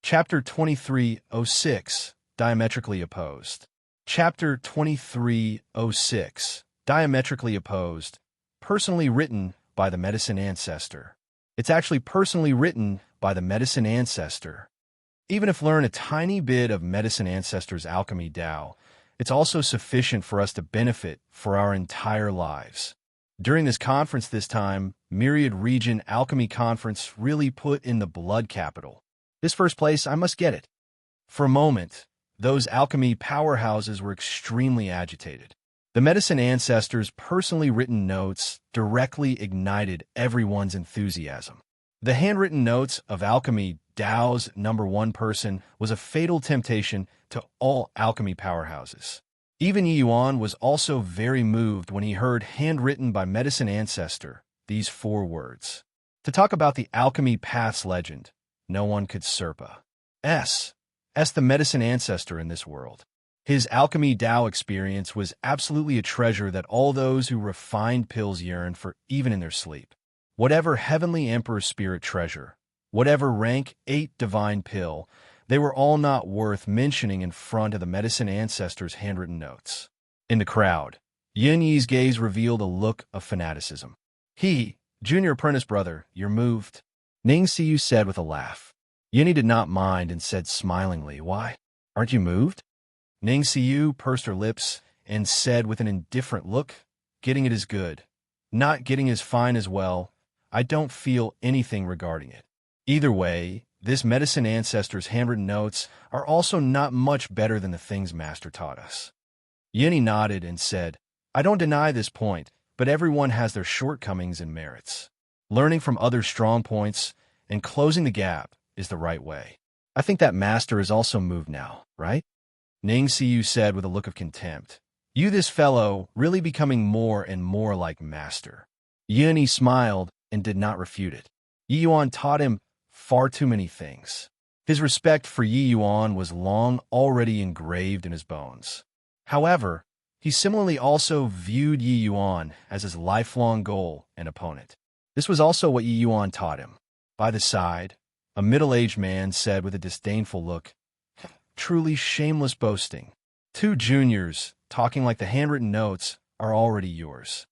Chapter 2306, Diametrically Opposed. Chapter 2306, Diametrically Opposed, personally written by the Medicine Ancestor. It's actually personally written by the Medicine Ancestor. Even if learn a tiny bit of Medicine Ancestor's alchemy Tao, it's also sufficient for us to benefit for our entire lives. During this conference this time, Myriad Region Alchemy Conference really put in the blood capital. This first place, I must get it. For a moment, those alchemy powerhouses were extremely agitated. The Medicine Ancestor's personally written notes directly ignited everyone's enthusiasm. The handwritten notes of Alchemy Tao's #1 person was a fatal temptation to all alchemy powerhouses. Even Yi Yuan was also very moved when he heard, handwritten by Medicine Ancestor, these 4 words. To talk about the alchemy path's legend, no one could surpa the Medicine Ancestor in this world. His alchemy Tao experience was absolutely a treasure that all those who refined pills yearn for even in their sleep. Whatever Heavenly Emperor Spirit treasure, whatever rank 8 divine pill, they were all not worth mentioning in front of the Medicine Ancestor's handwritten notes. In the crowd, Yin Yi's gaze revealed a look of fanaticism. Junior apprentice brother, you're moved, Ning Siyu said with a laugh. Yin Yi did not mind and said smilingly, why, aren't you moved? Ning Siyu pursed her lips and said with an indifferent look, getting it is good. Not getting is fine as well. I don't feel anything regarding it. Either way, this Medicine Ancestor's handwritten notes are also not much better than the things Master taught us. Yin Yi nodded and said, I don't deny this point, but everyone has their shortcomings and merits. Learning from others' strong points and closing the gap is the right way. I think that Master is also moved now, right? Ning Siyu said with a look of contempt. You, this fellow, really becoming more and more like Master. Yin Yi smiled and did not refute it. Yi Yuan taught him far too many things. His respect for Yi Yuan was long already engraved in his bones. However, he similarly also viewed Yi Yuan as his lifelong goal and opponent. This was also what Yi Yuan taught him. By the side, a middle-aged man said with a disdainful look, truly shameless boasting. 2 juniors, talking like the handwritten notes, are already yours.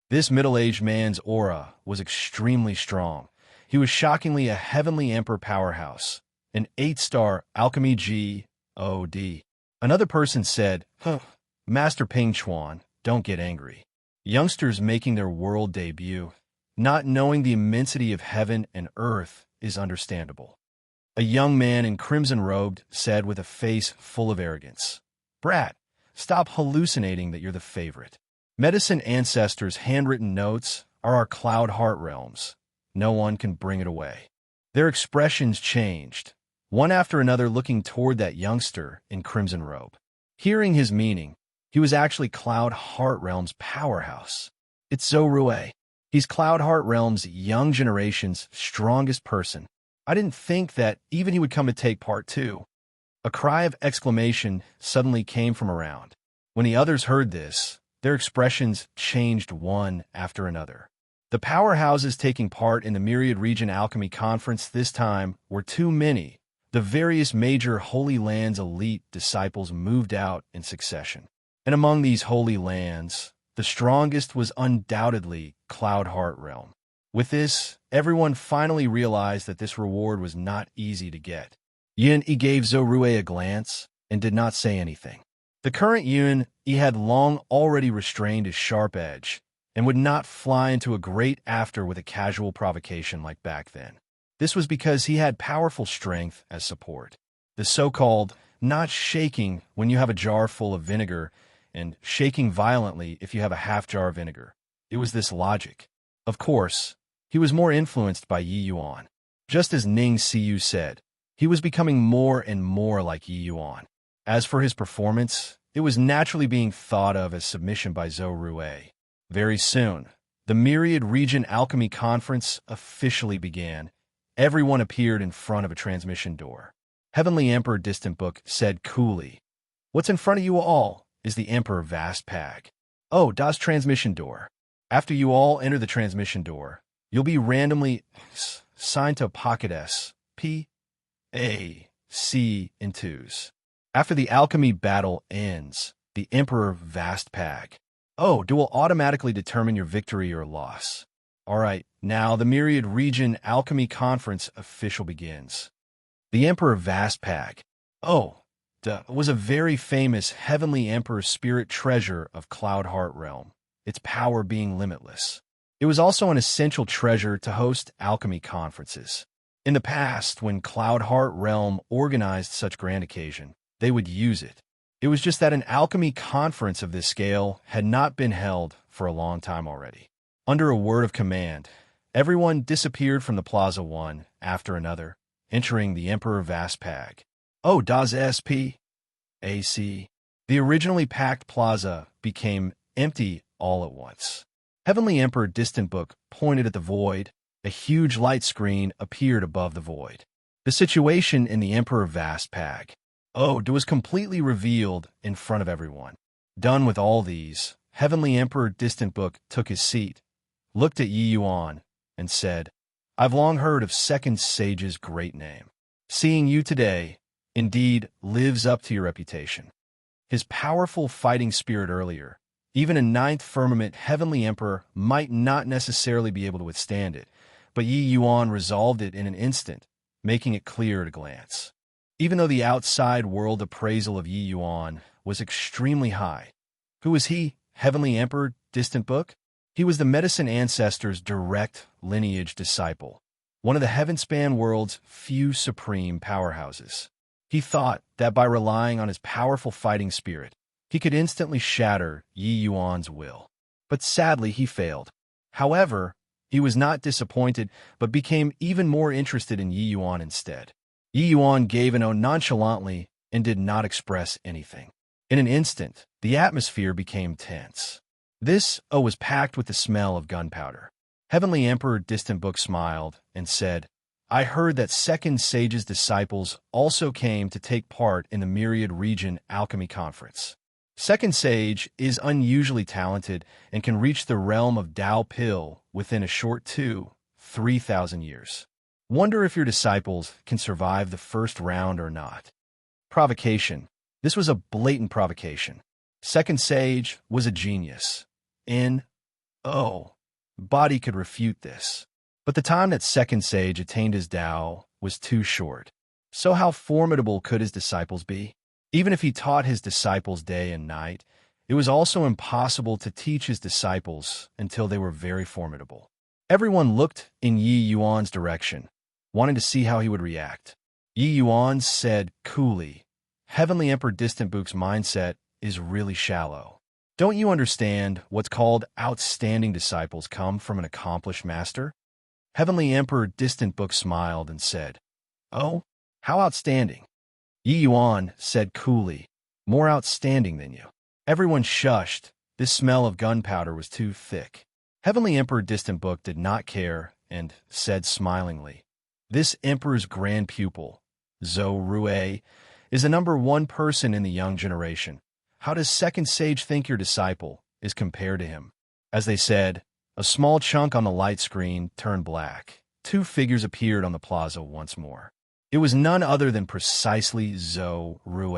This middle-aged man's aura was extremely strong. He was shockingly a Heavenly Emperor powerhouse, an 8-star alchemy God. Another person said, Master Ping Chuan, don't get angry. Youngsters making their world debut, not knowing the immensity of heaven and earth is understandable. A young man in crimson robed said with a face full of arrogance, Brat, stop hallucinating that you're the favorite. Medicine Ancestor's handwritten notes are our cloud heart realms. No one can bring it away. Their expressions changed, one after another looking toward that youngster in crimson robe. Hearing his meaning, he was actually Cloud Heart Realm's powerhouse. It's Zhou Rui. He's Cloud Heart Realm's young generation's strongest person. I didn't think that even he would come to take part too. A cry of exclamation suddenly came from around. When the others heard this, their expressions changed one after another. The powerhouses taking part in the Myriad Region Alchemy Conference this time were too many. The various major Holy Lands elite disciples moved out in succession. And among these Holy Lands, the strongest was undoubtedly Cloud Heart Realm. With this, everyone finally realized that this reward was not easy to get. Yin Yi gave Zhou Rui a glance and did not say anything. The current Yin Yi had long already restrained his sharp edge and would not fly into a great after with a casual provocation like back then. This was because he had powerful strength as support. The so-called not shaking when you have a jar full of vinegar and shaking violently if you have a half jar of vinegar. It was this logic. Of course, he was more influenced by Yi Yuan. Just as Ning Siyu said, he was becoming more and more like Yi Yuan. As for his performance, it was naturally being thought of as submission by Zhou Rui. Very soon, the Myriad Region Alchemy Conference officially began. Everyone appeared in front of a transmission door. Heavenly Emperor Distant Book said coolly, What's in front of you all is the Emperor Vast Pag. Oh, das transmission door. After you all enter the transmission door, you'll be randomly assigned to Pocket S, P, A, C in twos. After the alchemy battle ends, the Emperor Vast Pag. Oh, do will automatically determine your victory or loss. Alright, now the Myriad Region Alchemy Conference official begins. The Emperor Vast Pag. Oh, was a very famous Heavenly Emperor spirit treasure of Cloud Heart Realm, its power being limitless. It was also an essential treasure to host alchemy conferences. In the past, when Cloud Heart Realm organized such grand occasion, they would use it. It was just that an alchemy conference of this scale had not been held for a long time already. Under a word of command, everyone disappeared from the plaza one after another, entering the Emperor Vast Pag. Oh, das SP. AC. The originally packed plaza became empty all at once. Heavenly Emperor Distant Book pointed at the void. A huge light screen appeared above the void. The situation in the Emperor Vast Pag. Was completely revealed in front of everyone. Done with all these, Heavenly Emperor Distant Book took his seat, looked at Yi Yuan, and said, I've long heard of Second Sage's great name. Seeing you today, indeed, lives up to your reputation. His powerful fighting spirit earlier, even a ninth firmament Heavenly Emperor might not necessarily be able to withstand it, but Yi Yuan resolved it in an instant, making it clear at a glance. Even though the outside world appraisal of Yi Yuan was extremely high, who was he, Heavenly Emperor Distant Book? He was the medicine ancestor's direct lineage disciple, one of the Heavenspan world's few supreme powerhouses. He thought that by relying on his powerful fighting spirit, he could instantly shatter Yi Yuan's will. But sadly, he failed. However, he was not disappointed, but became even more interested in Yi Yuan instead. Yi Yuan gave an O nonchalantly and did not express anything. In an instant, the atmosphere became tense. This O was packed with the smell of gunpowder. Heavenly Emperor Distant Book smiled and said, I heard that Second Sage's disciples also came to take part in the Myriad Region Alchemy Conference. Second Sage is unusually talented and can reach the realm of Tao Pill within a short 3,000 years. Wonder if your disciples can survive the first round or not. Provocation. This was a blatant provocation. Second Sage was a genius. Body could refute this. But the time that Second Sage attained his Tao was too short. So how formidable could his disciples be? Even if he taught his disciples day and night, it was also impossible to teach his disciples until they were very formidable. Everyone looked in Yi Yuan's direction, wanting to see how he would react. Yi Yuan said coolly, Heavenly Emperor Distant Book's mindset is really shallow. Don't you understand what's called outstanding disciples come from an accomplished master? Heavenly Emperor Distant Book smiled and said, Oh, how outstanding. Yi Yuan said coolly, more outstanding than you. Everyone shushed. This smell of gunpowder was too thick. Heavenly Emperor Distant Book did not care and said smilingly, This Emperor's grand pupil, Zhou Rue, is the number one person in the young generation. How does Second Sage think your disciple is compared to him? As they said, a small chunk on the light screen turned black. Two figures appeared on the plaza once more. It was none other than precisely Zhou Rue.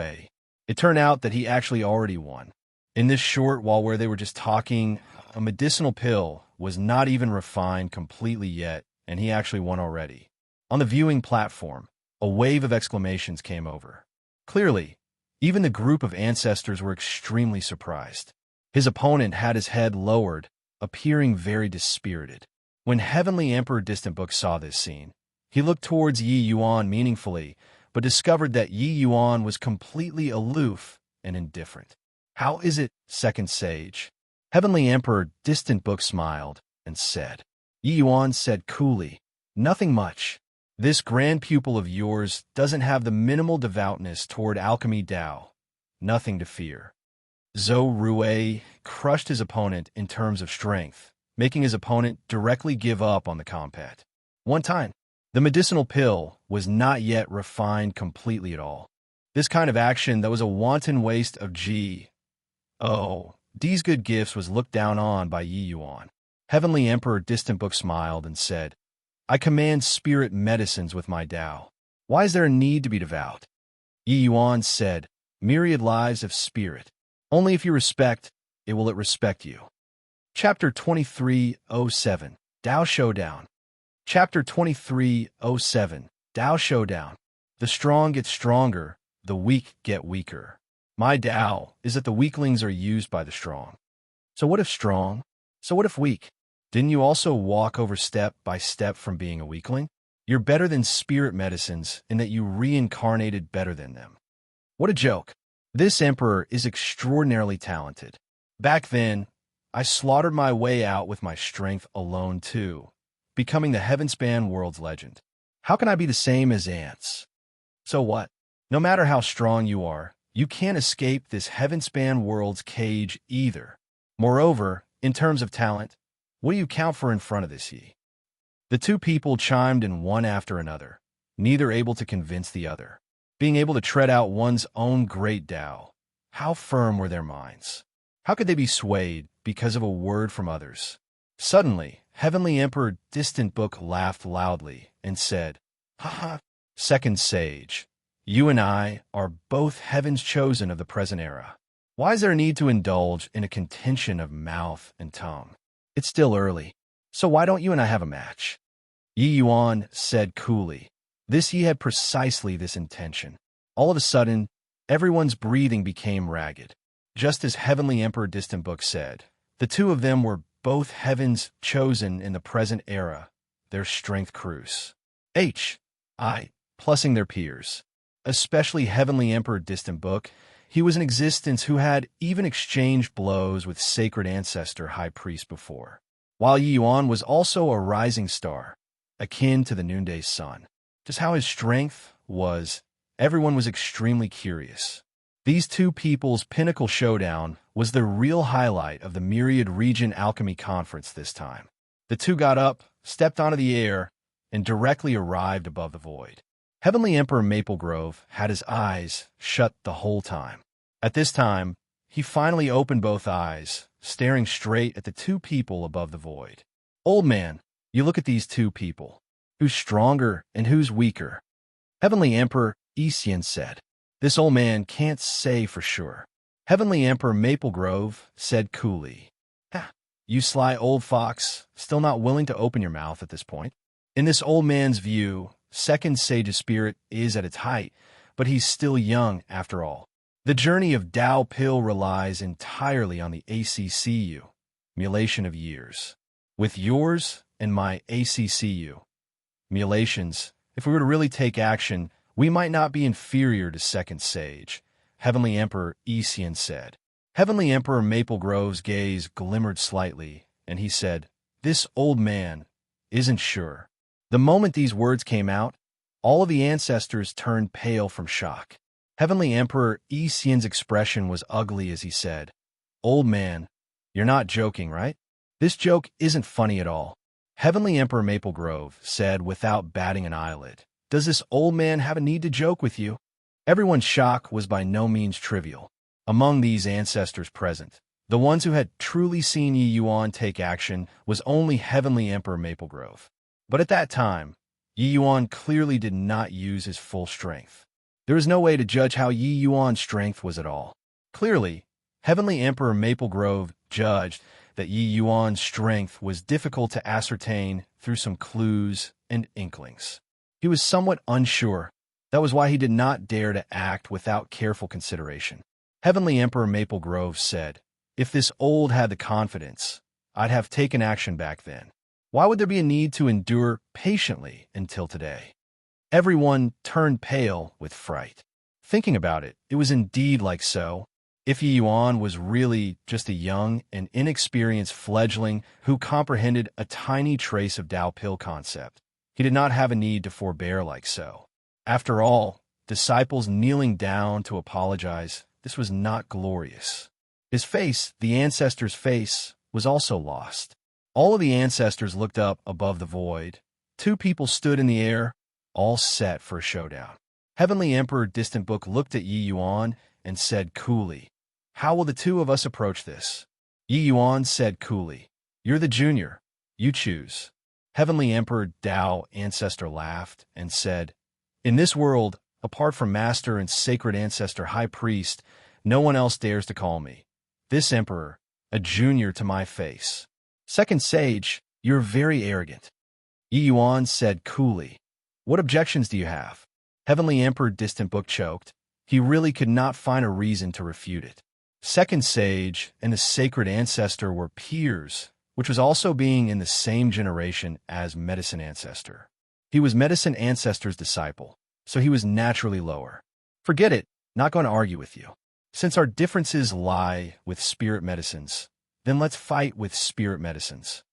It turned out that he actually already won. In this short while where they were just talking, a medicinal pill was not even refined completely yet, and he actually won already. On the viewing platform, a wave of exclamations came over. Clearly, even the group of ancestors were extremely surprised. His opponent had his head lowered, appearing very dispirited. When Heavenly Emperor Distant Book saw this scene, he looked towards Yi Yuan meaningfully, but discovered that Yi Yuan was completely aloof and indifferent. How is it, Second Sage? Heavenly Emperor Distant Book smiled and said. Yi Yuan said coolly, Nothing much. This grand pupil of yours doesn't have the minimal devoutness toward alchemy Tao. Nothing to fear. Zhou Rue crushed his opponent in terms of strength, making his opponent directly give up on the combat. One time, the medicinal pill was not yet refined completely at all. This kind of action that was a wanton waste of D's good gifts was looked down on by Yi Yuan. Heavenly Emperor Distant Book smiled and said, I command spirit medicines with my Tao. Why is there a need to be devout? Yi Yuan said, myriad lives of spirit. Only if you respect, it will respect you. Chapter 2307, Tao Showdown. Chapter 2307, Tao Showdown. The strong get stronger, the weak get weaker. My Tao is that the weaklings are used by the strong. So what if strong? So what if weak? Didn't you also walk over step by step from being a weakling? You're better than spirit medicines in that you reincarnated better than them. What a joke. This emperor is extraordinarily talented. Back then, I slaughtered my way out with my strength alone too, becoming the heaven-span world's legend. How can I be the same as ants? So what? No matter how strong you are, you can't escape this heaven-span world's cage either. Moreover, in terms of talent, what do you count for in front of this Yi? The two people chimed in one after another, neither able to convince the other. Being able to tread out one's own great Tao. How firm were their minds? How could they be swayed because of a word from others? Suddenly, Heavenly Emperor Distant Book laughed loudly and said, "Ha ha, second sage, you and I are both heaven's chosen of the present era. Why is there a need to indulge in a contention of mouth and tongue? It's still early, so why don't you and I have a match?" Yi Yuan said coolly. This Yi had precisely this intention. All of a sudden, everyone's breathing became ragged. Just as Heavenly Emperor Distant Book said, the two of them were both heaven's chosen in the present era, their strength cruise. Plussing their peers. Especially Heavenly Emperor Distant Book, he was an existence who had even exchanged blows with sacred ancestor high priest before. While Yi Yuan was also a rising star, akin to the noonday sun. Just how his strength was, everyone was extremely curious. These two people's pinnacle showdown was the real highlight of the Myriad Region Alchemy Conference this time. The two got up, stepped onto the air, and directly arrived above the void. Heavenly Emperor Maple Grove had his eyes shut the whole time. At this time, he finally opened both eyes, staring straight at the two people above the void. Old man, you look at these two people. Who's stronger and who's weaker? Heavenly Emperor Isian said. This old man can't say for sure. Heavenly Emperor Maple Grove said coolly. Ha, you sly old fox, still not willing to open your mouth at this point. In this old man's view, second sage's spirit is at its height, but he's still young after all. The journey of Tao Pill relies entirely on the ACCU, mulation of years. With yours and my ACCU, mulations, if we were to really take action, we might not be inferior to second sage, Heavenly Emperor Isian said. Heavenly Emperor Maple Grove's gaze glimmered slightly, and he said, this old man isn't sure. The moment these words came out, all of the ancestors turned pale from shock. Heavenly Emperor Isian's expression was ugly as he said, old man, you're not joking, right? This joke isn't funny at all. Heavenly Emperor Maple Grove said without batting an eyelid, does this old man have a need to joke with you? Everyone's shock was by no means trivial. Among these ancestors present, the ones who had truly seen Yi Yuan take action was only Heavenly Emperor Maple Grove. But at that time, Yi Yuan clearly did not use his full strength. There was no way to judge how Yi Yuan's strength was at all. Clearly, Heavenly Emperor Maple Grove judged that Yi Yuan's strength was difficult to ascertain through some clues and inklings. He was somewhat unsure. That was why he did not dare to act without careful consideration. Heavenly Emperor Maple Grove said, if this old had the confidence, I'd have taken action back then. Why would there be a need to endure patiently until today? Everyone turned pale with fright. Thinking about it, it was indeed like so. If Yi Yuan was really just a young and inexperienced fledgling who comprehended a tiny trace of Tao Pill concept, he did not have a need to forbear like so. After all, disciples kneeling down to apologize, this was not glorious. His face, the ancestor's face, was also lost. All of the ancestors looked up above the void. Two people stood in the air, all set for a showdown. Heavenly Emperor Distant Book looked at Yi Yuan and said coolly, how will the two of us approach this? Yi Yuan said coolly, you're the junior. You choose. Heavenly Emperor Tao Ancestor laughed and said, In this world, apart from Master and Sacred Ancestor High Priest, no one else dares to call me. This Emperor, a junior to my face. Second Sage, you're very arrogant. Yi Yuan said coolly. What objections do you have? Heavenly Emperor Distant Book choked. He really could not find a reason to refute it. Second Sage and the Sacred Ancestor were peers, which was also being in the same generation as Medicine Ancestor. He was Medicine Ancestor's disciple, so he was naturally lower. Forget it, not going to argue with you. Since our differences lie with spirit medicines, then let's fight with spirit medicines.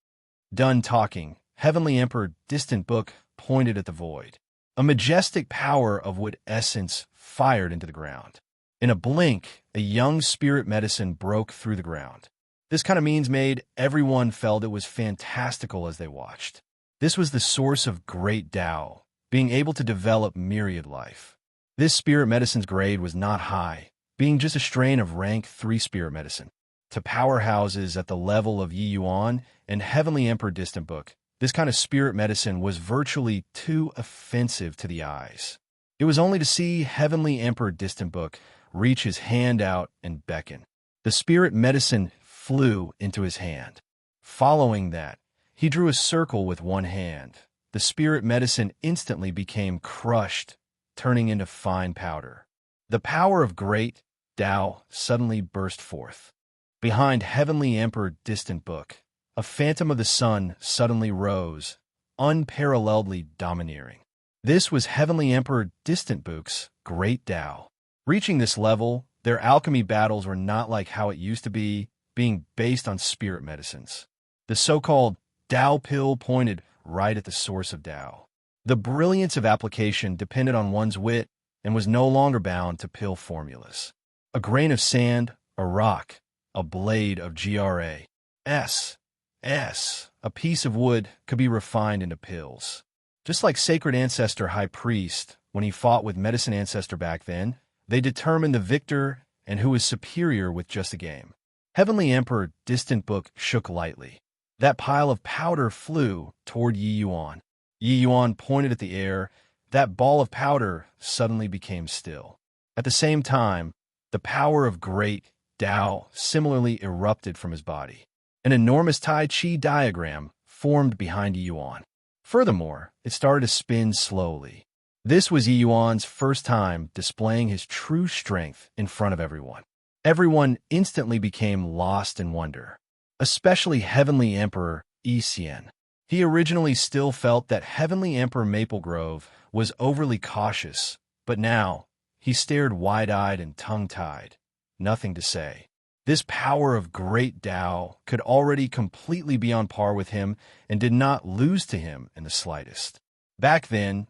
Done talking, Heavenly Emperor Distant Book pointed at the void. A majestic power of wood essence fired into the ground. In a blink, a young spirit medicine broke through the ground. This kind of means made everyone felt it was fantastical as they watched. This was the source of great Tao, being able to develop myriad life. This spirit medicine's grade was not high, being just a strain of rank 3 spirit medicine. To powerhouses at the level of Yi Yuan and Heavenly Emperor Distant Book, this kind of spirit medicine was virtually too offensive to the eyes. It was only to see Heavenly Emperor Distant Book reach his hand out and beckon. The spirit medicine flew into his hand. Following that, he drew a circle with one hand. The spirit medicine instantly became crushed, turning into fine powder. The power of great Tao suddenly burst forth. Behind Heavenly Emperor Distant Book, a phantom of the sun suddenly rose, unparalleledly domineering. This was Heavenly Emperor Distant Book's great Tao. Reaching this level, their alchemy battles were not like how it used to be, being based on spirit medicines. The so-called Tao pill pointed right at the source of Tao. The brilliance of application depended on one's wit and was no longer bound to pill formulas. A grain of sand, a rock, a blade of GRAS, a piece of wood could be refined into pills. Just like Sacred Ancestor High Priest, when he fought with Medicine Ancestor back then, they determined the victor and who was superior with just a game. Heavenly Emperor Distant Book shook lightly. That pile of powder flew toward Yi Yuan. Yi Yuan pointed at the air. That ball of powder suddenly became still. At the same time, the power of great Tao similarly erupted from his body. An enormous Tai Chi diagram formed behind Yi Yuan. Furthermore, it started to spin slowly. This was Yi Yuan's first time displaying his true strength in front of everyone. Everyone instantly became lost in wonder, especially Heavenly Emperor Yi Xian. He originally still felt that Heavenly Emperor Maple Grove was overly cautious, but now he stared wide-eyed and tongue-tied. Nothing to say. This power of great Tao could already completely be on par with him and did not lose to him in the slightest. Back then,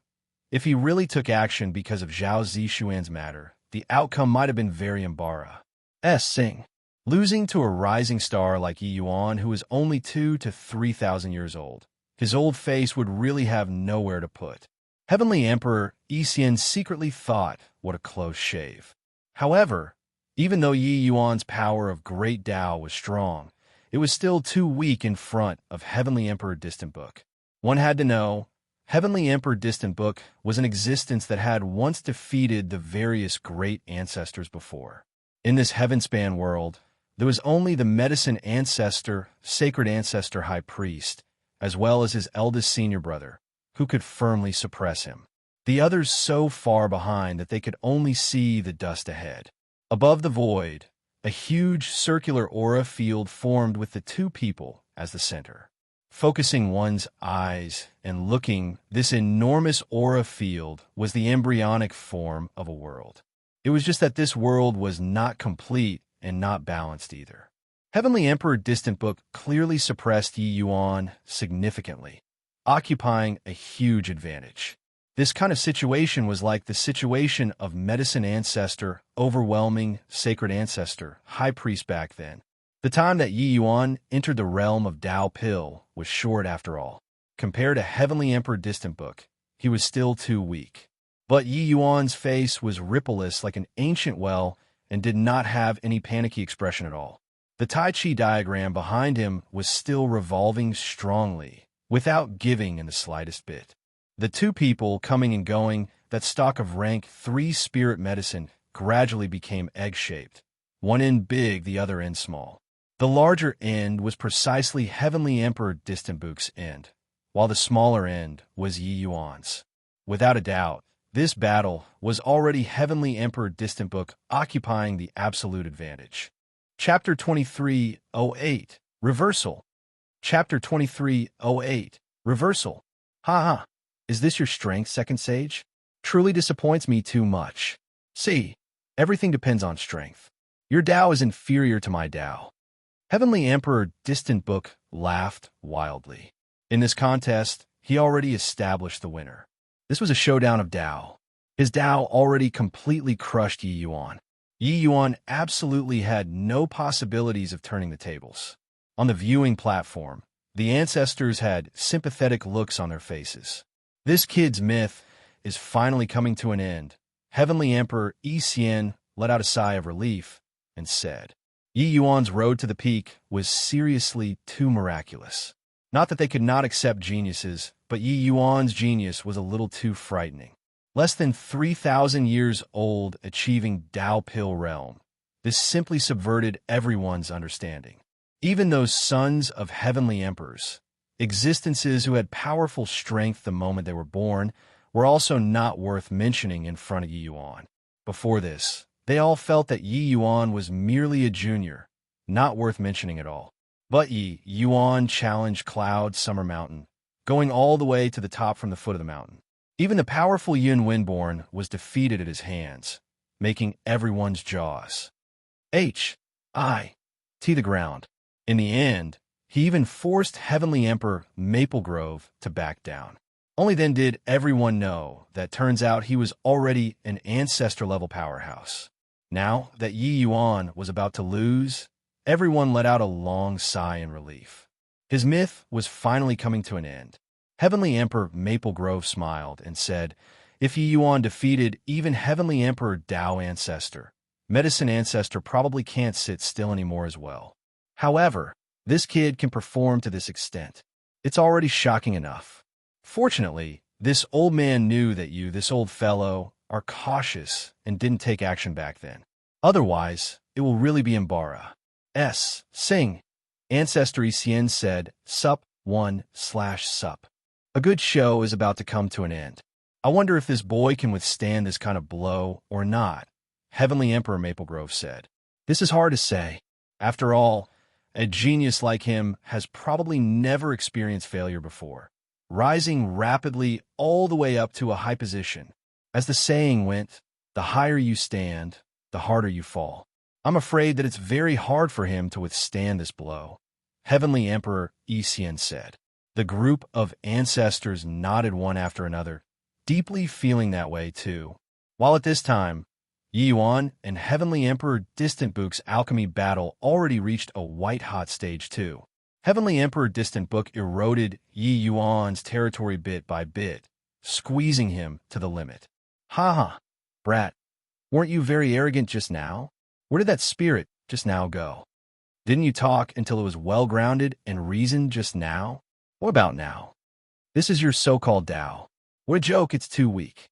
if he really took action because of Zhao Zishuan's matter, the outcome might have been very embarrassing. Losing to a rising star like Yi Yuan, who was only 2,000 to 3,000 years old, his old face would really have nowhere to put. Heavenly Emperor Yi Xian secretly thought, what a close shave. However, even though Yi Yuan's power of great Tao was strong, it was still too weak in front of Heavenly Emperor Distant Book. One had to know, Heavenly Emperor Distant Book was an existence that had once defeated the various great ancestors before. In this heaven-span world, there was only the Medicine Ancestor, Sacred Ancestor High Priest, as well as his eldest senior brother, who could firmly suppress him. The others so far behind that they could only see the dust ahead. Above the void, a huge circular aura field formed with the two people as the center. Focusing one's eyes and looking, this enormous aura field was the embryonic form of a world. It was just that this world was not complete and not balanced either. Heavenly Emperor Distant Book clearly suppressed Yi Yuan significantly, occupying a huge advantage. This kind of situation was like the situation of Medicine Ancestor, overwhelming Sacred Ancestor, High Priest back then. The time that Yi Yuan entered the realm of Tao Pill was short after all. Compared to Heavenly Emperor Distant Book, he was still too weak. But Yi Yuan's face was rippleless like an ancient well and did not have any panicky expression at all. The Tai Chi diagram behind him was still revolving strongly, without giving in the slightest bit. The two people coming and going that stalk of rank 3 spirit medicine gradually became egg-shaped, one end big, the other end small. The larger end was precisely Heavenly Emperor Distant Book's end, while the smaller end was Yi Yuan's. Without a doubt, this battle was already Heavenly Emperor Distant Book occupying the absolute advantage. Chapter 2308, Reversal. Chapter 2308, Reversal. Ha! Is this your strength, Second Sage? Truly disappoints me too much. See, everything depends on strength. Your Tao is inferior to my Tao. Heavenly Emperor Distant Book laughed wildly. In this contest, he already established the winner. This was a showdown of Tao. His Tao already completely crushed Yi Yuan. Yi Yuan absolutely had no possibilities of turning the tables. On the viewing platform, the ancestors had sympathetic looks on their faces. This kid's myth is finally coming to an end. Heavenly Emperor Yi Xian let out a sigh of relief and said, Yi Yuan's road to the peak was seriously too miraculous. Not that they could not accept geniuses, but Yi Yuan's genius was a little too frightening. Less than 3,000 years old, achieving Tao Pill realm. This simply subverted everyone's understanding. Even those sons of heavenly emperors, existences who had powerful strength the moment they were born, were also not worth mentioning in front of Yi Yuan. Before this, they all felt that Yi Yuan was merely a junior, not worth mentioning at all. But Yi Yuan challenged Cloud Summer Mountain, going all the way to the top from the foot of the mountain. Even the powerful Yin Windborn was defeated at his hands, making everyone's jaws to the ground. In the end, he even forced Heavenly Emperor Maple Grove to back down. Only then did everyone know that turns out he was already an ancestor-level powerhouse. Now that Yi Yuan was about to lose, everyone let out a long sigh in relief. His myth was finally coming to an end. Heavenly Emperor Maple Grove smiled and said, if Yi Yuan defeated even Heavenly Emperor Tao Ancestor, Medicine Ancestor probably can't sit still anymore as well. However, this kid can perform to this extent. It's already shocking enough. Fortunately, this old man knew that you, this old fellow, are cautious and didn't take action back then. Otherwise, it will really be Embark. Sing. Ancestor Etienne said, Sup 1/Sup. A good show is about to come to an end. I wonder if this boy can withstand this kind of blow or not, Heavenly Emperor Maple Grove said. This is hard to say. After all, a genius like him has probably never experienced failure before, rising rapidly all the way up to a high position. As the saying went, the higher you stand, the harder you fall. I'm afraid that it's very hard for him to withstand this blow, Heavenly Emperor Etienne said. The group of ancestors nodded one after another, deeply feeling that way too. While at this time, Yi Yuan and Heavenly Emperor Distant Book's alchemy battle already reached a white-hot stage 2. Heavenly Emperor Distant Book eroded Yi Yuan's territory bit by bit, squeezing him to the limit. Brat, weren't you very arrogant just now? Where did that spirit just now go? Didn't you talk until it was well-grounded and reasoned just now? What about now? This is your so-called Tao. What a joke, it's too weak.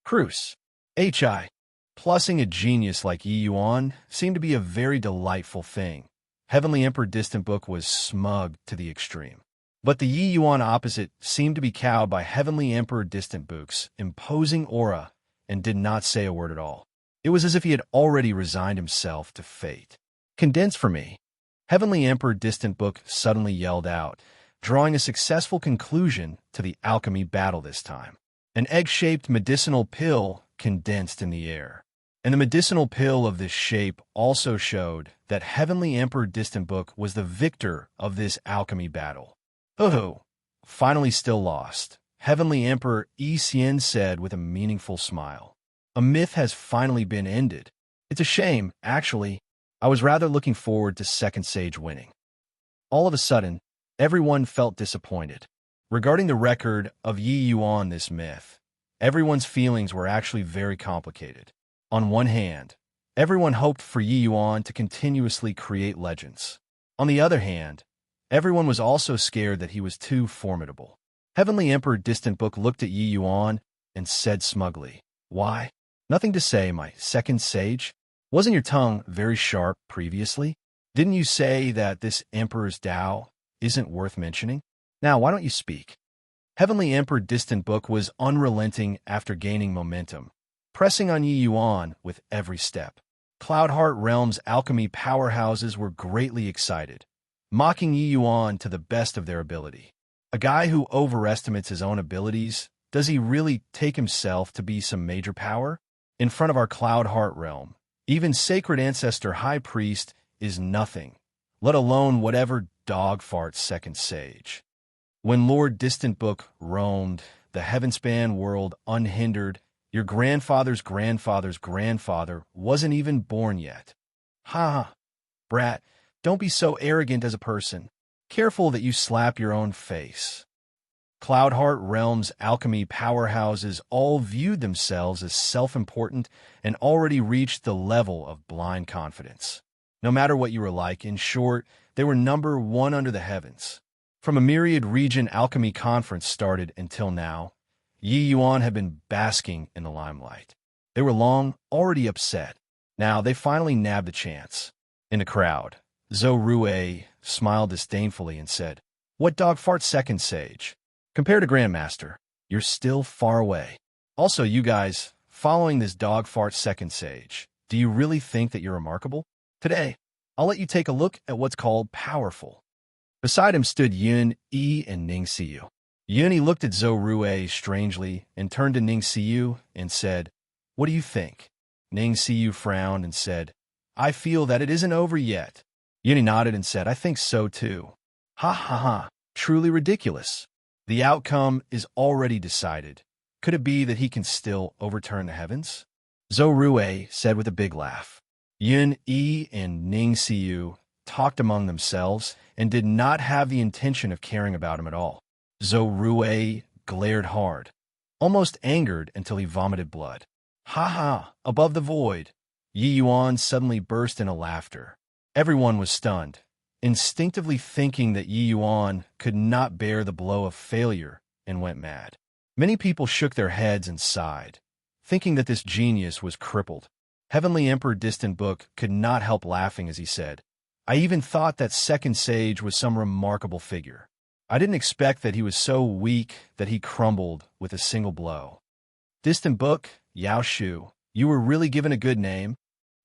Cruce. Plussing a genius like Yi Yuan seemed to be a very delightful thing. Heavenly Emperor Distant Book was smug to the extreme. But the Yi Yuan opposite seemed to be cowed by Heavenly Emperor Distant Book's imposing aura and did not say a word at all. It was as if he had already resigned himself to fate. Condense for me. Heavenly Emperor Distant Book suddenly yelled out, drawing a successful conclusion to the alchemy battle this time. An egg-shaped medicinal pill condensed in the air. And the medicinal pill of this shape also showed that Heavenly Emperor Distant Book was the victor of this alchemy battle. Finally still lost, Heavenly Emperor Etienne said with a meaningful smile. A myth has finally been ended. It's a shame, actually. I was rather looking forward to Second Sage winning. All of a sudden, everyone felt disappointed. Regarding the record of Yi Yuan this myth, everyone's feelings were actually very complicated. On one hand, everyone hoped for Yi Yuan to continuously create legends. On the other hand, everyone was also scared that he was too formidable. Heavenly Emperor Distant Book looked at Yi Yuan and said smugly, "Why? Nothing to say, my second sage. Wasn't your tongue very sharp previously? Didn't you say that this Emperor's Tao isn't worth mentioning? Now, why don't you speak?" Heavenly Emperor Distant Book was unrelenting after gaining momentum, pressing on Yi Yuan with every step. Cloudheart Realm's alchemy powerhouses were greatly excited, mocking Yi Yuan to the best of their ability. A guy who overestimates his own abilities, does he really take himself to be some major power? In front of our Cloudheart Realm, even Sacred Ancestor High Priest is nothing, let alone whatever dog farts second sage. When Lord Distant Book roamed the heaven-span world unhindered, your grandfather's grandfather's grandfather wasn't even born yet. Ha ha, brat, don't be so arrogant as a person. Careful that you slap your own face. Cloudheart Realm's alchemy powerhouses all viewed themselves as self-important and already reached the level of blind confidence. No matter what you were like, in short, they were number one under the heavens. From a myriad region alchemy conference started until now, Yi Yuan had been basking in the limelight. They were long already upset. Now they finally nabbed the chance. In the crowd, Zhou Rue smiled disdainfully and said, "What dog farts second sage? Compared to Grandmaster, you're still far away. Also, you guys, following this dog fart second sage, do you really think that you're remarkable? Today, I'll let you take a look at what's called powerful." Beside him stood Yun, Yi, and Ning Xiu. Yun looked at Zhou Rue strangely and turned to Ning Xiu and said, "What do you think?" Ning Xiu frowned and said, "I feel that it isn't over yet." Yun nodded and said, "I think so too." Ha ha ha, truly ridiculous. The outcome is already decided. Could it be that he can still overturn the heavens? Zhou Rue said with a big laugh. Yun, Yi, and Ning Xiu talked among themselves and did not have the intention of caring about him at all. Zhou Rue glared hard, almost angered until he vomited blood. Ha ha, above the void. Yi Yuan suddenly burst into laughter. Everyone was stunned, instinctively thinking that Yi Yuan could not bear the blow of failure and went mad. Many people shook their heads and sighed, thinking that this genius was crippled. Heavenly Emperor Distant Book could not help laughing as he said, "I even thought that second sage was some remarkable figure. I didn't expect that he was so weak that he crumbled with a single blow." Distant Book, Yao Shu, you were really given a good name,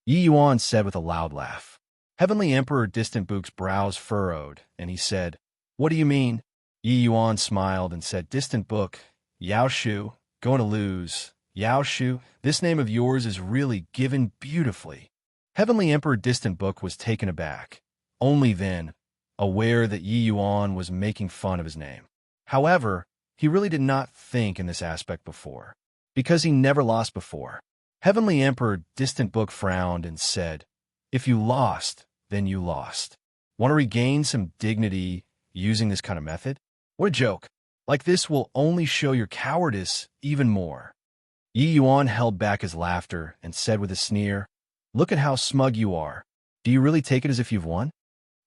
Yi Yuan said with a loud laugh. Heavenly Emperor Distant Book's brows furrowed, and he said, "What do you mean?" Yi Yuan smiled and said, "Distant Book, Yao Shu, going to lose. Yao Shu, this name of yours is really given beautifully." Heavenly Emperor Distant Book was taken aback, only then, aware that Yi Yuan was making fun of his name. However, he really did not think in this aspect before, because he never lost before. Heavenly Emperor Distant Book frowned and said, "If you lost, then you lost. Want to regain some dignity using this kind of method? What a joke. Like this will only show your cowardice even more." Yi Yuan held back his laughter and said with a sneer, "Look at how smug you are. Do you really take it as if you've won?"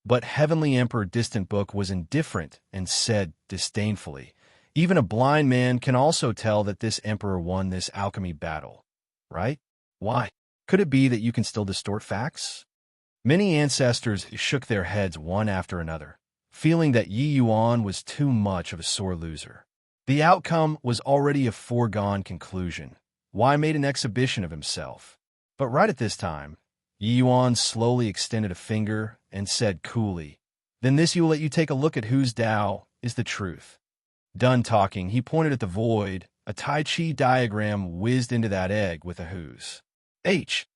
But Heavenly Emperor Distant Book was indifferent and said disdainfully, "Even a blind man can also tell that this emperor won this alchemy battle, right? Why? Could it be that you can still distort facts?" Many ancestors shook their heads one after another, feeling that Yi Yuan was too much of a sore loser. The outcome was already a foregone conclusion. Why made an exhibition of himself? But right at this time, Yi Yuan slowly extended a finger and said coolly, "Then this will let you take a look at whose Tao is the truth." Done talking, he pointed at the void. A Tai Chi diagram whizzed into that egg with a whose. H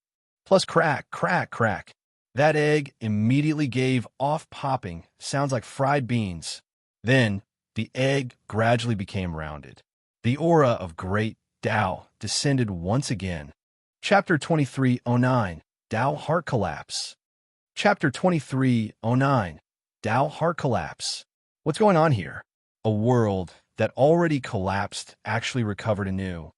plus crack, crack, crack. That egg immediately gave off popping, sounds like fried beans. Then, the egg gradually became rounded. The aura of great Tao descended once again. Chapter 2309, Tao Heart Collapse. Chapter 2309, Tao Heart Collapse. What's going on here? A world that already collapsed actually recovered anew.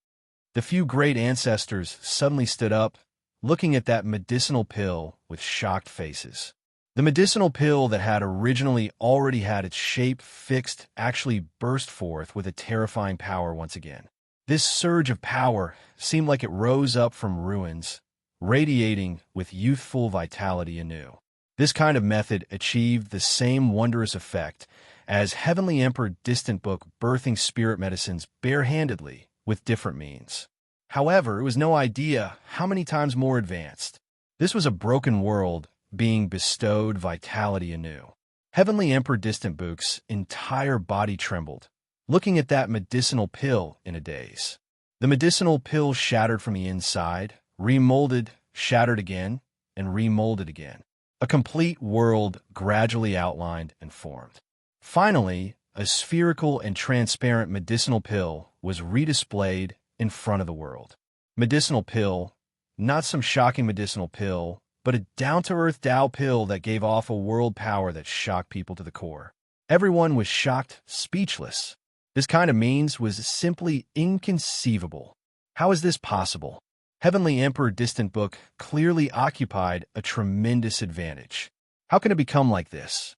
The few great ancestors suddenly stood up, looking at that medicinal pill with shocked faces. The medicinal pill that had originally already had its shape fixed actually burst forth with a terrifying power once again. This surge of power seemed like it rose up from ruins, radiating with youthful vitality anew. This kind of method achieved the same wondrous effect as Heavenly Emperor Distant Book birthing spirit medicines barehandedly with different means. However, it was no idea how many times more advanced. This was a broken world being bestowed vitality anew. Heavenly Emperor Distant Book's entire body trembled, looking at that medicinal pill in a daze. The medicinal pill shattered from the inside, remolded, shattered again, and remolded again. A complete world gradually outlined and formed. Finally, a spherical and transparent medicinal pill was redisplayed in front of the world. Medicinal pill, not some shocking medicinal pill, but a down-to-earth Tao pill that gave off a world power that shocked people to the core. Everyone was shocked, speechless. This kind of means was simply inconceivable. How is this possible? Heavenly Emperor Distant Book clearly occupied a tremendous advantage. How can it become like this?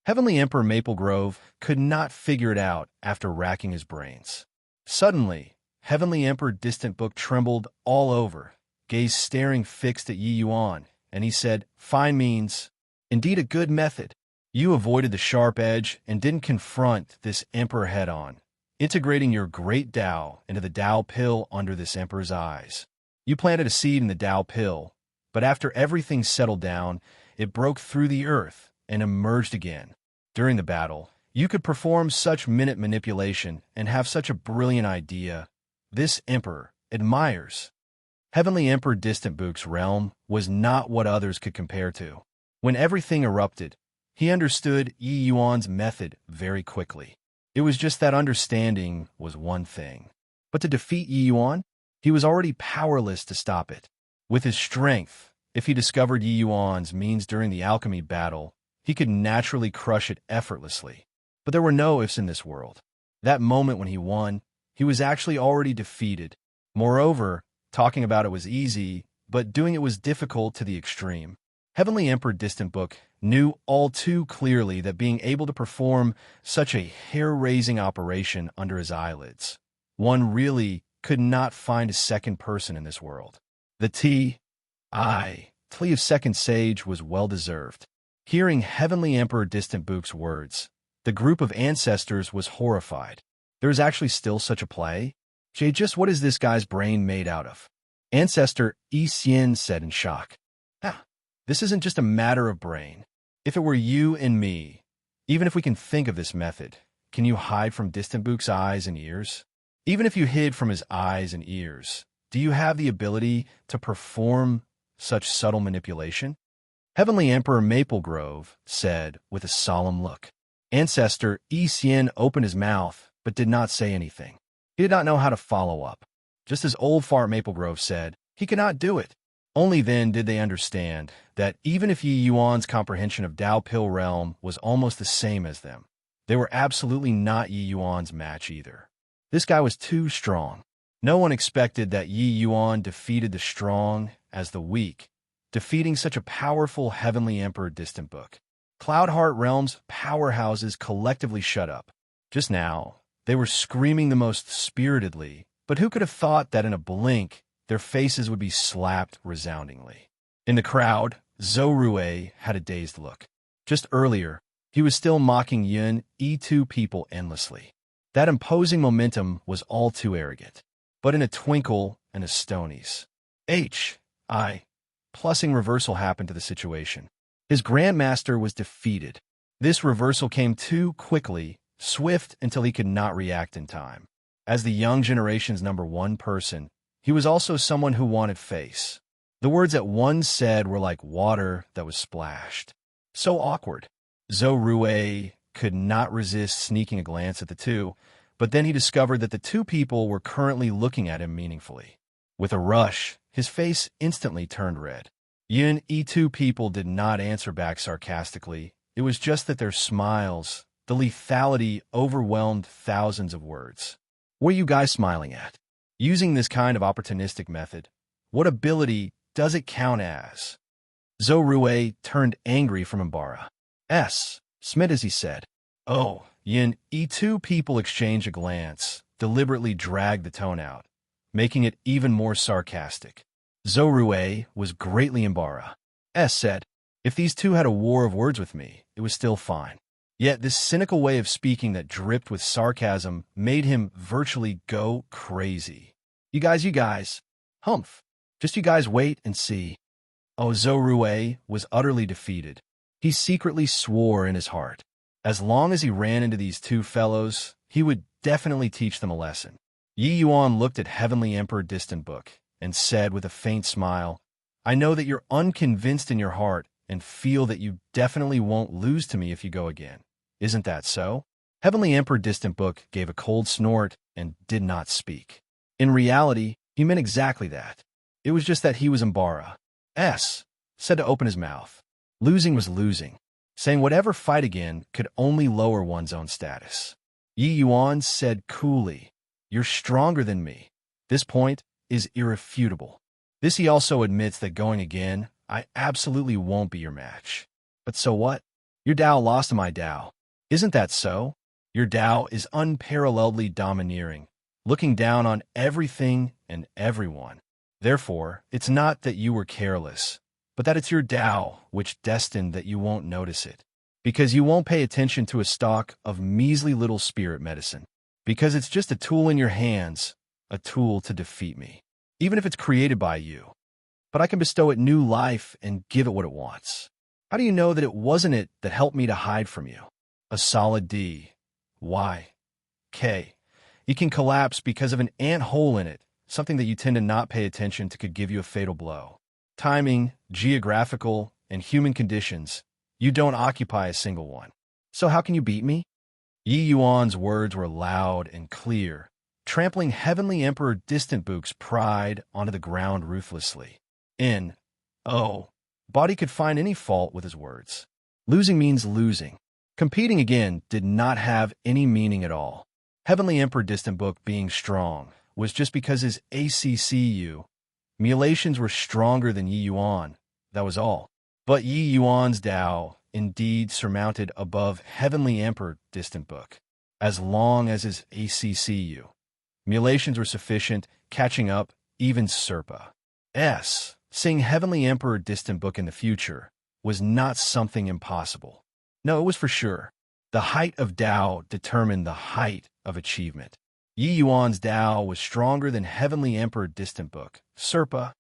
Heavenly Emperor Maple Grove could not figure it out after racking his brains. Suddenly, Heavenly Emperor Distant Book trembled all over, gaze staring fixed at Yi Yuan, and he said, "Fine means, indeed a good method. You avoided the sharp edge and didn't confront this emperor head-on, integrating your great Tao into the Tao pill under this emperor's eyes. You planted a seed in the Tao pill, but after everything settled down, it broke through the earth and emerged again. During the battle, you could perform such minute manipulation and have such a brilliant idea. This emperor admires." Heavenly Emperor Distant Book's realm was not what others could compare to. When everything erupted, he understood Yi Yuan's method very quickly. It was just that understanding was one thing. But to defeat Yi Yuan, he was already powerless to stop it. With his strength, if he discovered Yi Yuan's means during the alchemy battle, he could naturally crush it effortlessly. But there were no ifs in this world. That moment when he won, he was actually already defeated. Moreover, talking about it was easy, but doing it was difficult to the extreme. Heavenly Emperor Distant Book knew all too clearly that being able to perform such a hair-raising operation under his eyelids, one really could not find a second person in this world. The plea of second sage was well-deserved. Hearing Heavenly Emperor Distant Book's words, the group of ancestors was horrified. There is actually still such a play? Jay, just what is this guy's brain made out of? Ancestor Yi Xian said in shock. This isn't just a matter of brain. If it were you and me, even if we can think of this method, can you hide from Distant Book's eyes and ears? Even if you hid from his eyes and ears, do you have the ability to perform such subtle manipulation? Heavenly Emperor Maple Grove said with a solemn look. Ancestor Yi Xian opened his mouth, but did not say anything. He did not know how to follow up. Just as Old Fart Maple Grove said, he could not do it. Only then did they understand that even if Yi Yuan's comprehension of Tao Pill Realm was almost the same as them, they were absolutely not Yi Yuan's match either. This guy was too strong. No one expected that Yi Yuan defeated the strong as the weak, defeating such a powerful Heavenly Emperor Distant Book. Cloudheart Realm's powerhouses collectively shut up. Just now, they were screaming the most spiritedly, but who could have thought that in a blink, their faces would be slapped resoundingly. In the crowd, Zhou Rui had a dazed look. Just earlier, he was still mocking Yun E2 people endlessly. That imposing momentum was all too arrogant. But in a twinkle and a stonies, plussing reversal happened to the situation. His Grandmaster was defeated. This reversal came too quickly, swift until he could not react in time. As the young generation's #1 person, he was also someone who wanted face. The words that one said were like water that was splashed. So awkward. Zhou Rui could not resist sneaking a glance at the two, but then he discovered that the two people were currently looking at him meaningfully. With a rush, his face instantly turned red. Yun E2 people did not answer back sarcastically. It was just that their smiles, the lethality overwhelmed thousands of words. What are you guys smiling at? Using this kind of opportunistic method, what ability does it count as? Zhou Rui turned angry from Embark. Smith as he said. Oh, Yin E2 people exchanged a glance, deliberately dragged the tone out, making it even more sarcastic. Zorue was greatly embarrassed. Said, if these two had a war of words with me, it was still fine. Yet this cynical way of speaking that dripped with sarcasm made him virtually go crazy. You guys, humph. Just you guys wait and see. Oh, Zorue was utterly defeated. He secretly swore in his heart. As long as he ran into these two fellows, he would definitely teach them a lesson. Yi Yuan looked at Heavenly Emperor Distant Book and said with a faint smile, I know that you're unconvinced in your heart and feel that you definitely won't lose to me if you go again. Isn't that so? Heavenly Emperor Distant Book gave a cold snort and did not speak. In reality, he meant exactly that. It was just that he was embarrassed. Said to open his mouth. Losing was losing. Saying whatever fight again could only lower one's own status. Yi Yuan said coolly, you're stronger than me. This point is irrefutable. This he also admits that going again, I absolutely won't be your match. But so what? Your Tao lost to my Tao. Isn't that so? Your Tao is unparalleledly domineering, looking down on everything and everyone. Therefore, it's not that you were careless, but that it's your Tao which destined that you won't notice it. Because you won't pay attention to a stock of measly little spirit medicine. Because it's just a tool in your hands, a tool to defeat me. Even if it's created by you. But I can bestow it new life and give it what it wants. How do you know that it wasn't it that helped me to hide from you? A solid D, Y, K. It can collapse because of an ant hole in it, something that you tend to not pay attention to could give you a fatal blow. Timing, geographical, and human conditions, you don't occupy a single one. So how can you beat me? Yi Yuan's words were loud and clear, trampling Heavenly Emperor Distant Book's pride onto the ground ruthlessly. Body could find any fault with his words. Losing means losing. Competing again did not have any meaning at all. Heavenly Emperor Distant Book being strong was just because his ACCU mutilations were stronger than Yi Yuan, that was all. But Yi Yuan's Tao indeed surmounted above Heavenly Emperor Distant Book. As long as his ACCU mutilations were sufficient, catching up even Serpa. Seeing Heavenly Emperor Distant Book in the future was not something impossible. No, it was for sure. The height of Tao determined the height of achievement. Yi Yuan's Tao was stronger than Heavenly Emperor Distant Book. Serpa.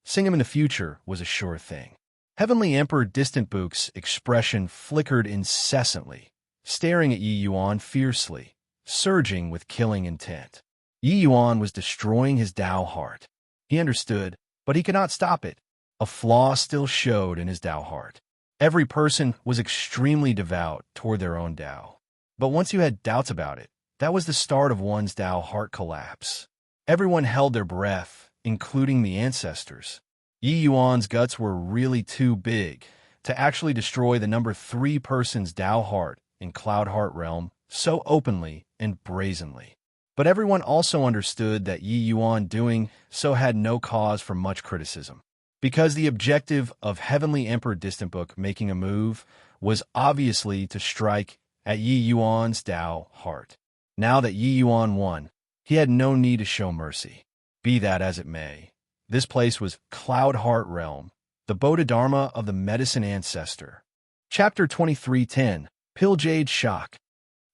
Seeing him in the future was a sure thing. Heavenly Emperor Distant Book's expression flickered incessantly, staring at Yi Yuan fiercely, surging with killing intent. Yi Yuan was destroying his Tao heart. He understood, but he could not stop it. A flaw still showed in his Tao heart. Every person was extremely devout toward their own Tao. But once you had doubts about it, that was the start of one's Tao heart collapse. Everyone held their breath, including the ancestors. Yi Yuan's guts were really too big to actually destroy the number 3 person's Tao heart in Cloud Heart Realm so openly and brazenly. But everyone also understood that Yi Yuan doing so had no cause for much criticism. Because the objective of Heavenly Emperor Distant Book making a move was obviously to strike at Yi Yuan's Tao heart. Now that Yi Yuan won, he had no need to show mercy. Be that as it may, this place was Cloud Heart Realm, the Bodhidharma of the Medicine Ancestor. Chapter 23:10, Pilljade Shock.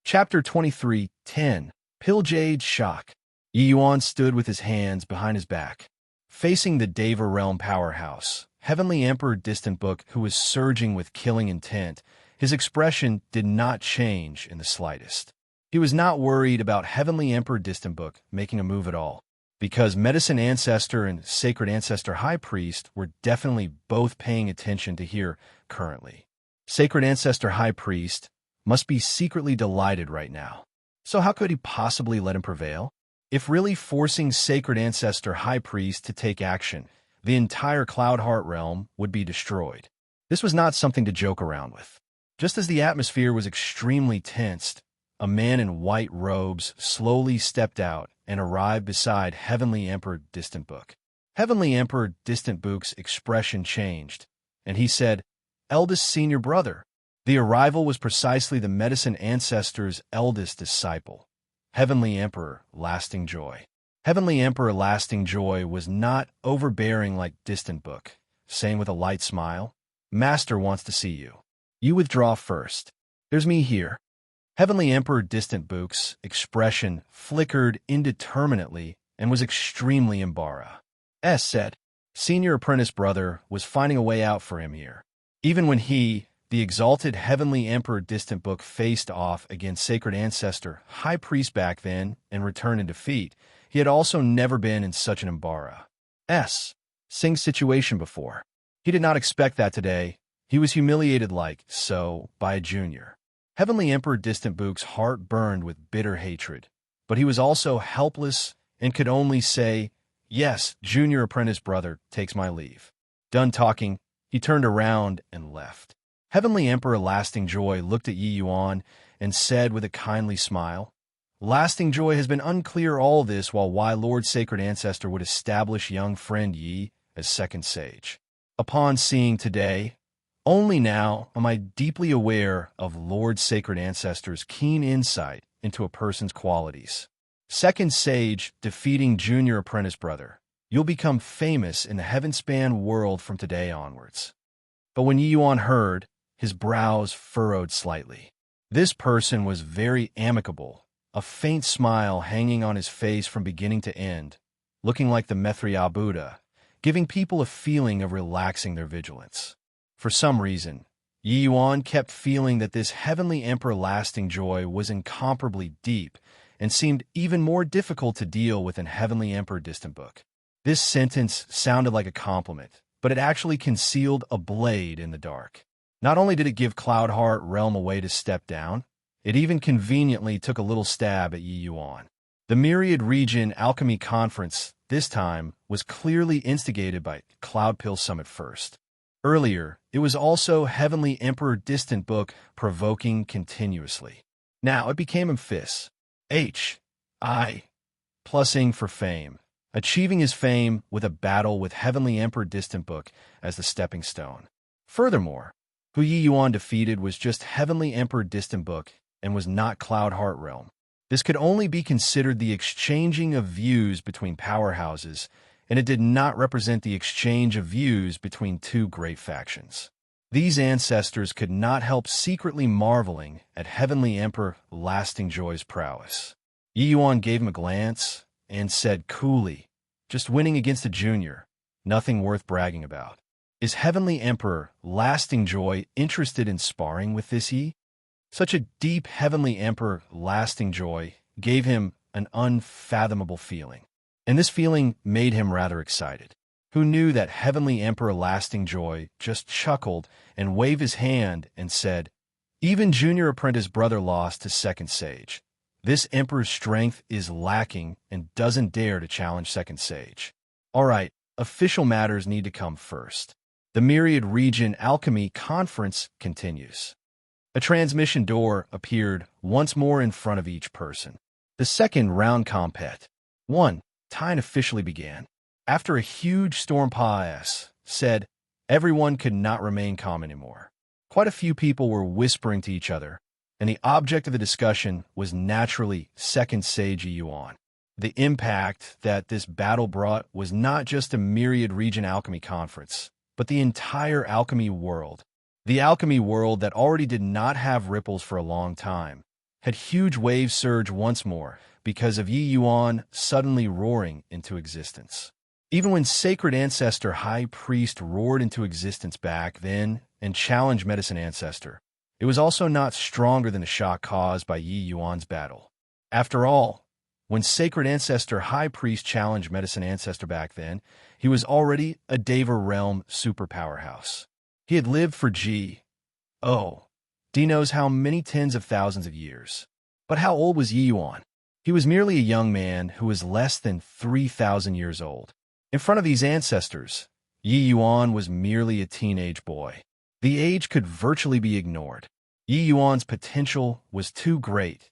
Chapter 23:10, Pilljade Shock. Yi Yuan stood with his hands behind his back, facing the Deva Realm powerhouse, Heavenly Emperor Distant Book, who was surging with killing intent. His expression did not change in the slightest. He was not worried about Heavenly Emperor Distant Book making a move at all, because Medicine Ancestor and Sacred Ancestor High Priest were definitely both paying attention to here currently. Sacred Ancestor High Priest must be secretly delighted right now. So how could he possibly let him prevail? If really forcing Sacred Ancestor High Priest to take action, the entire Cloud Heart Realm would be destroyed. This was not something to joke around with. Just as the atmosphere was extremely tensed, a man in white robes slowly stepped out and arrived beside Heavenly Emperor Distant Book. Heavenly Emperor Distant Book's expression changed, and he said, "Eldest senior brother." The arrival was precisely the Medicine Ancestor's eldest disciple, Heavenly Emperor, lasting joy. Heavenly Emperor, lasting joy was not overbearing like distant book, saying with a light smile, Master wants to see you. You withdraw first. There's me here. Heavenly Emperor, distant book's expression flickered indeterminately and was extremely embarrassed. Said, Senior apprentice brother was finding a way out for him here. Even when he, the exalted Heavenly Emperor, distant book, faced off against Sacred Ancestor, High Priest back then, and returned in defeat, he had also never been in such an embarrassing situation before. He did not expect that today. He was humiliated like so by a junior. Heavenly Emperor, distant book's heart burned with bitter hatred, but he was also helpless and could only say, Yes, junior apprentice brother takes my leave. Done talking, he turned around and left. Heavenly Emperor, lasting joy, looked at Yi Yuan and said with a kindly smile, Lasting joy has been unclear all this while why Lord Sacred Ancestor would establish young friend Yi as second sage. Upon seeing today, only now am I deeply aware of Lord Sacred Ancestor's keen insight into a person's qualities. Second sage defeating junior apprentice brother. You'll become famous in the heaven-span world from today onwards. But when Yi Yuan heard, his brows furrowed slightly. This person was very amicable, a faint smile hanging on his face from beginning to end, looking like the Maitreya Buddha, giving people a feeling of relaxing their vigilance. For some reason, Yi Yuan kept feeling that this Heavenly Emperor, lasting joy was incomparably deep and seemed even more difficult to deal with than Heavenly Emperor, distant book. This sentence sounded like a compliment, but it actually concealed a blade in the dark. Not only did it give Cloudheart Realm a way to step down, it even conveniently took a little stab at Yi Yuan. The Myriad Region Alchemy Conference, this time, was clearly instigated by Cloudpill Summit first. Earlier, it was also Heavenly Emperor, distant book, provoking continuously. Now it became Amphis. Plusing for fame, achieving his fame with a battle with Heavenly Emperor, distant book as the stepping stone. Furthermore, who Yi Yuan defeated was just Heavenly Emperor, distant book and was not Cloudheart Realm. This could only be considered the exchanging of views between powerhouses, and it did not represent the exchange of views between two great factions. These ancestors could not help secretly marveling at Heavenly Emperor, lasting joy's prowess. Yi Yuan gave him a glance and said coolly, Just winning against a junior, nothing worth bragging about. Is Heavenly Emperor, lasting joy, interested in sparring with this Yi? Such a deep Heavenly Emperor, lasting joy gave him an unfathomable feeling, and this feeling made him rather excited. Who knew that Heavenly Emperor, lasting joy just chuckled and waved his hand and said, Even junior apprentice brother lost to second sage. This Emperor's strength is lacking and doesn't dare to challenge second sage. All right, official matters need to come first. The Myriad Region Alchemy Conference continues. A transmission door appeared once more in front of each person. The second round compet. 1. Time officially began. After a huge storm pause said, everyone could not remain calm anymore. Quite a few people were whispering to each other, and the object of the discussion was naturally second sage Yi Yuan. The impact that this battle brought was not just a Myriad Region Alchemy Conference, but the entire alchemy world. The alchemy world that already did not have ripples for a long time had huge waves surge once more because of Yi Yuan suddenly roaring into existence. Even when Sacred Ancestor High Priest roared into existence back then and challenged Medicine Ancestor, it was also not stronger than the shock caused by Yi Yuan's battle. After all, when Sacred Ancestor High Priest challenged Medicine Ancestor back then, he was already a Deva Realm superpowerhouse. He had lived for D knows how many tens of thousands of years. But how old was Yi Yuan? He was merely a young man who was less than 3,000 years old. In front of these ancestors, Yi Yuan was merely a teenage boy. The age could virtually be ignored. Yi Yuan's potential was too great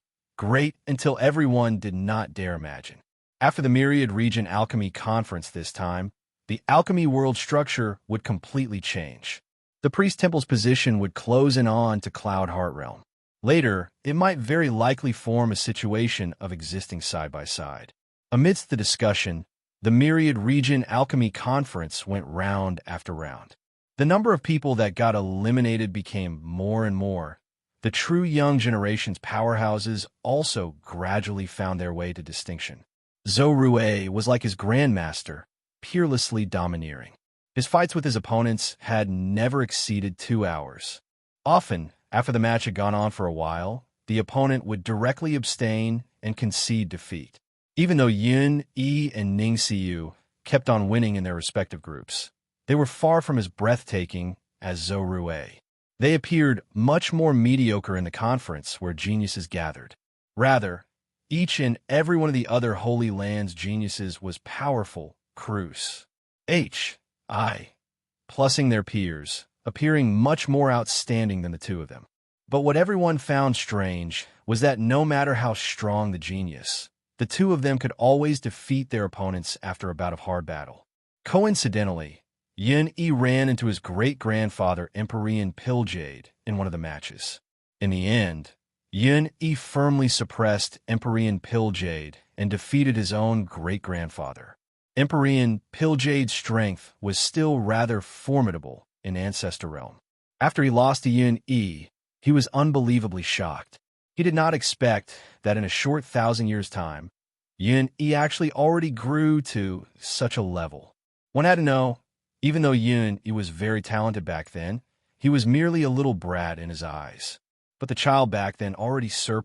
until everyone did not dare imagine. After the Myriad Region Alchemy Conference this time, the alchemy world structure would completely change. The Priest Temple's position would close in on to Cloudheart Realm. Later, it might very likely form a situation of existing side by side. Amidst the discussion, the Myriad Region Alchemy Conference went round after round. The number of people that got eliminated became more and more. The true young generation's powerhouses also gradually found their way to distinction. Zhou Rui was like his grandmaster, peerlessly domineering. His fights with his opponents had never exceeded 2 hours. Often, after the match had gone on for a while, the opponent would directly abstain and concede defeat. Even though Yun, Yi, and Ning Xiu kept on winning in their respective groups, they were far from as breathtaking as Zhou Rui. They appeared much more mediocre in the conference where geniuses gathered. Rather, each and every one of the other Holy Land's geniuses was powerful, Cruz, H.I., plussing their peers, appearing much more outstanding than the two of them. But what everyone found strange was that no matter how strong the genius, the two of them could always defeat their opponents after a bout of hard battle. Coincidentally, Yin Yi ran into his great-grandfather Empyrean Pilljade in one of the matches. In the end, Yin Yi firmly suppressed Empyrean Pilljade and defeated his own great-grandfather. Empyrean Pilljade's strength was still rather formidable in Ancestor Realm. After he lost to Yin Yi, he was unbelievably shocked. He did not expect that in a short 1,000 years' time, Yin Yi actually already grew to such a level. One had to know, even though Yun Yi was very talented back then, he was merely a little brat in his eyes. But the child back then already set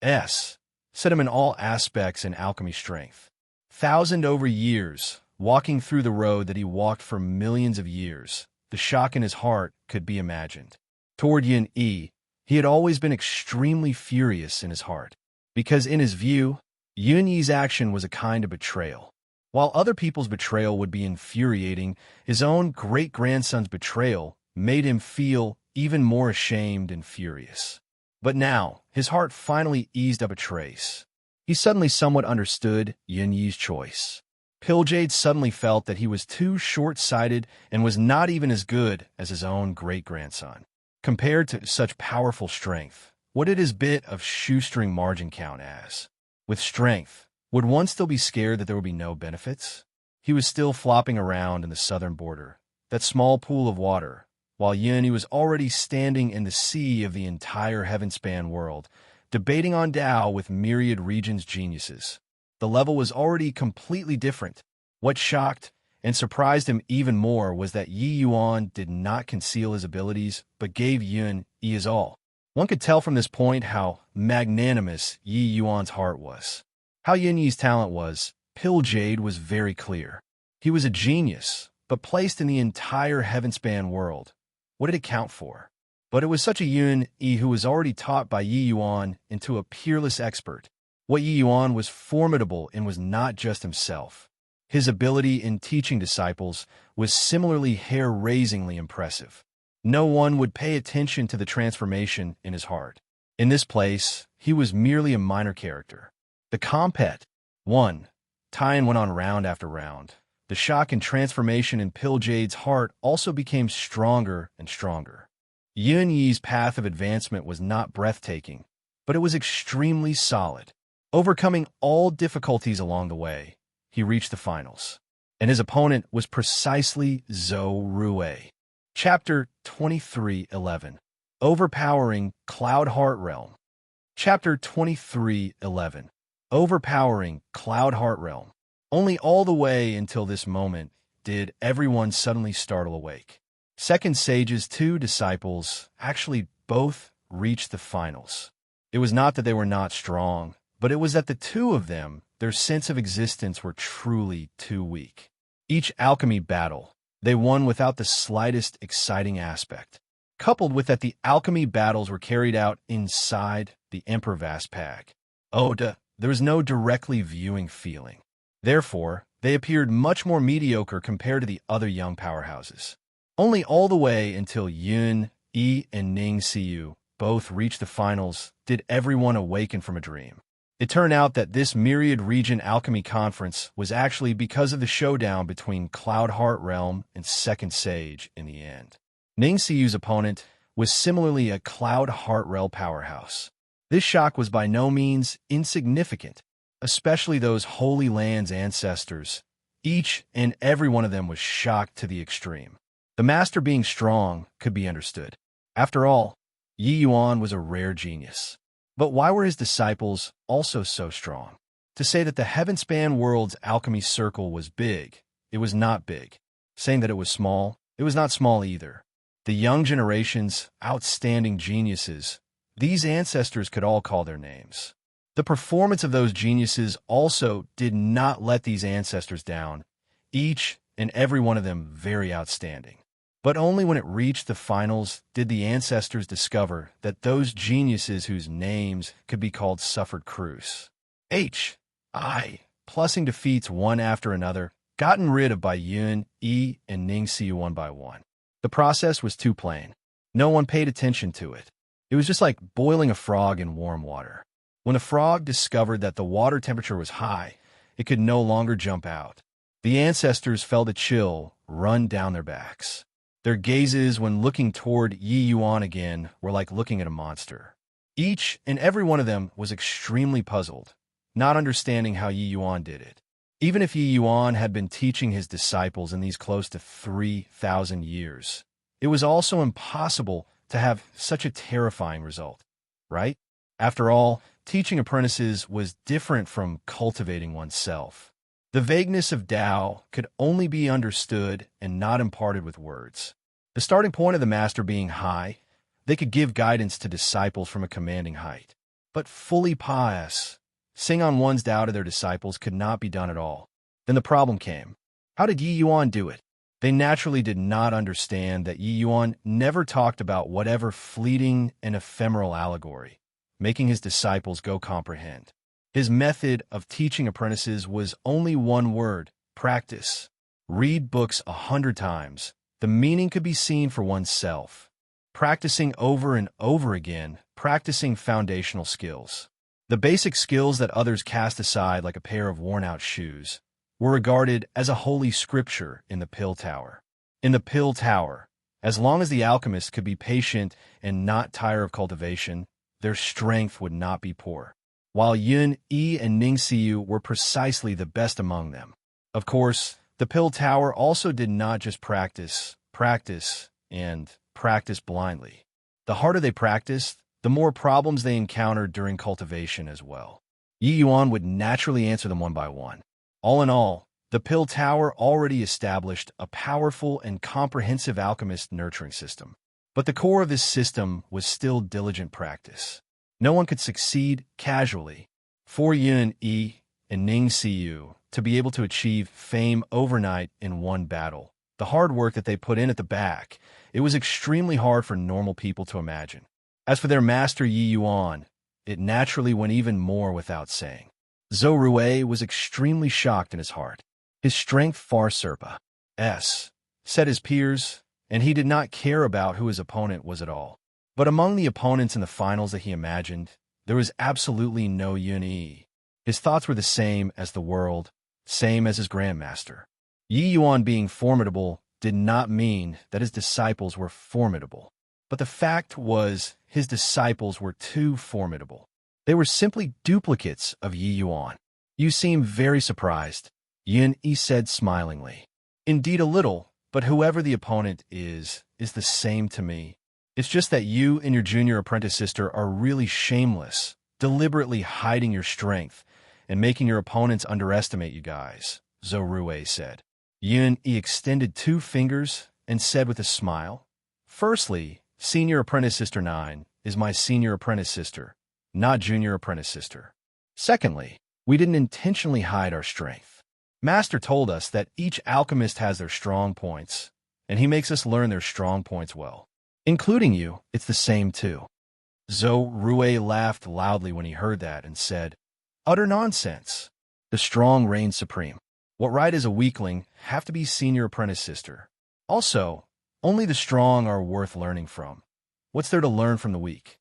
him in all aspects in alchemy strength. 1,000 over years, walking through the road that he walked for millions of years, the shock in his heart could be imagined. Toward Yin Yi, he had always been extremely furious in his heart, because in his view, Yun Yi's action was a kind of betrayal. While other people's betrayal would be infuriating, his own great-grandson's betrayal made him feel even more ashamed and furious. But now, his heart finally eased up a trace. He suddenly somewhat understood Yin Yi's choice. Pilljade suddenly felt that he was too short-sighted and was not even as good as his own great-grandson. Compared to such powerful strength, what did his bit of shoestring margin count as? With strength, would one still be scared that there would be no benefits? He was still flopping around in the southern border, that small pool of water, while Yin Yi was already standing in the sea of the entire heaven-span world, debating on Tao with Myriad Region's geniuses. The level was already completely different. What shocked and surprised him even more was that Yi Yuan did not conceal his abilities, but gave Yun Yi his all. One could tell from this point how magnanimous Yi Yuan's heart was. How Yin Yi's talent was, Pilljade was very clear. He was a genius, but placed in the entire heaven-span world. What did it count for? But it was such a Yun Yi who was already taught by Yi Yuan into a peerless expert. What Yi Yuan was formidable in was not just himself. His ability in teaching disciples was similarly hair-raisingly impressive. No one would pay attention to the transformation in his heart. In this place, he was merely a minor character. The compet. 1. Tien went on round after round. The shock and transformation in Pilljade's heart also became stronger and stronger. Yun Yi's path of advancement was not breathtaking, but it was extremely solid. Overcoming all difficulties along the way, he reached the finals, and his opponent was precisely Zhou Rui. Chapter 23:11. Overpowering Cloud Heart Realm. Chapter 23:11. Overpowering Cloud Heart Realm. Only all the way until this moment did everyone suddenly startle awake. Second Sage's two disciples actually both reached the finals. It was not that they were not strong, but it was that the two of them, their sense of existence were truly too weak. Each alchemy battle, they won without the slightest exciting aspect. Coupled with that the alchemy battles were carried out inside the Emperor Vaspag. There was no directly viewing feeling. Therefore, they appeared much more mediocre compared to the other young powerhouses. Only all the way until Yun Yi and Ning Xiu both reached the finals did everyone awaken from a dream. It turned out that this Myriad Region Alchemy Conference was actually because of the showdown between Cloud Heart Realm and Second Sage in the end. Ning Xiu's opponent was similarly a cloud heart rail powerhouse. This shock was by no means insignificant, especially those Holy Land's ancestors. Each and every one of them was shocked to the extreme. The master being strong could be understood. After all, Yi Yuan was a rare genius. But why were his disciples also so strong? To say that the heaven-span world's alchemy circle was big, it was not big. Saying that it was small, it was not small either. The young generation's outstanding geniuses, these ancestors could all call their names. The performance of those geniuses also did not let these ancestors down, each and every one of them very outstanding. But only when it reached the finals did the ancestors discover that those geniuses whose names could be called suffered cruise. Plussing defeats one after another, gotten rid of by Yun, Yi, and Ning Xiu one by one. The process was too plain. No one paid attention to it. It was just like boiling a frog in warm water. When the frog discovered that the water temperature was high, it could no longer jump out. The ancestors felt a chill run down their backs. Their gazes, when looking toward Yi Yuan again, were like looking at a monster. Each and every one of them was extremely puzzled, not understanding how Yi Yuan did it. Even if Yi Yuan had been teaching his disciples in these close to 3,000 years, it was also impossible to have such a terrifying result, right? After all, teaching apprentices was different from cultivating oneself. The vagueness of Tao could only be understood and not imparted with words. The starting point of the master being high, they could give guidance to disciples from a commanding height. But fully pious, sing on one's Tao to their disciples could not be done at all. Then the problem came. How did Yi Yuan do it? They naturally did not understand that Yi Yuan never talked about whatever fleeting and ephemeral allegory, making his disciples go comprehend. His method of teaching apprentices was only one word: practice. Read books 100 times. The meaning could be seen for oneself. Practicing over and over again, practicing foundational skills. The basic skills that others cast aside like a pair of worn-out shoes were regarded as a holy scripture in the Pill Tower. In the Pill Tower, as long as the alchemists could be patient and not tire of cultivation, their strength would not be poor. While Yun, Yi, and Ning Xiu were precisely the best among them. Of course, the Pill Tower also did not just practice blindly. The harder they practiced, the more problems they encountered during cultivation as well. Yi Yuan would naturally answer them one by one. All in all, the Pill Tower already established a powerful and comprehensive alchemist nurturing system. But the core of this system was still diligent practice. No one could succeed casually. For Yun, Yi, and Ning Xiu to be able to achieve fame overnight in one battle, the hard work that they put in at the back, it was extremely hard for normal people to imagine. As for their master Yi Yuan, it naturally went even more without saying. Zhou Rui was extremely shocked in his heart. His strength far surpassed, said his peers, and he did not care about who his opponent was at all. But among the opponents in the finals that he imagined, there was absolutely no Yun Yi. His thoughts were the same as the world, same as his grandmaster. Yi Yuan being formidable did not mean that his disciples were formidable. But the fact was, his disciples were too formidable. They were simply duplicates of Yi Yuan. You seem very surprised, Yun Yi said smilingly. Indeed a little, but whoever the opponent is the same to me. It's just that you and your junior apprentice sister are really shameless, deliberately hiding your strength and making your opponents underestimate you guys, Zhou Rui said. Yun Yi extended 2 fingers and said with a smile, "Firstly, senior apprentice sister 9 is my senior apprentice sister, not junior apprentice sister. Secondly, we didn't intentionally hide our strength. Master told us that each alchemist has their strong points, and he makes us learn their strong points well. Including you, it's the same too." Zhou Rui laughed loudly when he heard that and said, "Utter nonsense. The strong reign supreme. What right as a weakling have to be senior apprentice sister? Also, only the strong are worth learning from. What's there to learn from the weak?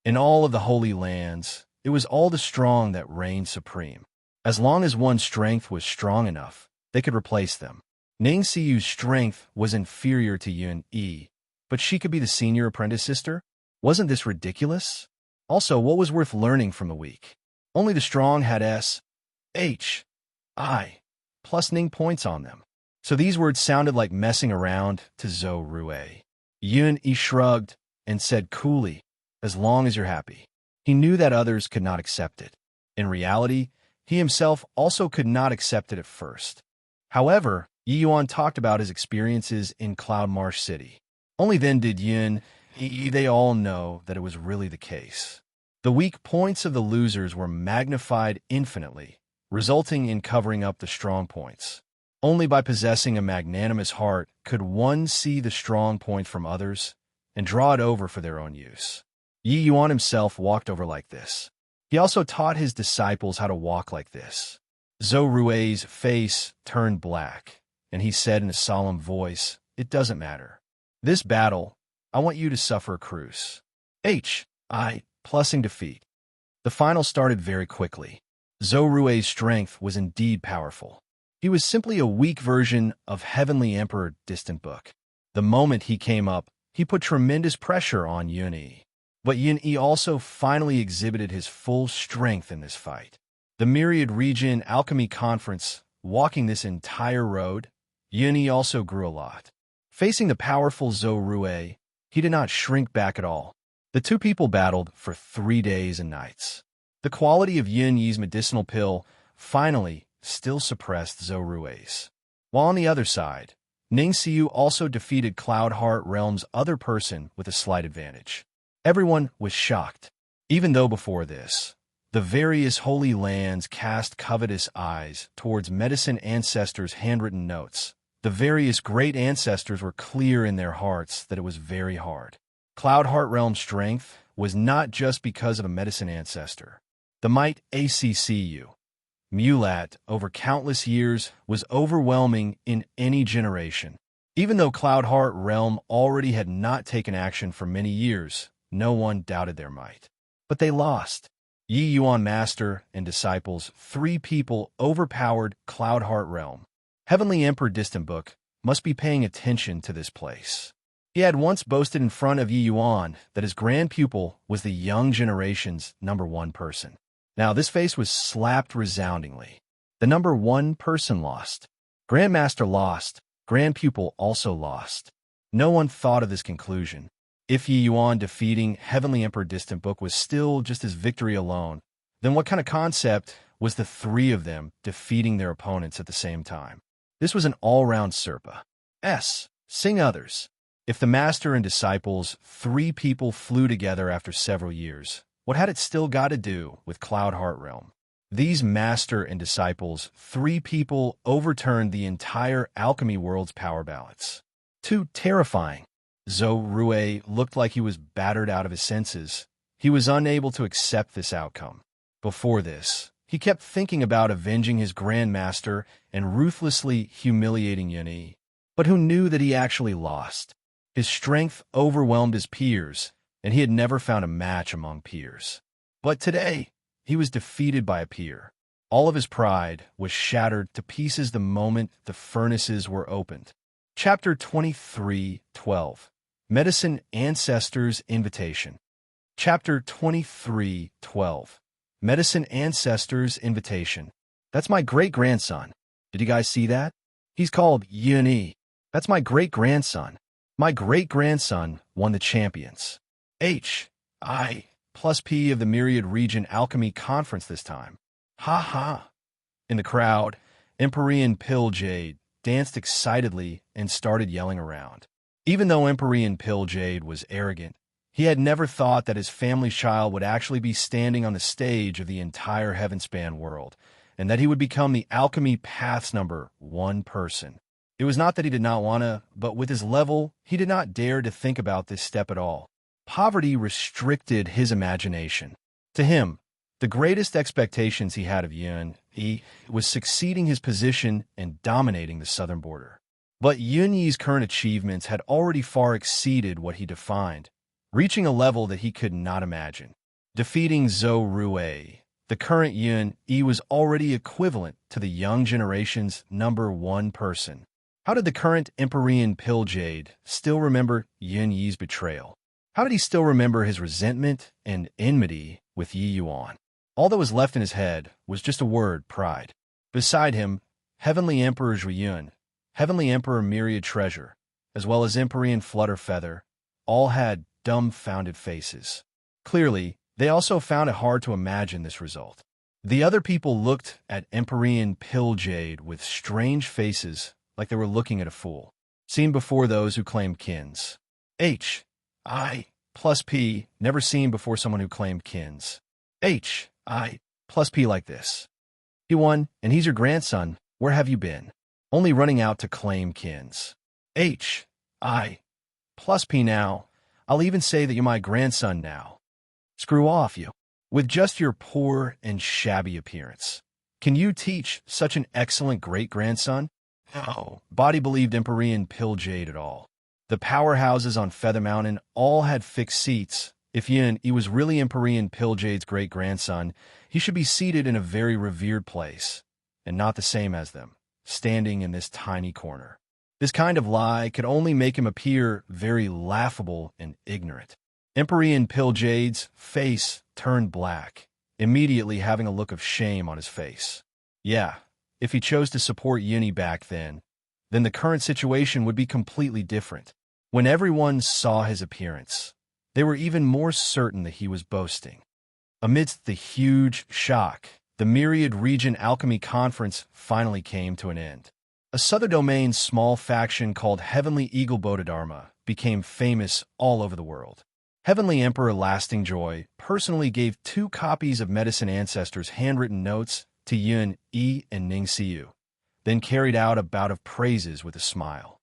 In all of the Holy Lands, it was all the strong that reigned supreme. As long as one's strength was strong enough, they could replace them. Ning Xiu's strength was inferior to Yun Yi, but she could be the senior apprentice sister? Wasn't this ridiculous? Also, what was worth learning from the weak? Only the strong had S, H, I, plus Ning points on them. So these words sounded like messing around to Zhou Rui. Yun-Yi shrugged and said coolly, as long as you're happy. He knew that others could not accept it. In reality, he himself also could not accept it at first. However, Yi Yuan talked about his experiences in Cloud Marsh City. Only then did they all know that it was really the case. The weak points of the losers were magnified infinitely, resulting in covering up the strong points. Only by possessing a magnanimous heart could one see the strong point from others and draw it over for their own use. Yi Yuan himself walked over like this. He also taught his disciples how to walk like this. Zhou Rui's face turned black, and he said in a solemn voice, "It doesn't matter. This battle, I want you to suffer a cruise. I, plusing defeat." The final started very quickly. Zhou Rui's strength was indeed powerful. He was simply a weak version of Heavenly Emperor Distant Book. The moment he came up, he put tremendous pressure on Yun-Yi. But Yun-Yi also finally exhibited his full strength in this fight. The Myriad Region Alchemy Conference, walking this entire road, Yun-Yi also grew a lot. Facing the powerful Zhou Rui, he did not shrink back at all. The two people battled for 3 days and nights. The quality of Yun-Yi's medicinal pill finally still suppressed Zhou Rui's. While on the other side, Ning Xiu also defeated Cloud Heart Realm's other person with a slight advantage. Everyone was shocked, even though before this, the various holy lands cast covetous eyes towards medicine ancestors' handwritten notes. The various great ancestors were clear in their hearts that it was very hard. Cloud Heart Realm's strength was not just because of a medicine ancestor. The might ACCU, Mulat, over countless years, was overwhelming in any generation. Even though Cloud Heart Realm already had not taken action for many years, no one doubted their might. But they lost. Yi Yuan Master and disciples, 3 people overpowered Cloud Heart Realm. Heavenly Emperor Distant Book must be paying attention to this place. He had once boasted in front of Yi Yuan that his grand pupil was the young generation's #1 person. Now this face was slapped resoundingly. The #1 person lost. Grandmaster lost. Grand pupil also lost. No one thought of this conclusion. If Yi Yuan defeating Heavenly Emperor Distant Book was still just his victory alone, then what kind of concept was the 3 of them defeating their opponents at the same time? This was an all-round Serpa. Sing others. If the master and disciples, 3 people flew together after several years, what had it still got to do with Cloud Heart Realm? These master and disciples, 3 people, overturned the entire alchemy world's power balance. Too terrifying. Zhou Rui looked like he was battered out of his senses. He was unable to accept this outcome. Before this, he kept thinking about avenging his grandmaster and ruthlessly humiliating Yun-Yi. But who knew that he actually lost? His strength overwhelmed his peers, and he had never found a match among peers. But today, he was defeated by a peer. All of his pride was shattered to pieces the moment the furnaces were opened. Chapter 23:12. Medicine Ancestors' Invitation. Chapter 23:12. Medicine Ancestors' Invitation. That's my great-grandson. Did you guys see that? He's called Yun-Yi. That's my great-grandson. My great-grandson won the champions. I plus P of the Myriad Region Alchemy Conference this time. Ha ha. In the crowd, Empyrean Pilljade danced excitedly and started yelling around. Even though Empyrean Pilljade was arrogant, he had never thought that his family child would actually be standing on the stage of the entire Heavenspan world, and that he would become the Alchemy Path's #1 person. It was not that he did not want to, but with his level, he did not dare to think about this step at all. Poverty restricted his imagination. To him, the greatest expectations he had of Yun-Yi was succeeding his position and dominating the southern border. But Yun-Yi's current achievements had already far exceeded what he defined, reaching a level that he could not imagine. Defeating Zhou Rui, the current Yun-Yi was already equivalent to the young generation's #1 person. How did the current Empyrean Pilljade still remember Yin Yi's betrayal? How did he still remember his resentment and enmity with Yi Yuan? All that was left in his head was just a word: pride. Beside him, Heavenly Emperor Zhuiyun, Heavenly Emperor Myriad Treasure, as well as Empyrean Flutterfeather, all had dumbfounded faces. Clearly, they also found it hard to imagine this result. The other people looked at Empyrean Pilljade with strange faces, like they were looking at a fool. Seen before those who claimed kins. H, I, plus P, never seen before someone who claimed kins. H, I, plus P like this. He won, and he's your grandson. Where have you been? Only running out to claim kins. H, I, plus P now. I'll even say that you're my grandson now. Screw off, you. With just your poor and shabby appearance. Can you teach such an excellent great-grandson? No. Body believed Empyrean Pilljade at all. The powerhouses on Feather Mountain all had fixed seats. If Yin Yi was really Empyrean Pilljade's great-grandson, he should be seated in a very revered place, and not the same as them, standing in this tiny corner. This kind of lie could only make him appear very laughable and ignorant. Empyrean Pilljade's face turned black, immediately having a look of shame on his face. Yeah, if he chose to support Yin Yi back then the current situation would be completely different. When everyone saw his appearance, they were even more certain that he was boasting. Amidst the huge shock, the Myriad Region Alchemy Conference finally came to an end. A Southern Domain's small faction called Heavenly Eagle Bodhidharma became famous all over the world. Heavenly Emperor Lasting Joy personally gave 2 copies of Medicine Ancestors' handwritten notes to Yin Yi and Ning Xiu, then carried out a bout of praises with a smile.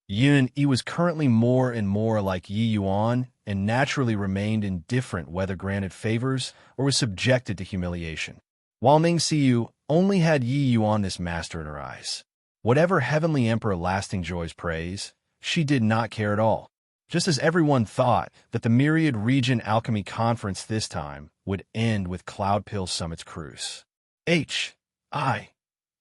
Yin Yi was currently more and more like Yi Yuan and naturally remained indifferent whether granted favors or was subjected to humiliation, while Ning Xiu only had Yi Yuan this master in her eyes. Whatever Heavenly Emperor Lasting Joy's praise, she did not care at all. Just as everyone thought that the Myriad Region Alchemy Conference this time would end with Cloud Pill Summit's cruise. H, I,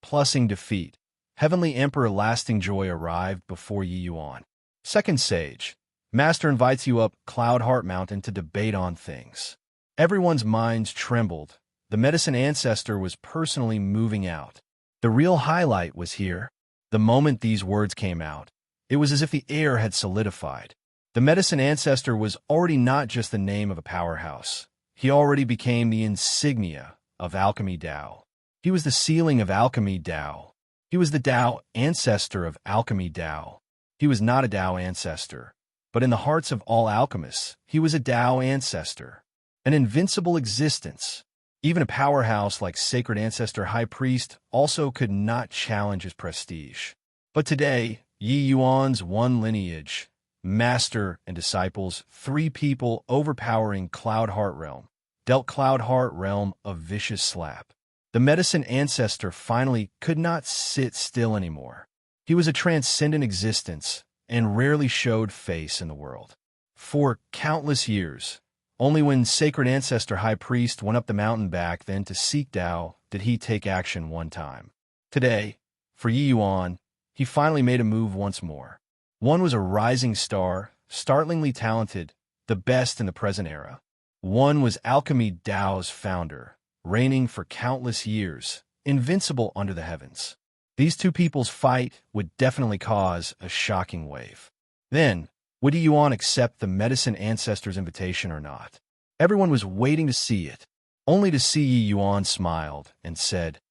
plusing defeat. Heavenly Emperor Lasting Joy arrived before Yi Yuan. Second Sage, Master invites you up Cloud Heart Mountain to debate on things. Everyone's minds trembled. The Medicine Ancestor was personally moving out. The real highlight was here. The moment these words came out, it was as if the air had solidified. The Medicine Ancestor was already not just the name of a powerhouse. He already became the insignia of Alchemy Dao. He was the ceiling of Alchemy Dao. He was the Dao Ancestor of Alchemy Dao. He was not a Dao Ancestor, but in the hearts of all alchemists, he was a Dao Ancestor. An invincible existence. Even a powerhouse like Sacred Ancestor High Priest also could not challenge his prestige. But today, Yi Yuan's one lineage, Master and disciples, 3 people overpowering Cloud Heart Realm, dealt Cloud Heart Realm a vicious slap. The Medicine Ancestor finally could not sit still anymore. He was a transcendent existence and rarely showed face in the world. For countless years, only when Sacred Ancestor High Priest went up the mountain back then to seek Dao did he take action one time. Today, for Yi Yuan, he finally made a move once more. One was a rising star, startlingly talented, the best in the present era. One was Alchemy Dao's founder, reigning for countless years, invincible under the heavens. These 2 people's fight would definitely cause a shocking wave. Then, would Yi Yuan accept the Medicine Ancestor's invitation or not? Everyone was waiting to see it, only to see Yi Yuan smiled and said,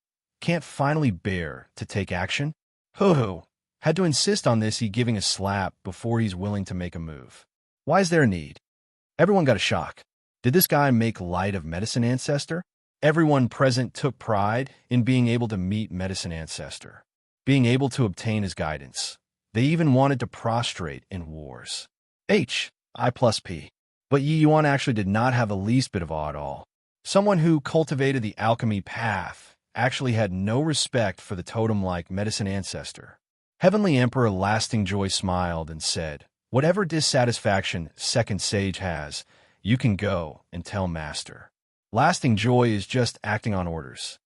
"Can't finally bear to take action?" Ho-ho. Had to insist on this he giving a slap before he's willing to make a move. Why is there a need? Everyone got a shock. Did this guy make light of Medicine Ancestor? Everyone present took pride in being able to meet Medicine Ancestor, being able to obtain his guidance. They even wanted to prostrate in wars. H, I plus P. But Yi Yuan actually did not have the least bit of awe at all. Someone who cultivated the alchemy path actually had no respect for the totem-like Medicine Ancestor. Heavenly Emperor Lasting Joy smiled and said, "Whatever dissatisfaction Second Sage has, you can go and tell Master. Lasting Joy is just acting on orders."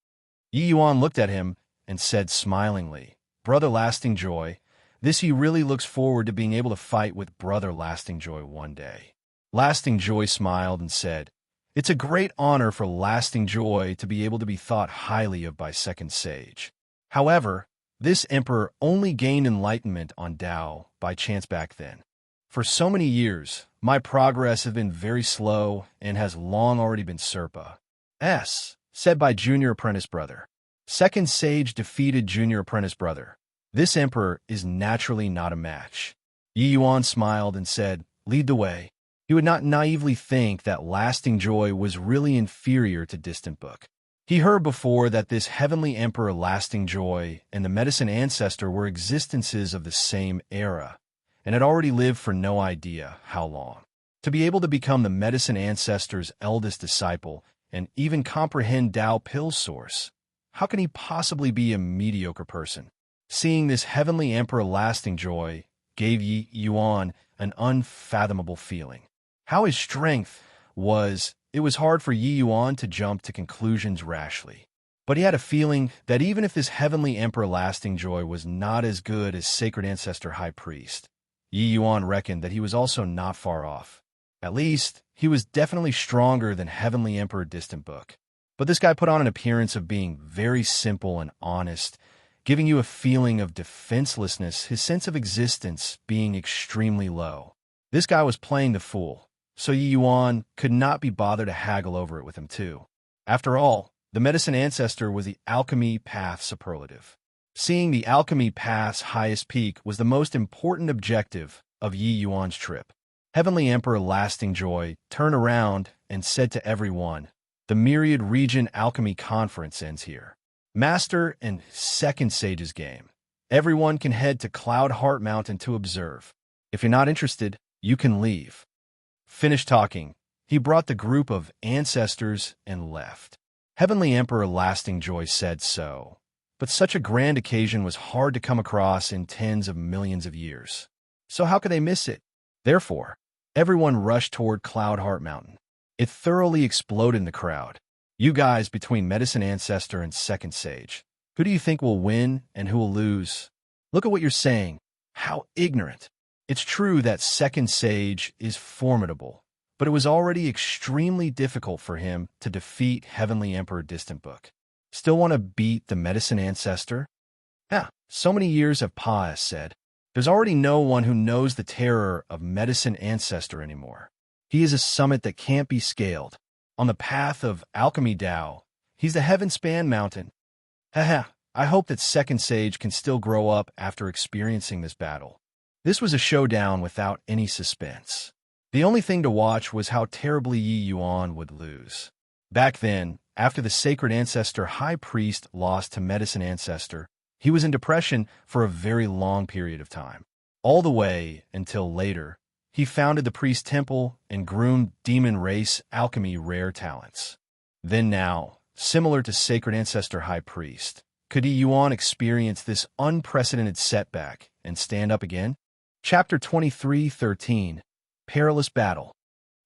Yi Yuan looked at him and said smilingly, "Brother Lasting Joy, This he really looks forward to being able to fight with Brother Lasting Joy one day. Lasting Joy smiled and said, "It's a great honor for Lasting Joy to be able to be thought highly of by Second Sage. However, this emperor only gained enlightenment on Tao by chance back then. For so many years, my progress has been very slow and has long already been Serpa. Said by Junior Apprentice Brother. Second Sage defeated Junior Apprentice Brother. This emperor is naturally not a match." Yi Yuan smiled and said, "Lead the way." He would not naively think that Lasting Joy was really inferior to Distant Book. He heard before that this heavenly emperor Lasting Joy and the medicine ancestor were existences of the same era, and had already lived for no idea how long. To be able to become the medicine ancestor's eldest disciple and even comprehend Tao Pill's source, how can he possibly be a mediocre person? Seeing this heavenly emperor Lasting Joy gave Yi Yuan an unfathomable feeling. How his strength was, it was hard for Yi Yuan to jump to conclusions rashly. But he had a feeling that even if this heavenly emperor Lasting Joy was not as good as Sacred Ancestor High Priest, Yi Yuan reckoned that he was also not far off. At least, he was definitely stronger than heavenly emperor Distant Book. But this guy put on an appearance of being very simple and honest, giving you a feeling of defenselessness, his sense of existence being extremely low. This guy was playing the fool, so Yi Yuan could not be bothered to haggle over it with him too. After all, the medicine ancestor was the alchemy path superlative. Seeing the alchemy path's highest peak was the most important objective of Yi Yuan's trip. Heavenly Emperor Lasting Joy turned around and said to everyone, "The Myriad Region Alchemy Conference ends here. Master and Second Sage's game. Everyone can head to Cloud Heart Mountain to observe. If you're not interested, you can leave." Finished talking, he brought the group of ancestors and left. Heavenly Emperor Lasting Joy said so, but such a grand occasion was hard to come across in tens of millions of years. So how could they miss it? Therefore, everyone rushed toward Cloud Heart Mountain. It thoroughly exploded in the crowd. You guys between Medicine Ancestor and Second Sage. Who do you think will win and who will lose? Look at what you're saying. How ignorant. It's true that Second Sage is formidable, but it was already extremely difficult for him to defeat Heavenly Emperor Distant Book. Still want to beat the Medicine Ancestor? So many years have passed, said. There's already no one who knows the terror of Medicine Ancestor anymore. He is a summit that can't be scaled. On the path of Alchemy Tao, he's the heaven-span mountain. I hope that Second Sage can still grow up after experiencing this battle. This was a showdown without any suspense. The only thing to watch was how terribly Yi Yuan would lose. Back then, after the Sacred Ancestor High Priest lost to Medicine Ancestor, he was in depression for a very long period of time. All the way until later, he founded the Priest Temple and groomed demon race alchemy rare talents. Then now, similar to Sacred Ancestor High Priest, could Yi Yuan experience this unprecedented setback and stand up again? Chapter 23:13, Perilous Battle.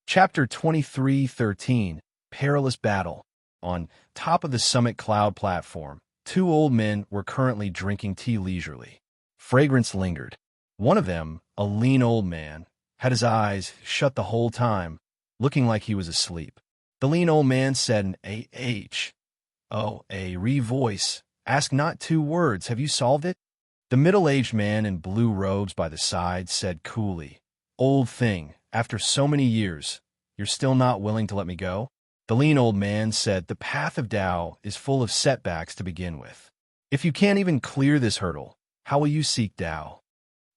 Chapter 23:13, Perilous Battle. On top of the summit cloud platform, two old men were currently drinking tea leisurely. Fragrance lingered. One of them, a lean old man, had his eyes shut the whole time, looking like he was asleep. The lean old man said in a voice, "Ask not 2 words, have you solved it?" The middle-aged man in blue robes by the side said coolly, "Old thing, after so many years, you're still not willing to let me go?" The lean old man said, "The path of Tao is full of setbacks to begin with. If you can't even clear this hurdle, how will you seek Tao?"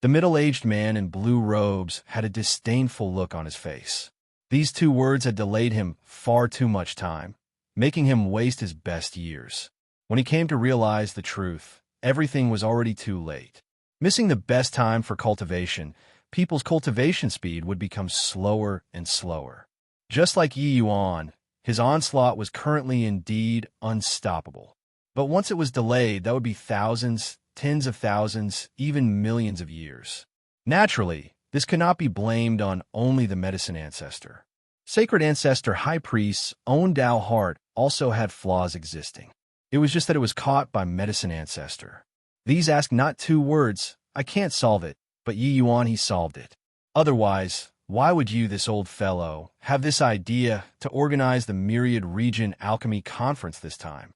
The middle-aged man in blue robes had a disdainful look on his face. These 2 words had delayed him far too much time, making him waste his best years. When he came to realize the truth, everything was already too late. Missing the best time for cultivation, people's cultivation speed would become slower and slower. Just like Yi Yuan, his onslaught was currently indeed unstoppable. But once it was delayed, that would be thousands, tens of thousands, even millions of years. Naturally, this cannot be blamed on only the Medicine Ancestor. Sacred Ancestor High Priest's own Tao heart also had flaws existing. It was just that it was caught by Medicine Ancestor. These ask not 2 words, I can't solve it, but Yi Yuan, he solved it. Otherwise, why would you, this old fellow, have this idea to organize the Myriad Region Alchemy Conference this time?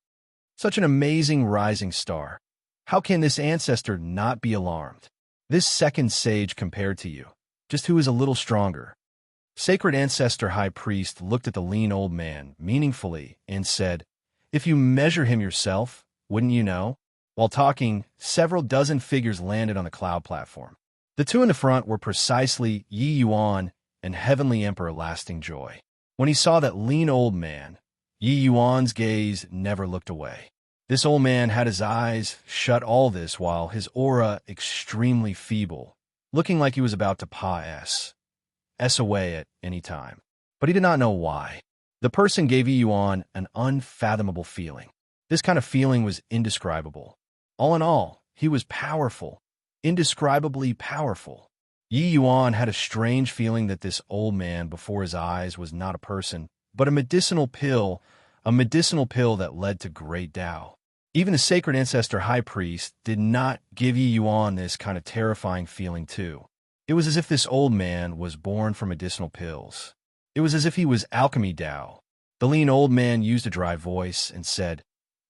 Such an amazing rising star. How can this ancestor not be alarmed? This second sage compared to you, just who is a little stronger. Sacred Ancestor High Priest looked at the lean old man meaningfully and said, "If you measure him yourself, wouldn't you know?" While talking, several dozen figures landed on the cloud platform. The two in the front were precisely Yi Yuan and Heavenly Emperor Lasting Joy. When he saw that lean old man, Yi Yuan's gaze never looked away. This old man had his eyes shut all this while his aura extremely feeble, looking like he was about to pass away at any time. But he did not know why. The person gave Yi Yuan an unfathomable feeling. This kind of feeling was indescribable. All in all, he was powerful, indescribably powerful. Yi Yuan had a strange feeling that this old man before his eyes was not a person, but a medicinal pill that led to great Tao. Even the Sacred Ancestor High Priest did not give Yi Yuan this kind of terrifying feeling too. It was as if this old man was born from medicinal pills. It was as if he was alchemy Tao. The lean old man used a dry voice and said,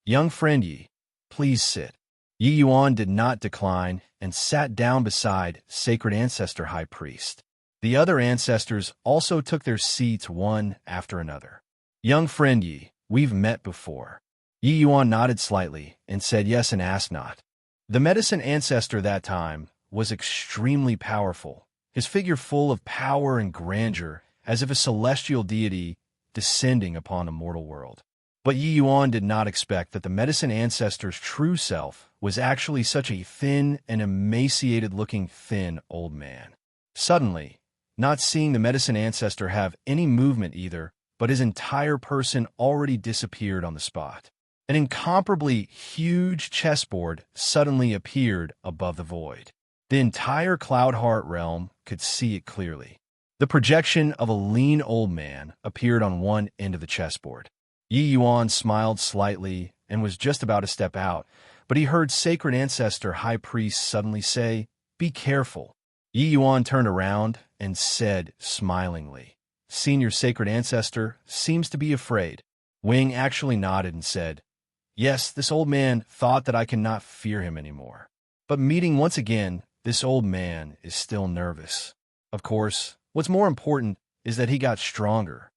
"Young friend Yi, please sit." Yi Yuan did not decline and sat down beside Sacred Ancestor High Priest. The other ancestors also took their seats one after another. "Young friend Yi, we've met before." Yi Yuan nodded slightly and said yes and asked not. The medicine ancestor that time was extremely powerful, his figure full of power and grandeur, as if a celestial deity descending upon a mortal world. But Yi Yuan did not expect that the medicine ancestor's true self was actually such a thin and emaciated-looking thin old man. Suddenly, not seeing the medicine ancestor have any movement either, but his entire person already disappeared on the spot. An incomparably huge chessboard suddenly appeared above the void. The entire Cloud Heart realm could see it clearly. The projection of a lean old man appeared on one end of the chessboard. Yi Yuan smiled slightly and was just about to step out, but he heard Sacred Ancestor High Priest suddenly say, "Be careful." Yi Yuan turned around and said smilingly, "Senior Sacred Ancestor seems to be afraid." Wing actually nodded and said, "Yes, this old man thought that I cannot fear him anymore. But meeting once again, this old man is still nervous. Of course, what's more important is that he got stronger."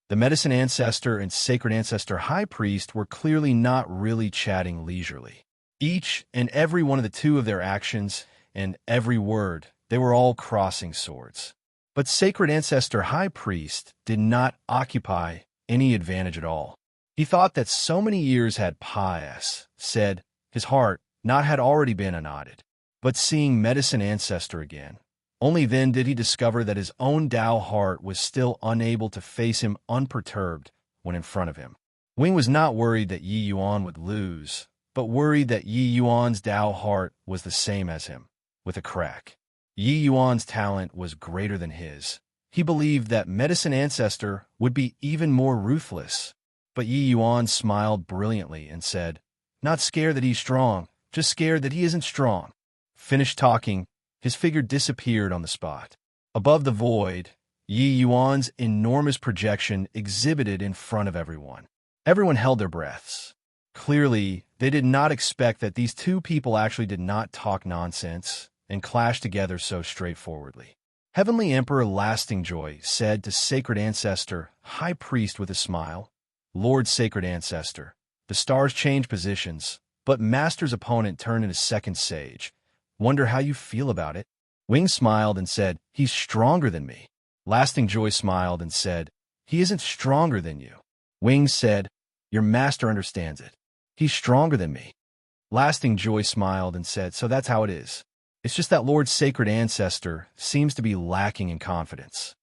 The Medicine Ancestor and Sacred Ancestor High Priest were clearly not really chatting leisurely. Each and every one of the two of their actions and every word, they were all crossing swords. But Sacred Ancestor High Priest did not occupy any advantage at all. He thought that so many years had passed, said, his heart not had already been unknotted. But seeing Medicine Ancestor again, only then did he discover that his own Tao heart was still unable to face him unperturbed when in front of him. Wing was not worried that Yi Yuan would lose, but worried that Yi Yuan's Tao heart was the same as him, with a crack. Yi Yuan's talent was greater than his. He believed that Medicine Ancestor would be even more ruthless. But Yi Yuan smiled brilliantly and said, "Not scared that he's strong, just scared that he isn't strong." Finished talking, his figure disappeared on the spot. Above the void, Yi Yuan's enormous projection exhibited in front of everyone. Everyone held their breaths. Clearly, they did not expect that these two people actually did not talk nonsense and clash together so straightforwardly. Heavenly Emperor Lasting Joy said to Sacred Ancestor, High Priest with a smile, "Lord Sacred Ancestor, the stars change positions, but Master's opponent turned into second sage. Wonder how you feel about it." Wing smiled and said, "He's stronger than me." Lasting Joy smiled and said, "He isn't stronger than you." Wing said, "Your master understands it. He's stronger than me." Lasting Joy smiled and said, "So that's how it is. It's just that Lord Sacred Ancestor seems to be lacking in confidence."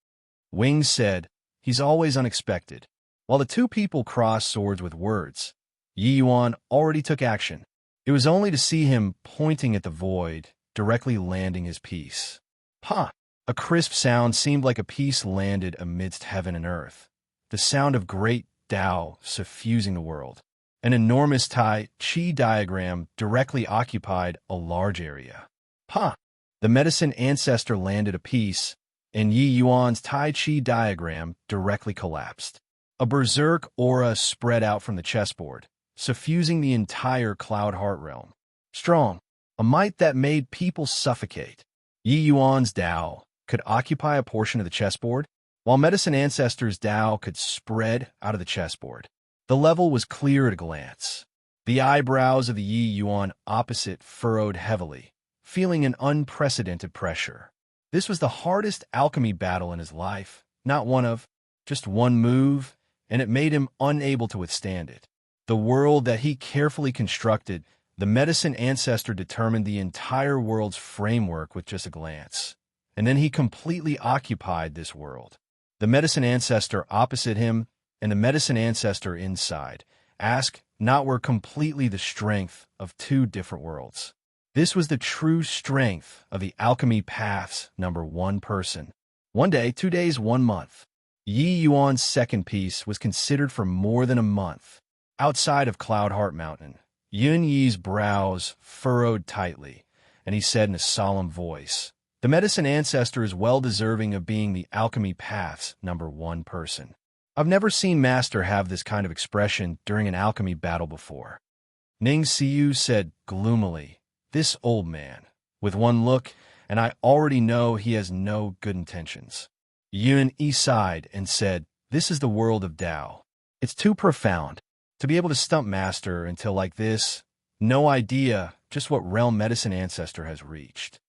Wing said, "He's always unexpected." While the two people crossed swords with words, Yi Yuan already took action. It was only to see him pointing at the void, directly landing his piece. "Ha!" A crisp sound seemed like a piece landed amidst heaven and earth. The sound of great Tao suffusing the world. An enormous Tai Chi diagram directly occupied a large area. Pa! The medicine ancestor landed a piece, and Yi Yuan's Tai Chi diagram directly collapsed. A berserk aura spread out from the chessboard, suffusing the entire Cloud Heart realm. Strong, a might that made people suffocate. Yi Yuan's Tao could occupy a portion of the chessboard, while Medicine Ancestor's Tao could spread out of the chessboard. The level was clear at a glance. The eyebrows of the Yi Yuan opposite furrowed heavily, feeling an unprecedented pressure. This was the hardest alchemy battle in his life, not one of, just one move, and it made him unable to withstand it. The world that he carefully constructed, the Medicine Ancestor determined the entire world's framework with just a glance. And then he completely occupied this world. The Medicine Ancestor opposite him and the Medicine Ancestor inside not were completely the strength of two different worlds. This was the true strength of the alchemy path's number one person. 1 day, 2 days, 1 month. Yi Yuan's second piece was considered for more than a month. Outside of Cloud Heart Mountain, Yun Yi's brows furrowed tightly, and he said in a solemn voice, "The Medicine Ancestor is well deserving of being the alchemy path's number one person." I've never seen Master have this kind of expression during an alchemy battle before. Ning Xiu said gloomily, "This old man, with one look, and I already know he has no good intentions." Yun Yi sighed and said, "This is the world of Tao. It's too profound to be able to stump Master until like this. No idea just what realm Medicine Ancestor has reached."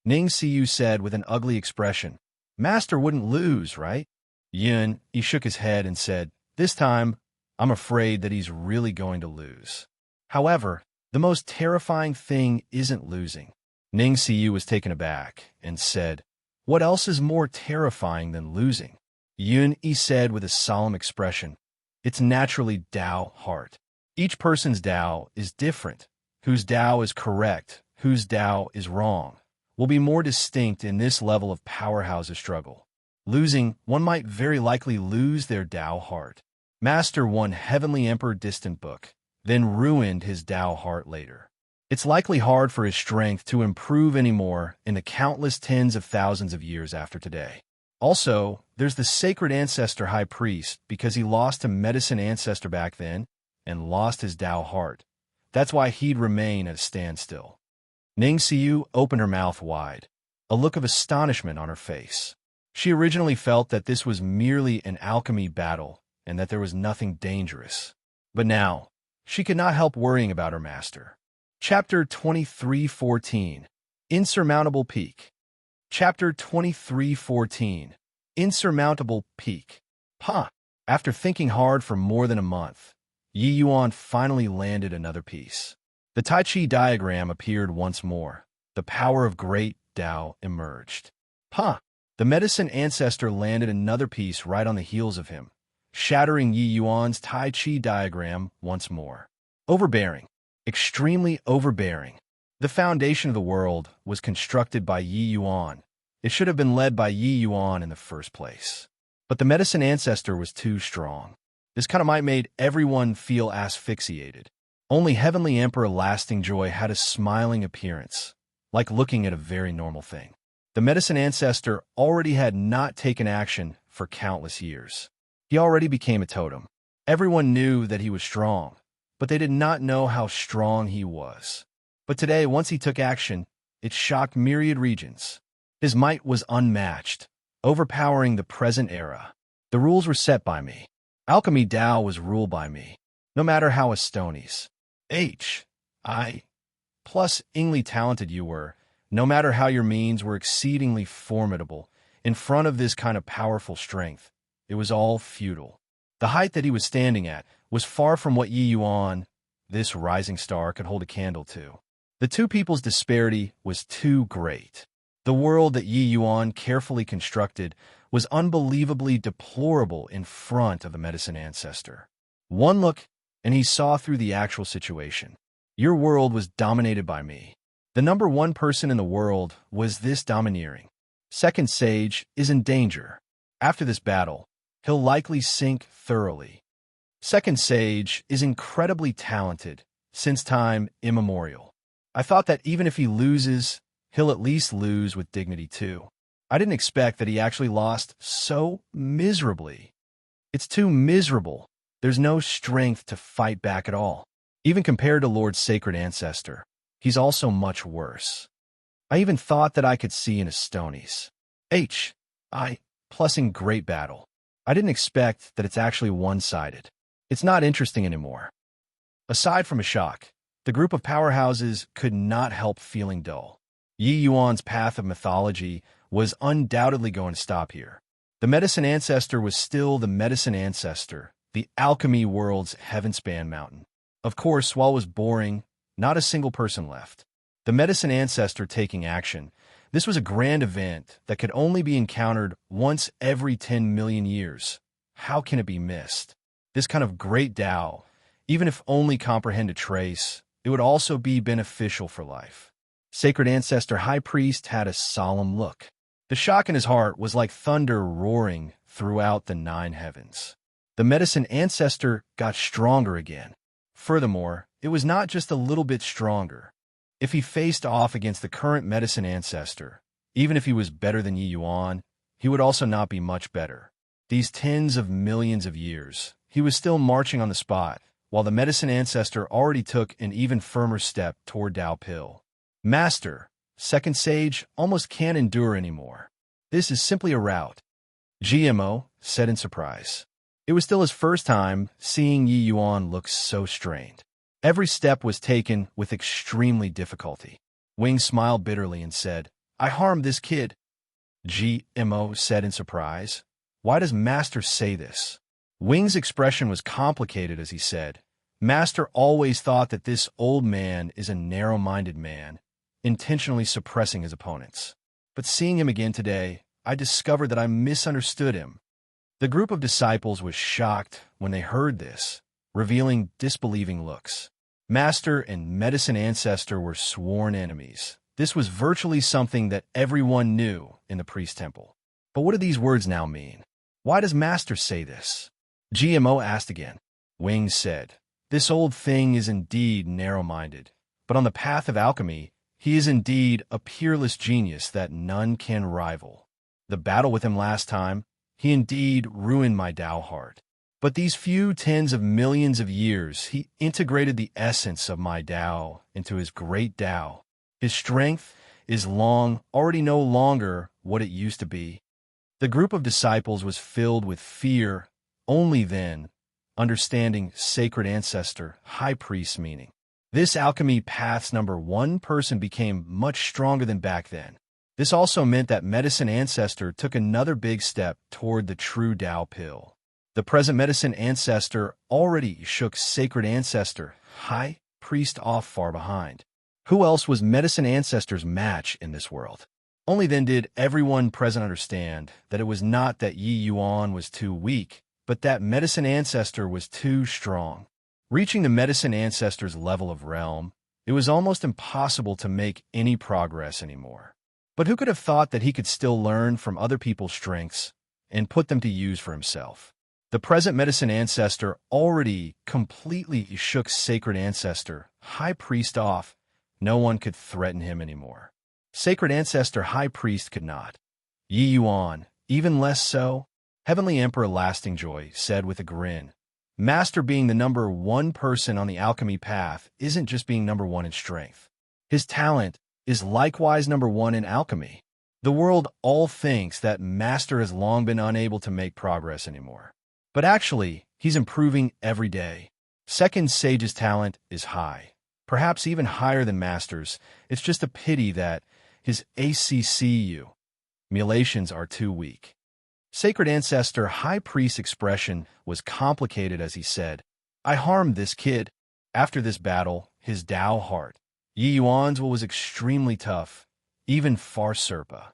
Ning Xiu said with an ugly expression, "Master wouldn't lose, right?" Yun Yi shook his head and said, "This time, I'm afraid that he's really going to lose. However, the most terrifying thing isn't losing." Ning Xiu was taken aback and said, "What else is more terrifying than losing?" Yun Yi said with a solemn expression, "It's naturally Tao heart. Each person's Tao is different. Whose Tao is correct, whose Tao is wrong, will be more distinct in this level of powerhouses struggle. Losing, one might very likely lose their Tao heart. Master won Heavenly Emperor Distant Book, then ruined his Tao heart later. It's likely hard for his strength to improve anymore in the countless tens of thousands of years after today. Also, there's the Sacred Ancestor High Priest because he lost to Medicine Ancestor back then and lost his Tao heart. That's why he'd remain at a standstill." Ning Xiu opened her mouth wide, a look of astonishment on her face. She originally felt that this was merely an alchemy battle and that there was nothing dangerous. But now, she could not help worrying about her master. Chapter 23:14 Insurmountable Peak. Chapter 23:14 Insurmountable Peak. After thinking hard for more than a month, Yi Yuan finally landed another piece. The Tai Chi diagram appeared once more. The power of great Tao emerged. The Medicine Ancestor landed another piece right on the heels of him, shattering Yi Yuan's Tai Chi diagram once more. Overbearing. Extremely overbearing. The foundation of the world was constructed by Yi Yuan. It should have been led by Yi Yuan in the first place. But the Medicine Ancestor was too strong. This kind of might made everyone feel asphyxiated. Only Heavenly Emperor Lasting Joy had a smiling appearance, like looking at a very normal thing. The Medicine Ancestor already had not taken action for countless years. He already became a totem. Everyone knew that he was strong, but they did not know how strong he was. But today, once he took action, it shocked myriad regions. His might was unmatched, overpowering the present era. The rules were set by me. Alchemy Tao was ruled by me. No matter how Astonies, I, plus Ingly talented you were, no matter how your means were exceedingly formidable, in front of this kind of powerful strength, it was all futile. The height that he was standing at was far from what Yi Yuan, this rising star, could hold a candle to. The two people's disparity was too great. The world that Yi Yuan carefully constructed was unbelievably deplorable in front of the Medicine Ancestor. One look, and he saw through the actual situation. Your world was dominated by me. The number one person in the world was this domineering. Second Sage is in danger. After this battle, he'll likely sink thoroughly. Second Sage is incredibly talented since time immemorial. I thought that even if he loses, He'll at least lose with dignity too. I didn't expect that he actually lost so miserably. It's too miserable. There's no strength to fight back at all. Even compared to Lord's sacred ancestor, he's also much worse. I even thought that I could see in his stonies. Plus in great battle. I didn't expect that it's actually one-sided. It's not interesting anymore. Aside from a shock, the group of powerhouses could not help feeling dull. Yi Yuan's path of mythology was undoubtedly going to stop here. The medicine ancestor was still the medicine ancestor, the alchemy world's heaven-span mountain. Of course, while it was boring, not a single person left. The medicine ancestor taking action. This was a grand event that could only be encountered once every 10 million years. How can it be missed? This kind of great Tao, even if only comprehend a trace, it would also be beneficial for life. Sacred Ancestor High Priest had a solemn look. The shock in his heart was like thunder roaring throughout the 9 heavens. The medicine ancestor got stronger again. Furthermore, it was not just a little bit stronger. If he faced off against the current medicine ancestor, even if he was better than Yi Yuan, he would also not be much better. These tens of millions of years, he was still marching on the spot, while the medicine ancestor already took an even firmer step toward Dao Pill. Master, second sage, almost can't endure anymore. This is simply a rout. GMO said in surprise. It was still his first time seeing Yi Yuan look so strained. Every step was taken with extremely difficulty. Wing smiled bitterly and said, I harmed this kid. GMO said in surprise. Why does Master say this? Wing's expression was complicated as he said, Master always thought that this old man is a narrow-minded man, intentionally suppressing his opponents. But seeing him again today, I discovered that I misunderstood him. The group of disciples was shocked when they heard this, revealing disbelieving looks. Master and medicine ancestor were sworn enemies. This was virtually something that everyone knew in the priest temple. But what do these words now mean? Why does Master say this? GMO asked again. Wing said, This old thing is indeed narrow-minded, but on the path of alchemy, he is indeed a peerless genius that none can rival. The battle with him last time, he indeed ruined my Tao heart. But these few tens of millions of years, he integrated the essence of my Tao into his great Tao. His strength is already no longer what it used to be. The group of disciples was filled with fear, only then, understanding sacred ancestor, high priest meaning. This alchemy path's number 1 person became much stronger than back then. This also meant that medicine ancestor took another big step toward the true Tao Pill. The present medicine ancestor already shook sacred ancestor, high priest off far behind. Who else was medicine ancestor's match in this world? Only then did everyone present understand that it was not that Yi Yuan was too weak, but that medicine ancestor was too strong. Reaching the medicine ancestor's level of realm, it was almost impossible to make any progress anymore. But who could have thought that he could still learn from other people's strengths and put them to use for himself? The present medicine ancestor already completely shook sacred ancestor, high priest off. No one could threaten him anymore. Sacred ancestor, high priest could not. Yi Yuan, even less so. Heavenly Emperor Lasting Joy said with a grin, Master being the number 1 person on the alchemy path isn't just being number 1 in strength. His talent is likewise number 1 in alchemy. The world all thinks that Master has long been unable to make progress anymore. But actually, he's improving every day. Second Sage's talent is high, perhaps even higher than Master's. It's just a pity that his ACCU emulations are too weak. Sacred Ancestor High Priest's expression was complicated as he said, I harmed this kid. After this battle, his Tao heart, Yi Yuan's was extremely tough, even far Serpa's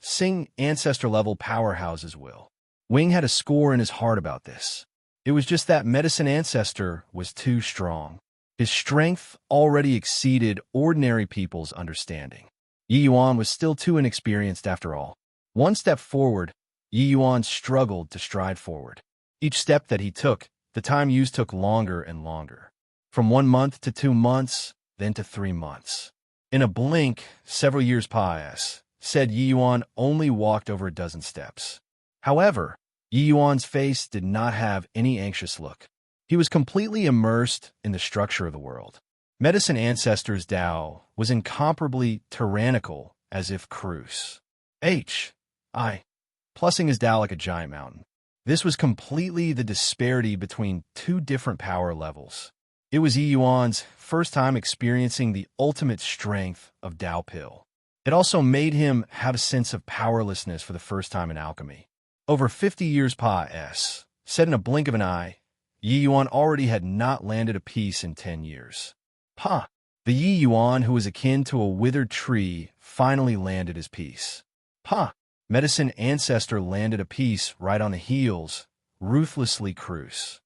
Sing ancestor-level powerhouses will. Wing had a score in his heart about this. It was just that medicine ancestor was too strong. His strength already exceeded ordinary people's understanding. Yi Yuan was still too inexperienced after all. One step forward, Yi Yuan struggled to stride forward. Each step that he took, the time used took longer and longer. From 1 month to 2 months, then to 3 months. In a blink, several years pass, said Yi Yuan only walked over a dozen steps. However, Yi Yuan's face did not have any anxious look. He was completely immersed in the structure of the world. Medicine Ancestor's Tao was incomparably tyrannical, as if Cruz. Plussing his Tao like a giant mountain. This was completely the disparity between two different power levels. It was Yi Yuan's first time experiencing the ultimate strength of Tao Pill. It also made him have a sense of powerlessness for the first time in alchemy. Over 50 years pass, said in a blink of an eye, Yi Yuan already had not landed a piece in 10 years. The Yi Yuan who was akin to a withered tree finally landed his piece. Medicine Ancestor landed a piece right on the heels, ruthlessly Cruz.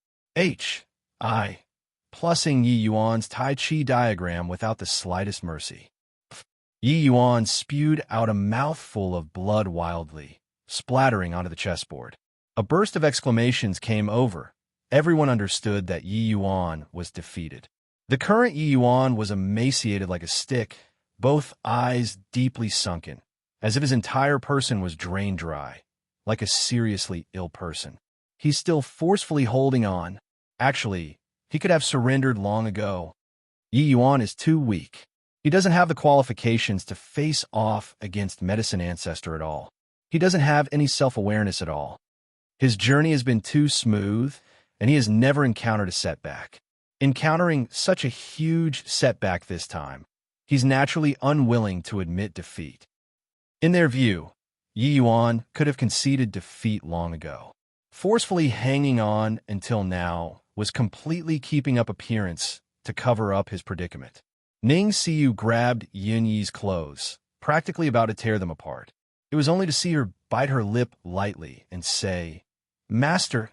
Plussing Yi Yuan's Tai Chi diagram without the slightest mercy. Yi Yuan spewed out a mouthful of blood wildly, splattering onto the chessboard. A burst of exclamations came over. Everyone understood that Yi Yuan was defeated. The current Yi Yuan was emaciated like a stick, both eyes deeply sunken, as if his entire person was drained dry, like a seriously ill person. He's still forcefully holding on. Actually, he could have surrendered long ago. Yi Yuan is too weak. He doesn't have the qualifications to face off against Medicine Ancestor at all. He doesn't have any self-awareness at all. His journey has been too smooth, and he has never encountered a setback. Encountering such a huge setback this time, he's naturally unwilling to admit defeat. In their view, Yi Yuan could have conceded defeat long ago. Forcefully hanging on until now was completely keeping up appearance to cover up his predicament. Ning Xiu grabbed Yin Yi's clothes, practically about to tear them apart. It was only to see her bite her lip lightly and say, "Master,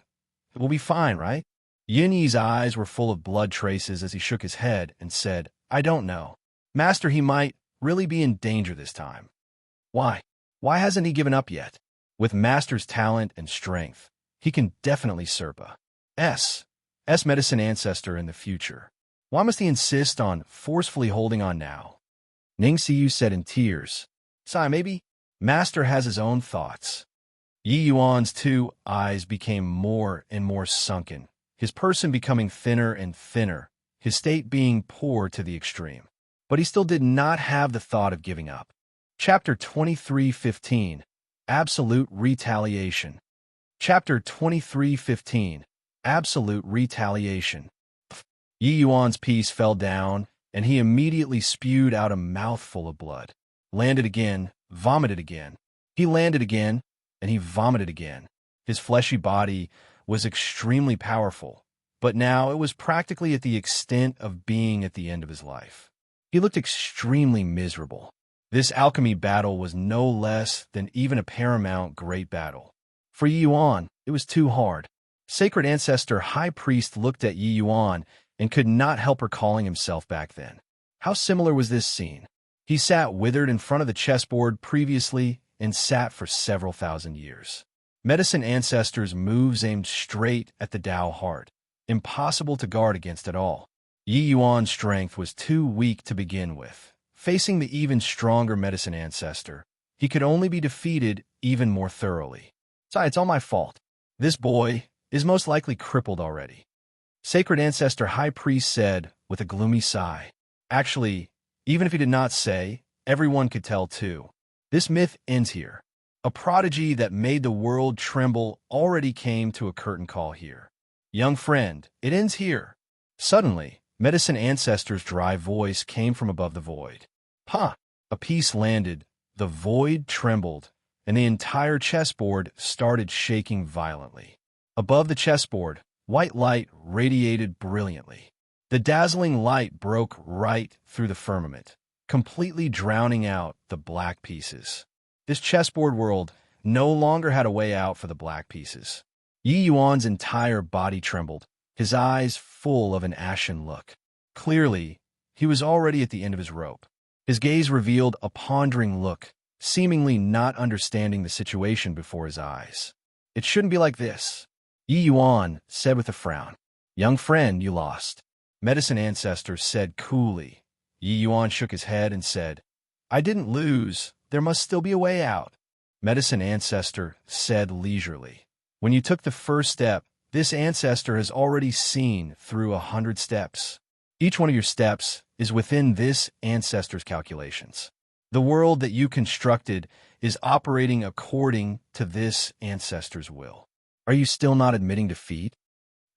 it will be fine, right?" Yin Yi's eyes were full of blood traces as he shook his head and said, "I don't know. Master, he might really be in danger this time." Why? Why hasn't he given up yet? With Master's talent and strength, he can definitely Serpa S Medicine Ancestor in the future. Why must he insist on forcefully holding on now? Ning Xiu said in tears, "Sai, maybe Master has his own thoughts." Yi Yuan's two eyes became more and more sunken, his person becoming thinner and thinner, his state being poor to the extreme. But he still did not have the thought of giving up. Chapter 23:15, Absolute Retaliation. Chapter 23:15, Absolute Retaliation. Yi Yuan's piece fell down, and he immediately spewed out a mouthful of blood. Landed again, vomited again. He landed again, and he vomited again. His fleshy body was extremely powerful, but now it was practically at the extent of being at the end of his life. He looked extremely miserable. This alchemy battle was no less than even a paramount great battle. For Yi Yuan, it was too hard. Sacred Ancestor High Priest looked at Yi Yuan and could not help recalling himself back then. How similar was this scene? He sat withered in front of the chessboard previously and sat for several thousand years. Medicine Ancestor's moves aimed straight at the Tao heart, impossible to guard against at all. Yi Yuan's strength was too weak to begin with. Facing the even stronger Medicine Ancestor, he could only be defeated even more thoroughly. It's all my fault. This boy is most likely crippled already. Sacred Ancestor High Priest said with a gloomy sigh. Actually, even if he did not say, everyone could tell too. This myth ends here. A prodigy that made the world tremble already came to a curtain call here. Young friend, it ends here. Suddenly, Medicine Ancestor's dry voice came from above the void. A piece landed, the void trembled, and the entire chessboard started shaking violently. Above the chessboard, white light radiated brilliantly. The dazzling light broke right through the firmament, completely drowning out the black pieces. This chessboard world no longer had a way out for the black pieces. Yi Yuan's entire body trembled, his eyes full of an ashen look. Clearly, he was already at the end of his rope. His gaze revealed a pondering look, seemingly not understanding the situation before his eyes. It shouldn't be like this, Yi Yuan said with a frown. Young friend, you lost. Medicine Ancestor said coolly, Yi Yuan shook his head and said, I didn't lose. There must still be a way out. Medicine Ancestor said leisurely, when you took the first step, this ancestor has already seen through 100 steps. Each one of your steps is within this ancestor's calculations. The world that you constructed is operating according to this ancestor's will. Are you still not admitting defeat?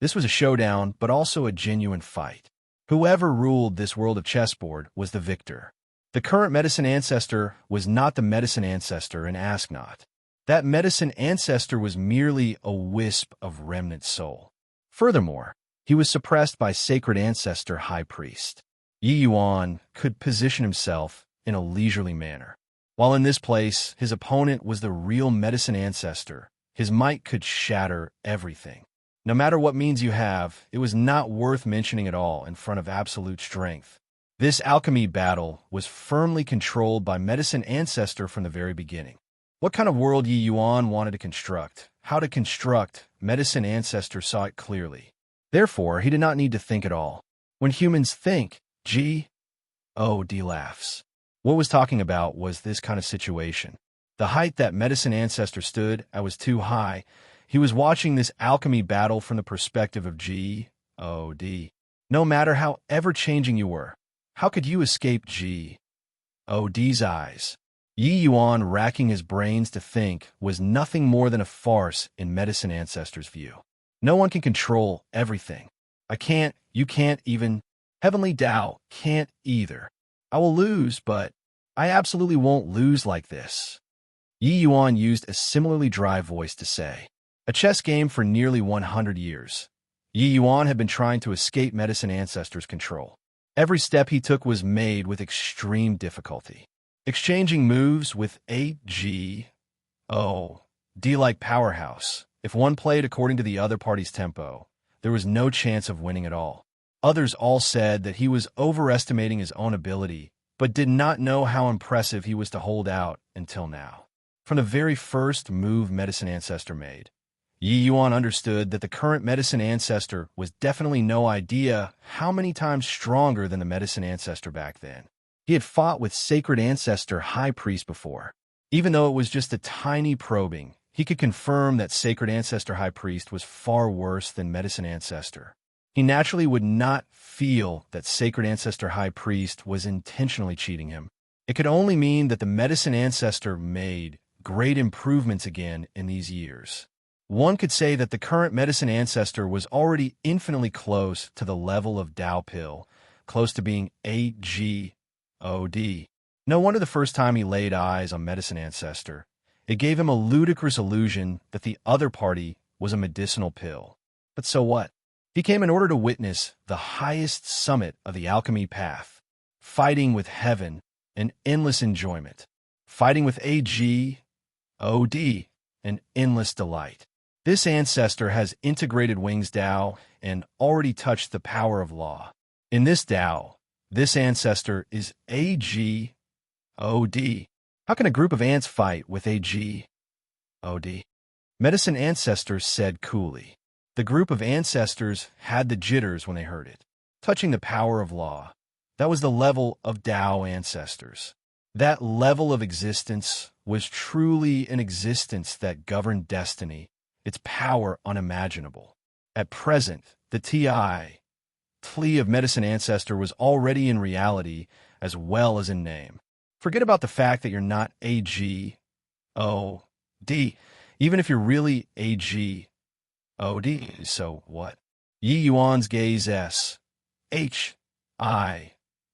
This was a showdown, but also a genuine fight. Whoever ruled this world of chessboard was the victor. The current medicine ancestor was not the medicine ancestor, and ask not. That medicine ancestor was merely a wisp of remnant soul. Furthermore, he was suppressed by sacred ancestor high priest. Yi Yuan could position himself in a leisurely manner. While in this place, his opponent was the real medicine ancestor. His might could shatter everything. No matter what means you have, it was not worth mentioning at all in front of absolute strength. This alchemy battle was firmly controlled by medicine ancestor from the very beginning. What kind of world Yi Yuan wanted to construct, how to construct, medicine ancestor saw it clearly. Therefore, he did not need to think at all. When humans think, G-O-D laughs. What was talking about was this kind of situation. The height that medicine ancestor stood at was too high. He was watching this alchemy battle from the perspective of G-O-D. No matter how ever-changing you were, how could you escape G-O-D's eyes? Yi Yuan, racking his brains to think, was nothing more than a farce in medicine ancestor's view. No one can control everything. I can't, you can't even. Heavenly Tao can't either. I will lose, but I absolutely won't lose like this. Yi Yuan used a similarly dry voice to say. A chess game for nearly 100 years. Yi Yuan had been trying to escape medicine ancestor's control. Every step he took was made with extreme difficulty. Exchanging moves with a G-O-D like powerhouse. If one played according to the other party's tempo, there was no chance of winning at all. Others all said that he was overestimating his own ability, but did not know how impressive he was to hold out until now. From the very first move medicine ancestor made, Yi Yuan understood that the current medicine ancestor was definitely no idea how many times stronger than the medicine ancestor back then. He had fought with sacred ancestor high priest before. Even though it was just a tiny probing, he could confirm that sacred ancestor high priest was far worse than medicine ancestor. He naturally would not feel that sacred ancestor high priest was intentionally cheating him. It could only mean that the medicine ancestor made great improvements again in these years. One could say that the current medicine ancestor was already infinitely close to the level of Tao Pill, close to being AGOD. No wonder the first time he laid eyes on medicine ancestor, it gave him a ludicrous illusion that the other party was a medicinal pill. But so what? He came in order to witness the highest summit of the alchemy path, fighting with heaven and endless enjoyment, fighting with AGOD and endless delight. This ancestor has integrated Wing's Tao and already touched the power of law. In this Tao, this ancestor is AGOD. How can a group of ants fight with AGOD? Medicine ancestor said coolly. The group of ancestors had the jitters when they heard it. Touching the power of law. That was the level of Tao ancestors. That level of existence was truly an existence that governed destiny, its power unimaginable. At present, the plea of medicine ancestor was already in reality as well as in name. Forget about the fact that you're not AGOD. Even if you're really AGOD, so what? Yi Yuan's gaze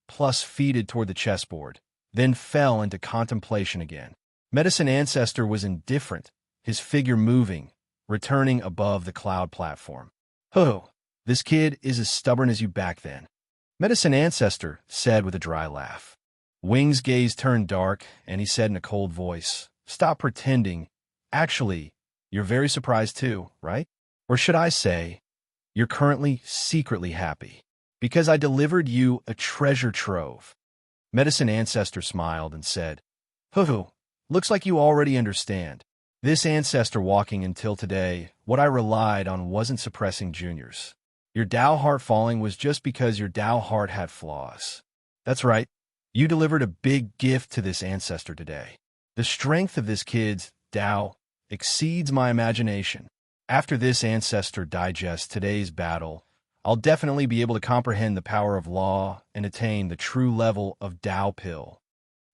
plus feeded toward the chessboard, then fell into contemplation again. Medicine ancestor was indifferent, his figure moving, returning above the cloud platform. Oh, this kid is as stubborn as you back then. Medicine ancestor said with a dry laugh. Wing's gaze turned dark, and he said in a cold voice, "Stop pretending. Actually, you're very surprised too, right? Or should I say, you're currently secretly happy, because I delivered you a treasure trove." Medicine ancestor smiled and said, "Hoo, looks like you already understand. This ancestor walking until today, what I relied on wasn't suppressing juniors. Your Tao heart falling was just because your Tao heart had flaws. That's right. You delivered a big gift to this ancestor today. The strength of this kid's Tao exceeds my imagination. After this ancestor digests today's battle, I'll definitely be able to comprehend the power of law and attain the true level of Tao pill.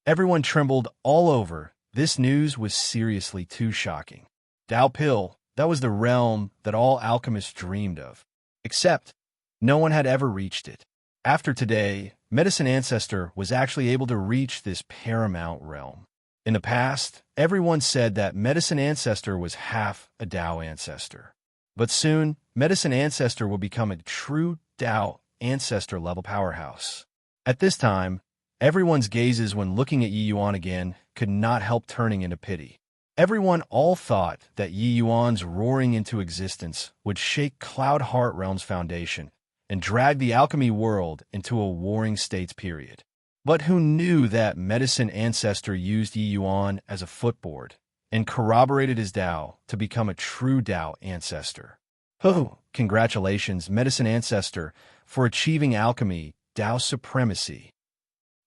Everyone trembled all over. This news was seriously too shocking. Tao pill, that was the realm that all alchemists dreamed of. Except, no one had ever reached it. After today, Medicine Ancestor was actually able to reach this paramount realm. In the past, everyone said that Medicine Ancestor was half a Tao ancestor. But soon, Medicine Ancestor will become a true Tao ancestor level powerhouse. At this time, everyone's gazes when looking at Yi Yuan again could not help turning into pity. Everyone all thought that Yi Yuan's roaring into existence would shake Cloud Heart Realm's foundation and drag the alchemy world into a warring states period. But who knew that Medicine Ancestor used Yi Yuan as a footboard and corroborated his Tao to become a true Tao ancestor? Oh, congratulations, Medicine Ancestor, for achieving alchemy Tao supremacy.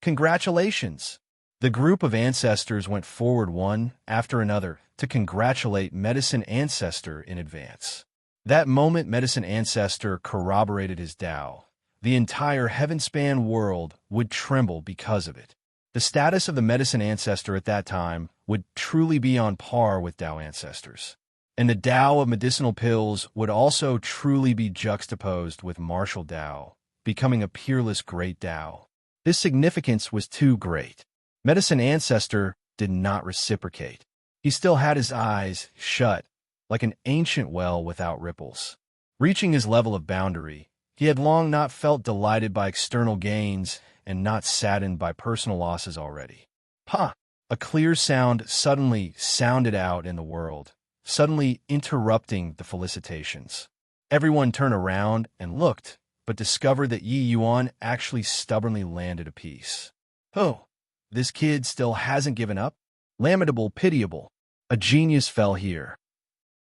Congratulations! The group of ancestors went forward one after another to congratulate Medicine Ancestor in advance. That moment Medicine Ancestor corroborated his Tao, the entire heaven-span world would tremble because of it. The status of the Medicine Ancestor at that time would truly be on par with Tao ancestors. And the Tao of medicinal pills would also truly be juxtaposed with martial Tao, becoming a peerless great Tao. This significance was too great. Medicine Ancestor did not reciprocate. He still had his eyes shut, like an ancient well without ripples. Reaching his level of boundary, he had long not felt delighted by external gains and not saddened by personal losses already. Ha! A clear sound suddenly sounded out in the world, suddenly interrupting the felicitations. Everyone turned around and looked, but discovered that Yi Yuan actually stubbornly landed a piece. Oh, this kid still hasn't given up? Lamentable, pitiable. A genius fell here.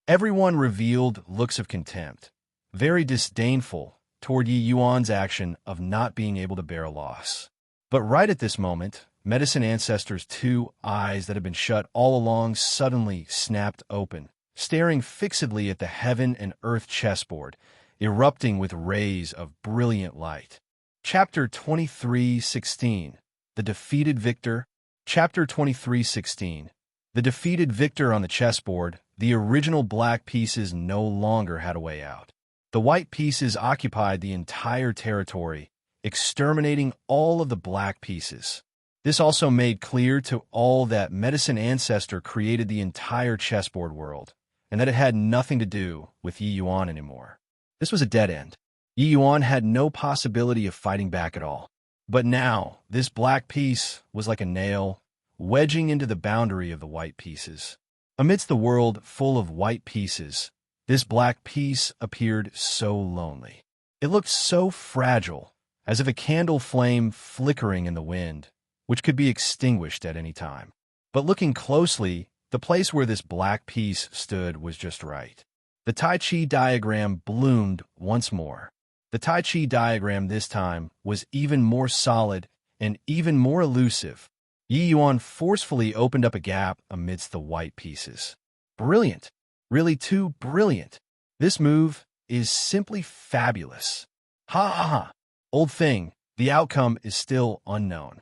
Everyone revealed looks of contempt, very disdainful toward Yi Yuan's action of not being able to bear a loss. But right at this moment, Medicine Ancestor's two eyes that had been shut all along suddenly snapped open, staring fixedly at the heaven and earth chessboard, erupting with rays of brilliant light. Chapter 23:16. The Defeated Victor. Chapter 23:16. The defeated victor on the chessboard, the original black pieces no longer had a way out. The white pieces occupied the entire territory, exterminating all of the black pieces. This also made clear to all that Medicine Ancestor created the entire chessboard world, and that it had nothing to do with Yi Yuan anymore. This was a dead end. Yi Yuan had no possibility of fighting back at all. But now, this black piece was like a nail, wedging into the boundary of the white pieces. Amidst the world full of white pieces, this black piece appeared so lonely. It looked so fragile, as if a candle flame flickering in the wind, which could be extinguished at any time. But looking closely, the place where this black piece stood was just right. The Tai Chi diagram bloomed once more. The Tai Chi diagram this time was even more solid and even more elusive. Yi Yuan forcefully opened up a gap amidst the white pieces. Brilliant! Really too brilliant. This move is simply fabulous. Ha ha ha! Old thing, the outcome is still unknown.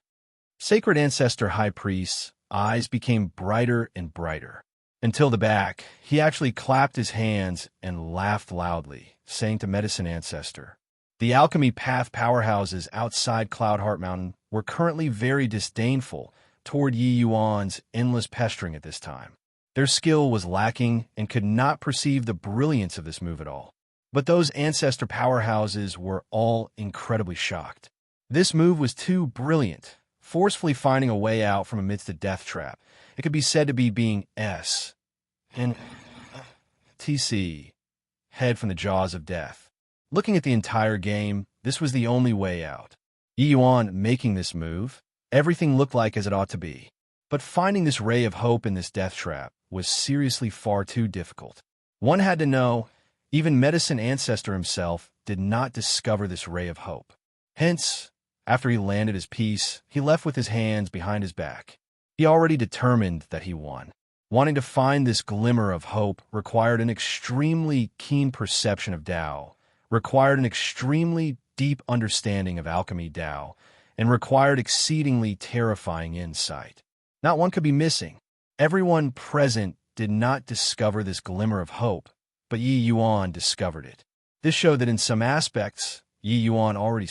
Sacred Ancestor High Priest's eyes became brighter and brighter. Until the back, he actually clapped his hands and laughed loudly, saying to Medicine Ancestor, "The alchemy path powerhouses outside Cloudheart Mountain were currently very disdainful toward Yi Yuan's endless pestering at this time. Their skill was lacking and could not perceive the brilliance of this move at all. But those ancestor powerhouses were all incredibly shocked. This move was too brilliant, forcefully finding a way out from amidst the death trap. It could be said to be being S and TC, head from the jaws of death. Looking at the entire game, this was the only way out. Yi Yuan making this move, everything looked like as it ought to be. But finding this ray of hope in this death trap was seriously far too difficult. One had to know, even Medicine Ancestor himself did not discover this ray of hope. Hence, After he landed his piece, he left with his hands behind his back. He already determined that he won. Wanting to find this glimmer of hope required an extremely keen perception of Tao, required an extremely deep understanding of alchemy Tao, and required exceedingly terrifying insight. Not one could be missing. Everyone present did not discover this glimmer of hope, but Yi Yuan discovered it. This showed that in some aspects, Yi Yuan already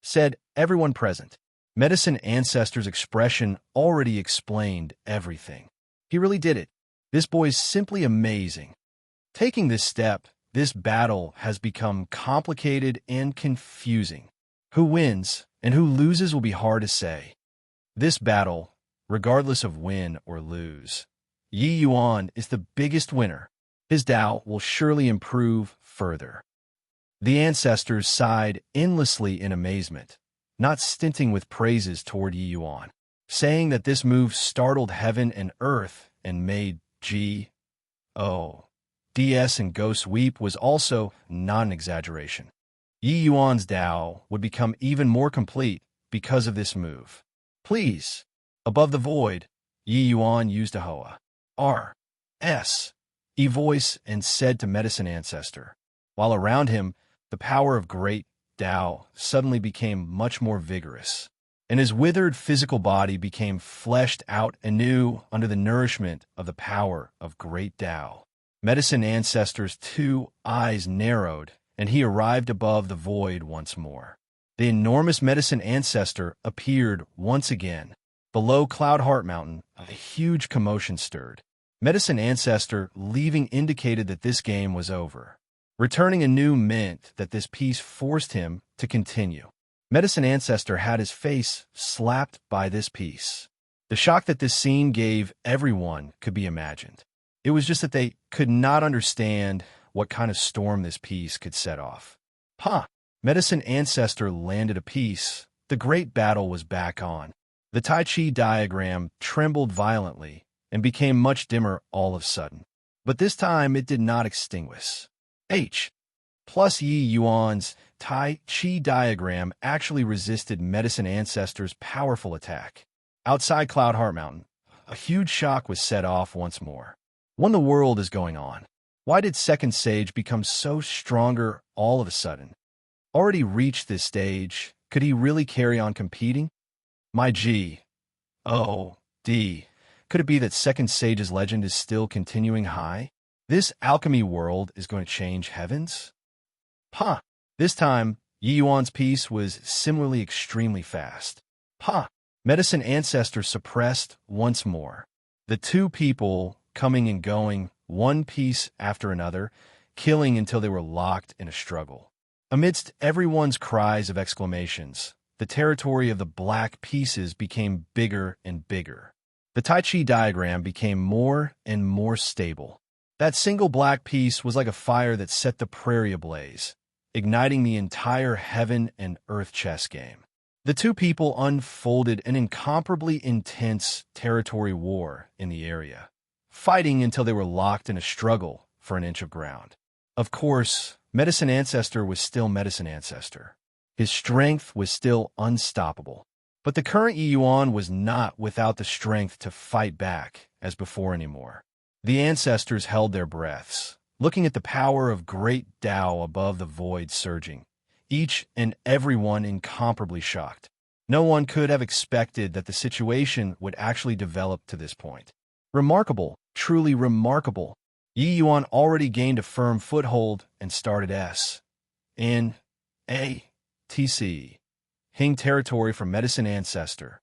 said everyone present. Medicine Ancestor's expression already explained everything. He really did it. This boy's simply amazing. Taking this step, this battle has become complicated and confusing. Who wins and who loses will be hard to say. This battle, regardless of win or lose, Yi Yuan is the biggest winner. His Tao will surely improve further. The ancestors sighed endlessly in amazement, not stinting with praises toward Yi Yuan, saying that this move startled heaven and earth and made G.O.D.S. and ghosts weep was also not an exaggeration. Yi Yuan's Tao would become even more complete because of this move. Please, above the void, Yi Yuan used a Hoa R.S.E. voice and said to Medicine Ancestor, while around him, the power of great Tao suddenly became much more vigorous, and his withered physical body became fleshed out anew under the nourishment of the power of great Tao. Medicine Ancestor's two eyes narrowed, and he arrived above the void once more. The enormous Medicine Ancestor appeared once again. Below Cloud Heart Mountain, a huge commotion stirred. Medicine Ancestor leaving indicated that this game was over. Returning anew meant that this piece forced him to continue. Medicine Ancestor had his face slapped by this piece. The shock that this scene gave everyone could be imagined. It was just that they could not understand what kind of storm this piece could set off. Medicine Ancestor landed a piece. The great battle was back on. The Tai Chi diagram trembled violently and became much dimmer all of a sudden. But this time it did not extinguish. Plus Yi Yuan's Tai Chi diagram actually resisted Medicine Ancestor's powerful attack. Outside Cloud Heart Mountain, a huge shock was set off once more. What in the world is going on? Why did Second Sage become so stronger all of a sudden? Already reached this stage, could he really carry on competing? My G.O.D. Could it be that Second Sage's legend is still continuing high? This alchemy world is going to change heavens? This time, Yi Yuan's piece was similarly extremely fast. Medicine Ancestor suppressed once more. The two people coming and going, one piece after another, killing until they were locked in a struggle. Amidst everyone's cries of exclamations, the territory of the black pieces became bigger and bigger. The Tai Chi diagram became more and more stable. That single black piece was like a fire that set the prairie ablaze, igniting the entire heaven and earth chess game. The two people unfolded an incomparably intense territory war in the area, fighting until they were locked in a struggle for an inch of ground. Of course, Medicine Ancestor was still Medicine Ancestor. His strength was still unstoppable. But the current Yi Yuan was not without the strength to fight back as before anymore. The ancestors held their breaths, looking at the power of great Tao above the void surging, each and every one incomparably shocked. No one could have expected that the situation would actually develop to this point. Remarkable, truly remarkable. Yi Yuan already gained a firm foothold and started Hing territory from Medicine Ancestor.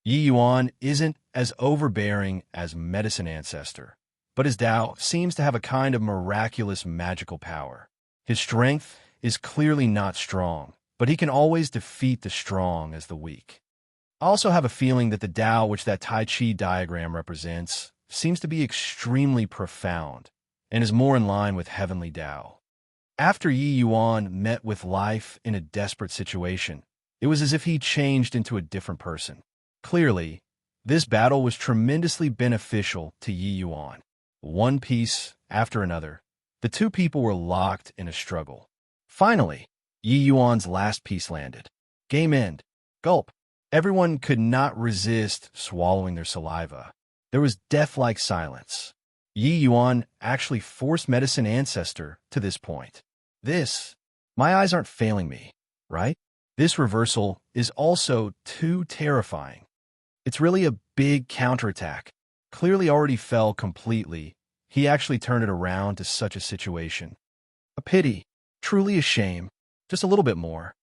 Yi Yuan isn't as overbearing as Medicine Ancestor, but his Tao seems to have a kind of miraculous magical power. His strength is clearly not strong, but he can always defeat the strong as the weak. I also have a feeling that the Tao which that Tai Chi diagram represents seems to be extremely profound and is more in line with heavenly Tao. After Yi Yuan met with life in a desperate situation, it was as if he changed into a different person. Clearly, this battle was tremendously beneficial to Yi Yuan. One piece after another, the two people were locked in a struggle. Finally, Yi Yuan's last piece landed. Game end. Gulp. Everyone could not resist swallowing their saliva. There was death-like silence. Yi Yuan actually forced Medicine Ancestor to this point. My eyes aren't failing me, right? This reversal is also too terrifying. It's really a big counterattack. Clearly already fell completely. He actually turned it around to such a situation. A pity. Truly a shame. Just a little bit more.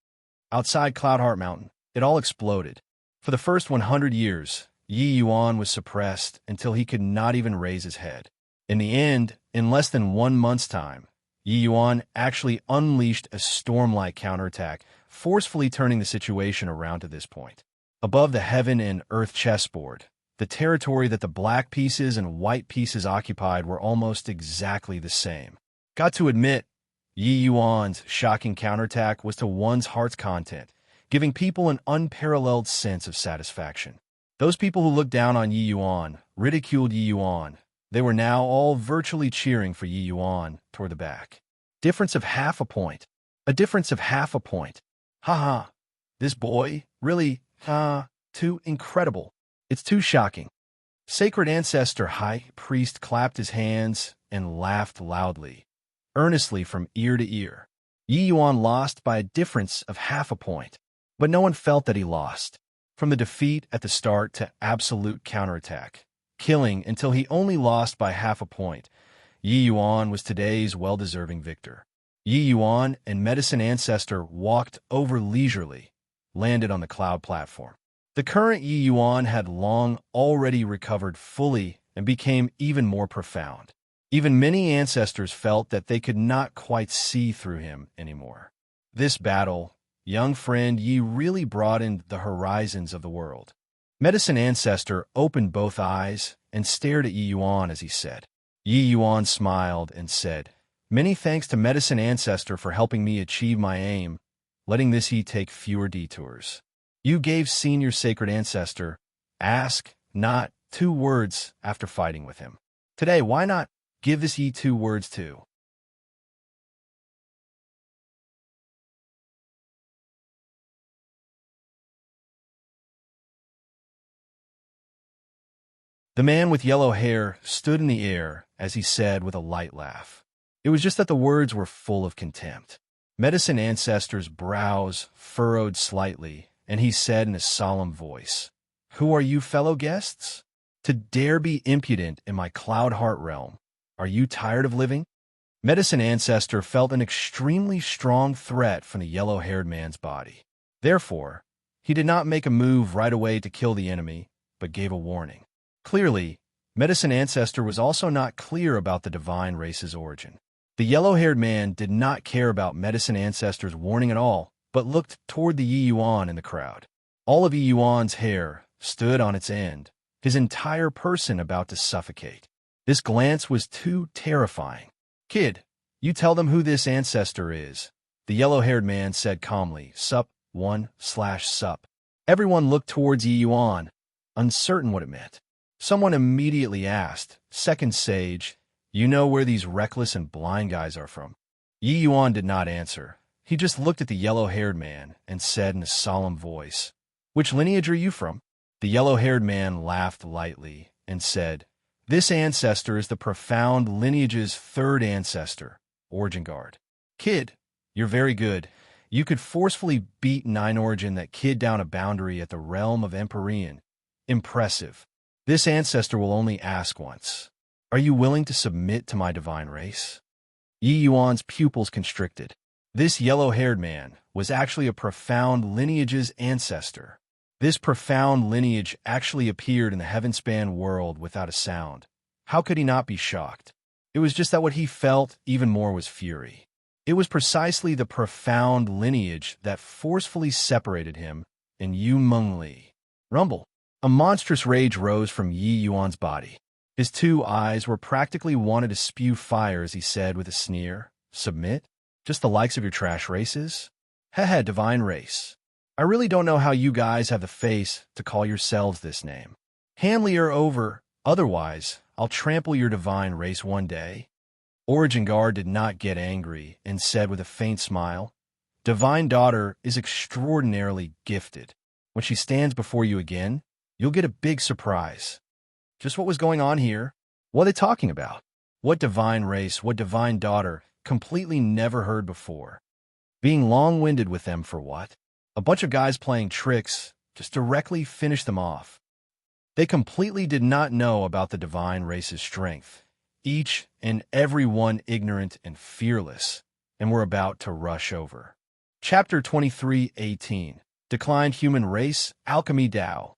Outside Cloudheart Mountain, it all exploded. For the first 100 years, Yi Yuan was suppressed until he could not even raise his head. In the end, in less than 1 month's time, Yi Yuan actually unleashed a storm-like counterattack, forcefully turning the situation around to this point. Above the heaven and earth chessboard, the territory that the black pieces and white pieces occupied were almost exactly the same. Got to admit, Yi Yuan's shocking counterattack was to one's heart's content, giving people an unparalleled sense of satisfaction. Those people who looked down on Yi Yuan, ridiculed Yi Yuan, they were now all virtually cheering for Yi Yuan toward the back. Difference of half a point. A difference of half a point. Haha. This boy, really, too incredible. It's too shocking. Sacred Ancestor High Priest clapped his hands and laughed loudly, earnestly from ear to ear. Yi Yuan lost by a difference of half a point, but no one felt that he lost. From the defeat at the start to absolute counterattack, killing until he only lost by half a point, Yi Yuan was today's well-deserving victor. Yi Yuan and Medicine Ancestor walked over leisurely, landed on the cloud platform. The current Yi Yuan had long already recovered fully and became even more profound. Even many ancestors felt that they could not quite see through him anymore. This battle, young friend, Yi really broadened the horizons of the world. Medicine Ancestor opened both eyes and stared at Yi Yuan as he said. Yi Yuan smiled and said, "Many thanks to Medicine Ancestor for helping me achieve my aim, letting this Yi take fewer detours. You gave Senior Sacred Ancestor, ask, not 2 words after fighting with him. Today, why not give this Yi 2 words too?" The man with yellow hair stood in the air as he said with a light laugh. It was just that the words were full of contempt. Medicine Ancestor's brows furrowed slightly, and he said in a solemn voice, "Who are you, fellow guests? To dare be impudent in my Cloud Heart realm? Are you tired of living?" Medicine Ancestor felt an extremely strong threat from the yellow-haired man's body. Therefore, he did not make a move right away to kill the enemy, but gave a warning. Clearly, Medicine Ancestor was also not clear about the divine race's origin. The yellow-haired man did not care about Medicine Ancestor's warning at all, but looked toward the Yi Yuan in the crowd. All of Yi Yuan's hair stood on its end, his entire person about to suffocate. This glance was too terrifying. "Kid, you tell them who this ancestor is," the yellow-haired man said calmly. "Sup, 1/sup." Everyone looked towards Yi Yuan, uncertain what it meant. Someone immediately asked, "Second Sage, you know where these reckless and blind guys are from?" Yi Yuan did not answer. He just looked at the yellow-haired man and said in a solemn voice, "Which lineage are you from?" The yellow-haired man laughed lightly and said, "This ancestor is the profound lineage's 3rd ancestor, Origin Guard." "Kid, you're very good. You could forcefully beat 9 Origin that kid down a boundary at the realm of Empyrean. Impressive. This ancestor will only ask once. Are you willing to submit to my divine race?" Yi Yuan's pupils constricted. This yellow-haired man was actually a profound lineage's ancestor. This profound lineage actually appeared in the heaven-span world without a sound. How could he not be shocked? It was just that what he felt even more was fury. It was precisely the profound lineage that forcefully separated him and Yu Mengli. Rumble. A monstrous rage rose from Yi Yuan's body. His 2 eyes were practically wanted to spew fire as he said with a sneer, "Submit? Just the likes of your trash races? Heh, divine race. I really don't know how you guys have the face to call yourselves this name. Handle her over, otherwise I'll trample your divine race one day." Origin Guard did not get angry and said with a faint smile, Divine Daughter is extraordinarily gifted. When she stands before you again, you'll get a big surprise. Just what was going on here? What are they talking about? What divine race, what divine daughter, completely never heard before? Being long-winded with them for what? A bunch of guys playing tricks, just directly finish them off. They completely did not know about the divine race's strength, each and every one ignorant and fearless, and were about to rush over. Chapter 23:18 Declined Human Race, Alchemy Tao.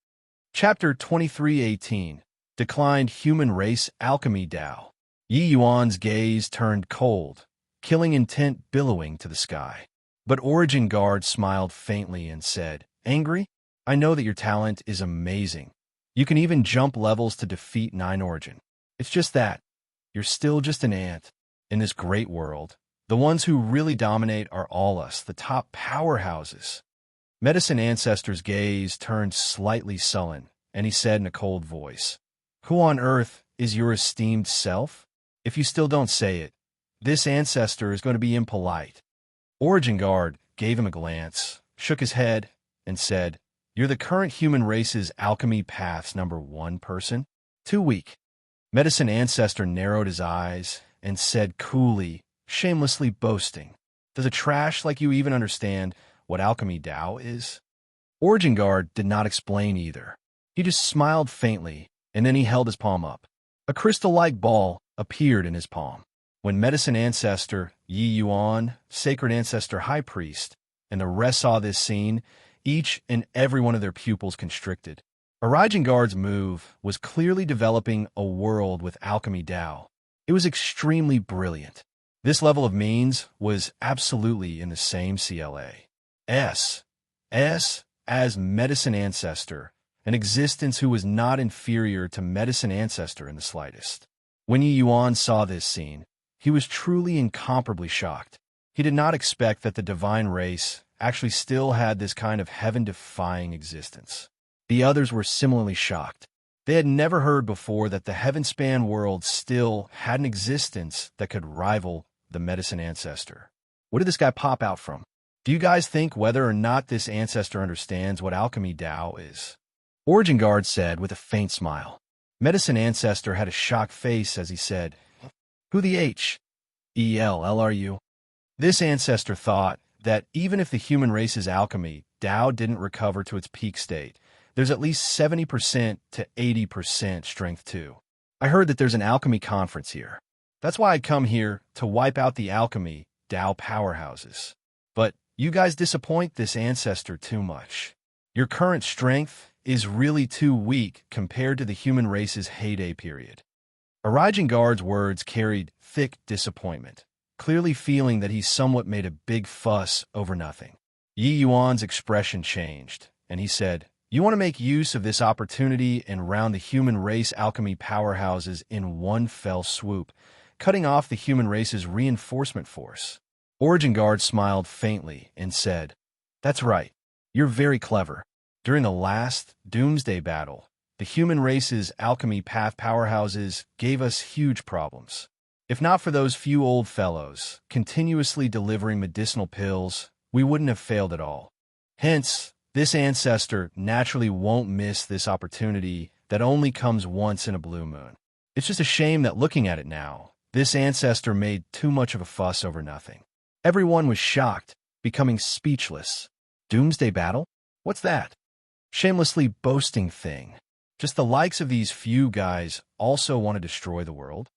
Chapter 23:18 Declined Human Race, Alchemy Tao. Yi Yuan's gaze turned cold, killing intent billowing to the sky. But Origin Guard smiled faintly and said, "Angry? I know that your talent is amazing. You can even jump levels to defeat 9 Origin. It's just that you're still just an ant in this great world. The ones who really dominate are all us, the top powerhouses." Medicine Ancestor's gaze turned slightly sullen, and he said in a cold voice, "Who on earth is your esteemed self? If you still don't say it, this ancestor is going to be impolite." Origin Guard gave him a glance, shook his head, and said, "You're the current human race's alchemy path's #1 person? Too weak." Medicine Ancestor narrowed his eyes and said coolly, shamelessly boasting, "Does a trash like you even understand what Alchemy Tao is?" Origin Guard did not explain either. He just smiled faintly, and then he held his palm up. A crystal-like ball appeared in his palm. When Medicine Ancestor, Yi Yuan, Sacred Ancestor High Priest, and the rest saw this scene, each and every one of their pupils constricted. Origin Guard's move was clearly developing a world with Alchemy Tao. It was extremely brilliant. This level of means was absolutely in the same CLA. S as Medicine Ancestor, an existence who was not inferior to Medicine Ancestor in the slightest. When Yi Yuan saw this scene, he was truly incomparably shocked. He did not expect that the divine race actually still had this kind of heaven-defying existence. The others were similarly shocked. They had never heard before that the heaven-span world still had an existence that could rival the Medicine Ancestor. What did this guy pop out from? Do you guys think whether or not this ancestor understands what Alchemy Tao is? Origin Guard said with a faint smile. Medicine Ancestor had a shocked face as he said, "Who the H-E-L-L are you?" This ancestor thought that even if the human race's alchemy Tao didn't recover to its peak state, there's at least 70% to 80% strength too. I heard that there's an alchemy conference here. That's why I'd come here to wipe out the alchemy Tao powerhouses. But you guys disappoint this ancestor too much. Your current strength is really too weak compared to the human race's heyday period. Origin Guard's words carried thick disappointment, clearly feeling that he somewhat made a big fuss over nothing. Yi Yuan's expression changed, and he said, "You want to make use of this opportunity and round the human race alchemy powerhouses in one fell swoop, cutting off the human race's reinforcement force." Origin Guard smiled faintly and said, "That's right. You're very clever. During the last Doomsday battle, the human race's alchemy path powerhouses gave us huge problems. If not for those few old fellows continuously delivering medicinal pills, we wouldn't have failed at all. Hence, this ancestor naturally won't miss this opportunity that only comes once in a blue moon. It's just a shame that looking at it now, this ancestor made too much of a fuss over nothing." Everyone was shocked, becoming speechless. Doomsday battle? What's that? Shamelessly boasting thing. Just the likes of these few guys also want to destroy the world?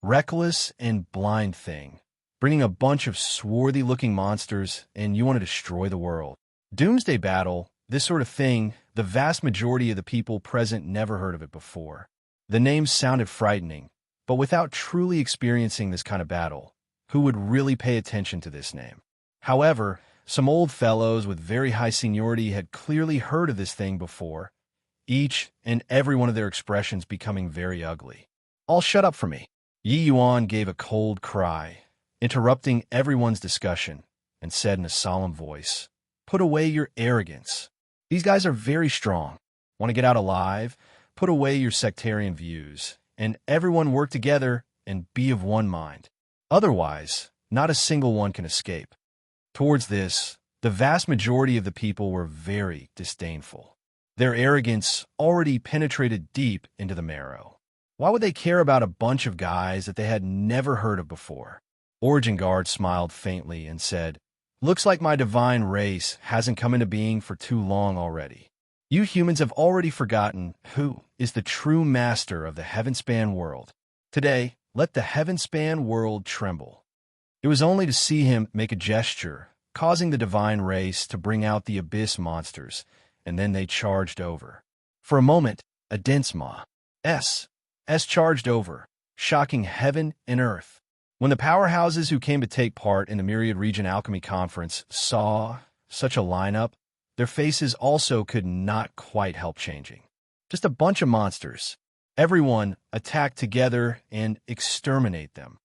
Reckless and blind thing. Bringing a bunch of swarthy-looking monsters and you want to destroy the world. Doomsday battle, this sort of thing, the vast majority of the people present never heard of it before. The name sounded frightening, but without truly experiencing this kind of battle, who would really pay attention to this name? However, some old fellows with very high seniority had clearly heard of this thing before, each and every one of their expressions becoming very ugly. "All shut up for me." Yi Yuan gave a cold cry, interrupting everyone's discussion, and said in a solemn voice, "Put away your arrogance. These guys are very strong. Want to get out alive? Put away your sectarian views, and everyone work together and be of one mind. Otherwise, not a single one can escape." Towards this, the vast majority of the people were very disdainful. Their arrogance already penetrated deep into the marrow. Why would they care about a bunch of guys that they had never heard of before? Origin Guard smiled faintly and said, "Looks like my divine race hasn't come into being for too long already. You humans have already forgotten who is the true master of the heaven-span world. Today, let the heaven-span world tremble." It was only to see him make a gesture, causing the divine race to bring out the abyss monsters, and then they charged over. For a moment, a dense S charged over, shocking heaven and earth. When the powerhouses who came to take part in the Myriad Region Alchemy Conference saw such a lineup, their faces also could not quite help changing. Just a bunch of monsters. Everyone attack together and exterminate them.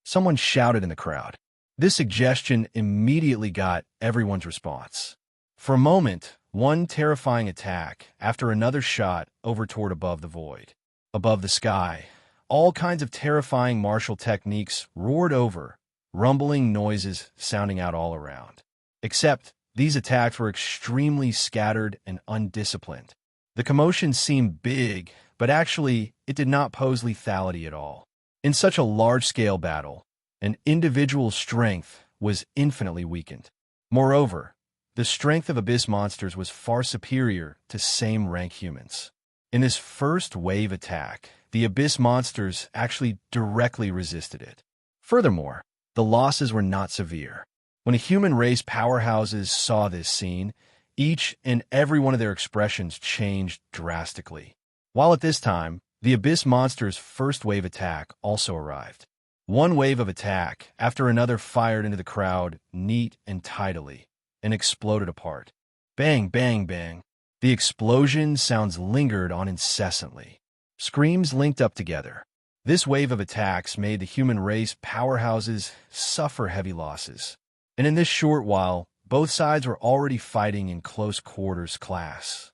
Someone shouted in the crowd. This suggestion immediately got everyone's response. For a moment, one terrifying attack after another shot over toward above the void. Above the sky, all kinds of terrifying martial techniques roared over, rumbling noises sounding out all around. Except, these attacks were extremely scattered and undisciplined. The commotion seemed big, but actually, it did not pose lethality at all. In such a large-scale battle, an individual's strength was infinitely weakened. Moreover, the strength of abyss monsters was far superior to same-rank humans. In this first wave attack, the abyss monsters actually directly resisted it. Furthermore, the losses were not severe. When a human race powerhouses saw this scene, each and every one of their expressions changed drastically. While at this time, the abyss monsters' first wave attack also arrived. One wave of attack after another fired into the crowd neat and tidily, and exploded apart. Bang, bang, bang. The explosion sounds lingered on incessantly. Screams linked up together. This wave of attacks made the human race powerhouses suffer heavy losses. And in this short while, both sides were already fighting in close quarters class.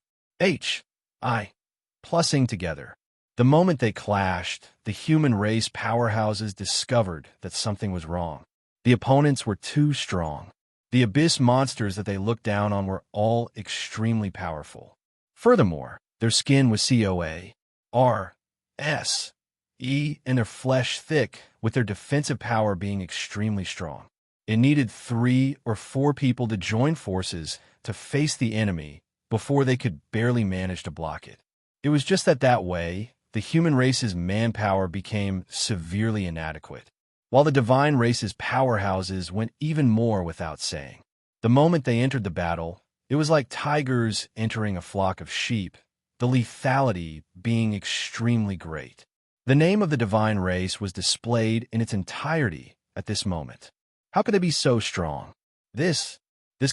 Plusing together. The moment they clashed, the human race powerhouses discovered that something was wrong. The opponents were too strong. The abyss monsters that they looked down on were all extremely powerful. Furthermore, their skin was COA, R, S, E, and their flesh thick, with their defensive power being extremely strong. It needed 3 or 4 people to join forces to face the enemy before they could barely manage to block it. It was just that way, the human race's manpower became severely inadequate, while the divine race's powerhouses went even more without saying. The moment they entered the battle, it was like tigers entering a flock of sheep, the lethality being extremely great. The name of the divine race was displayed in its entirety at this moment. How could they be so strong? This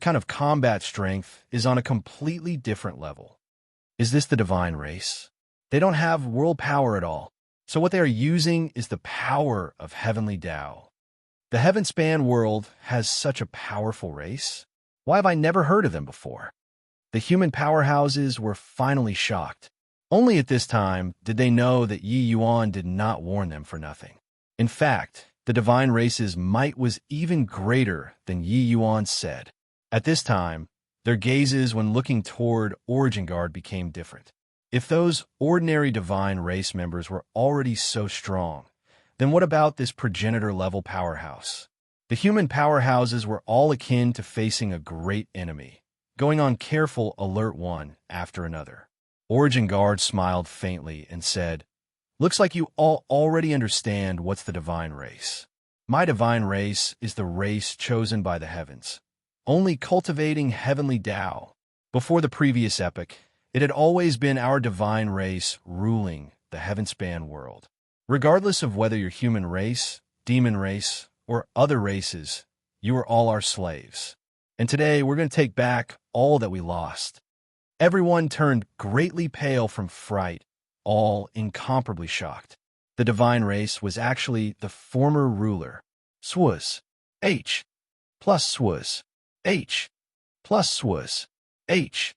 kind of combat strength is on a completely different level. Is this the divine race? They don't have world power at all, so what they are using is the power of heavenly Tao. The heaven-span world has such a powerful race? Why have I never heard of them before? The human powerhouses were finally shocked. Only at this time did they know that Yi Yuan did not warn them for nothing. In fact, the divine race's might was even greater than Yi Yuan said. At this time, their gazes when looking toward Origin Guard became different. If those ordinary divine race members were already so strong, then what about this progenitor-level powerhouse? The human powerhouses were all akin to facing a great enemy, going on careful alert one after another. Origin Guard smiled faintly and said, "Looks like you all already understand what's the divine race. My divine race is the race chosen by the heavens, only cultivating heavenly Tao. Before the previous epoch, it had always been our divine race ruling the heaven-span world. Regardless of whether you're human race, demon race, or other races, you are all our slaves. And today we're going to take back all that we lost." Everyone turned greatly pale from fright, all incomparably shocked. The divine race was actually the former ruler. Swaz. H. Plus Swaz. H. Plus Swaz. H.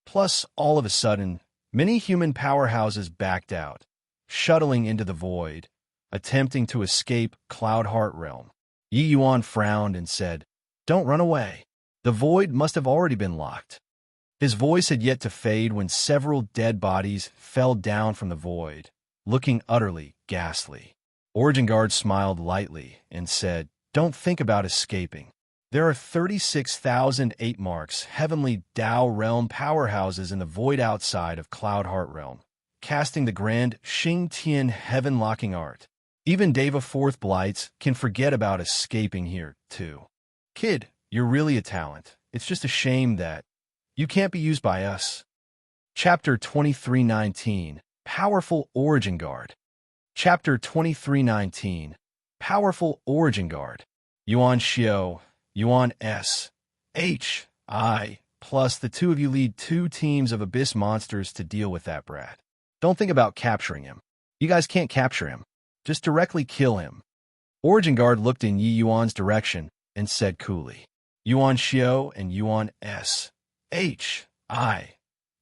Plus, all of a sudden, many human powerhouses backed out, shuttling into the void, attempting to escape Cloudheart Realm. Yi Yuan frowned and said, Don't run away. The void must have already been locked. His voice had yet to fade when several dead bodies fell down from the void, looking utterly ghastly. Origin Guard smiled lightly and said, "Don't think about escaping. There are 36,008 marks, heavenly Tao realm powerhouses in the void outside of Cloud Heart Realm, casting the grand Xing Tian heaven-locking art. Even Deva Fourth Blights can forget about escaping here, too. Kid, you're really a talent. It's just a shame that you can't be used by us." Chapter 2319, Powerful Origin Guard. Chapter 2319, Powerful Origin Guard. Yuan Xiao, Yuan S. H. I. Plus, the two of you lead 2 teams of abyss monsters to deal with that brat. Don't think about capturing him. You guys can't capture him. Just directly kill him. Origin Guard looked in Yi Yuan's direction and said coolly, "Yuan Xiao and Yuan S. H. I.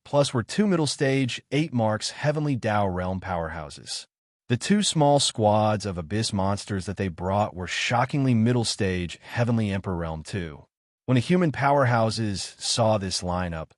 Plus were 2 middle stage 8 marks heavenly Tao realm powerhouses. The 2 small squads of abyss monsters that they brought were shockingly middle stage heavenly Emperor realm too. When the human powerhouses saw this lineup,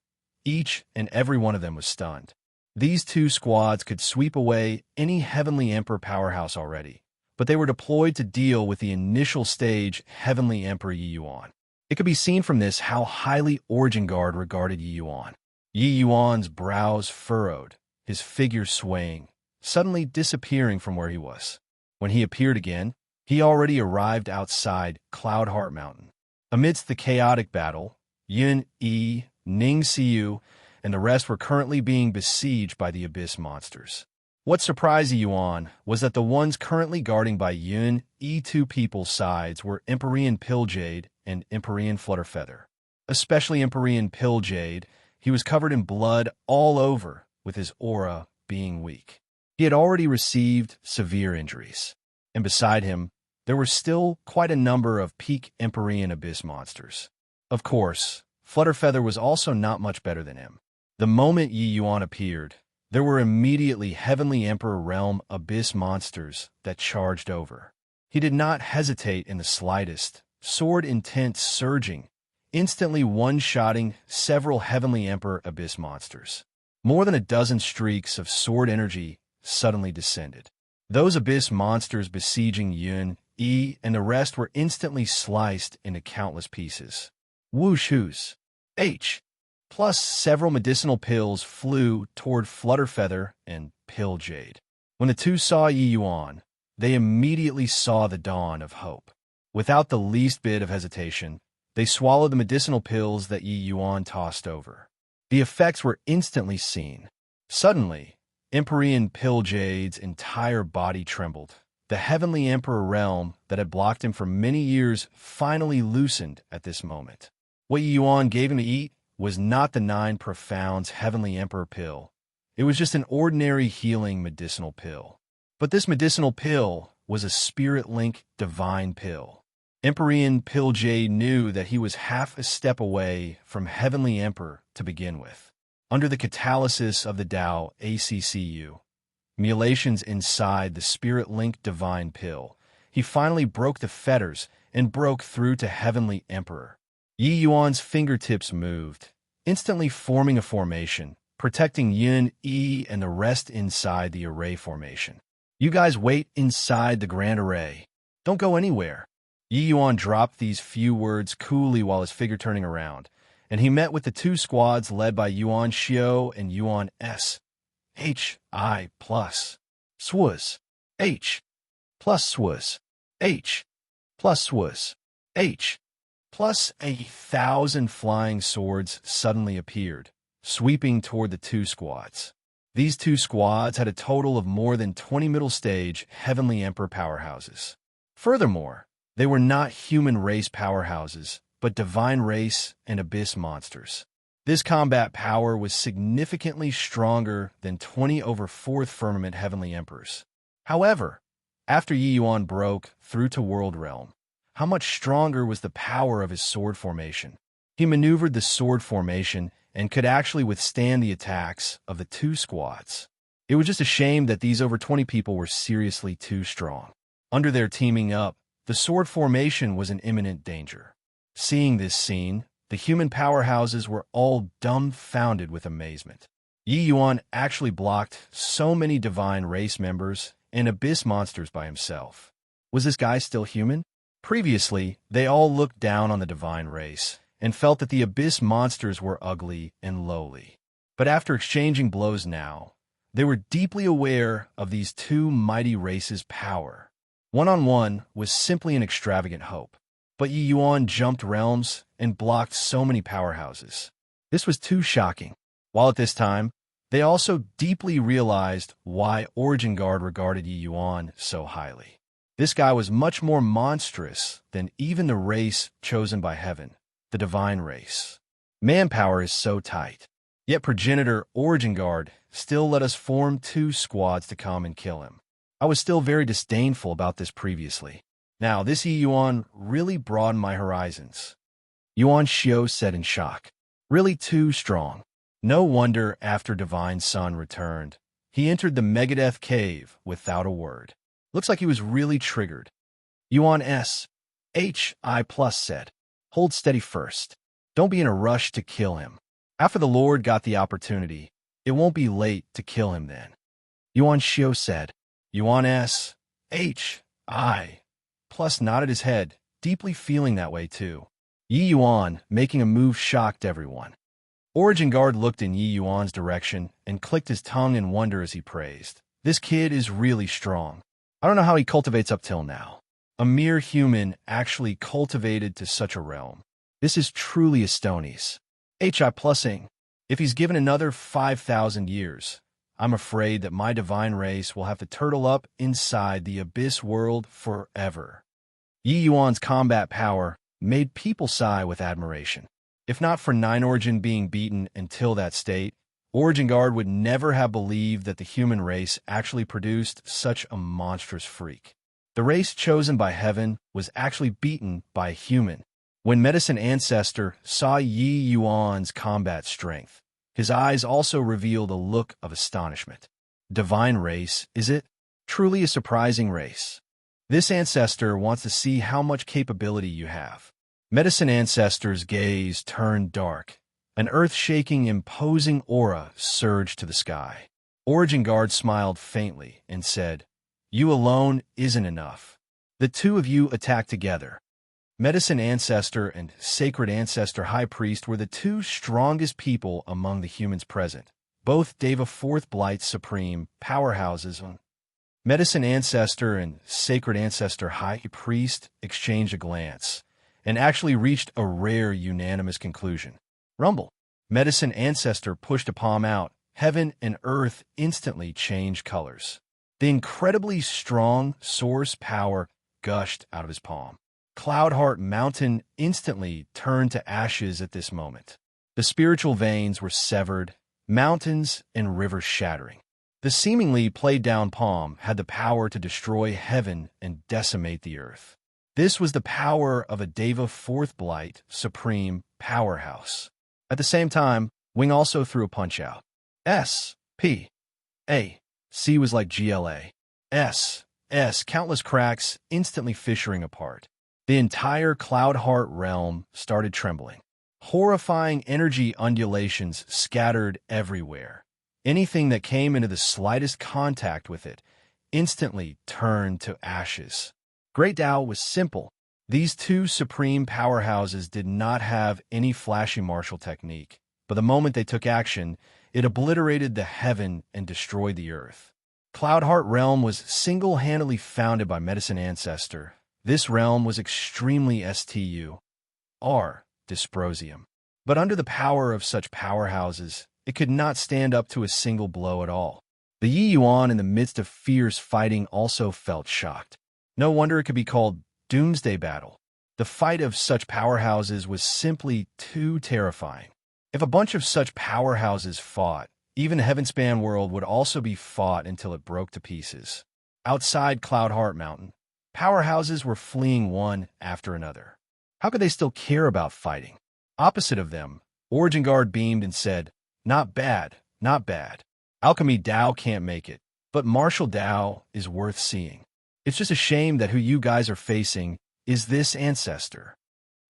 each and every one of them was stunned. These 2 squads could sweep away any heavenly Emperor powerhouse already, but they were deployed to deal with the initial stage heavenly Emperor Yi Yuan. It could be seen from this how highly Origin Guard regarded Yi Yuan. Yi Yuan's brows furrowed, his figure swaying, suddenly disappearing from where he was. When he appeared again, he already arrived outside Cloud Heart Mountain. Amidst the chaotic battle, Yun Yi, Ning Xiu, and the rest were currently being besieged by the abyss monsters. What surprised Yuan was that the ones currently guarding by Yun Yi 2 people's sides were Empyrean Pilljade and Empyrean Flutterfeather. Especially Empyrean Pilljade, he was covered in blood all over, with his aura being weak. He had already received severe injuries, and beside him, there were still quite a number of peak Empyrean abyss monsters. Of course, Flutterfeather was also not much better than him. The moment Yi Yuan appeared, there were immediately Heavenly Emperor Realm abyss monsters that charged over. He did not hesitate in the slightest, sword intent surging, instantly one-shotting several Heavenly Emperor abyss monsters. More than a dozen streaks of sword energy suddenly descended. Those abyss monsters besieging Yun, Yi, and the rest were instantly sliced into countless pieces. Whoosh-hoos. H. Plus several medicinal pills flew toward Flutterfeather and Pilljade. When the 2 saw Yi Yuan, they immediately saw the dawn of hope. Without the least bit of hesitation, they swallowed the medicinal pills that Yi Yuan tossed over. The effects were instantly seen. Suddenly, Empyrean Pilljade's entire body trembled. The Heavenly Emperor realm that had blocked him for many years finally loosened at this moment. What Yi Yuan gave him to eat was not the 9 Profounds Heavenly Emperor pill. It was just an ordinary healing medicinal pill. But this medicinal pill was a Spirit Link divine pill. Empyrean Pilljade knew that he was half a step away from Heavenly Emperor to begin with. Under the catalysis of the Tao ACCU, mutations inside the Spirit Link divine pill, he finally broke the fetters and broke through to Heavenly Emperor. Yi Yuan's fingertips moved, instantly forming a formation, protecting Yun, Yi, and the rest inside the array formation. "You guys wait inside the grand array. Don't go anywhere." Yi Yuan dropped these few words coolly while his figure turning around, and he met with the 2 squads led by Yuan Xiao and Yuan S. H. I. Plus. Swaz. H. Plus Swaz. H. Plus Swaz. H. Plus 1,000 flying swords suddenly appeared, sweeping toward the 2 squads. These 2 squads had a total of more than 20 middle stage Heavenly Emperor powerhouses. Furthermore, they were not human race powerhouses, but divine race and abyss monsters. This combat power was significantly stronger than 20 over 4th Firmament Heavenly Emperors. However, after Yi Yuan broke through to World Realm, how much stronger was the power of his sword formation? He maneuvered the sword formation and could actually withstand the attacks of the 2 squads. It was just a shame that these over 20 people were seriously too strong. Under their teaming up, the sword formation was in imminent danger. Seeing this scene, the human powerhouses were all dumbfounded with amazement. Yi Yuan actually blocked so many divine race members and abyss monsters by himself. Was this guy still human? Previously, they all looked down on the divine race and felt that the abyss monsters were ugly and lowly. But after exchanging blows now, they were deeply aware of these two mighty races' power. One-on-one was simply an extravagant hope, but Yi Yuan jumped realms and blocked so many powerhouses. This was too shocking. While at this time, they also deeply realized why Origin Guard regarded Yi Yuan so highly. This guy was much more monstrous than even the race chosen by heaven, the divine race. Manpower is so tight. Yet progenitor Origin Guard still let us form 2 squads to come and kill him. I was still very disdainful about this previously. Now, this Yi Yuan really broadened my horizons. Yuan Xiao said in shock. Really too strong. No wonder after Divine Sun returned, he entered the Megadeth Cave without a word. Looks like he was really triggered. Yuan S.H.I. said, hold steady first. Don't be in a rush to kill him. After the Lord got the opportunity, it won't be late to kill him then. Yuan Xiao said. Yuan S.H.I. nodded his head, deeply feeling that way too. Yi Yuan, making a move, shocked everyone. Origin Guard looked in Yi Yuan's direction and clicked his tongue in wonder as he praised. This kid is really strong. I don't know how he cultivates up till now. A mere human actually cultivated to such a realm. This is truly Astonies. H.I. plusing. If he's given another 5,000 years, I'm afraid that my divine race will have to turtle up inside the abyss world forever. Yi Yuan's combat power made people sigh with admiration. If not for Nine Origin being beaten until that state, Origin Guard would never have believed that the human race actually produced such a monstrous freak. The race chosen by heaven was actually beaten by a human. When Medicine Ancestor saw Yi Yuan's combat strength, his eyes also revealed a look of astonishment. Divine race, is it? Truly a surprising race. This ancestor wants to see how much capability you have. Medicine Ancestor's gaze turned dark. An earth-shaking, imposing aura surged to the sky. Origin Guard smiled faintly and said, you alone isn't enough. The two of you attack together. Medicine Ancestor and Sacred Ancestor High Priest were the 2 strongest people among the humans present. Both Deva 4th Blight's supreme powerhouses. Medicine Ancestor and Sacred Ancestor High Priest exchanged a glance and actually reached a rare unanimous conclusion. Rumble. Medicine Ancestor pushed a palm out. Heaven and earth instantly changed colors. The incredibly strong source power gushed out of his palm. Cloudheart Mountain instantly turned to ashes at this moment. The spiritual veins were severed, mountains and rivers shattering. The seemingly played-down palm had the power to destroy heaven and decimate the earth. This was the power of a Deva 4th Blight supreme powerhouse. At the same time, Wing also threw a punch-out. S, P, A, C was like GLA. S, countless cracks instantly fissuring apart. The entire Cloudheart realm started trembling. Horrifying energy undulations scattered everywhere. Anything that came into the slightest contact with it instantly turned to ashes. Great Tao was simple. These 2 supreme powerhouses did not have any flashy martial technique, but the moment they took action, it obliterated the heaven and destroyed the earth. Cloudheart Realm was single-handedly founded by Medicine Ancestor. This realm was extremely dysprosium. But under the power of such powerhouses, it could not stand up to a single blow at all. The Yi Yuan in the midst of fierce fighting also felt shocked. No wonder it could be called Doomsday Battle. The fight of such powerhouses was simply too terrifying. If a bunch of such powerhouses fought, even the Heavenspan world would also be fought until it broke to pieces. Outside Cloudheart Mountain, powerhouses were fleeing one after another. How could they still care about fighting? Opposite of them, Origin Guard beamed and said, not bad, not bad. Alchemy Dao can't make it, but Martial Dao is worth seeing. It's just a shame that who you guys are facing is this ancestor.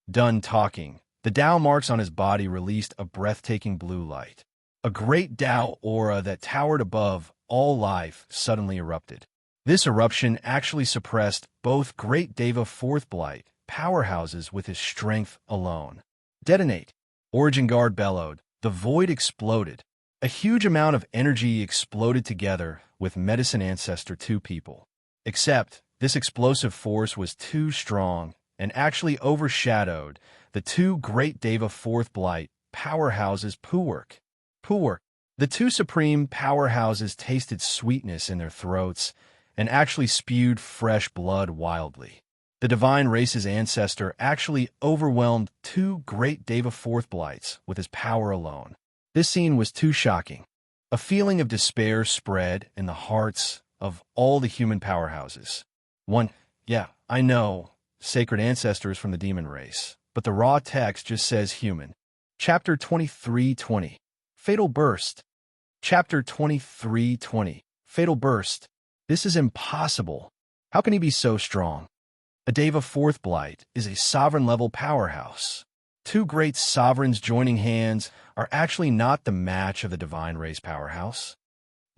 Done talking, the Tao marks on his body released a breathtaking blue light. A great Tao aura that towered above all life suddenly erupted. This eruption actually suppressed both Great Deva Fourth Blight powerhouses with his strength alone. Detonate! Origin Guard bellowed. The void exploded. A huge amount of energy exploded together with Medicine Ancestor 2 people. Except, this explosive force was too strong and actually overshadowed the two Great Deva Fourth Blight powerhouses Puwerk. The two supreme powerhouses tasted sweetness in their throats and actually spewed fresh blood wildly. The divine race's ancestor actually overwhelmed two Great Deva Fourth Blights with his power alone. This scene was too shocking. A feeling of despair spread in the hearts of all the human powerhouses. Yeah, I know, sacred ancestors from the demon race, but the raw text just says human. Chapter 23:20. Fatal Burst. Chapter 23:20. Fatal Burst. This is impossible. How can he be so strong? A Deva Fourth Blight is a sovereign-level powerhouse. Two great sovereigns joining hands are actually not the match of the divine race powerhouse.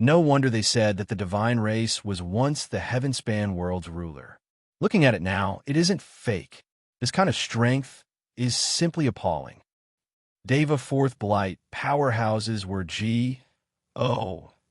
No wonder they said that the divine race was once the heaven-span world's ruler. Looking at it now, it isn't fake. This kind of strength is simply appalling. Deva Fourth Blight powerhouses were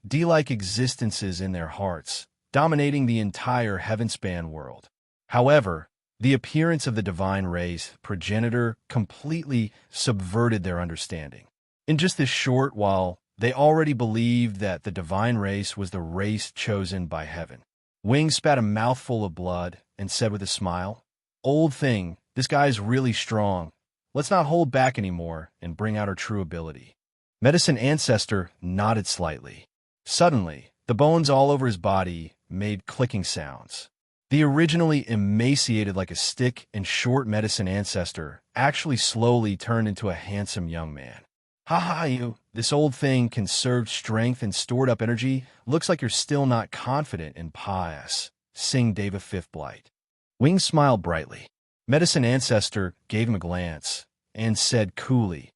D-like existences in their hearts, dominating the entire heaven-span world. However, the appearance of the divine race progenitor completely subverted their understanding. In just this short while, they already believed that the divine race was the race chosen by heaven. Wing spat a mouthful of blood and said with a smile, "Old thing, this guy's really strong. Let's not hold back anymore and bring out our true ability." Medicine Ancestor nodded slightly. Suddenly, the bones all over his body made clicking sounds. The originally emaciated like a stick and short Medicine Ancestor actually slowly turned into a handsome young man. You, this old thing conserved strength and stored up energy. Looks like you're still not confident and pious. Sing Deva Fifth Blight. Wing smiled brightly. Medicine Ancestor gave him a glance and said coolly,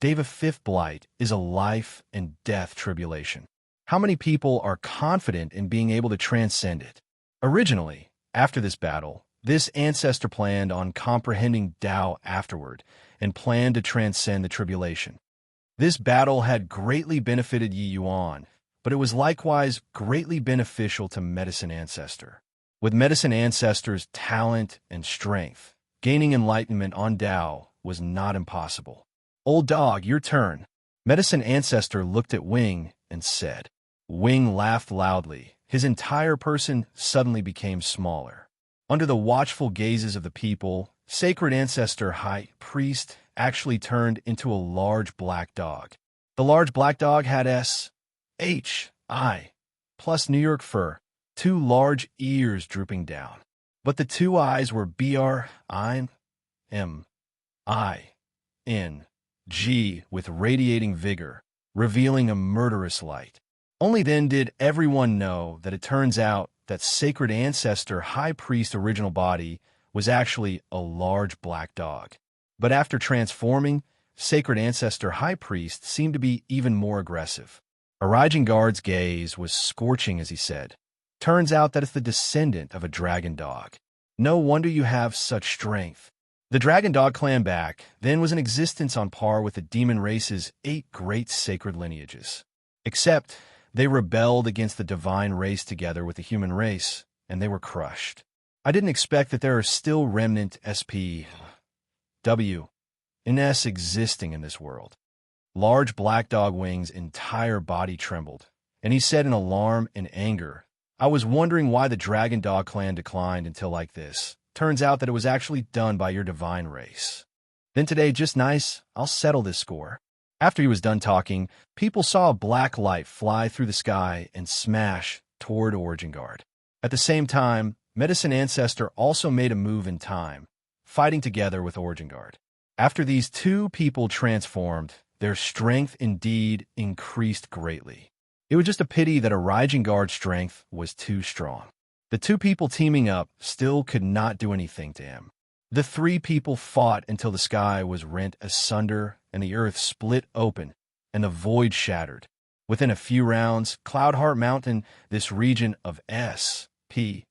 Deva Fifth Blight is a life and death tribulation. How many people are confident in being able to transcend it? Originally, after this battle, this ancestor planned on comprehending Tao afterward and planned to transcend the tribulation. This battle had greatly benefited Yi Yuan, but it was likewise greatly beneficial to Medicine Ancestor. With Medicine Ancestor's talent and strength, gaining enlightenment on Tao was not impossible. Old dog, your turn. Medicine Ancestor looked at Wing and said. Wing laughed loudly. His entire person suddenly became smaller. Under the watchful gazes of the people, Sacred Ancestor High Priest actually turned into a large black dog. The large black dog had S-H-I plus New York fur, two large ears drooping down. But the two eyes were B-R-I-M-I-N-G with radiating vigor, revealing a murderous light. Only then did everyone know that it turns out that Sacred Ancestor High Priest original body was actually a large black dog. But after transforming, Sacred Ancestor High Priest seemed to be even more aggressive. Origin Guard's gaze was scorching as he said, Turns out that it's the descendant of a dragon dog. No wonder you have such strength. The Dragon Dog clan back then was in existence on par with the demon race's 8 great sacred lineages. Except they rebelled against the divine race together with the human race, and they were crushed. I didn't expect that there are still remnant SPW and S existing in this world. Large Black Dog Wing's entire body trembled, and he said in alarm and anger, I was wondering why the Dragon Dog clan declined until like this. Turns out that it was actually done by your divine race. Then today, just nice, I'll settle this score. After he was done talking, people saw a black light fly through the sky and smash toward Origin Guard. At the same time, Medicine Ancestor also made a move in time, fighting together with Origin Guard. After these two people transformed, their strength indeed increased greatly. It was just a pity that Origin Guard's strength was too strong. The two people teaming up still could not do anything to him. The three people fought until the sky was rent asunder and the earth split open and the void shattered. Within a few rounds, Cloudheart Mountain, this region of S.P.A.C.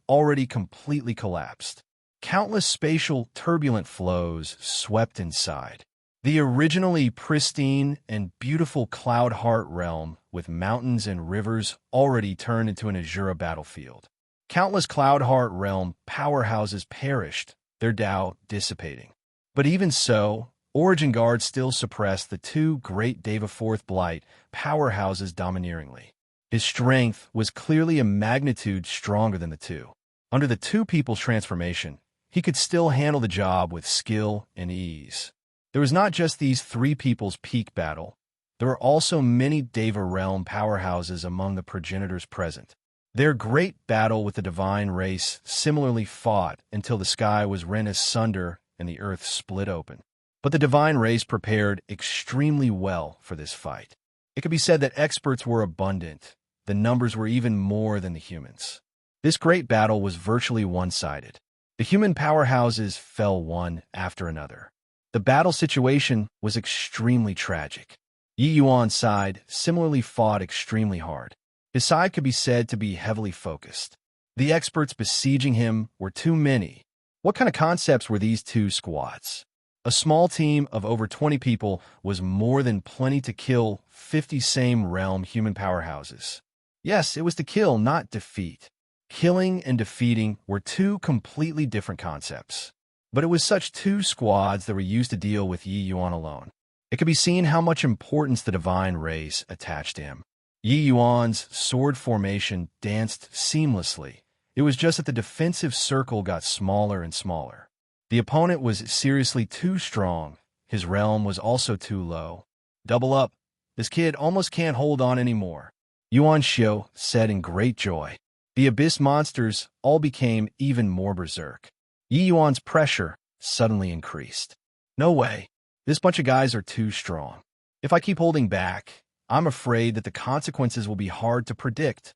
already completely collapsed. Countless spatial turbulent flows swept inside. The originally pristine and beautiful Cloudheart realm with mountains and rivers already turned into an Azura battlefield. Countless Cloudheart realm powerhouses perished, their Tao dissipating. But even so, Origin Guard still suppressed the two great Deva Fourth Blight powerhouses domineeringly. His strength was clearly a magnitude stronger than the two. Under the two people's transformation, he could still handle the job with skill and ease. There was not just these three people's peak battle. There were also many Deva realm powerhouses among the progenitors present. Their great battle with the divine race similarly fought until the sky was rent asunder and the earth split open. But the divine race prepared extremely well for this fight. It could be said that experts were abundant. The numbers were even more than the humans. This great battle was virtually one-sided. The human powerhouses fell one after another. The battle situation was extremely tragic. Yi Yuan's side similarly fought extremely hard. His side could be said to be heavily focused. The experts besieging him were too many. What kind of concepts were these two squads? A small team of over 20 people was more than plenty to kill 50 same realm human powerhouses. Yes, it was to kill, not defeat. Killing and defeating were two completely different concepts. But it was such two squads that were used to deal with Yi Yuan alone. It could be seen how much importance the divine race attached to him. Yi Yuan's sword formation danced seamlessly. It was just that the defensive circle got smaller and smaller. The opponent was seriously too strong. His realm was also too low. Double up. This kid almost can't hold on anymore. Yuan Xiu said in great joy. The abyss monsters all became even more berserk. Yi Yuan's pressure suddenly increased. No way. This bunch of guys are too strong. If I keep holding back, I'm afraid that the consequences will be hard to predict.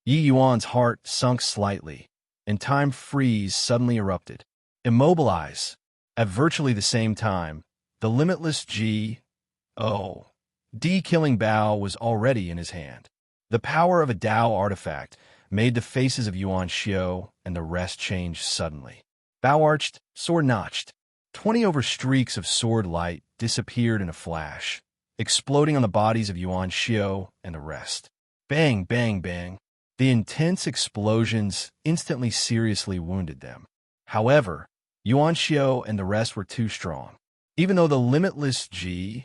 Yi Yuan's heart sunk slightly, and time freeze suddenly erupted. Immobilize. At virtually the same time, the limitless G.O.D. killing bow was already in his hand. The power of a Tao artifact made the faces of Yuan Xiu and the rest change suddenly. Bow arched, sword notched. 20 over streaks of sword light disappeared in a flash, exploding on the bodies of Yuan Xiu and the rest. Bang, bang, bang. The intense explosions instantly seriously wounded them. However, Yuan Xiu and the rest were too strong. Even though the limitless G.O.D.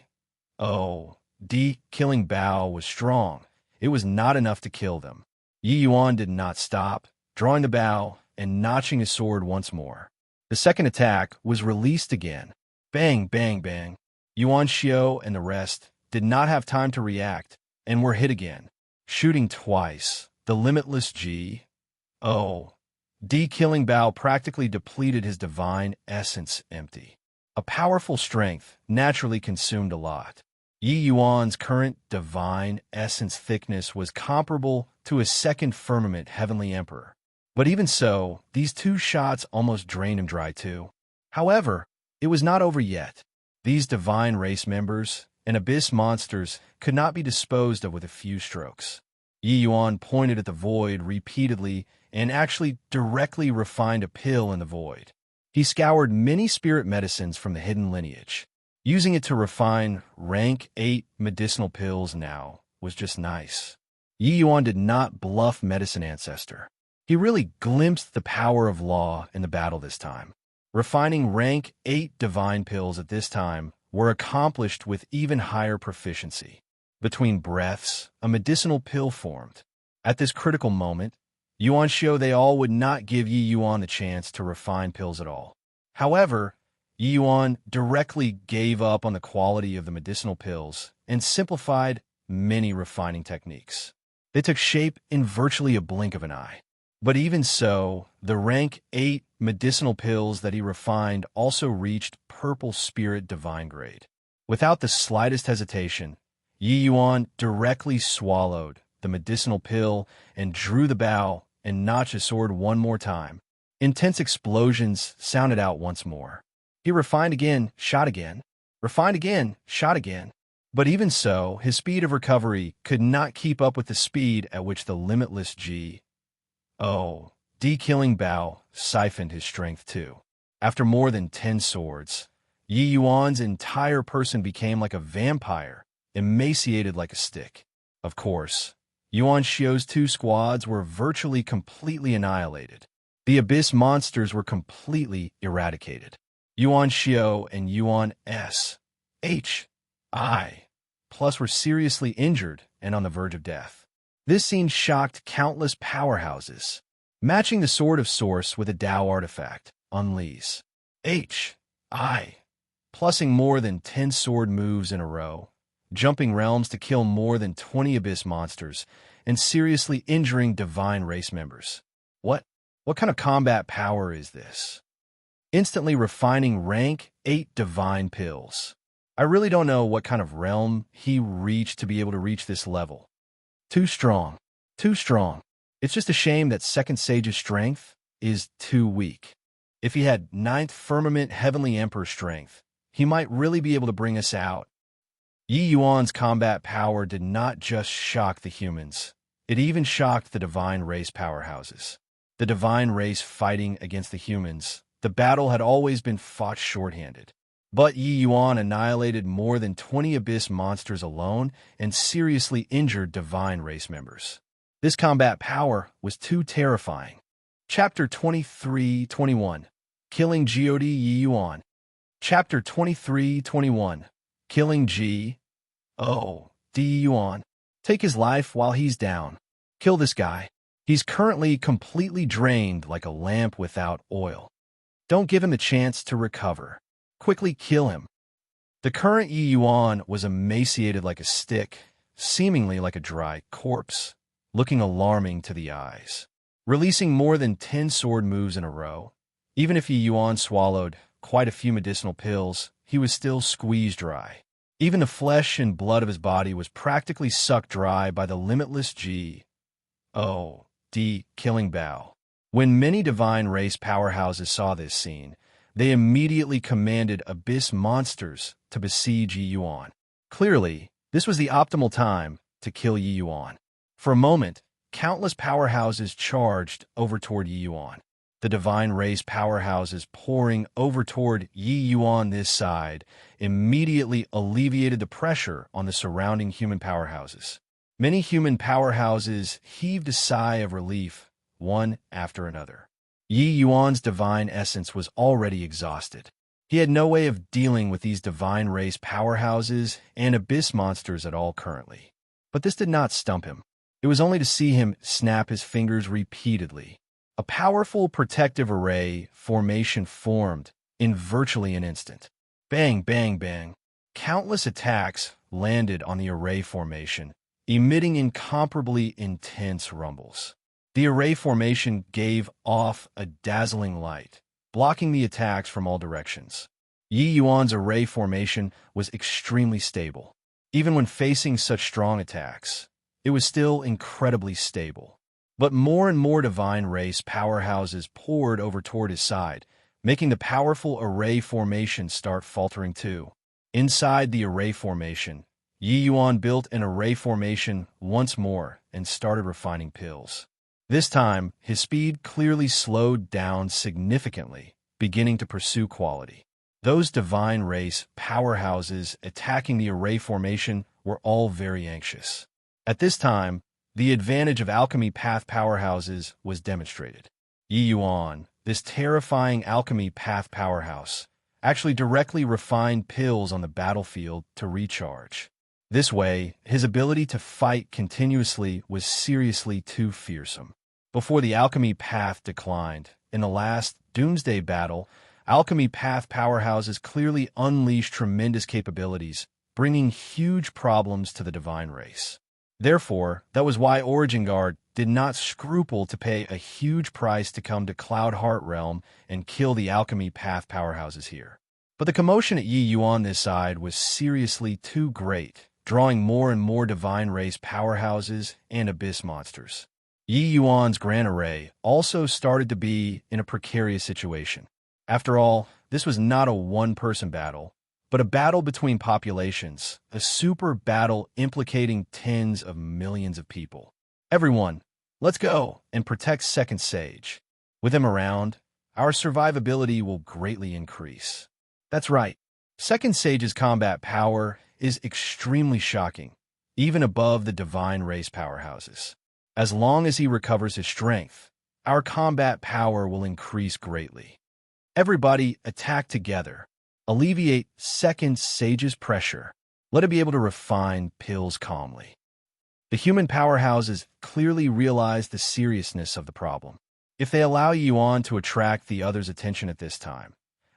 killing bow was strong, it was not enough to kill them. Yi Yuan did not stop, drawing the bow and notching his sword once more. The second attack was released again. Bang, bang, bang. Yuan Xiu and the rest did not have time to react and were hit again. Shooting twice, the limitless G.O.D. killing bow practically depleted his divine essence empty. A powerful strength naturally consumed a lot. Yi Yuan's current divine essence thickness was comparable to a second firmament heavenly emperor. But even so, these two shots almost drained him dry too. However, it was not over yet. These divine race members and abyss monsters could not be disposed of with a few strokes. Yi Yuan pointed at the void repeatedly and actually directly refined a pill in the void. He scoured many spirit medicines from the hidden lineage. Using it to refine rank 8 medicinal pills now was just nice. Yi Yuan did not bluff medicine ancestor. He really glimpsed the power of law in the battle this time. Refining rank 8 divine pills at this time were accomplished with even higher proficiency. Between breaths, a medicinal pill formed. At this critical moment, Yuan Xiu they all would not give Yi Yuan the chance to refine pills at all. However, Yi Yuan directly gave up on the quality of the medicinal pills and simplified many refining techniques. They took shape in virtually a blink of an eye. But even so, the rank 8 medicinal pills that he refined also reached purple spirit divine grade. Without the slightest hesitation, Yi Yuan directly swallowed the medicinal pill and drew the bow and notched his sword one more time. Intense explosions sounded out once more. He refined again, shot again, refined again, shot again. But even so, his speed of recovery could not keep up with the speed at which the limitless killing bow siphoned his strength too. After more than 10 swords, Yi Yuan's entire person became like a vampire, emaciated like a stick. Of course, Yuan Xiao's 2 squads were virtually completely annihilated. The Abyss monsters were completely eradicated. Yuan Xiao and Yuan Plus were seriously injured and on the verge of death. This scene shocked countless powerhouses. Matching the Sword of Source with a Dao artifact, unleash. Plussing more than 10 sword moves in a row, jumping realms to kill more than 20 Abyss monsters, and seriously injuring divine race members. What kind of combat power is this? Instantly refining rank 8 divine pills. I really don't know what kind of realm he reached to be able to reach this level. Too strong. Too strong. It's just a shame that Second Sage's strength is too weak. If he had 9th Firmament Heavenly Emperor strength, he might really be able to bring us out. Yi Yuan's combat power did not just shock the humans. It even shocked the divine race powerhouses. The divine race fighting against the humans. The battle had always been fought shorthanded. But Yi Yuan annihilated more than 20 Abyss monsters alone and seriously injured divine race members. This combat power was too terrifying. Chapter 23-21. Killing God Yi Yuan. Chapter 23-21. Killing Yi Yuan. Take his life while he's down. Kill this guy. He's currently completely drained like a lamp without oil. Don't give him a chance to recover. Quickly kill him. The current Yi Yuan was emaciated like a stick, seemingly like a dry corpse, looking alarming to the eyes. Releasing more than 10 sword moves in a row, even if Yi Yuan swallowed quite a few medicinal pills, he was still squeezed dry. Even the flesh and blood of his body was practically sucked dry by the limitless killing bow. When many divine race powerhouses saw this scene, they immediately commanded Abyss monsters to besiege Yi Yuan. Clearly, this was the optimal time to kill Yi Yuan. For a moment, countless powerhouses charged over toward Yi Yuan. The divine race powerhouses pouring over toward Yi Yuan this side immediately alleviated the pressure on the surrounding human powerhouses. Many human powerhouses heaved a sigh of relief, one after another. Yi Yuan's divine essence was already exhausted. He had no way of dealing with these divine race powerhouses and Abyss monsters at all currently. But this did not stump him. It was only to see him snap his fingers repeatedly. A powerful protective array formation formed in virtually an instant. Bang, bang, bang. Countless attacks landed on the array formation, emitting incomparably intense rumbles. The array formation gave off a dazzling light, blocking the attacks from all directions. Yi Yuan's array formation was extremely stable. Even when facing such strong attacks, it was still incredibly stable. But more and more divine race powerhouses poured over toward his side, making the powerful array formation start faltering too. Inside the array formation, Yi Yuan built an array formation once more and started refining pills. This time, his speed clearly slowed down significantly, beginning to pursue quality. Those divine race powerhouses attacking the array formation were all very anxious. At this time, the advantage of alchemy path powerhouses was demonstrated. Yi Yuan, this terrifying alchemy path powerhouse, actually directly refined pills on the battlefield to recharge. This way, his ability to fight continuously was seriously too fearsome. Before the alchemy path declined, in the last Doomsday battle, alchemy path powerhouses clearly unleashed tremendous capabilities, bringing huge problems to the divine race. Therefore, that was why Origin Guard did not scruple to pay a huge price to come to Cloud Heart Realm and kill the alchemy path powerhouses here. But the commotion at Yi Yuan this side was seriously too great, drawing more and more divine race powerhouses and Abyss monsters. Yi Yuan's Grand Array also started to be in a precarious situation. After all, this was not a one-person battle, but a battle between populations, a super battle implicating tens of millions of people. Everyone, let's go and protect Second Sage. With him around, our survivability will greatly increase. That's right. Second Sage's combat power is extremely shocking, even above the divine race powerhouses. As long as he recovers his strength, our combat power will increase greatly. Everybody attack together. Alleviate Second Sage's pressure. Let it be able to refine pills calmly. The human powerhouses clearly realize the seriousness of the problem. If they allow Yi Yuan to attract the others' attention at this time,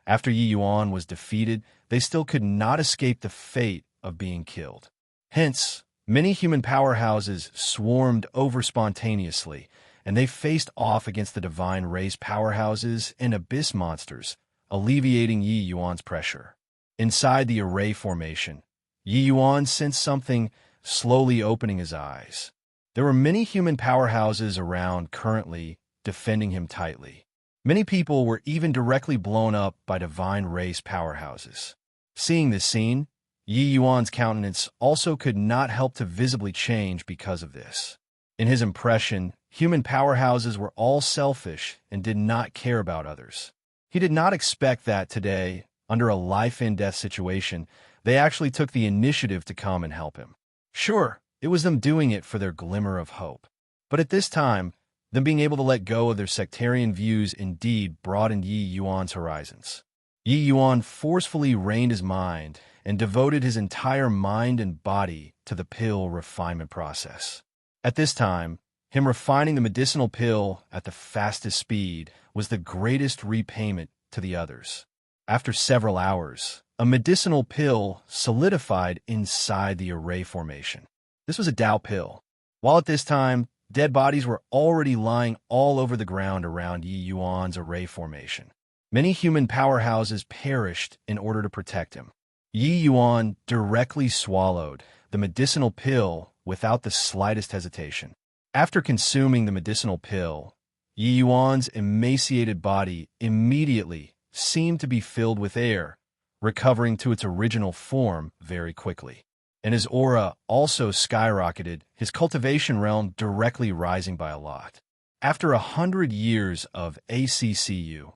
after Yi Yuan was defeated, they still could not escape the fate of being killed. Hence, many human powerhouses swarmed over spontaneously, and they faced off against the divine race powerhouses and abyss monsters, alleviating Yi Yuan's pressure. Inside the array formation, Yi Yuan sensed something slowly opening his eyes. There were many human powerhouses around currently defending him tightly. Many people were even directly blown up by divine race powerhouses. Seeing this scene, Yi Yuan's countenance also could not help to visibly change because of this. In his impression, human powerhouses were all selfish and did not care about others. He did not expect that today, under a life-and-death situation, they actually took the initiative to come and help him. Sure, it was them doing it for their glimmer of hope. But at this time, them being able to let go of their sectarian views indeed broadened Yi Yuan's horizons. Yi Yuan forcefully reined his mind and devoted his entire mind and body to the pill refinement process. At this time, him refining the medicinal pill at the fastest speed was the greatest repayment to the others. After several hours, a medicinal pill solidified inside the array formation. This was a Dao pill. While at this time, dead bodies were already lying all over the ground around Yi Yuan's array formation. Many human powerhouses perished in order to protect him. Yi Yuan directly swallowed the medicinal pill without the slightest hesitation. After consuming the medicinal pill, Yi Yuan's emaciated body immediately seemed to be filled with air, recovering to its original form very quickly. And his aura also skyrocketed, his cultivation realm directly rising by a lot. After 100 years of ACCU,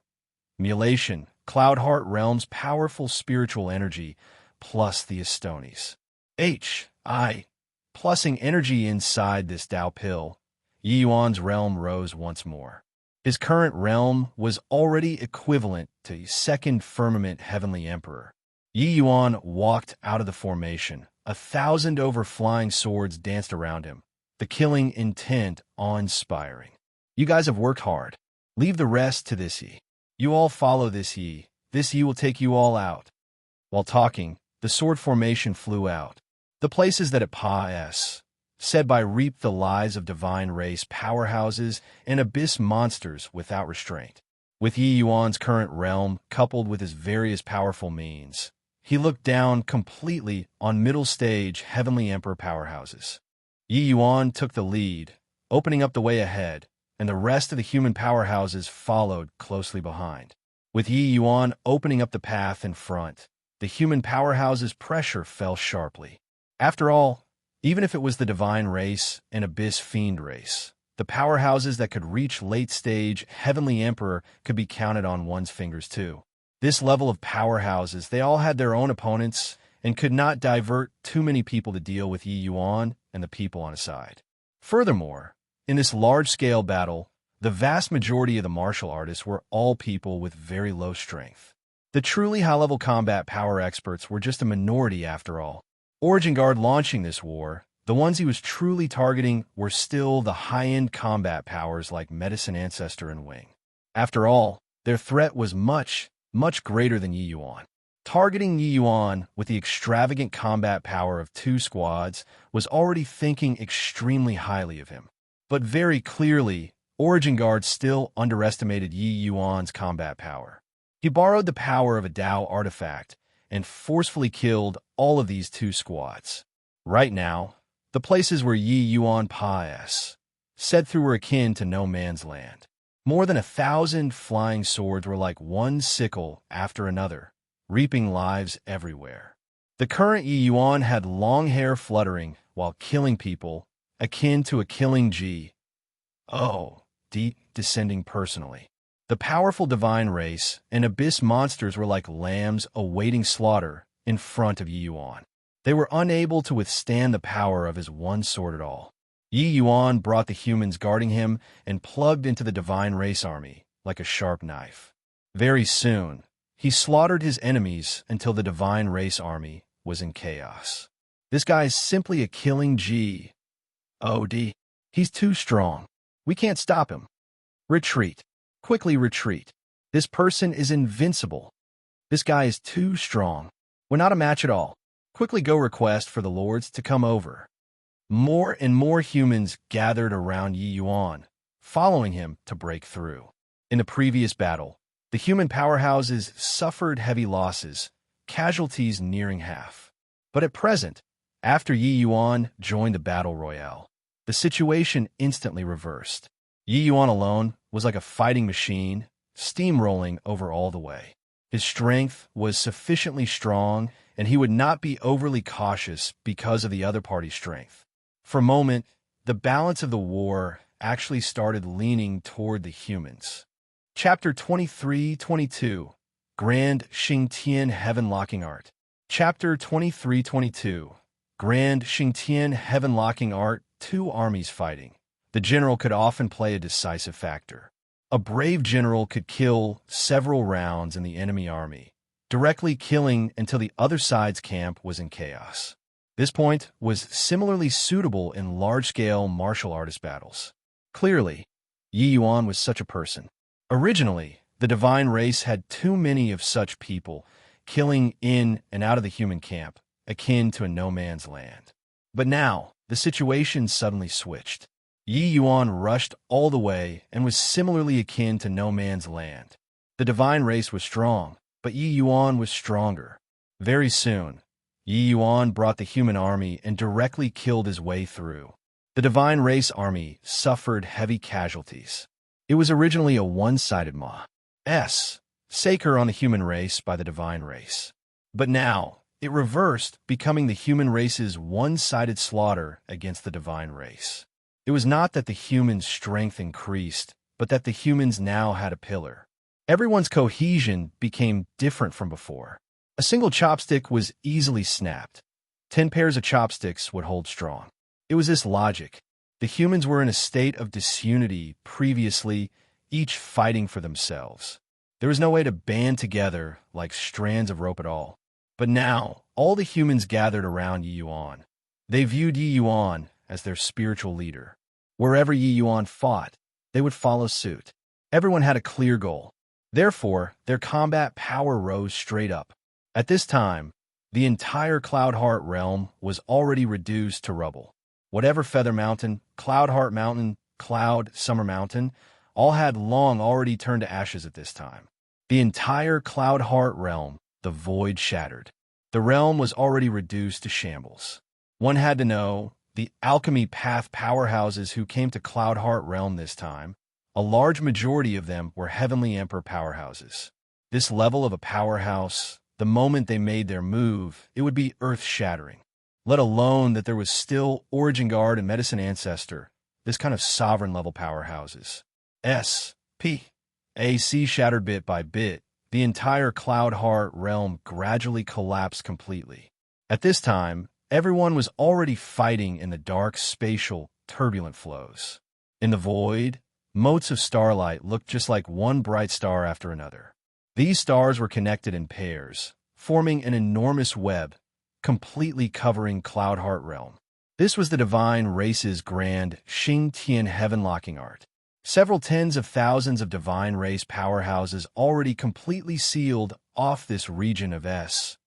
Mulation, Cloudheart Realm's powerful spiritual energy, plus the Astonies. Plussing energy inside this Dao pill, Yi Yuan's realm rose once more. His current realm was already equivalent to Second Firmament Heavenly Emperor. Yi Yuan walked out of the formation. 1,000 overflying swords danced around him, the killing intent awe-inspiring. You guys have worked hard. Leave the rest to this Yi. You all follow this Yi. This Yi will take you all out. While talking, the sword formation flew out. The places that it said by reaped the lies of divine race powerhouses and abyss monsters without restraint. With Yi Yuan's current realm coupled with his various powerful means, he looked down completely on middle stage Heavenly Emperor powerhouses. Yi Yuan took the lead, opening up the way ahead, and the rest of the human powerhouses followed closely behind. With Yi Yuan opening up the path in front, the human powerhouses' pressure fell sharply. After all, even if it was the divine race and abyss fiend race, the powerhouses that could reach late-stage Heavenly Emperor could be counted on one's fingers too. This level of powerhouses, they all had their own opponents and could not divert too many people to deal with Yi Yuan and the people on his side. Furthermore, in this large-scale battle, the vast majority of the martial artists were all people with very low strength. The truly high-level combat power experts were just a minority after all. Origin Guard launching this war, the ones he was truly targeting were still the high-end combat powers like Medicine Ancestor and Wing. After all, their threat was much greater than Yi Yuan. Targeting Yi Yuan with the extravagant combat power of 2 squads was already thinking extremely highly of him. But very clearly, Origin Guard still underestimated Yi Yuan's combat power. He borrowed the power of a Dao artifact and forcefully killed all of these 2 squads. Right now, the places where Yi Yuan said through were akin to no man's land. More than 1,000 flying swords were like one sickle after another, reaping lives everywhere. The current Yi Yuan had long hair fluttering while killing people, akin to a killing deep descending personally. The powerful divine race and abyss monsters were like lambs awaiting slaughter in front of Yi Yuan. They were unable to withstand the power of his one sword at all. Yi Yuan brought the humans guarding him and plugged into the divine race army like a sharp knife. Very soon, he slaughtered his enemies until the divine race army was in chaos. This guy is simply a killing God. He's too strong. We can't stop him. Retreat. Quickly retreat. This person is invincible. This guy is too strong. We're not a match at all. Quickly go request for the lords to come over. More and more humans gathered around Yi Yuan, following him to break through. In the previous battle, the human powerhouses suffered heavy losses, casualties nearing half. But at present, after Yi Yuan joined the battle royale, the situation instantly reversed. Yi Yuan alone was like a fighting machine, steamrolling over all the way. His strength was sufficiently strong, and he would not be overly cautious because of the other party's strength. For a moment, the balance of the war actually started leaning toward the humans. Chapter 23-22, Grand Xingtian Heaven-Locking Art. Chapter 23-22, Grand Xingtian Heaven-Locking Art, two armies fighting. The general could often play a decisive factor. A brave general could kill several rounds in the enemy army, directly killing until the other side's camp was in chaos. This point was similarly suitable in large-scale martial artist battles. Clearly, Yi Yuan was such a person. Originally, the divine race had too many of such people, killing in and out of the human camp, akin to a no-man's land. But now, the situation suddenly switched. Yi Yuan rushed all the way and was similarly akin to no man's land. The divine race was strong, but Yi Yuan was stronger. Very soon, Yi Yuan brought the human army and directly killed his way through. The divine race army suffered heavy casualties. It was originally a one-sided massacre on the human race by the divine race. But now, it reversed, becoming the human race's one-sided slaughter against the divine race. It was not that the humans' strength increased, but that the humans now had a pillar. Everyone's cohesion became different from before. A single chopstick was easily snapped. 10 pairs of chopsticks would hold strong. It was this logic. The humans were in a state of disunity previously, each fighting for themselves. There was no way to band together like strands of rope at all. But now, all the humans gathered around Yi Yuan. They viewed Yi Yuan as their spiritual leader. Wherever Yi Yuan fought, they would follow suit. Everyone had a clear goal. Therefore, their combat power rose straight up. At this time, the entire Cloudheart realm was already reduced to rubble. Whatever Feather Mountain, Cloudheart Mountain, Cloud, Summer Mountain, all had long already turned to ashes at this time. The entire Cloudheart realm, the void shattered. The realm was already reduced to shambles. One had to know the alchemy path powerhouses who came to Cloudheart realm this time. A large majority of them were Heavenly Emperor powerhouses. This level of a powerhouse, the moment they made their move, it would be earth-shattering. Let alone that there was still Origin Guard and Medicine Ancestor, this kind of sovereign-level powerhouses. AC shattered bit by bit, the entire Cloudheart realm gradually collapsed completely. At this time, everyone was already fighting in the dark, spatial, turbulent flows. In the void, motes of starlight looked just like one bright star after another. These stars were connected in pairs, forming an enormous web, completely covering Cloudheart realm. This was the divine race's grand Xingtian heaven-locking art. Several tens of thousands of divine race powerhouses already completely sealed off this region of S.P.C.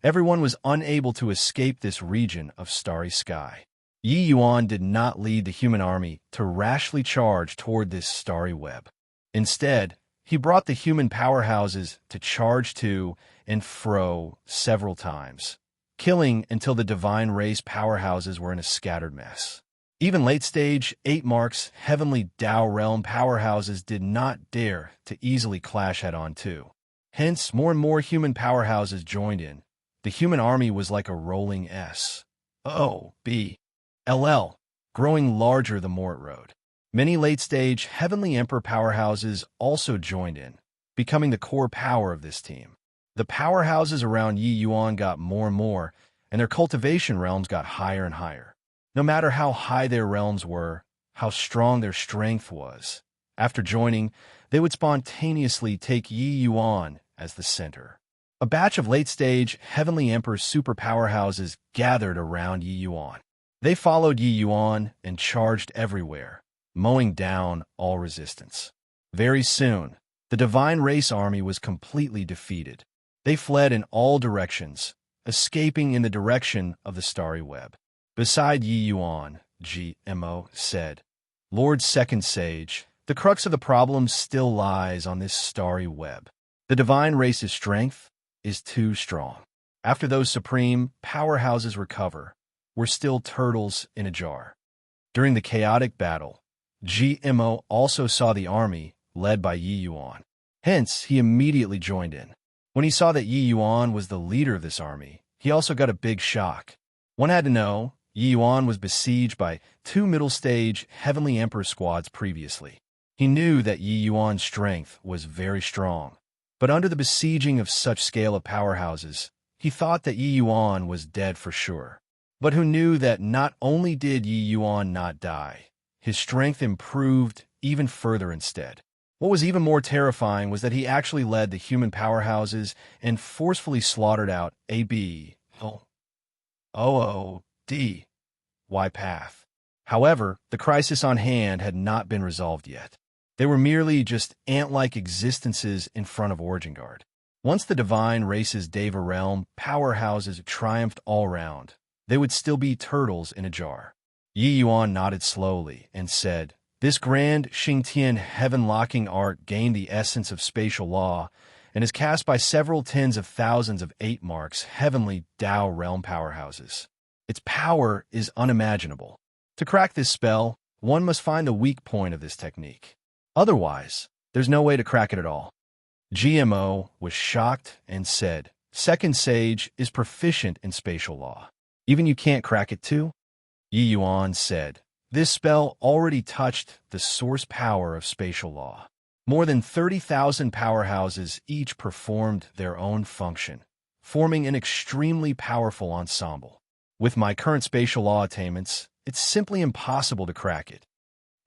Everyone was unable to escape this region of starry sky. Yi Yuan did not lead the human army to rashly charge toward this starry web. Instead, he brought the human powerhouses to charge to and fro several times, killing until the divine race powerhouses were in a scattered mess. Even late-stage 8 marks heavenly Tao realm powerhouses did not dare to easily clash head-on too. Hence, more and more human powerhouses joined in. The human army was like a rolling S. O. B. LL, growing larger the more it rode. Many late-stage Heavenly Emperor powerhouses also joined in, becoming the core power of this team. The powerhouses around Yi Yuan got more and more, and their cultivation realms got higher and higher. No matter how high their realms were, how strong their strength was, after joining, they would spontaneously take Yi Yuan as the center. A batch of late-stage Heavenly Emperor super powerhouses gathered around Yi Yuan. They followed Yi Yuan and charged everywhere, mowing down all resistance. Very soon, the Divine Race army was completely defeated. They fled in all directions, escaping in the direction of the starry web. Beside Yi Yuan, GMO said, Lord Second Sage, the crux of the problem still lies on this starry web. The Divine Race's strength is too strong. After those supreme powerhouses recover, we're still turtles in a jar. During the chaotic battle, GMO also saw the army led by Yi Yuan. Hence, he immediately joined in. When he saw that Yi Yuan was the leader of this army, he also got a big shock. One had to know, Yi Yuan was besieged by 2 middle-stage Heavenly Emperor squads previously. He knew that Yi Yuan's strength was very strong, but under the besieging of such scale of powerhouses, he thought that Yi Yuan was dead for sure. But who knew that not only did Yi Yuan not die, his strength improved even further instead. What was even more terrifying was that he actually led the human powerhouses and forcefully slaughtered out Y path. However, the crisis on hand had not been resolved yet. They were merely just ant-like existences in front of Origin Guard. Once the Divine Race's Deva realm powerhouses triumphed all round, they would still be turtles in a jar. Yi Yuan nodded slowly and said, This grand Xingtian heaven-locking art gained the essence of spatial law and is cast by several tens of thousands of 8 marks heavenly Tao realm powerhouses. Its power is unimaginable. To crack this spell, one must find the weak point of this technique. Otherwise, there's no way to crack it at all. GMO was shocked and said, Second Sage is proficient in spatial law. Even you can't crack it too? Yi Yuan said, This spell already touched the source power of spatial law. More than 30,000 powerhouses each performed their own function, forming an extremely powerful ensemble. With my current spatial law attainments, it's simply impossible to crack it.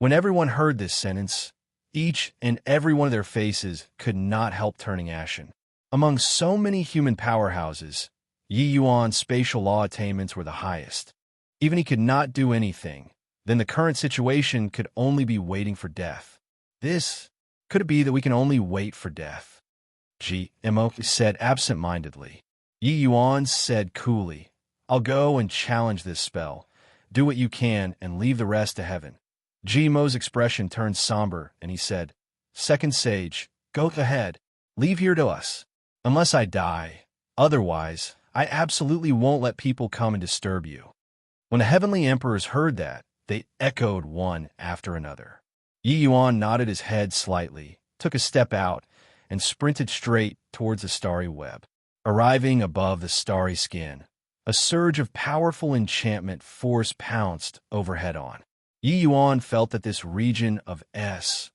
When everyone heard this sentence, each and every one of their faces could not help turning ashen. Among so many human powerhouses, Yi Yuan's spatial law attainments were the highest. Even he could not do anything, then the current situation could only be waiting for death. Could it be that we can only wait for death? GMO said absent-mindedly. Yi Yuan said coolly, I'll go and challenge this spell. Do what you can and leave the rest to heaven. GMO's expression turned somber and he said, Second Sage, go ahead. Leave here to us. Unless I die. Otherwise, I absolutely won't let people come and disturb you. When the Heavenly Emperors heard that, they echoed one after another. Yi Yuan nodded his head slightly, took a step out, and sprinted straight towards the starry web. Arriving above the starry skin, a surge of powerful enchantment force pounced overhead on. Yi Yuan felt that this region of his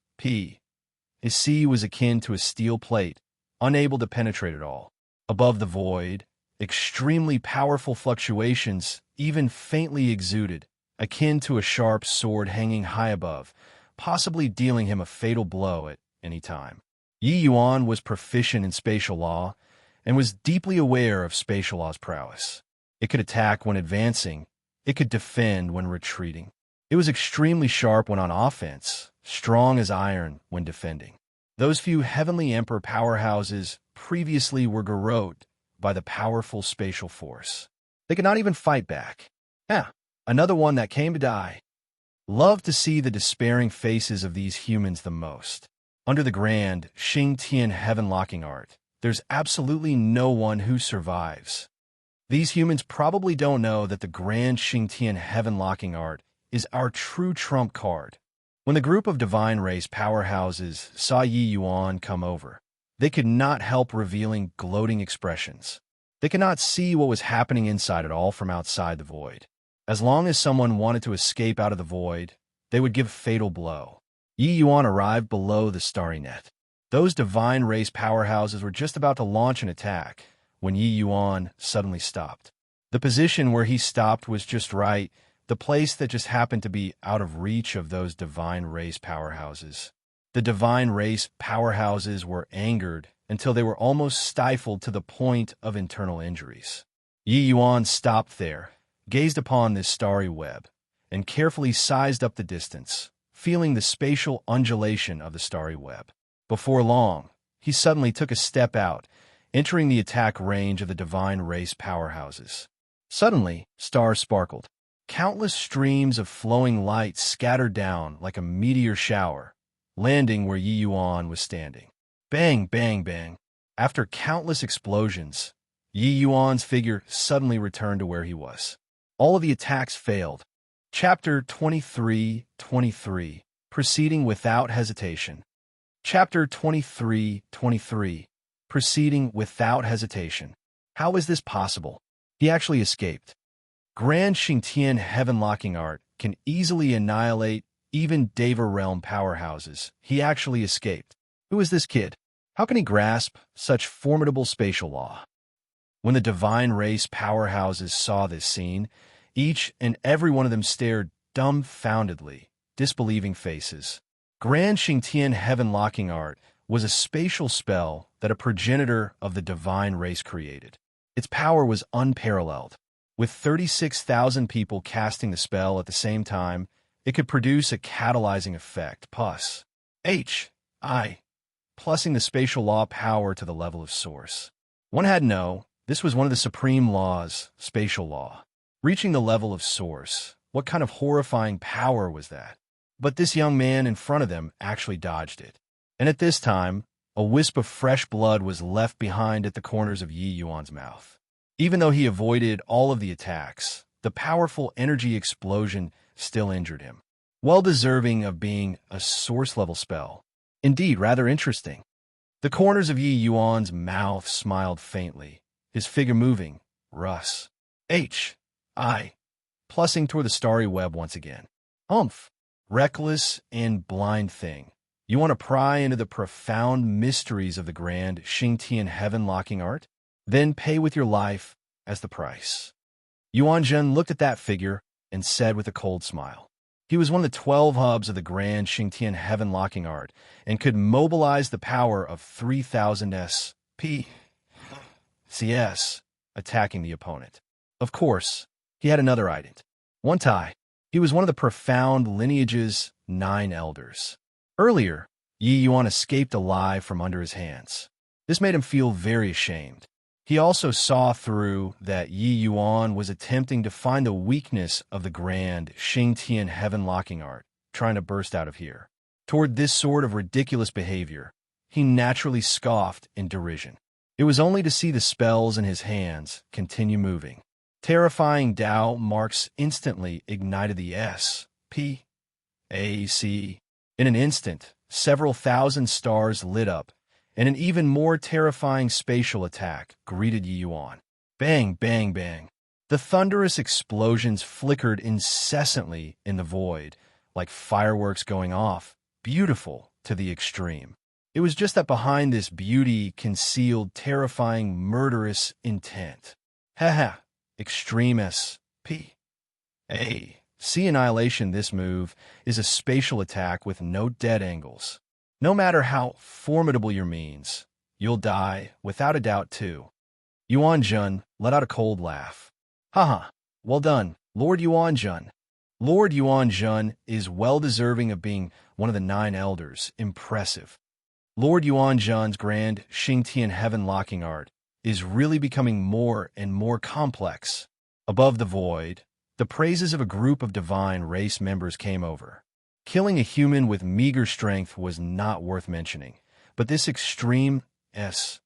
sea was akin to a steel plate, unable to penetrate it all. Above the void, extremely powerful fluctuations even faintly exuded, akin to a sharp sword hanging high above, possibly dealing him a fatal blow at any time. Yi Yuan was proficient in spatial law and was deeply aware of spatial law's prowess. It could attack when advancing, it could defend when retreating. It was extremely sharp when on offense, strong as iron when defending. Those few Heavenly Emperor powerhouses previously were garroted by the powerful spatial force. They could not even fight back. Another one that came to die. Loved to see the despairing faces of these humans the most. Under the grand Xingtian heaven-locking art, there's absolutely no one who survives. These humans probably don't know that the grand Xingtian heaven-locking art is our true trump card. When the group of divine race powerhouses saw Yi Yuan come over, they could not help revealing gloating expressions. They could not see what was happening inside at all from outside the void. As long as someone wanted to escape out of the void, they would give a fatal blow. Yi Yuan arrived below the starry net. Those divine race powerhouses were just about to launch an attack when Yi Yuan suddenly stopped. The position where he stopped was just right, the place that just happened to be out of reach of those divine race powerhouses. The divine race powerhouses were angered until they were almost stifled to the point of internal injuries. Yi Yuan stopped there, gazed upon this starry web, and carefully sized up the distance, feeling the spatial undulation of the starry web. Before long, he suddenly took a step out, entering the attack range of the divine race powerhouses. Suddenly, stars sparkled. Countless streams of flowing light scattered down like a meteor shower, landing where Yi Yuan was standing. Bang, bang, bang. After countless explosions, Yi Yuan's figure suddenly returned to where he was. All of the attacks failed. Chapter 23:23, Proceeding Without Hesitation. Chapter 23:23, Proceeding Without Hesitation. How is this possible? He actually escaped. Grand Xingtian heaven-locking art can easily annihilate even Deva realm powerhouses. He actually escaped. Who is this kid? How can he grasp such formidable spatial law? When the divine race powerhouses saw this scene, each and every one of them stared dumbfoundedly, disbelieving faces. Grand Xingtian heaven-locking art was a spatial spell that a progenitor of the divine race created. Its power was unparalleled. With 36,000 people casting the spell at the same time, it could produce a catalyzing effect, plus plusing the spatial law power to the level of source. One had to know, this was one of the supreme laws, spatial law. Reaching the level of source, what kind of horrifying power was that? But this young man in front of them actually dodged it. And at this time, a wisp of fresh blood was left behind at the corners of Yi Yuan's mouth. Even though he avoided all of the attacks, the powerful energy explosion still injured him. Well deserving of being a source-level spell. Indeed, rather interesting. The corners of Yi Yuan's mouth smiled faintly, his figure moving, Russ. Plussing toward the starry web once again. Humph. Reckless and blind thing. You want to pry into the profound mysteries of the grand Xingtian heaven-locking art? Then pay with your life as the price. Yuan Zhen looked at that figure and said with a cold smile. He was one of the 12 hubs of the grand Xingtian heaven-locking art and could mobilize the power of 3,000 CS, attacking the opponent. Of course, he had another ident. One tie. He was one of the profound lineage's 9 elders. Earlier, Yi Yuan escaped alive from under his hands. This made him feel very ashamed. He also saw through that Yi Yuan was attempting to find the weakness of the grand Xingtian heaven-locking art, trying to burst out of here. Toward this sort of ridiculous behavior, he naturally scoffed in derision. It was only to see the spells in his hands continue moving. Terrifying Tao marks instantly ignited the SPAC. In an instant, several thousand stars lit up, and an even more terrifying spatial attack greeted Yi Yuan. Bang, bang, bang. The thunderous explosions flickered incessantly in the void, like fireworks going off, beautiful to the extreme. It was just that behind this beauty concealed terrifying, murderous intent. Haha, extreme SPAC. Annihilation. This move is a spatial attack with no dead angles. No matter how formidable your means, you'll die, without a doubt, too. Yuan Zhen let out a cold laugh. Haha, well done, Lord Yuan Zhen. Lord Yuan Zhen is well deserving of being one of the 9 elders. Impressive. Lord Yuan Zhen's grand Xingtian heaven-locking art is really becoming more and more complex. Above the void, the praises of a group of divine race members came over. Killing a human with meager strength was not worth mentioning, but this extreme SPAC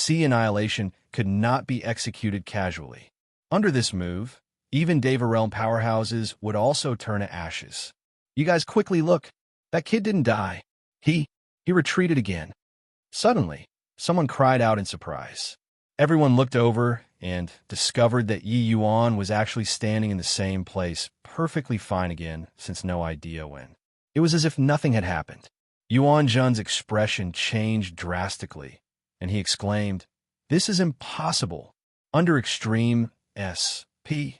annihilation could not be executed casually. Under this move, Even Deva realm powerhouses would also turn to ashes. You guys quickly look. That kid didn't die. He retreated again. Suddenly, someone cried out in surprise. Everyone looked over and discovered that Yi Yuan was actually standing in the same place, perfectly fine again, since no idea when. It was as if nothing had happened. Yuan Zhen's expression changed drastically, and he exclaimed, "This is impossible. Under extreme S.P.A.C.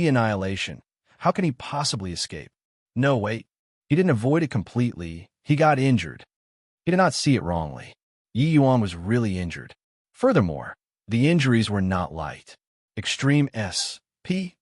annihilation, how can he possibly escape? No, wait. He didn't avoid it completely. He got injured." He did not see it wrongly. Yi Yuan was really injured. Furthermore, the injuries were not light. Extreme S.P.A.C.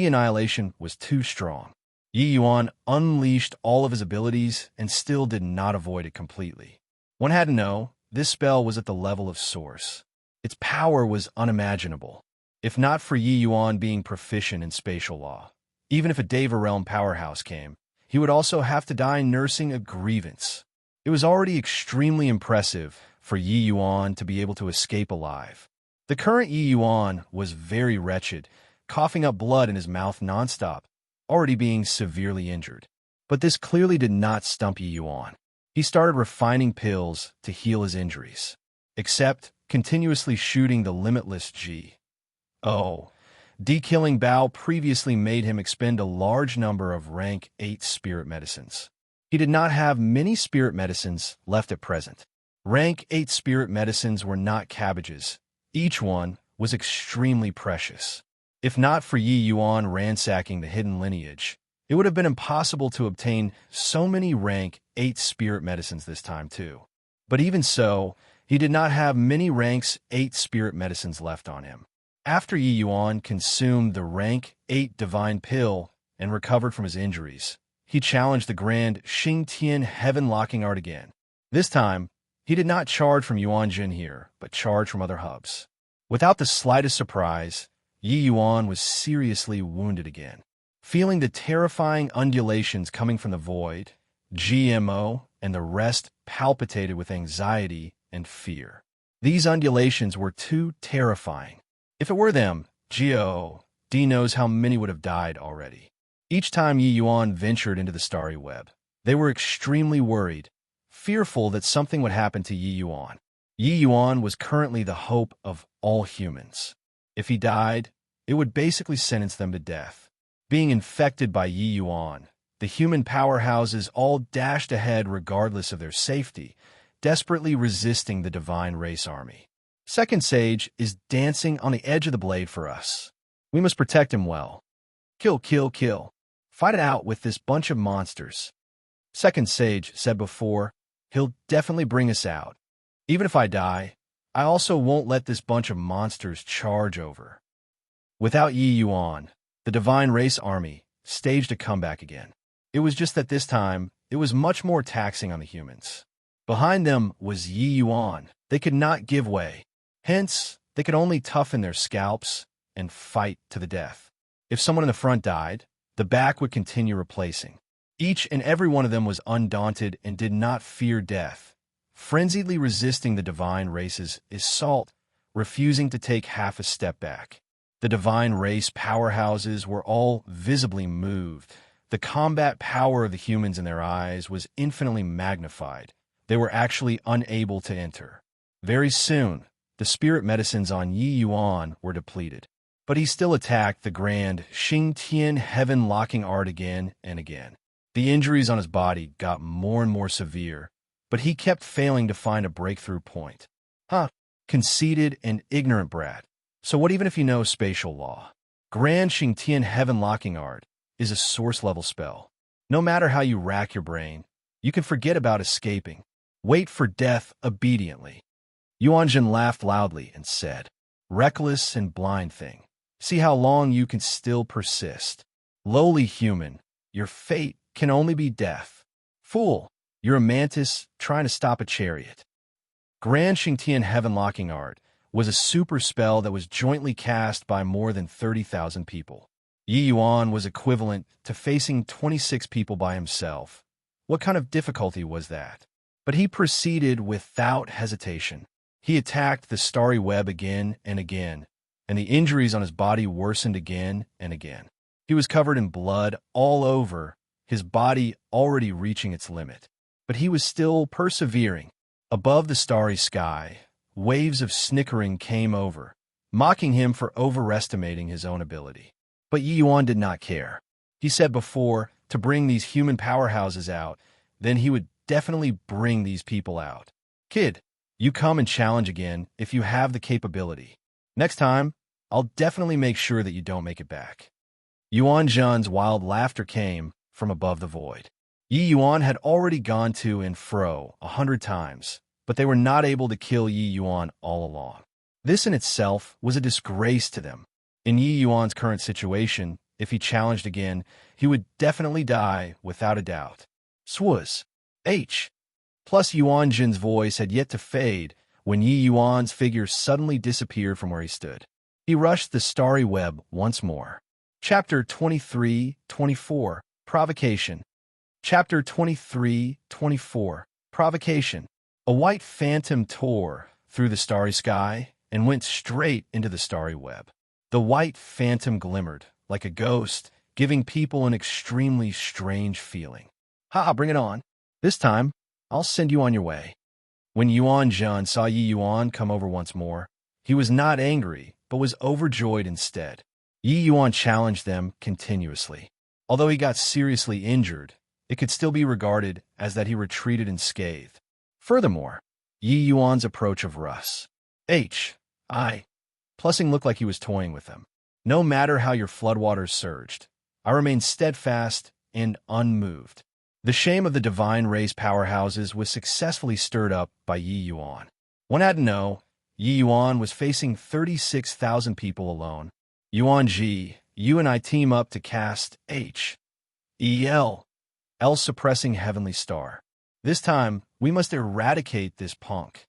annihilation was too strong. Yi Yuan unleashed all of his abilities and still did not avoid it completely. One had to know, this spell was at the level of Source. Its power was unimaginable. If not for Yi Yuan being proficient in spatial law, even if a Deva realm powerhouse came, he would also have to die nursing a grievance. It was already extremely impressive for Yi Yuan to be able to escape alive. The current Yi Yuan was very wretched, coughing up blood in his mouth nonstop, already being severely injured. But this clearly did not stump Yi Yuan. He started refining pills to heal his injuries, except continuously shooting the limitless D-killing Bao previously made him expend a large number of rank 8 spirit medicines. He did not have many spirit medicines left at present. Rank 8 spirit medicines were not cabbages. Each one was extremely precious. If not for Yi Yuan ransacking the hidden lineage, it would have been impossible to obtain so many rank 8 spirit medicines this time too. But even so, he did not have many ranks 8 spirit medicines left on him. After Yi Yuan consumed the rank 8 divine pill and recovered from his injuries, he challenged the grand Xingtian heaven-locking art again. This time, he did not charge from Yuan Jin here, but charged from other hubs. Without the slightest surprise, Yi Yuan was seriously wounded again. Feeling the terrifying undulations coming from the void, GMO and the rest palpitated with anxiety and fear. These undulations were too terrifying. If it were them, D knows how many would have died already. Each time Yi Yuan ventured into the starry web, they were extremely worried, fearful that something would happen to Yi Yuan. Yi Yuan was currently the hope of all humans. If he died, it would basically sentence them to death. Being infected by Yi Yuan, the human powerhouses all dashed ahead regardless of their safety, desperately resisting the divine race army. Second Sage is dancing on the edge of the blade for us. We must protect him well. Kill, kill, kill. Fight it out with this bunch of monsters. Second Sage said before, he'll definitely bring us out. Even if I die, I also won't let this bunch of monsters charge over. Without Yi Yuan, the divine race army staged a comeback again. It was just that this time, it was much more taxing on the humans. Behind them was Yi Yuan. They could not give way. Hence, they could only toughen their scalps and fight to the death. If someone in the front died, the back would continue replacing. Each and every one of them was undaunted and did not fear death, frenziedly resisting the divine race's assault, refusing to take half a step back. The divine race powerhouses were all visibly moved. The combat power of the humans in their eyes was infinitely magnified. They were actually unable to enter. Very soon, the spirit medicines on Yi Yuan were depleted, but he still attacked the grand Xingtian heaven-locking art again and again. The injuries on his body got more and more severe, but he kept failing to find a breakthrough point. Conceited and ignorant brat. So what even if you know spatial law? Grand Xingtian heaven-locking art is a source-level spell. No matter how you rack your brain, you can forget about escaping. Wait for death obediently. Yuan Jin laughed loudly and said, "Reckless and blind thing. See how long you can still persist. Lowly human, your fate can only be death. Fool, you're a mantis trying to stop a chariot." Grand Xingtian heaven-locking art was a super spell that was jointly cast by more than 30,000 people. Yi Yuan was equivalent to facing 26 people by himself. What kind of difficulty was that? But he proceeded without hesitation. He attacked the starry web again and again, and the injuries on his body worsened again and again. He was covered in blood all over, his body already reaching its limit. But he was still persevering. Above the starry sky, waves of snickering came over, mocking him for overestimating his own ability. But Yi Yuan did not care. He said before, to bring these human powerhouses out, then he would definitely bring these people out. Kid, you come and challenge again if you have the capability. Next time, I'll definitely make sure that you don't make it back. Yuan Zhen's wild laughter came from above the void. Yi Yuan had already gone to and fro 100 times, but they were not able to kill Yi Yuan all along. This in itself was a disgrace to them. In Yi Yuan's current situation, if he challenged again, he would definitely die without a doubt. Swuz. H. Plus Yuan Jin's voice had yet to fade when Yi Yuan's figure suddenly disappeared from where he stood. He rushed the starry web once more. Chapter 23-24, Provocation. Chapter 23-24, Provocation. A white phantom tore through the starry sky and went straight into the starry web. The white phantom glimmered like a ghost, giving people an extremely strange feeling. Ha, bring it on. This time, I'll send you on your way. When Yuan Zhen saw Yi Yuan come over once more, he was not angry, but was overjoyed instead. Yi Yuan challenged them continuously. Although he got seriously injured, it could still be regarded as that he retreated unscathed. Furthermore, Yi Yuan's approach of Russ. Plussing looked like he was toying with them. No matter how your floodwaters surged, I remained steadfast and unmoved. The shame of the divine race powerhouses was successfully stirred up by Yi Yuan. One had to know, Yi Yuan was facing 36,000 people alone. Yuan Ji, you and I team up to cast H.E.L. suppressing heavenly star. This time, we must eradicate this punk.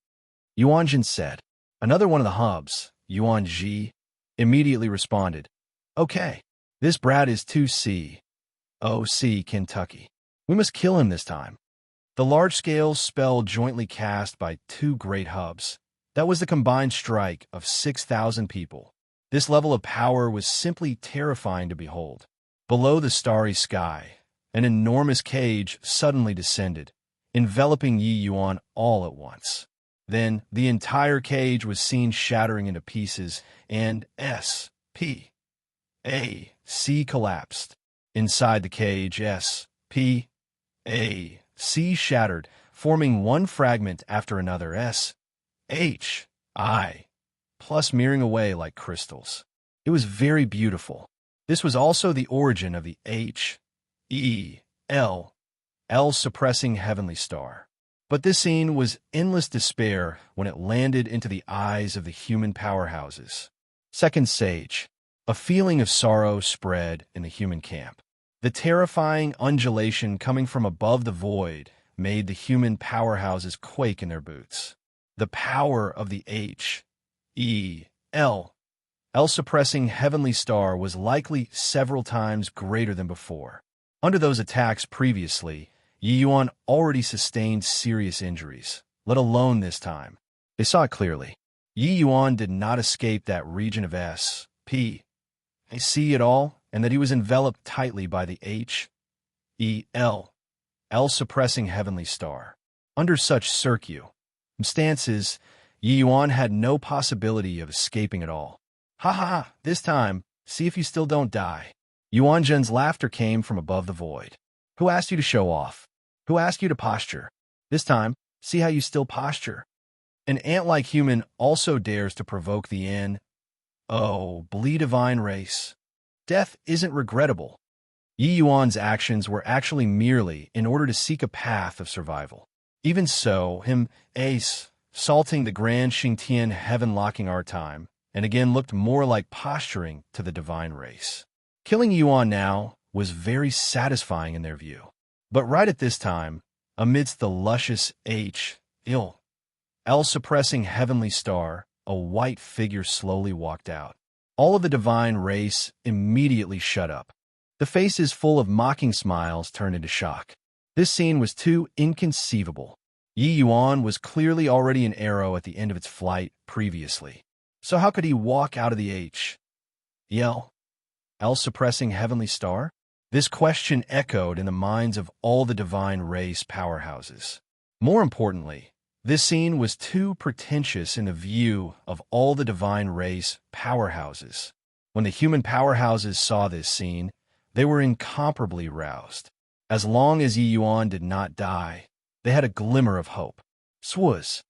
Yuan Jin said. Another one of the hubs, Yuan Ji, immediately responded, Okay, this brat is 2C. OC, Kentucky. We must kill him this time. The large-scale spell jointly cast by two great hubs. That was the combined strike of 6,000 people. This level of power was simply terrifying to behold. Below the starry sky, an enormous cage suddenly descended, enveloping Yi Yuan all at once. Then the entire cage was seen shattering into pieces, and S.P.A.C. collapsed. Inside the cage, S.P.A.C. shattered, forming one fragment after another, S.H.I. plus mirroring away like crystals. It was very beautiful. This was also the origin of the H.E.L. suppressing heavenly star. But this scene was endless despair when it landed into the eyes of the human powerhouses. Second sage. A feeling of sorrow spread in the human camp. The terrifying undulation coming from above the void made the human powerhouses quake in their boots. The power of the H.E.L. suppressing heavenly star was likely several times greater than before. Under those attacks previously, Yi Yuan already sustained serious injuries, let alone this time. They saw it clearly. Yi Yuan did not escape that region of S.P. They see it all, and that he was enveloped tightly by the H.E.L. suppressing heavenly star. Under such circumstances, Yi Yuan had no possibility of escaping at all. Ha ha ha, this time, see if you still don't die. Yuan Zhen's laughter came from above the void. Who asked you to show off? Who asked you to posture? This time, see how you still posture. An ant-like human also dares to provoke the divine race. Death isn't regrettable. Yi Yuan's actions were actually merely in order to seek a path of survival. Even so, salting the grand Xingtian heaven-locking our time, and again looked more like posturing to the divine race. Killing Yuan now was very satisfying in their view. But right at this time, amidst the luscious H.E.L. suppressing heavenly star, a white figure slowly walked out. All of the divine race immediately shut up. The faces full of mocking smiles turned into shock. This scene was too inconceivable. Yi Yuan was clearly already an arrow at the end of its flight previously. So how could he walk out of the L suppressing heavenly star? This question echoed in the minds of all the divine race powerhouses. More importantly, this scene was too pretentious in the view of all the divine race powerhouses. When the human powerhouses saw this scene, they were incomparably roused. As long as Yi Yuan did not die, they had a glimmer of hope. Swaz.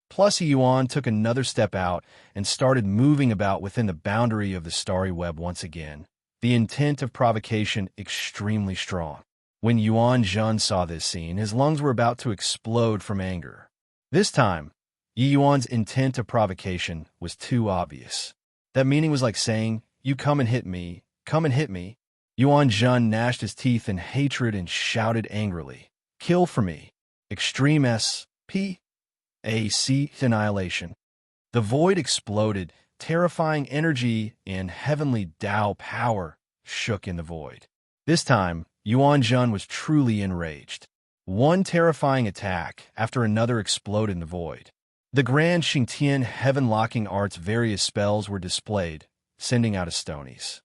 Plus Yi Yuan took another step out and started moving about within the boundary of the starry web once again, the intent of provocation extremely strong. When Yuan Zhen saw this scene, his lungs were about to explode from anger. This time, Yi Yuan's intent of provocation was too obvious. That meaning was like saying, "You come and hit me, come and hit me." Yuan Zhen gnashed his teeth in hatred and shouted angrily, "Kill for me." Extreme S.P. A.C. Annihilation. The void exploded, terrifying energy and heavenly Tao power shook in the void. This time, Yuan Zhen was truly enraged. One terrifying attack after another exploded in the void. The grand Xingtian heaven-locking art's various spells were displayed, sending out astonies.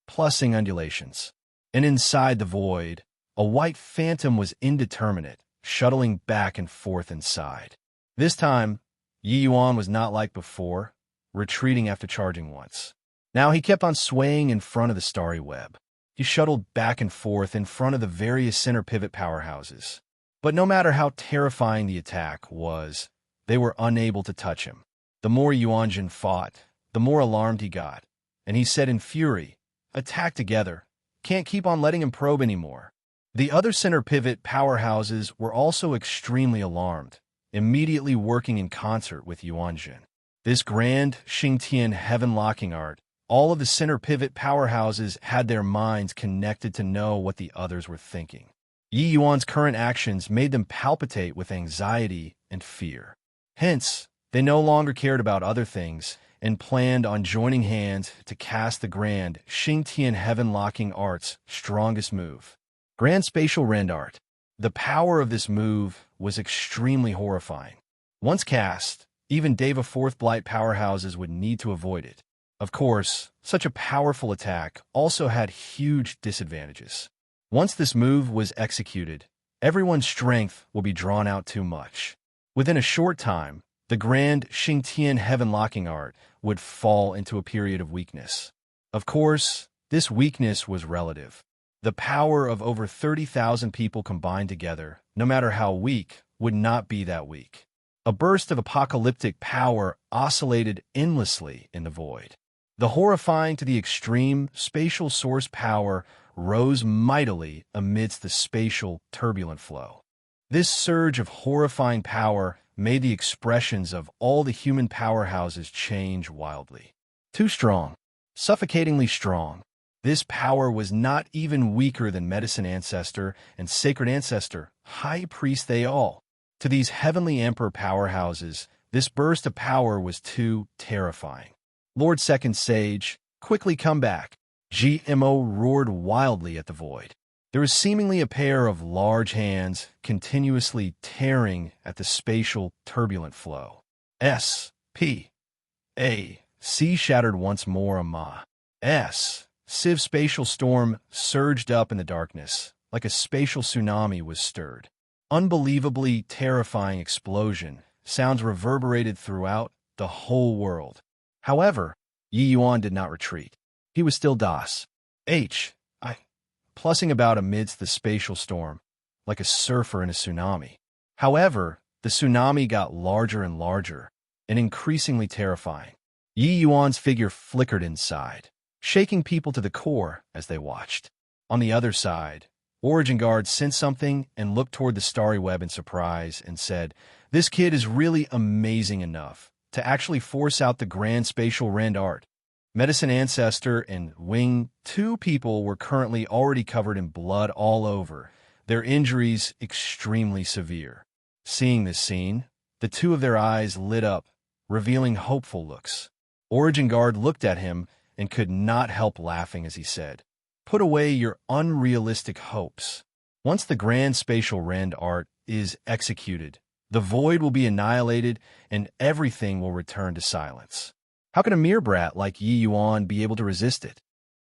Plusing undulations. And inside the void, a white phantom was indeterminate, shuttling back and forth inside. This time, Yi Yuan was not like before, retreating after charging once. Now he kept on swaying in front of the starry web. He shuttled back and forth in front of the various center pivot powerhouses. But no matter how terrifying the attack was, they were unable to touch him. The more Yuan Zhen fought, the more alarmed he got, and he said in fury, "Attack together. Can't keep on letting him probe anymore." The other center pivot powerhouses were also extremely alarmed, immediately working in concert with Yuan Zhen. This grand Xingtian heaven-locking art, all of the center pivot powerhouses had their minds connected to know what the others were thinking. Yi Yuan's current actions made them palpitate with anxiety and fear. Hence, they no longer cared about other things and planned on joining hands to cast the grand Xingtian heaven-locking art's strongest move. Grand Spatial Rend Art. The power of this move was extremely horrifying. Once cast, even Deva Fourth Blight powerhouses would need to avoid it. Of course, such a powerful attack also had huge disadvantages. Once this move was executed, everyone's strength will be drawn out too much. Within a short time, the grand Xingtian heaven-locking art would fall into a period of weakness. Of course, this weakness was relative. The power of over 30,000 people combined together, no matter how weak, would not be that weak. A burst of apocalyptic power oscillated endlessly in the void. The horrifying to the extreme spatial source power rose mightily amidst the spatial turbulent flow. This surge of horrifying power made the expressions of all the human powerhouses change wildly. Too strong, suffocatingly strong. This power was not even weaker than Medicine Ancestor and Sacred Ancestor, High Priest they all. To these heavenly Emperor powerhouses, this burst of power was too terrifying. Lord Second Sage, quickly come back. GMO roared wildly at the void. There was seemingly a pair of large hands continuously tearing at the spatial turbulent flow. S.P. A.C. shattered once more a ma. Civ spatial storm surged up in the darkness, like a spatial tsunami was stirred. Unbelievably terrifying explosion sounds reverberated throughout the whole world. However, Yi Yuan did not retreat. He was still plussing about amidst the spatial storm, like a surfer in a tsunami. However, the tsunami got larger and larger, and increasingly terrifying. Yi Yuan's figure flickered inside, shaking people to the core as they watched. On the other side, Origin Guard sensed something and looked toward the starry web in surprise and said, "This kid is really amazing enough to actually force out the grand spatial rend art." Medicine Ancestor and Wing, two people were currently already covered in blood all over, their injuries extremely severe. Seeing this scene, the two of their eyes lit up, revealing hopeful looks. Origin Guard looked at him and could not help laughing as he said, "Put away your unrealistic hopes. Once the grand spatial rend art is executed, The void will be annihilated, and everything will return to silence. How can a mere brat like Yi Yuan be able to resist it?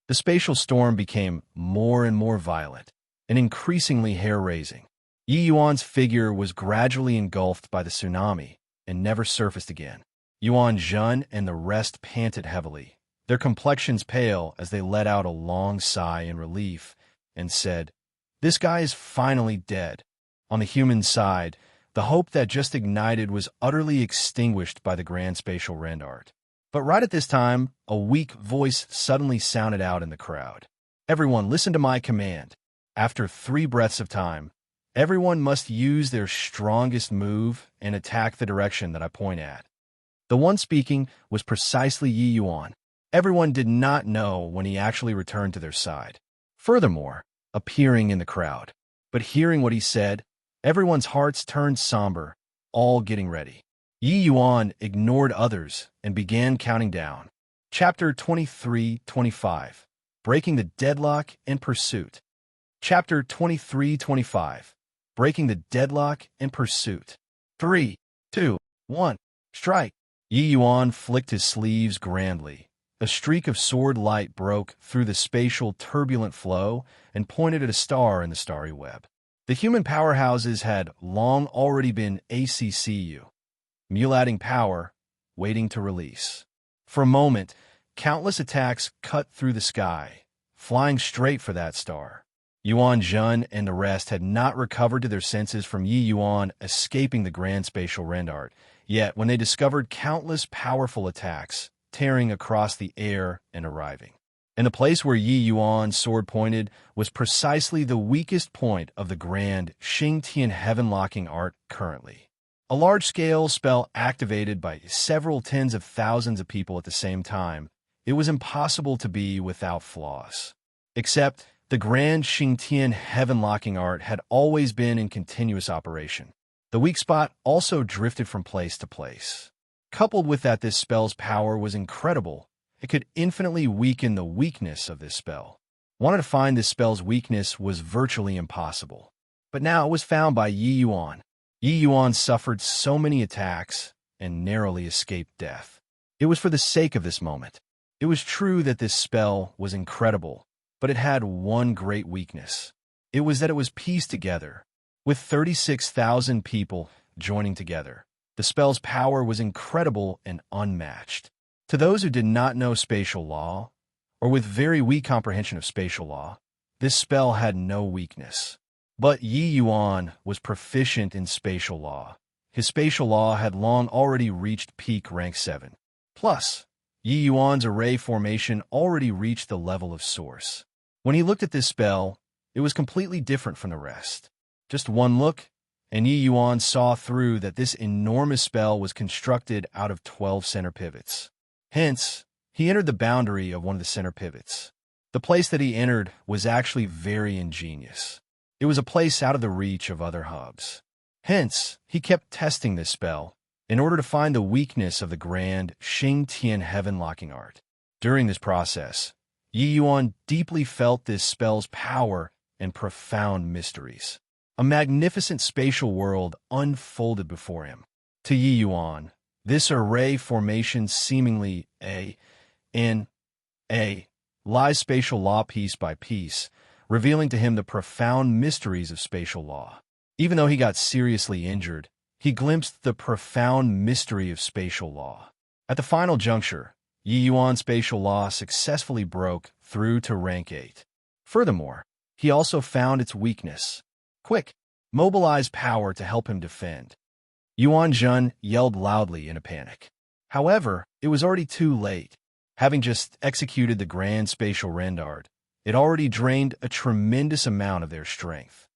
The spatial storm became more and more violent, and increasingly hair-raising. Yi Yuan's figure was gradually engulfed by the tsunami and never surfaced again. Yuan Zhen and the rest panted heavily, their complexions pale as they let out a long sigh in relief and said, "This guy is finally dead." On the human side, the hope that just ignited was utterly extinguished by the grand spatial rend art. But right at this time, a weak voice suddenly sounded out in the crowd. "Everyone, listen to my command. After 3 breaths of time, everyone must use their strongest move and attack the direction that I point at." The one speaking was precisely Yi Yuan. Everyone did not know when he actually returned to their side. Furthermore, appearing in the crowd. But hearing what he said, everyone's hearts turned somber, all getting ready. Yi Yuan ignored others and began counting down. Chapter 23-25, Breaking the Deadlock in Pursuit. Chapter 23-25, Breaking the Deadlock in Pursuit. 3, 2, 1, strike. Yi Yuan flicked his sleeves grandly. A streak of sword light broke through the spatial turbulent flow and pointed at a star in the starry web. The human powerhouses had long already been ACCU, mule-adding power, waiting to release. For a moment, countless attacks cut through the sky, flying straight for that star. Yuan Zhen and the rest had not recovered to their senses from Yi Yuan escaping the grand spatial rend art, yet when they discovered countless powerful attacks tearing across the air and arriving. And the place where Yi Yuan's sword pointed was precisely the weakest point of the grand Xingtian heaven-locking art currently. A large-scale spell activated by several tens of thousands of people at the same time, it was impossible to be without flaws. Except the grand Xingtian heaven-locking art had always been in continuous operation. The weak spot also drifted from place to place. Coupled with that, this spell's power was incredible. It could infinitely weaken the weakness of this spell. Wanting to find this spell's weakness was virtually impossible. But now it was found by Yi Yuan. Yi Yuan suffered so many attacks and narrowly escaped death. It was for the sake of this moment. It was true that this spell was incredible, but it had one great weakness. It was that it was pieced together. With 36,000 people joining together, the spell's power was incredible and unmatched. To those who did not know spatial law, or with very weak comprehension of spatial law, this spell had no weakness. But Yi Yuan was proficient in spatial law. His spatial law had long already reached peak rank 7. Plus, Yi Yuan's array formation already reached the level of source. When he looked at this spell, it was completely different from the rest. Just one look, and Yi Yuan saw through that this enormous spell was constructed out of 12 center pivots. Hence, he entered the boundary of one of the center pivots. The place that he entered was actually very ingenious. It was a place out of the reach of other hubs. Hence, he kept testing this spell in order to find the weakness of the grand Xingtian heaven-locking art. During this process, Yi Yuan deeply felt this spell's power and profound mysteries. A magnificent spatial world unfolded before him. To Yi Yuan, this array formation seemingly lies spatial law piece by piece, revealing to him the profound mysteries of spatial law. Even though he got seriously injured, he glimpsed the profound mystery of spatial law. At the final juncture, Yi Yuan's spatial law successfully broke through to rank 8. Furthermore, he also found its weakness. Quick, mobilize power to help him defend. Yuan Zhen yelled loudly in a panic. However, it was already too late. Having just executed the grand spatial rend art, it already drained a tremendous amount of their strength.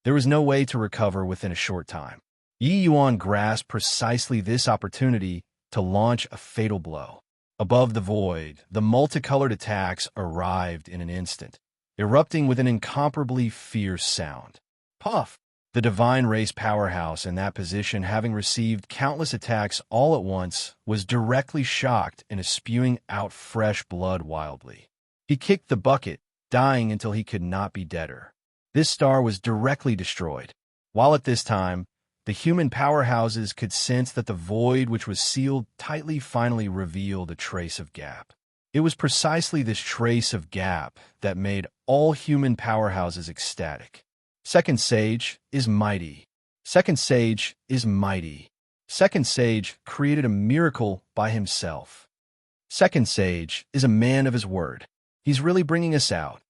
There was no way to recover within a short time. Yi Yuan grasped precisely this opportunity to launch a fatal blow. Above the void, the multicolored attacks arrived in an instant, erupting with an incomparably fierce sound. Puff! The divine race powerhouse in that position, having received countless attacks all at once, was directly shocked and spewing out fresh blood wildly. He kicked the bucket, dying until he could not be deader. This star was directly destroyed, while at this time, The human powerhouses could sense that the void which was sealed tightly finally revealed a trace of gap. It was precisely this trace of gap that made all human powerhouses ecstatic. Second Sage is mighty. Second Sage is mighty. Second Sage created a miracle by himself. Second Sage is a man of his word. He's really bringing us out.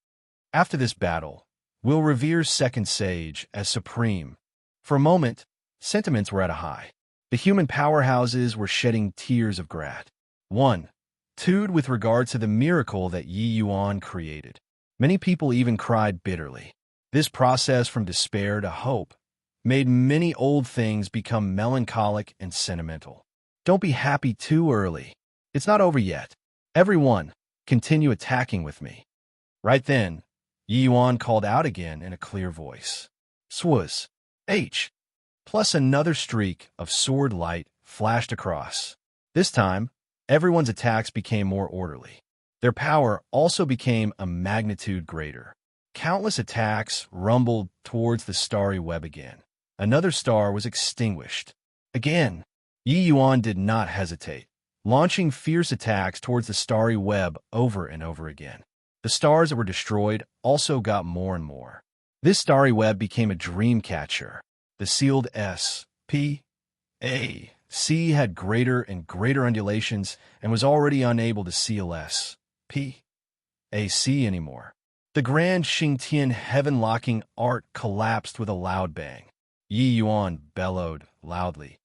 After this battle, we'll revere Second Sage as supreme. For a moment, sentiments were at a high. The human powerhouses were shedding tears of gratitude with regard to the miracle that Yi Yuan created. Many people even cried bitterly. This process from despair to hope made many old things become melancholic and sentimental. Don't be happy too early. It's not over yet. Everyone, continue attacking with me. Right then, Yi Yuan called out again in a clear voice. Swaz. H. Plus another streak of sword light flashed across. This time, everyone's attacks became more orderly. Their power also became a magnitude greater. Countless attacks rumbled towards the starry web again. Another star was extinguished. Again, Yi Yuan did not hesitate, launching fierce attacks towards the starry web over and over again. The stars that were destroyed also got more and more. This starry web became a dream catcher. The sealed S.P.A.C. had greater and greater undulations and was already unable to seal S.P.A.C. anymore. The grand Xingtian heaven-locking art collapsed with a loud bang. Yi Yuan bellowed loudly.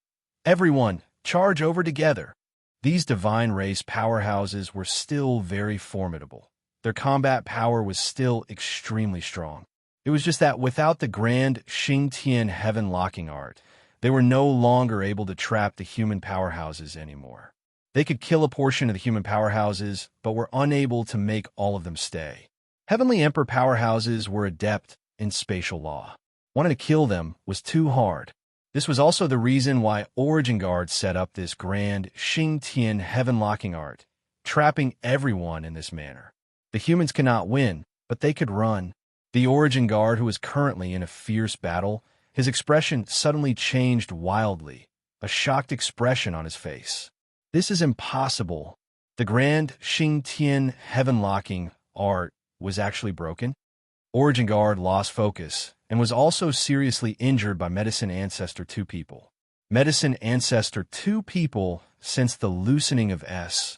Everyone, charge over together. These divine race powerhouses were still very formidable. Their combat power was still extremely strong. It was just that without the grand Xingtian heaven-locking art, they were no longer able to trap the human powerhouses anymore. They could kill a portion of the human powerhouses, but were unable to make all of them stay. Heavenly Emperor powerhouses were adept in spatial law. Wanting to kill them was too hard. This was also the reason why Origin Guard set up this grand Xingtian heaven-locking art, trapping everyone in this manner. The humans cannot win, but they could run. The Origin Guard, who was currently in a fierce battle, his expression suddenly changed wildly, a shocked expression on his face. This is impossible. The grand Xingtian heaven-locking art was actually broken. Origin Guard lost focus and was also seriously injured by Medicine Ancestor 2 people. Medicine Ancestor 2 people sensed the loosening of S.P.A.C.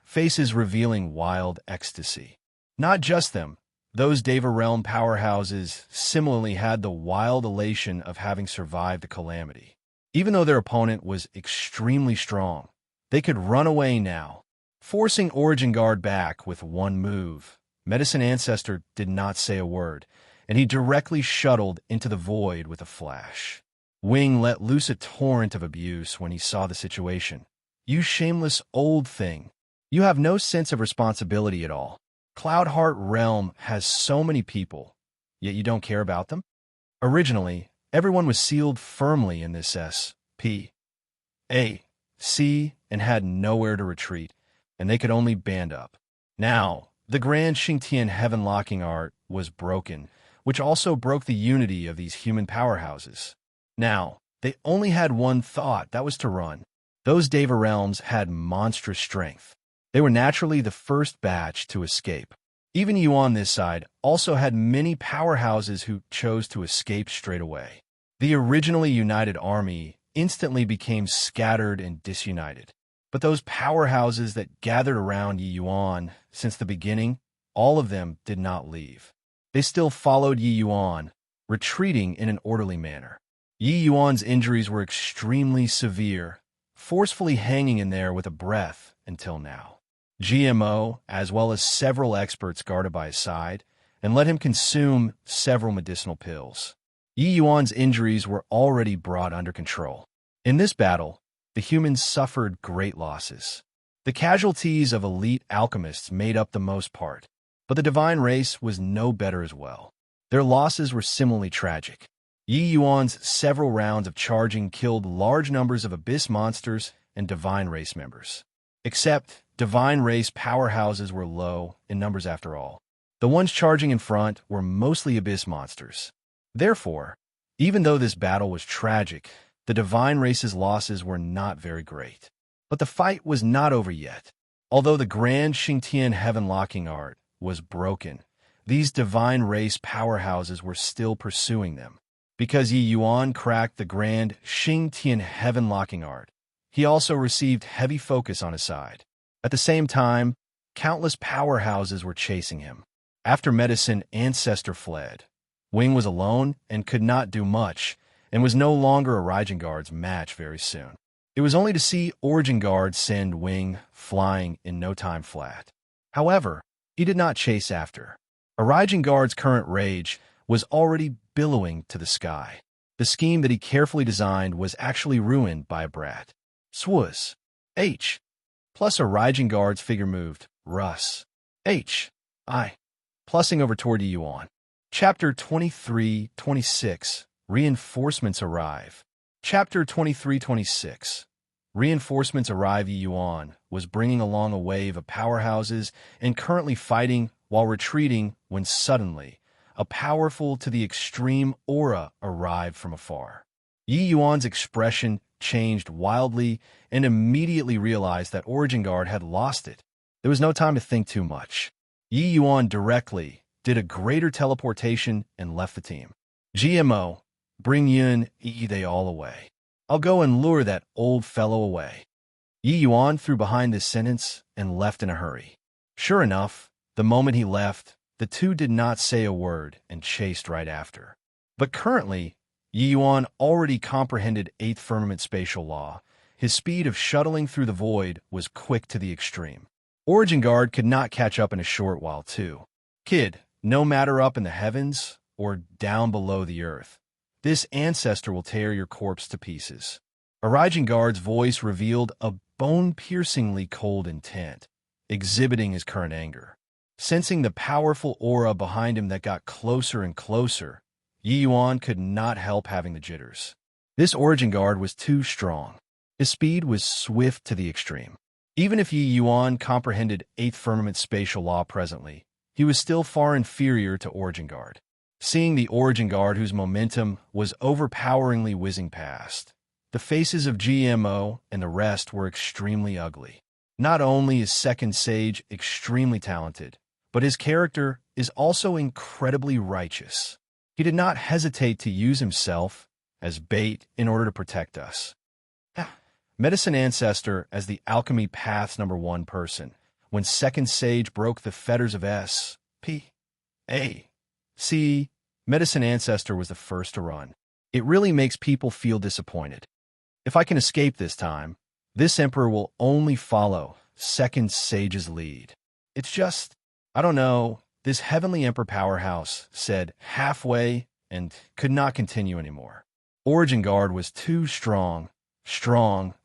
faces revealing wild ecstasy. Not just them, those Deva Realm powerhouses similarly had the wild elation of having survived the calamity. Even though their opponent was extremely strong, they could run away now. Forcing Origin Guard back with one move, Medicine Ancestor did not say a word, and he directly shuttled into the void with a flash. Wing let loose a torrent of abuse when he saw the situation. You shameless old thing. You have no sense of responsibility at all. Cloudheart Realm has so many people, yet you don't care about them? Originally, everyone was sealed firmly in this S.P.A.C. and had nowhere to retreat, and they could only band up. Now, the grand Xingtian heaven-locking art was broken, which also broke the unity of these human powerhouses. Now, they only had one thought, that was to run. Those Deva realms had monstrous strength. They were naturally the first batch to escape. Even you on this side also had many powerhouses who chose to escape straight away. The originally united army instantly became scattered and disunited. But those powerhouses that gathered around Yi Yuan since the beginning, all of them did not leave. They still followed Yi Yuan, retreating in an orderly manner. Yi Yuan's injuries were extremely severe, forcefully hanging in there with a breath until now. GMO, as well as several experts guarded by his side, and let him consume several medicinal pills. Yi Yuan's injuries were already brought under control. In this battle, the humans suffered great losses. The casualties of elite alchemists made up the most part, but the divine race was no better as well. Their losses were similarly tragic. Yi Yuan's several rounds of charging killed large numbers of abyss monsters and divine race members. Except, divine race powerhouses were low in numbers after all. The ones charging in front were mostly abyss monsters. Therefore, even though this battle was tragic, the divine race's losses were not very great. But the fight was not over yet. Although the grand Xingtian heaven-locking art was broken, these divine race powerhouses were still pursuing them. Because Yi Yuan cracked the grand Xingtian heaven-locking art, he also received heavy focus on his side. At the same time, countless powerhouses were chasing him. After Medicine Ancestor fled, Wing was alone and could not do much, and was no longer a Origin Guard's match very soon. It was only to see Origin Guard send Wing flying in no time flat. However, he did not chase after. Origin Guard's current rage was already billowing to the sky. The scheme that he carefully designed was actually ruined by a brat. Swuz. H. Plus Origin Guard's figure moved. Russ. H. I. Plussing over toward Yuan. Chapter 23-26. Reinforcements arrive. Chapter 23-26. Reinforcements arrive. Yuan was bringing along a wave of powerhouses and currently fighting while retreating when suddenly a powerful to the extreme aura arrived from afar. Yi Yuan's expression changed wildly and immediately realized that Origin Guard had lost it. There was no time to think too much. Yi Yuan directly did a greater teleportation and left the team. GMO, bring Yun they all away. I'll go and lure that old fellow away. Yi Yuan threw behind this sentence and left in a hurry. Sure enough, the moment he left, the two did not say a word and chased right after. But currently, Yi Yuan already comprehended 8th Firmament Spatial Law. His speed of shuttling through the void was quick to the extreme. Origin Guard could not catch up in a short while, too. Kid, no matter up in the heavens or down below the earth, this ancestor will tear your corpse to pieces. Origin Guard's voice revealed a bone-piercingly cold intent, exhibiting his current anger. Sensing the powerful aura behind him that got closer and closer, Yi Yuan could not help having the jitters. This Origin Guard was too strong. His speed was swift to the extreme. Even if Yi Yuan comprehended 8th Firmament Spatial Law presently, he was still far inferior to Origin Guard. Seeing the Origin Guard whose momentum was overpoweringly whizzing past, the faces of GMO and the rest were extremely ugly. Not only is Second Sage extremely talented, but his character is also incredibly righteous. He did not hesitate to use himself as bait in order to protect us. Medicine Ancestor as the Alchemy Path's #1 person, when Second Sage broke the fetters of S.P.A. See, Medicine Ancestor was the first to run. It really makes people feel disappointed. If I can escape this time, this Emperor will only follow Second Sage's lead. It's just, I don't know, this Heavenly Emperor powerhouse said halfway and could not continue anymore. Origin Guard was too strong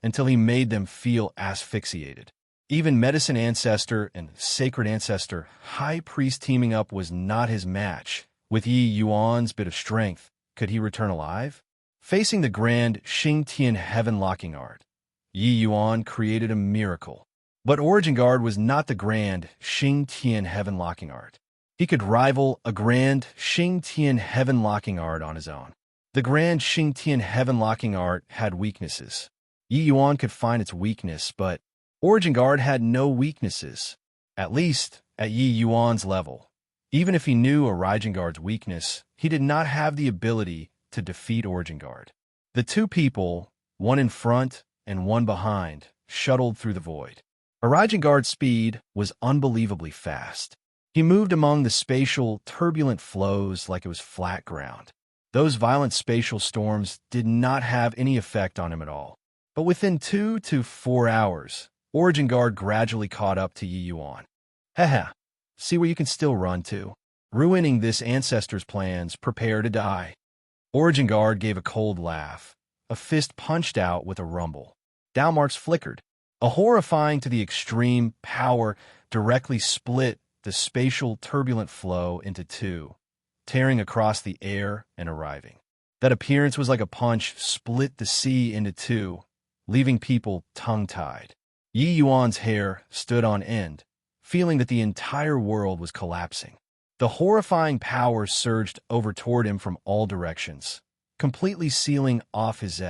until he made them feel asphyxiated. Even Medicine Ancestor and Sacred Ancestor High Priest teaming up was not his match. With Yi Yuan's bit of strength, could he return alive? Facing the grand Xingtian heaven-locking art, Yi Yuan created a miracle. But Origin Guard was not the grand Xingtian heaven-locking art. He could rival a grand Xingtian heaven-locking art on his own. The grand Xingtian heaven-locking art had weaknesses. Yi Yuan could find its weakness, but Origin Guard had no weaknesses, at least at Yi Yuan's level. Even if he knew Origin Guard's weakness, he did not have the ability to defeat Origin Guard. The two people, one in front and one behind, shuttled through the void. Origin Guard's speed was unbelievably fast. He moved among the spatial, turbulent flows like it was flat ground. Those violent spatial storms did not have any effect on him at all. But within 2 to 4 hours, Origin Guard gradually caught up to Yi Yuan. Haha, see where you can still run to. Ruining this ancestor's plans, prepare to die. Origin Guard gave a cold laugh. A fist punched out with a rumble. Down marks flickered. A horrifying to the extreme power directly split the spatial turbulent flow into two, tearing across the air and arriving. That appearance was like a punch split the sea into two, leaving people tongue-tied. Yi Yuan's hair stood on end, feeling that the entire world was collapsing. The horrifying power surged over toward him from all directions, completely sealing off his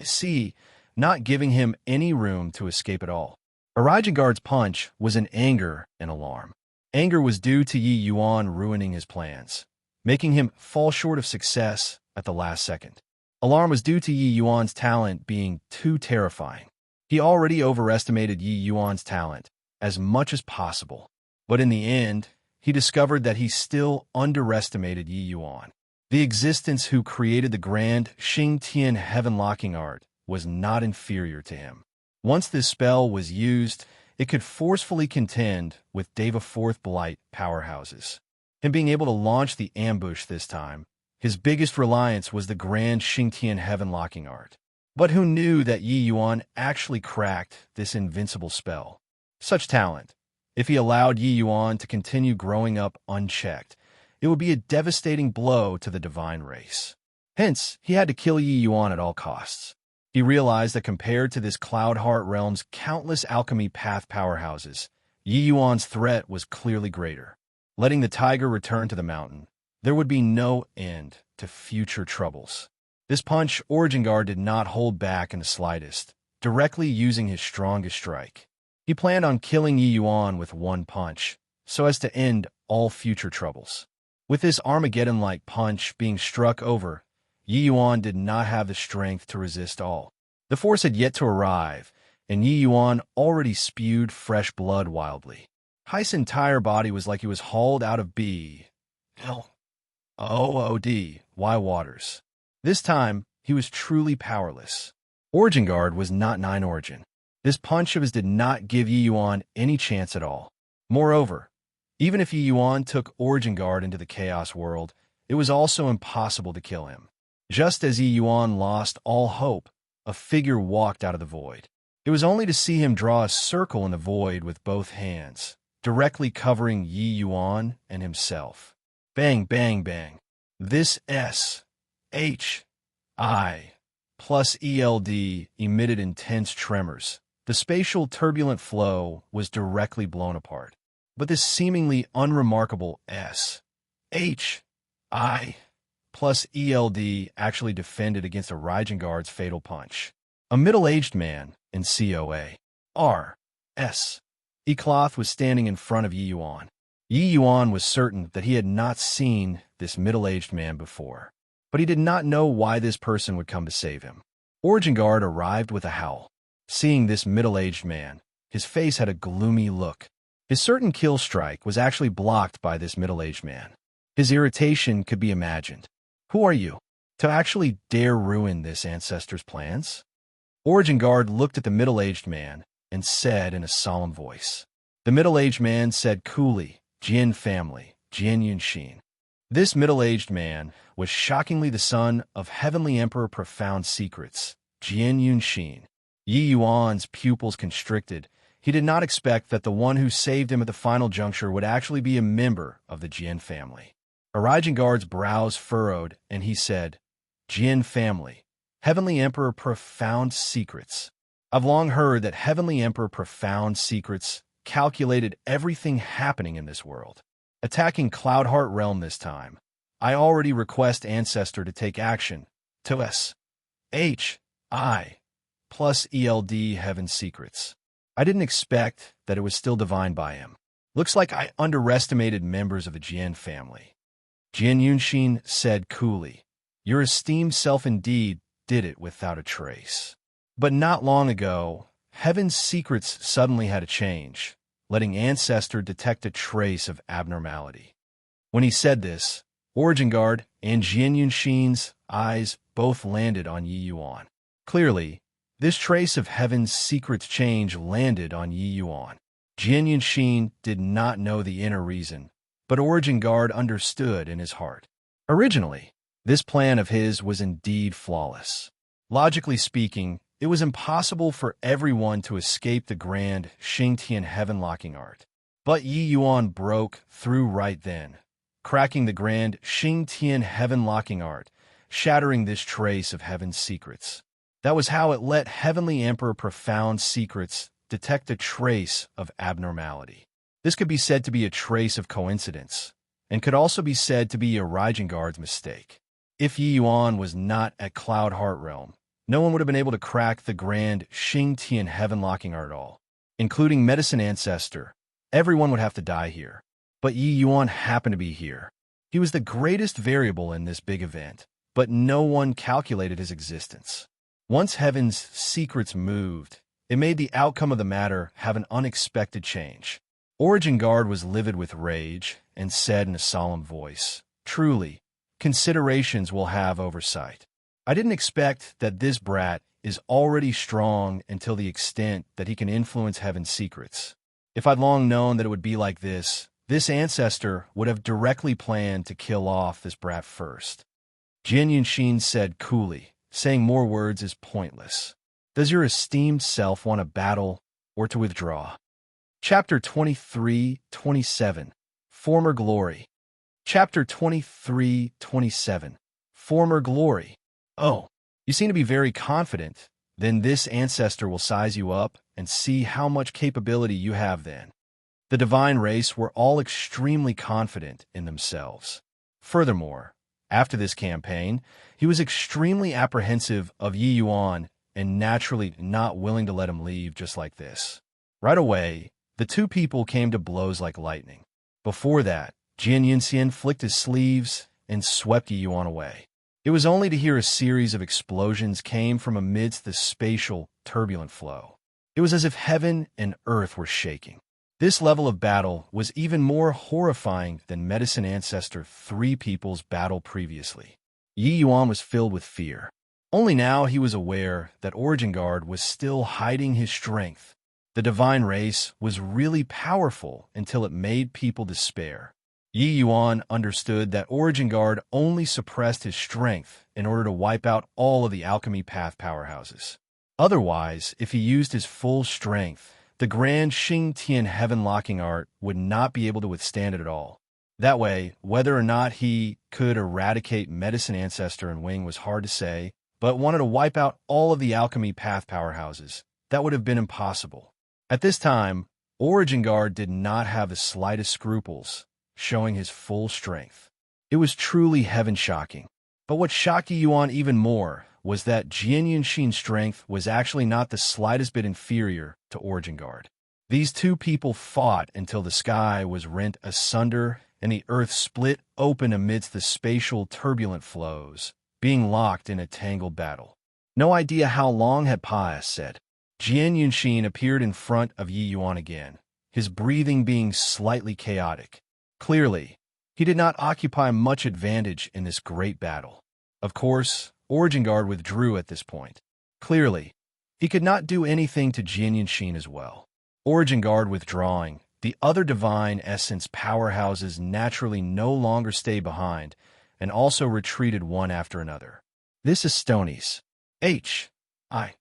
C, not giving him any room to escape at all. Origengard's punch was in anger and alarm. Anger was due to Yi Yuan ruining his plans, making him fall short of success at the last second. Alarm was due to Yi Yuan's talent being too terrifying. He already overestimated Yi Yuan's talent as much as possible, but in the end, he discovered that he still underestimated Yi Yuan. The existence who created the grand Xing Tian heaven-locking art was not inferior to him. Once this spell was used, it could forcefully contend with Deva Fourth Blight powerhouses. Him being able to launch the ambush this time, his biggest reliance was the grand Xing Tian heaven-locking art. But who knew that Yi Yuan actually cracked this invincible spell? Such talent, if he allowed Yi Yuan to continue growing up unchecked, it would be a devastating blow to the divine race. Hence, he had to kill Yi Yuan at all costs. He realized that compared to this Cloud Heart realm's countless alchemy path powerhouses, Yi Yuan's threat was clearly greater. Letting the tiger return to the mountain, there would be no end to future troubles. This punch, Origengard did not hold back in the slightest, directly using his strongest strike. He planned on killing Yi Yuan with one punch, so as to end all future troubles. With this Armageddon-like punch being struck over, Yi Yuan did not have the strength to resist all. The force had yet to arrive, and Yi Yuan already spewed fresh blood wildly. Heist's entire body was like he was hauled out of B.O.O.D.Y waters. This time, he was truly powerless. Origengard was not 9 Origin. This punch of his did not give Yi Yuan any chance at all. Moreover, even if Yi Yuan took Origengard into the Chaos World, it was also impossible to kill him. Just as Yi Yuan lost all hope, a figure walked out of the void. It was only to see him draw a circle in the void with both hands, directly covering Yi Yuan and himself. Bang, bang, bang. This S.H.I. plus ELD emitted intense tremors. The spatial turbulent flow was directly blown apart. But this seemingly unremarkable S.H.I. plus ELD actually defended against Origengard's fatal punch. A middle-aged man in COA. R.S. Ecloth was standing in front of Yi Yuan. Yi Yuan was certain that he had not seen this middle-aged man before, but he did not know why this person would come to save him. Origengard arrived with a howl. Seeing this middle-aged man, his face had a gloomy look. His certain kill strike was actually blocked by this middle-aged man. His irritation could be imagined. Who are you, to actually dare ruin this ancestor's plans? Origengard looked at the middle-aged man and said in a solemn voice. The middle-aged man said coolly, Jin family, Jin Yunshin. This middle-aged man was shockingly the son of Heavenly Emperor Profound Secrets, Jin Yunshin. Yi Yuan's pupils constricted. He did not expect that the one who saved him at the final juncture would actually be a member of the Jin family. Origengard's brows furrowed, and he said, Jin family, Heavenly Emperor Profound Secrets. I've long heard that Heavenly Emperor Profound Secrets calculated everything happening in this world. Attacking Cloudheart Realm this time, I already request Ancestor to take action to S.H.I. plus ELD Heaven Secrets. I didn't expect that it was still divined by him. Looks like I underestimated members of the Jin family. Jin Yunshin said coolly, Your esteemed self indeed did it without a trace. But not long ago, Heaven's secrets suddenly had a change, letting Ancestor detect a trace of abnormality. When he said this, Origengard and Jin Yunshin's eyes both landed on Yi Yuan. Clearly, this trace of Heaven's secret's change landed on Yi Yuan. Jin Yunshin did not know the inner reason, but Origengard understood in his heart. Originally, this plan of his was indeed flawless. Logically speaking, it was impossible for everyone to escape the grand Xingtian heaven-locking art. But Yi Yuan broke through right then, cracking the grand Xingtian heaven-locking art, shattering this trace of Heaven's secrets. That was how it let Heavenly Emperor Profound Secrets detect a trace of abnormality. This could be said to be a trace of coincidence, and could also be said to be a Raijengard's mistake. If Yi Yuan was not at Cloud Heart Realm, no one would have been able to crack the grand Xing Tian heaven-locking art at all. Including Medicine Ancestor, everyone would have to die here. But Yi Yuan happened to be here. He was the greatest variable in this big event, but no one calculated his existence. Once Heaven's secrets moved, it made the outcome of the matter have an unexpected change. Origin Guard was livid with rage and said in a solemn voice, "Truly, considerations will have oversight. I didn't expect that this brat is already strong until the extent that he can influence Heaven's secrets. If I'd long known that it would be like this ancestor would have directly planned to kill off this brat first." Jian Yunshin said coolly, "Saying more words is pointless. Does your esteemed self want to battle or to withdraw?" Chapter 23-27, Former Glory. Chapter 23-27, Former Glory. "Oh, you seem to be very confident. Then this ancestor will size you up and see how much capability you have then." The divine race were all extremely confident in themselves. Furthermore, after this campaign, he was extremely apprehensive of Yi Yuan and naturally not willing to let him leave just like this. Right away, the two people came to blows like lightning. Before that, Jian Yunxian flicked his sleeves and swept Yi Yuan away. It was only to hear a series of explosions came from amidst the spatial, turbulent flow. It was as if heaven and earth were shaking. This level of battle was even more horrifying than Medicine Ancestor 3 people's battle previously. Yi Yuan was filled with fear. Only now he was aware that Origin Guard was still hiding his strength. The divine race was really powerful until it made people despair. Yi Yuan understood that Origin Guard only suppressed his strength in order to wipe out all of the alchemy path powerhouses. Otherwise, if he used his full strength, the grand Xing Tian heaven-locking art would not be able to withstand it at all. That way, whether or not he could eradicate Medicine Ancestor and Wing was hard to say, but wanted to wipe out all of the alchemy path powerhouses. That would have been impossible. At this time, Origin Guard did not have the slightest scruples, showing his full strength. It was truly heaven-shocking. But what shocked Yi Yuan even more was that Jian Yunshin's strength was actually not the slightest bit inferior to Origin Guard. These two people fought until the sky was rent asunder and the earth split open amidst the spatial turbulent flows, being locked in a tangled battle. No idea how long had passed, said. Jian Yunshin appeared in front of Yi Yuan again, his breathing being slightly chaotic. Clearly, he did not occupy much advantage in this great battle. Of course, Origin Guard withdrew at this point. Clearly, he could not do anything to Jian Yunshin as well. Origin Guard withdrawing, the other divine essence powerhouses naturally no longer stayed behind and also retreated one after another. This is Stonies. H.I.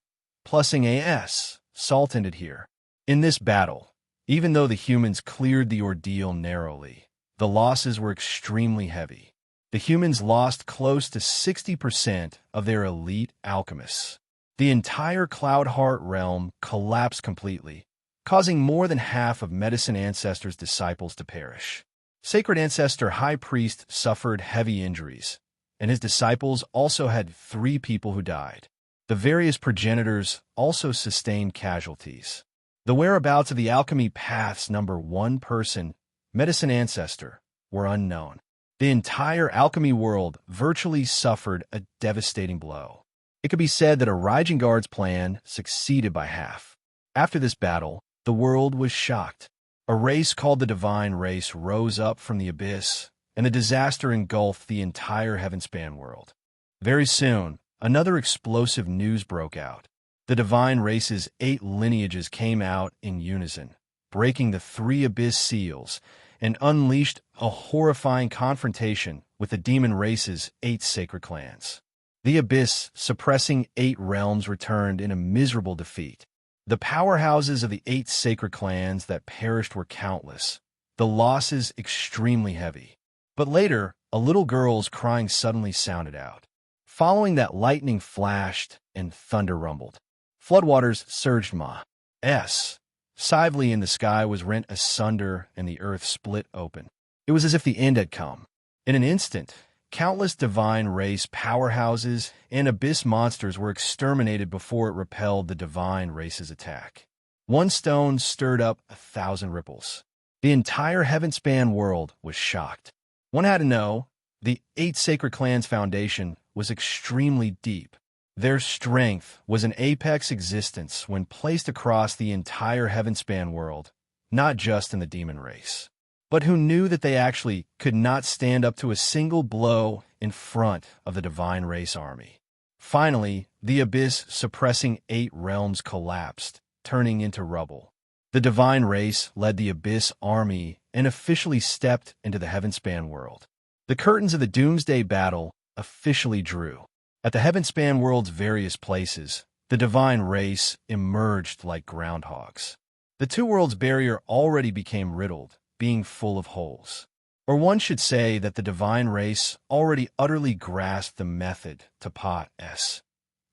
Plussing A.S. Salt ended here. In this battle, even though the humans cleared the ordeal narrowly, the losses were extremely heavy. The humans lost close to 60% of their elite alchemists. The entire Cloud Heart realm collapsed completely, causing more than half of Medicine Ancestor's disciples to perish. Sacred Ancestor High Priest suffered heavy injuries, and his disciples also had 3 people who died. The various progenitors also sustained casualties. The whereabouts of the alchemy path's number 1 person, Medicine Ancestor, were unknown. The entire alchemy world virtually suffered a devastating blow. It could be said that Origin Guard's plan succeeded by half. After this battle, the world was shocked. A race called the Divine Race rose up from the abyss, and a disaster engulfed the entire Heavenspan world. Very soon, another explosive news broke out. The Divine Race's 8 lineages came out in unison, breaking the 3 abyss seals, and unleashed a horrifying confrontation with the Demon Race's 8 sacred clans. The abyss, suppressing 8 realms, returned in a miserable defeat. The powerhouses of the 8 sacred clans that perished were countless, the losses extremely heavy. But later, a little girl's crying suddenly sounded out. Following that, lightning flashed and thunder rumbled. Floodwaters surged Ma.S. Sively in the sky was rent asunder and the earth split open. It was as if the end had come. In an instant, countless divine race powerhouses and abyss monsters were exterminated before it repelled the divine race's attack. One stone stirred up 1,000 ripples. The entire heaven-span world was shocked. One had to know, the 8 sacred clans' foundation was extremely deep. Their strength was an apex existence when placed across the entire heaven-span world, not just in the demon race. But who knew that they actually could not stand up to a single blow in front of the divine race army. Finally, the abyss suppressing 8 realms collapsed, turning into rubble. The divine race led the abyss army and officially stepped into the heaven-span world. The curtains of the doomsday battle officially drew. At the heaven-span world's various places, the divine race emerged like groundhogs. The two worlds barrier already became riddled, being full of holes. Or one should say that the divine race already utterly grasped the method to pot S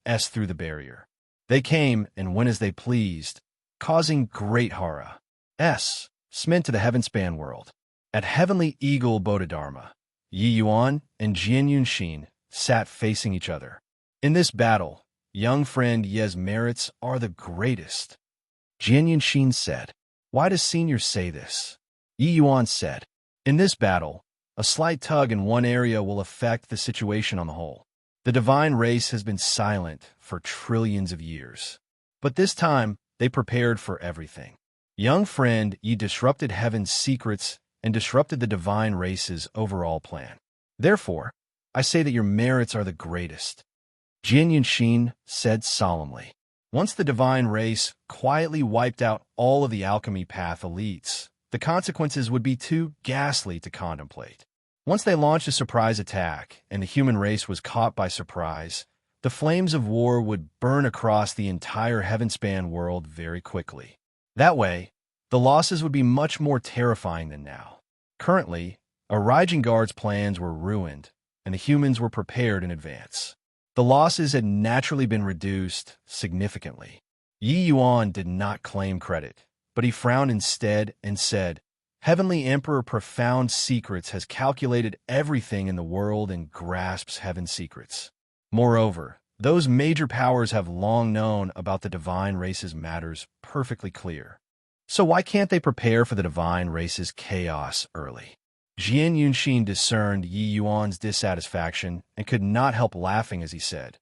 through the barrier. They came and went as they pleased, causing great horror. Smit to the heaven-span world. At Heavenly Eagle Bodhidharma, Yi Yuan and Jian Yunshin sat facing each other. In this battle, young friend Ye's merits are the greatest. Jian Yunshin said, "Why does Senior say this?" Yi Yuan said, "In this battle, a slight tug in one area will affect the situation on the whole. The divine race has been silent for trillions of years. But this time, they prepared for everything. Young friend, Yi disrupted heaven's secrets and disrupted the divine race's overall plan. Therefore, I say that your merits are the greatest." Jian Yunshin said solemnly. Once the divine race quietly wiped out all of the alchemy path elites, the consequences would be too ghastly to contemplate. Once they launched a surprise attack and the human race was caught by surprise, the flames of war would burn across the entire heaven-span world very quickly. That way, the losses would be much more terrifying than now. Currently, Guard's plans were ruined, and the humans were prepared in advance. The losses had naturally been reduced significantly. Yi Yuan did not claim credit, but he frowned instead and said, "Heavenly Emperor Profound Secrets has calculated everything in the world and grasps heaven's secrets. Moreover, those major powers have long known about the divine race's matters perfectly clear. So why can't they prepare for the divine race's chaos early?" Jian Yunshin discerned Yi Yuan's dissatisfaction and could not help laughing as he said,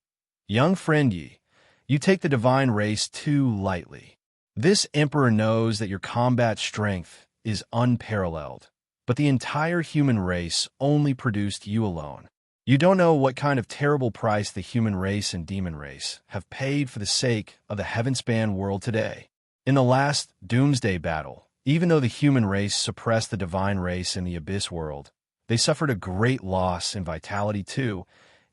"Young friend Yi, you take the divine race too lightly. This emperor knows that your combat strength is unparalleled, but the entire human race only produced you alone. You don't know what kind of terrible price the human race and demon race have paid for the sake of the heaven-span world today. In the last doomsday battle, even though the human race suppressed the divine race in the abyss world, they suffered a great loss in vitality too,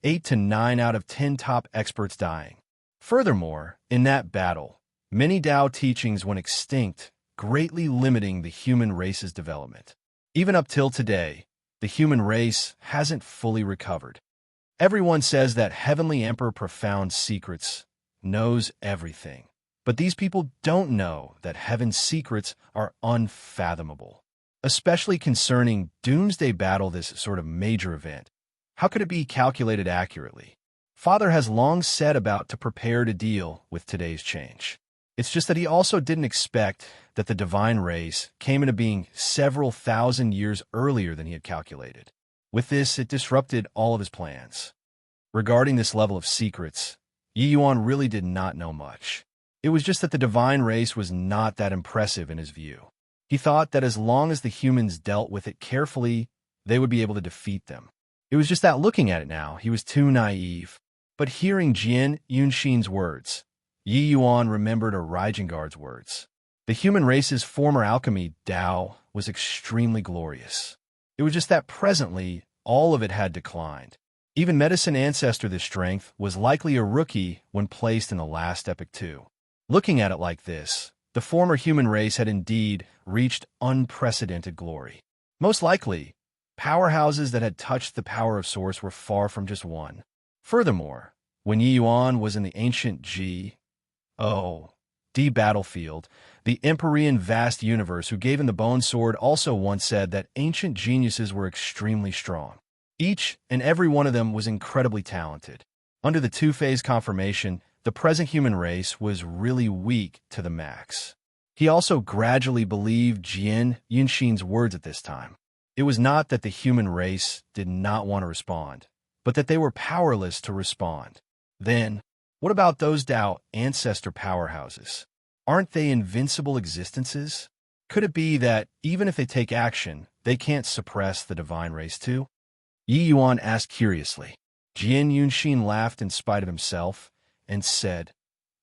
8 to 9 out of 10 top experts dying. Furthermore, in that battle, many Tao teachings went extinct, greatly limiting the human race's development. Even up till today, the human race hasn't fully recovered. Everyone says that Heavenly Emperor Profound Secrets knows everything. But these people don't know that heaven's secrets are unfathomable, especially concerning doomsday battle, this sort of major event. How could it be calculated accurately? Father has long set about to prepare to deal with today's change. It's just that he also didn't expect that the divine race came into being several thousand years earlier than he had calculated. With this, it disrupted all of his plans. Regarding this level of secrets, Yi Yuan really did not know much. It was just that the divine race was not that impressive in his view. He thought that as long as the humans dealt with it carefully, they would be able to defeat them. It was just that looking at it now, he was too naive. But hearing Jian Yunshin's words, Yi Yuan remembered Guard's words. The human race's former alchemy, Tao, was extremely glorious. It was just that presently, all of it had declined. Even medicine ancestor this strength was likely a rookie when placed in the last epoch too. Looking at it like this, the former human race had indeed reached unprecedented glory. Most likely, powerhouses that had touched the power of Source were far from just one. Furthermore, when Yi Yuan was in the ancient G.O. D. Battlefield, the Empyrean vast universe who gave him the bone sword, also once said that ancient geniuses were extremely strong. Each and every one of them was incredibly talented. Under the two-phase confirmation, the present human race was really weak to the max. He also gradually believed Jian Yunxin's words at this time. It was not that the human race did not want to respond, but that they were powerless to respond. Then, what about those Tao ancestor powerhouses? Aren't they invincible existences? Could it be that, even if they take action, they can't suppress the divine race too? Yi Yuan asked curiously. Jian Yunxin laughed in spite of himself and said,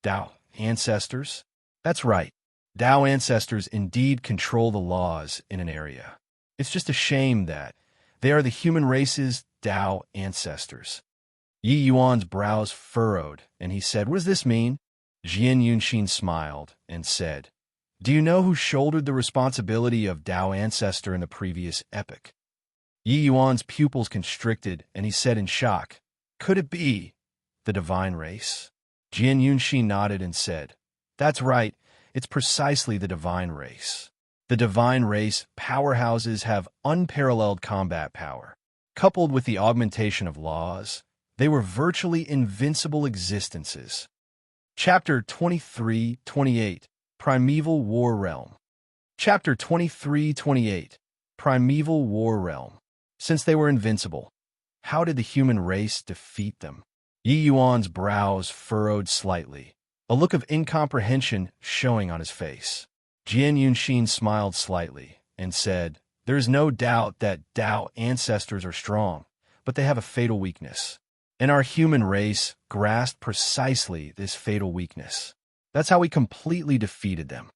Tao ancestors? That's right. Tao ancestors indeed control the laws in an area. It's just a shame that they are the human race's Tao ancestors. Yi Yuan's brows furrowed, and he said, What does this mean? Jian Yunxin smiled and said, Do you know who shouldered the responsibility of Tao ancestor in the previous epoch? Yi Yuan's pupils constricted, and he said in shock, Could it be the divine race? Jian Yunxin nodded and said, That's right, it's precisely the divine race. The divine race powerhouses have unparalleled combat power. Coupled with the augmentation of laws, they were virtually invincible existences. Chapter 23-28, Primeval War Realm. Chapter 23-28, Primeval War Realm. Since they were invincible, how did the human race defeat them? Yi Yuan's brows furrowed slightly, a look of incomprehension showing on his face. Jian Yunxin smiled slightly and said, There is no doubt that Tao ancestors are strong, but they have a fatal weakness. And our human race grasped precisely this fatal weakness. That's how we completely defeated them.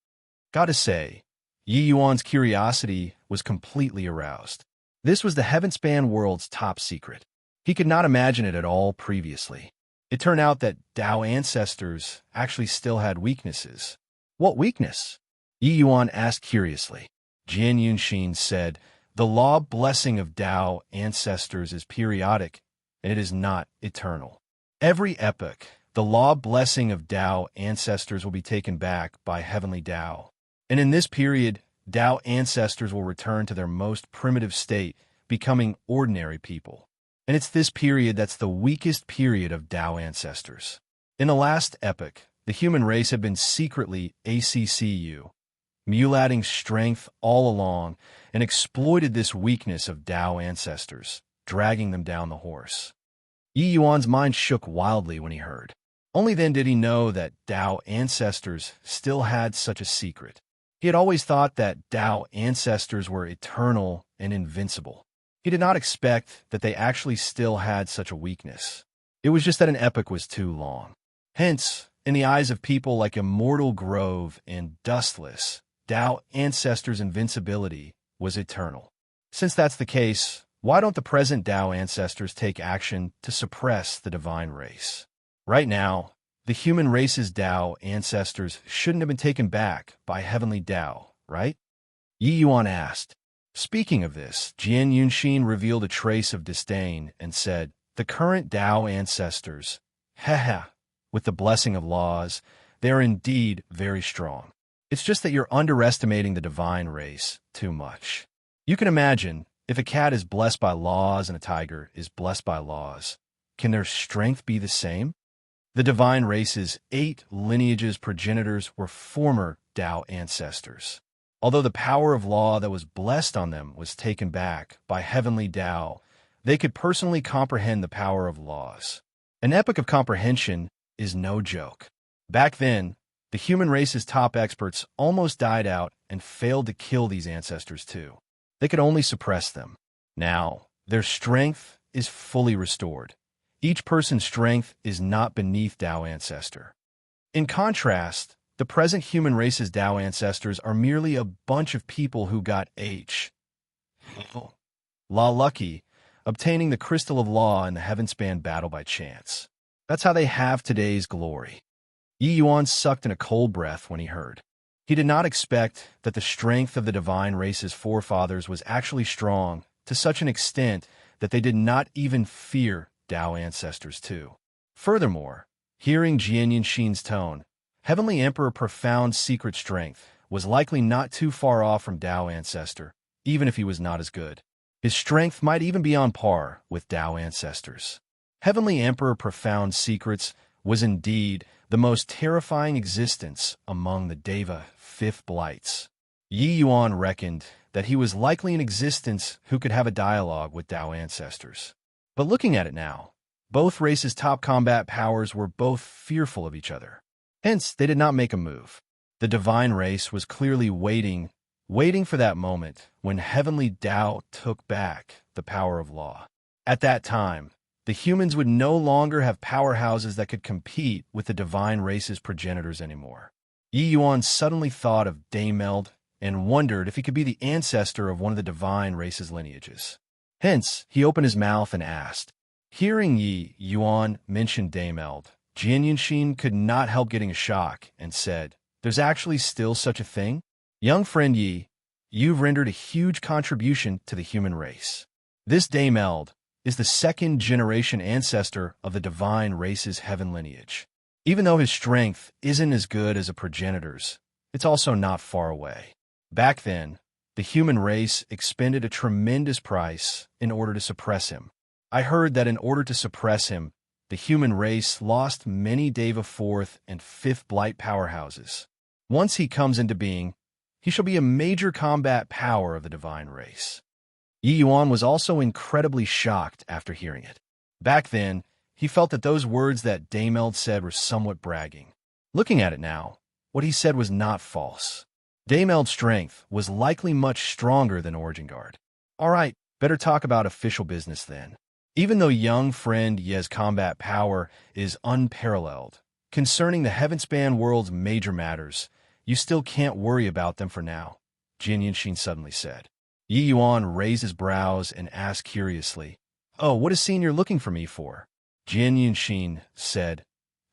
Gotta say, Yi Yuan's curiosity was completely aroused. This was the Heavenspan world's top secret. He could not imagine it at all previously. It turned out that Tao ancestors actually still had weaknesses. What weakness? Yi Yuan asked curiously. Jian Yunxin said, The law blessing of Tao ancestors is periodic, and it is not eternal. Every epoch, the law blessing of Tao ancestors will be taken back by heavenly Tao. And in this period, Tao ancestors will return to their most primitive state, becoming ordinary people. And it's this period that's the weakest period of Tao ancestors. In the last epoch, the human race had been secretly ACCU, mulating strength all along, and exploited this weakness of Tao ancestors, dragging them down the horse. Yi Yuan's mind shook wildly when he heard. Only then did he know that Tao ancestors still had such a secret. He had always thought that Tao ancestors were eternal and invincible. He did not expect that they actually still had such a weakness. It was just that an epoch was too long. Hence, in the eyes of people like Immortal Grove and Dustless, Tao ancestors' invincibility was eternal. Since that's the case, why don't the present Tao ancestors take action to suppress the divine race? Right now, the human race's Tao ancestors shouldn't have been taken back by heavenly Tao, right? Yi Yuan asked. Speaking of this, Jian Yunxin revealed a trace of disdain and said, The current Tao ancestors, with the blessing of laws, they are indeed very strong. It's just that you're underestimating the divine race too much. You can imagine, if a cat is blessed by laws and a tiger is blessed by laws, can their strength be the same? The divine race's 8 lineages progenitors were former Tao ancestors. Although the power of law that was blessed on them was taken back by heavenly Tao, they could personally comprehend the power of laws. An epoch of comprehension is no joke. Back then, the human race's top experts almost died out and failed to kill these ancestors too. They could only suppress them. Now, their strength is fully restored. Each person's strength is not beneath Tao ancestor. In contrast, the present human race's Tao ancestors are merely a bunch of people who got law lucky, obtaining the crystal of law in the Heavenspan battle by chance. That's how they have today's glory. Yi Yuan sucked in a cold breath when he heard. He did not expect that the strength of the divine race's forefathers was actually strong to such an extent that they did not even fear Tao ancestors too. Furthermore, hearing Jian Yunxin's tone, Heavenly Emperor Profound Secret Strength was likely not too far off from Tao Ancestor, even if he was not as good. His strength might even be on par with Tao Ancestor's. Heavenly Emperor Profound Secrets was indeed the most terrifying existence among the Deva fifth blights. Yi Yuan reckoned that he was likely an existence who could have a dialogue with Tao Ancestors. But looking at it now, both races' top combat powers were both fearful of each other. Hence, they did not make a move. The divine race was clearly waiting for that moment when heavenly Tao took back the power of law. At that time, the humans would no longer have powerhouses that could compete with the divine race's progenitors anymore. Yi Yuan suddenly thought of Daymeld and wondered if he could be the ancestor of one of the divine race's lineages. Hence, he opened his mouth and asked. Hearing Yi Yuan mention Daymeld, Jian Yunshin could not help getting a shock and said, "There's actually still such a thing? Young friend Yi, you've rendered a huge contribution to the human race. This Daymeld is the second-generation ancestor of the divine race's heaven lineage. Even though his strength isn't as good as a progenitor's, it's also not far away. Back then, the human race expended a tremendous price in order to suppress him. I heard that in order to suppress him, the human race lost many Deva 4th and 5th Blight powerhouses. Once he comes into being, he shall be a major combat power of the divine race." Yi Yuan was also incredibly shocked after hearing it. Back then, he felt that those words that Daymeld said were somewhat bragging. Looking at it now, what he said was not false. Daymeld's strength was likely much stronger than Origengard. All right, better talk about official business then. Even though young friend Ye's combat power is unparalleled, concerning the Heavenspan world's major matters, you still can't worry about them for now, Jian Yunshin suddenly said. Yi Yuan raised his brows and asked curiously, "Oh, what is Senior looking for me for?" Jian Yunshin said,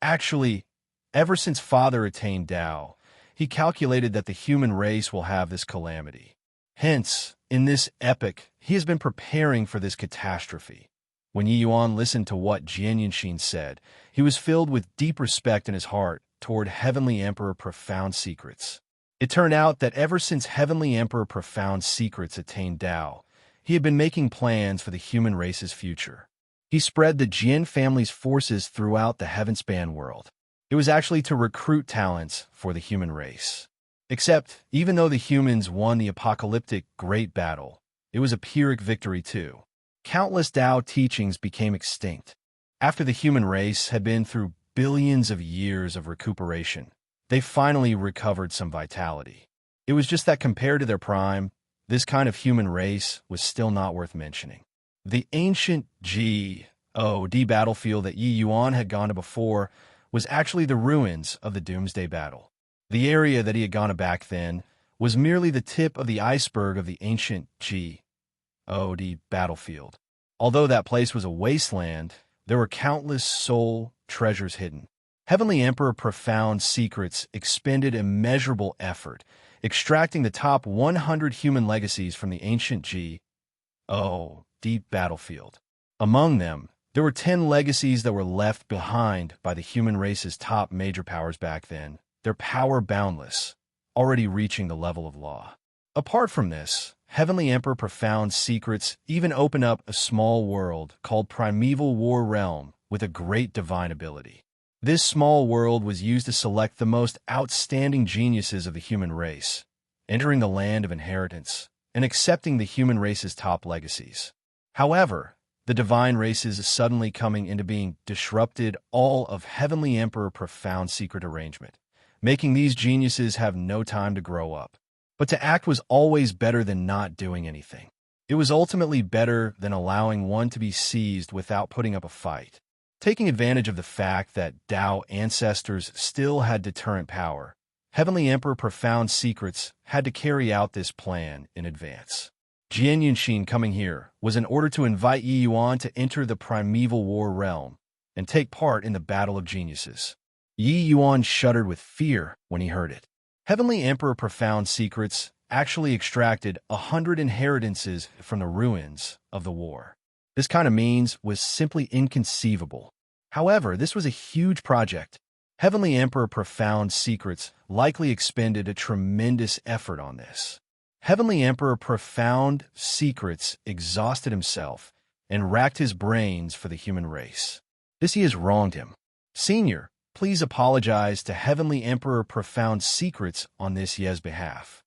"Actually, ever since Father attained Tao, he calculated that the human race will have this calamity. Hence, in this epoch, he has been preparing for this catastrophe." When Yi Yuan listened to what Jian Yunshin said, he was filled with deep respect in his heart toward Heavenly Emperor Profound Secrets. It turned out that ever since Heavenly Emperor Profound Secrets attained Tao, he had been making plans for the human race's future. He spread the Jian family's forces throughout the Heavenspan world. It was actually to recruit talents for the human race. Except, even though the humans won the apocalyptic Great Battle, it was a Pyrrhic victory too. Countless Tao teachings became extinct. After the human race had been through billions of years of recuperation, they finally recovered some vitality. It was just that compared to their prime, this kind of human race was still not worth mentioning. The ancient G.O.D. battlefield that Yi Yuan had gone to before was actually the ruins of the Doomsday Battle. The area that he had gone to back then was merely the tip of the iceberg of the ancient G.O.D. battlefield. Although that place was a wasteland, there were countless soul treasures hidden. Heavenly Emperor Profound Secrets expended immeasurable effort, extracting the top 100 human legacies from the ancient G.O.D. battlefield. Among them, there were 10 legacies that were left behind by the human race's top major powers back then, their power boundless, already reaching the level of law. Apart from this, Heavenly Emperor Profound Secrets even opened up a small world called Primeval War Realm with a great divine ability. This small world was used to select the most outstanding geniuses of the human race, entering the land of inheritance and accepting the human race's top legacies. However, the divine races suddenly coming into being disrupted all of Heavenly Emperor Profound Secret arrangement, making these geniuses have no time to grow up. But to act was always better than not doing anything. It was ultimately better than allowing one to be seized without putting up a fight. Taking advantage of the fact that Tao ancestors still had deterrent power, Heavenly Emperor Profound Secrets had to carry out this plan in advance. Jian Yunshin coming here was in order to invite Yi Yuan to enter the Primeval War Realm and take part in the Battle of Geniuses. Yi Yuan shuddered with fear when he heard it. Heavenly Emperor Profound Secrets actually extracted 100 inheritances from the ruins of the war. This kind of means was simply inconceivable. However, this was a huge project. Heavenly Emperor Profound Secrets likely expended a tremendous effort on this. Heavenly Emperor Profound Secrets exhausted himself and racked his brains for the human race. This he has wronged him. Senior, please apologize to Heavenly Emperor Profound Secrets on this Ye's behalf.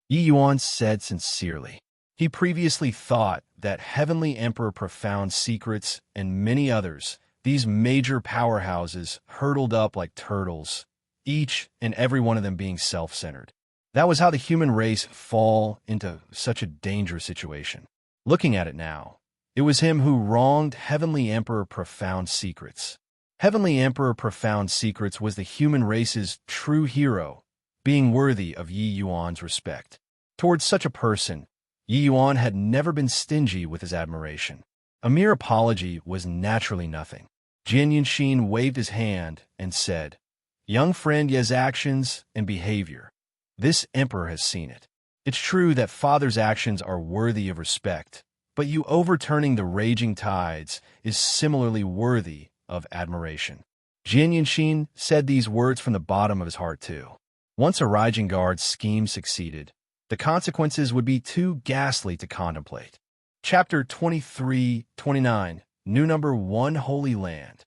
Yi Yuan said sincerely. He previously thought that Heavenly Emperor Profound Secrets and many others, these major powerhouses, hurtled up like turtles, each and every one of them being self-centered. That was how the human race fall into such a dangerous situation. Looking at it now, it was him who wronged Heavenly Emperor Profound Secrets. Heavenly Emperor Profound Secrets was the human race's true hero, being worthy of Yi Yuan's respect. Towards such a person, Yi Yuan had never been stingy with his admiration. A mere apology was naturally nothing. Jian Yunshin waved his hand and said, "Young friend Ye's actions and behavior. This emperor has seen it. It's true that father's actions are worthy of respect, but you overturning the raging tides is similarly worthy of admiration." Jian Yunshin said these words from the bottom of his heart too. Once a Raijin Guard's scheme succeeded, the consequences would be too ghastly to contemplate. Chapter 23-29, New Number 1 Holy Land.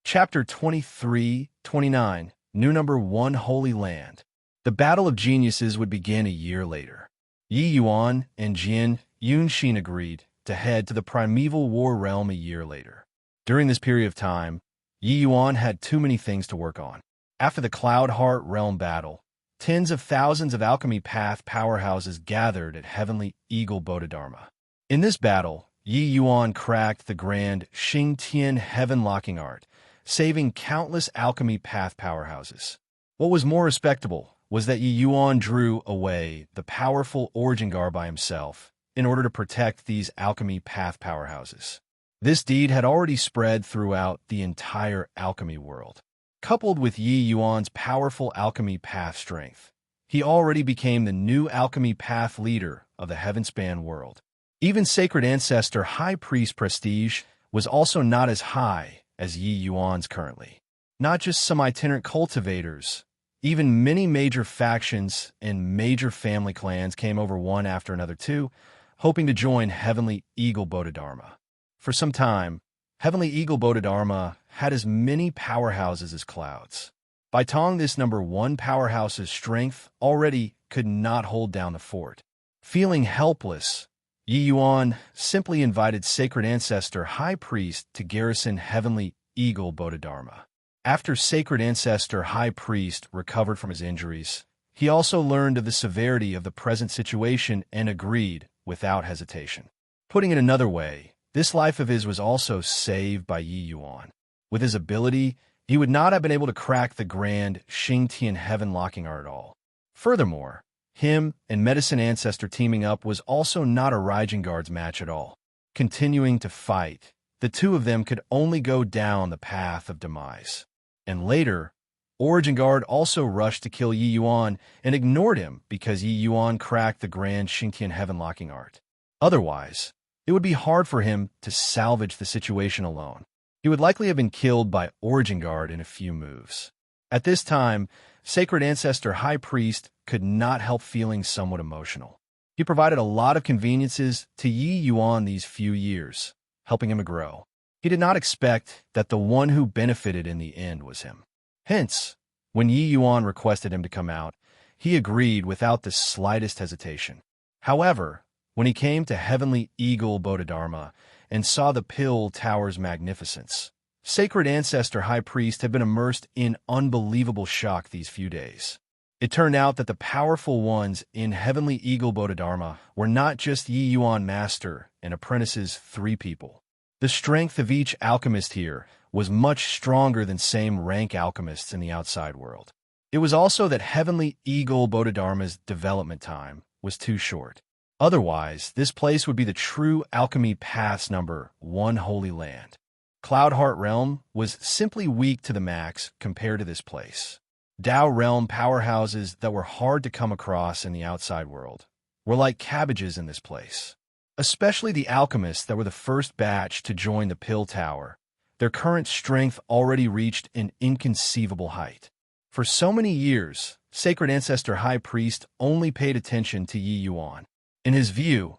Chapter 23-29, New Number 1 Holy Land. The Battle of Geniuses would begin a year later. Yi Yuan and Jian Yunshin agreed to head to the primeval war realm a year later. During this period of time, Yi Yuan had too many things to work on. After the Cloud Heart Realm battle, tens of thousands of alchemy path powerhouses gathered at Heavenly Eagle Bodhidharma. In this battle, Yi Yuan cracked the grand Xingtian Heaven Locking Art, saving countless alchemy path powerhouses. What was more respectable was that Yi Yuan drew away the powerful Origin Guard by himself in order to protect these alchemy path powerhouses. This deed had already spread throughout the entire alchemy world. Coupled with Yi Yuan's powerful alchemy path strength, he already became the new alchemy path leader of the Heavenspan world. Even Sacred Ancestor High Priest prestige was also not as high as Yi Yuan's currently. Not just some itinerant cultivators, even many major factions and major family clans came over one after another too, hoping to join Heavenly Eagle Bodhidharma. For some time, Heavenly Eagle Bodhidharma had as many powerhouses as clouds. By Tong, this number 1 powerhouse's strength already could not hold down the fort. Feeling helpless, Yi Yuan simply invited Sacred Ancestor High Priest to garrison Heavenly Eagle Bodhidharma. After Sacred Ancestor High Priest recovered from his injuries, he also learned of the severity of the present situation and agreed without hesitation. Putting it another way, this life of his was also saved by Yi Yuan. With his ability, he would not have been able to crack the grand Xingtian Heaven Locking Art at all. Furthermore, him and Medicine Ancestor teaming up was also not a Raijin Guard's match at all. Continuing to fight, the two of them could only go down the path of demise. And later, Origin Guard also rushed to kill Yi Yuan and ignored him because Yi Yuan cracked the grand Xingtian Heaven Locking Art. Otherwise, it would be hard for him to salvage the situation alone. He would likely have been killed by Origin Guard in a few moves. At this time, Sacred Ancestor High Priest could not help feeling somewhat emotional. He provided a lot of conveniences to Yi Yuan these few years, helping him to grow. He did not expect that the one who benefited in the end was him. Hence, when Yi Yuan requested him to come out, he agreed without the slightest hesitation. However, when he came to Heavenly Eagle Bodhidharma and saw the Pill Tower's magnificence, Sacred Ancestor High Priest had been immersed in unbelievable shock these few days. It turned out that the powerful ones in Heavenly Eagle Bodhidharma were not just Yi Yuan Master and apprentice's 3 people. The strength of each alchemist here was much stronger than same rank alchemists in the outside world. It was also that Heavenly Eagle Bodhidharma's development time was too short. Otherwise, this place would be the true alchemy path's number 1 holy land. Cloud Heart Realm was simply weak to the max compared to this place. Dao Realm powerhouses that were hard to come across in the outside world were like cabbages in this place. Especially the alchemists that were the first batch to join the Pill Tower their current strength already reached an inconceivable height. For so many years, Sacred Ancestor High Priest only paid attention to Yi Yuan. In his view,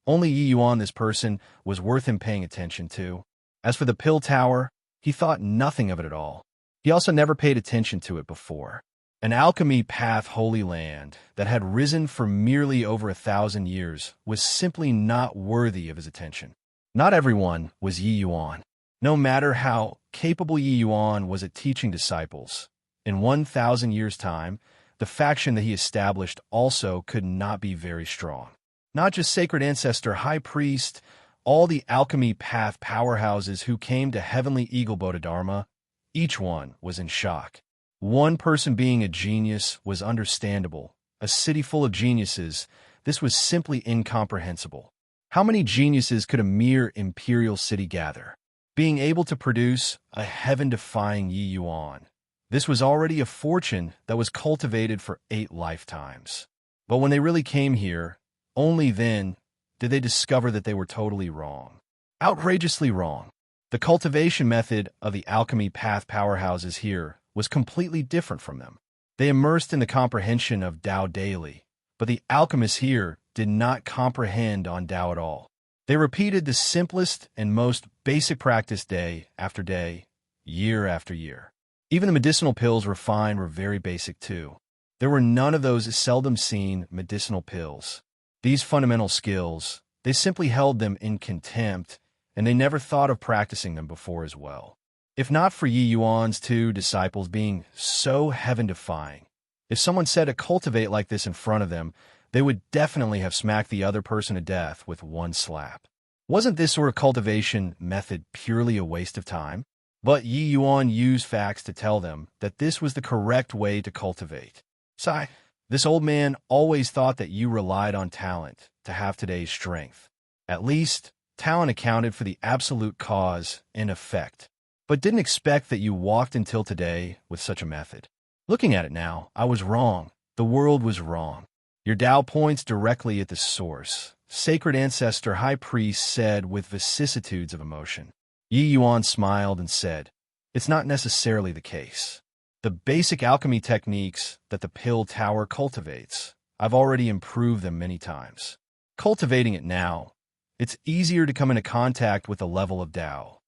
only Yi Yuan, this person, was worth him paying attention to. As for the Pill Tower, he thought nothing of it at all. He also never paid attention to it before. An alchemy path holy land that had risen for merely over 1,000 years was simply not worthy of his attention. Not everyone was Yi Yuan. No matter how capable Yi Yuan was at teaching disciples, in 1,000 years' time, the faction that he established also could not be very strong. Not just Sacred Ancestor High Priest, all the alchemy path powerhouses who came to Heavenly Eagle Bodhidharma, each one was in shock. One person being a genius was understandable. A city full of geniuses, this was simply incomprehensible. How many geniuses could a mere imperial city gather? Being able to produce a heaven-defying Yi Yuan, this was already a fortune that was cultivated for 8 lifetimes. But when they really came here, only then did they discover that they were totally wrong. Outrageously wrong. The cultivation method of the alchemy path powerhouses here was completely different from them. They immersed in the comprehension of Tao daily, but the alchemists here did not comprehend on Tao at all. They repeated the simplest and most basic practice day after day, year after year. Even the medicinal pills refined were very basic too. There were none of those seldom seen medicinal pills. These fundamental skills, they simply held them in contempt, and they never thought of practicing them before as well. If not for Yi Yuan's 2 disciples being so heaven-defying, if someone said to cultivate like this in front of them, they would definitely have smacked the other person to death with one slap. Wasn't this sort of cultivation method purely a waste of time? But Yi Yuan used facts to tell them that this was the correct way to cultivate. Sai, this old man always thought that you relied on talent to have today's strength. At least, talent accounted for the absolute cause and effect, but didn't expect that you walked until today with such a method. Looking at it now, I was wrong. The world was wrong. Your Tao points directly at the source. Sacred Ancestor High Priest said with vicissitudes of emotion. Yi Yuan smiled and said, "It's not necessarily the case. The basic alchemy techniques that the Pill Tower cultivates, I've already improved them many times. Cultivating it now, it's easier to come into contact with a level of Tao."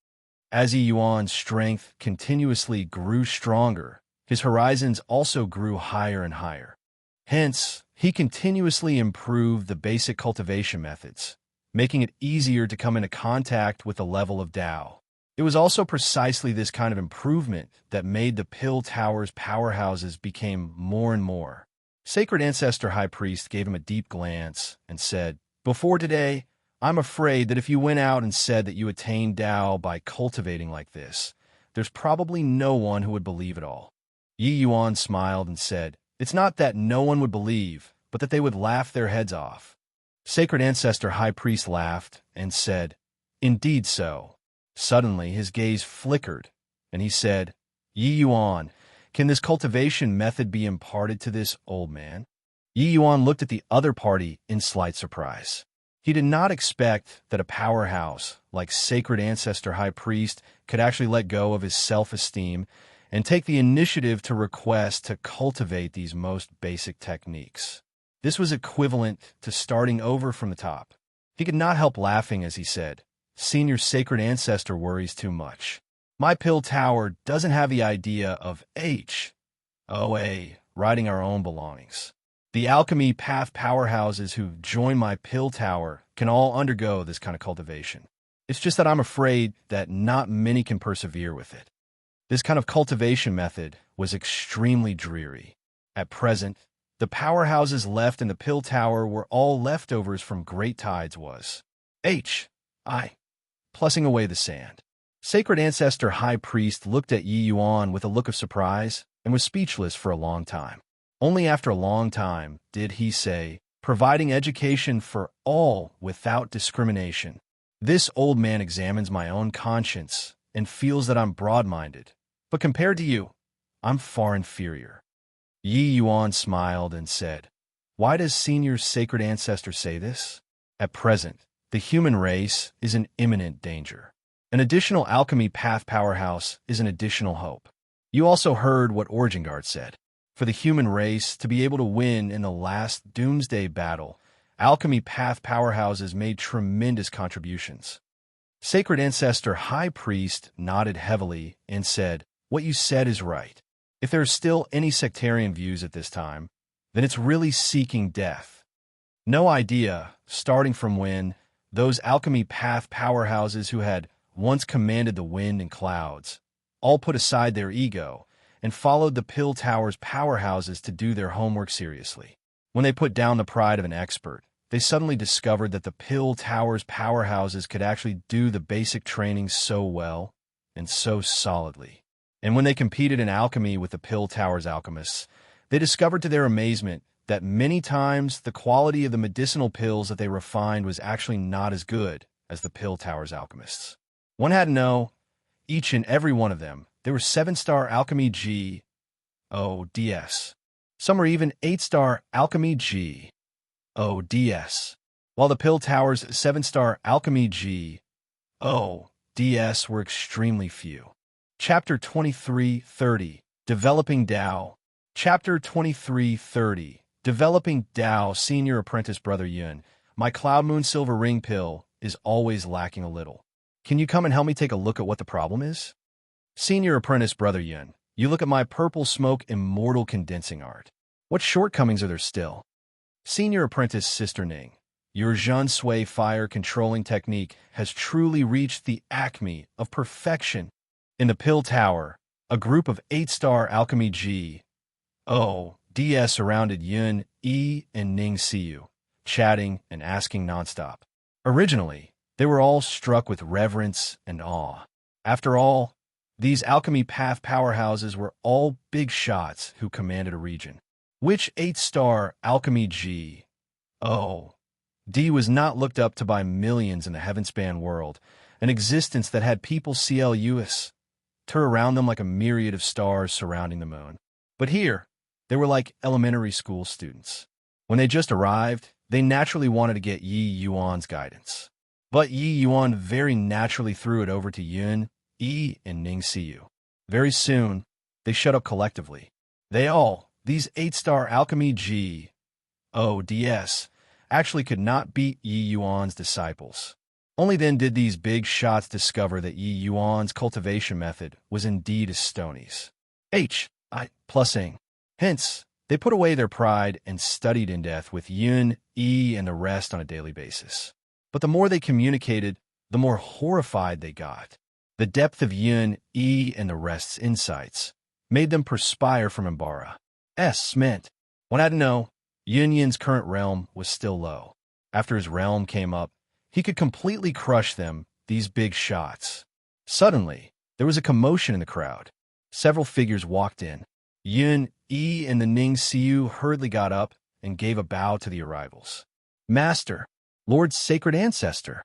As Yi Yuan's strength continuously grew stronger, his horizons also grew higher and higher. Hence, he continuously improved the basic cultivation methods, making it easier to come into contact with the level of Tao. It was also precisely this kind of improvement that made the Pill Tower's powerhouses become more and more. Sacred Ancestor High Priest gave him a deep glance and said, "Before today, I'm afraid that if you went out and said that you attained Tao by cultivating like this, there's probably no one who would believe it all." Yi Yuan smiled and said, "It's not that no one would believe, but that they would laugh their heads off." Sacred Ancestor High Priest laughed and said, "Indeed so." Suddenly, his gaze flickered, and he said, "Yi Yuan, can this cultivation method be imparted to this old man?" Yi Yuan looked at the other party in slight surprise. He did not expect that a powerhouse like Sacred Ancestor High Priest could actually let go of his self-esteem and take the initiative to request to cultivate these most basic techniques. This was equivalent to starting over from the top. He could not help laughing as he said, "Senior Sacred Ancestor worries too much. My Pill Tower doesn't have the idea of HOA riding our own belongings. The alchemy path powerhouses who join my Pill Tower can all undergo this kind of cultivation. It's just that I'm afraid that not many can persevere with it." This kind of cultivation method was extremely dreary. At present, the powerhouses left in the Pill Tower were all leftovers from great tides was. Plussing away the sand. Sacred Ancestor High Priest looked at Yi Yuan with a look of surprise and was speechless for a long time. Only after a long time did he say, "Providing education for all without discrimination. This old man examines my own conscience and feels that I'm broad-minded. But compared to you, I'm far inferior." Yi Yuan smiled and said, "Why does Senior Sacred Ancestor say this? At present, the human race is in imminent danger. An additional alchemy path powerhouse is an additional hope. You also heard what Origengard said. For the human race to be able to win in the last doomsday battle, alchemy path powerhouses made tremendous contributions. Sacred Ancestor High Priest nodded heavily and said, "What you said is right. If there are still any sectarian views at this time, then it's really seeking death. No idea, starting from when those alchemy path powerhouses who had once commanded the wind and clouds all put aside their ego and followed the Pill Tower's powerhouses to do their homework seriously. When they put down the pride of an expert, they suddenly discovered that the Pill Tower's powerhouses could actually do the basic training so well and so solidly. And when they competed in alchemy with the Pill Tower's alchemists, they discovered to their amazement that many times the quality of the medicinal pills that they refined was actually not as good as the Pill Tower's alchemists. One had to know, each and every one of them, they were 7-star Alchemy G.O.D.S. Some were even 8-star Alchemy G.O.D.S. While the Pill Tower's 7-star Alchemy G.O.D.S. were extremely few. Chapter 23:30, Developing Tao. Chapter 23:30, Developing Tao. Senior Apprentice Brother Yun, my Cloud Moon Silver Ring pill is always lacking a little. Can you come and help me take a look at what the problem is? Senior Apprentice Brother Yun, you look at my Purple Smoke Immortal Condensing Art. What shortcomings are there still? Senior Apprentice Sister Ning, your Zhen Sui fire controlling technique has truly reached the acme of perfection. In the Pill Tower, a group of 8-star Alchemy G.O.D.S. surrounded Yun, E, and Ning Siu, chatting and asking nonstop. Originally, they were all struck with reverence and awe. After all, these alchemy path powerhouses were all big shots who commanded a region. Which 8-star Alchemy G.O.D. was not looked up to by millions in the heaven-span world, an existence that had people CLUS tur around them like a myriad of stars surrounding the moon. But here, they were like elementary school students. When they just arrived, they naturally wanted to get Yi Yuan's guidance. But Yi Yuan very naturally threw it over to Yun, E, and Ning Siu. Very soon, they shut up collectively. These 8-star Alchemy G.O.D.S. actually could not beat Yi Yuan's disciples. Only then did these big shots discover that Yi Yuan's cultivation method was indeed a Stony's. H.I.+ing. Hence, they put away their pride and studied in depth with Yun, E, and the rest on a daily basis. But the more they communicated, the more horrified they got. The depth of Yun, E, and the rest's insights made them perspire from Embark's meant. One had to know, Yun's current realm was still low. After his realm came up, he could completely crush them, these big shots. Suddenly, there was a commotion in the crowd. Several figures walked in. Yun, E, and the Ning Siu hurriedly got up and gave a bow to the arrivals. Master, Lord Sacred Ancestor.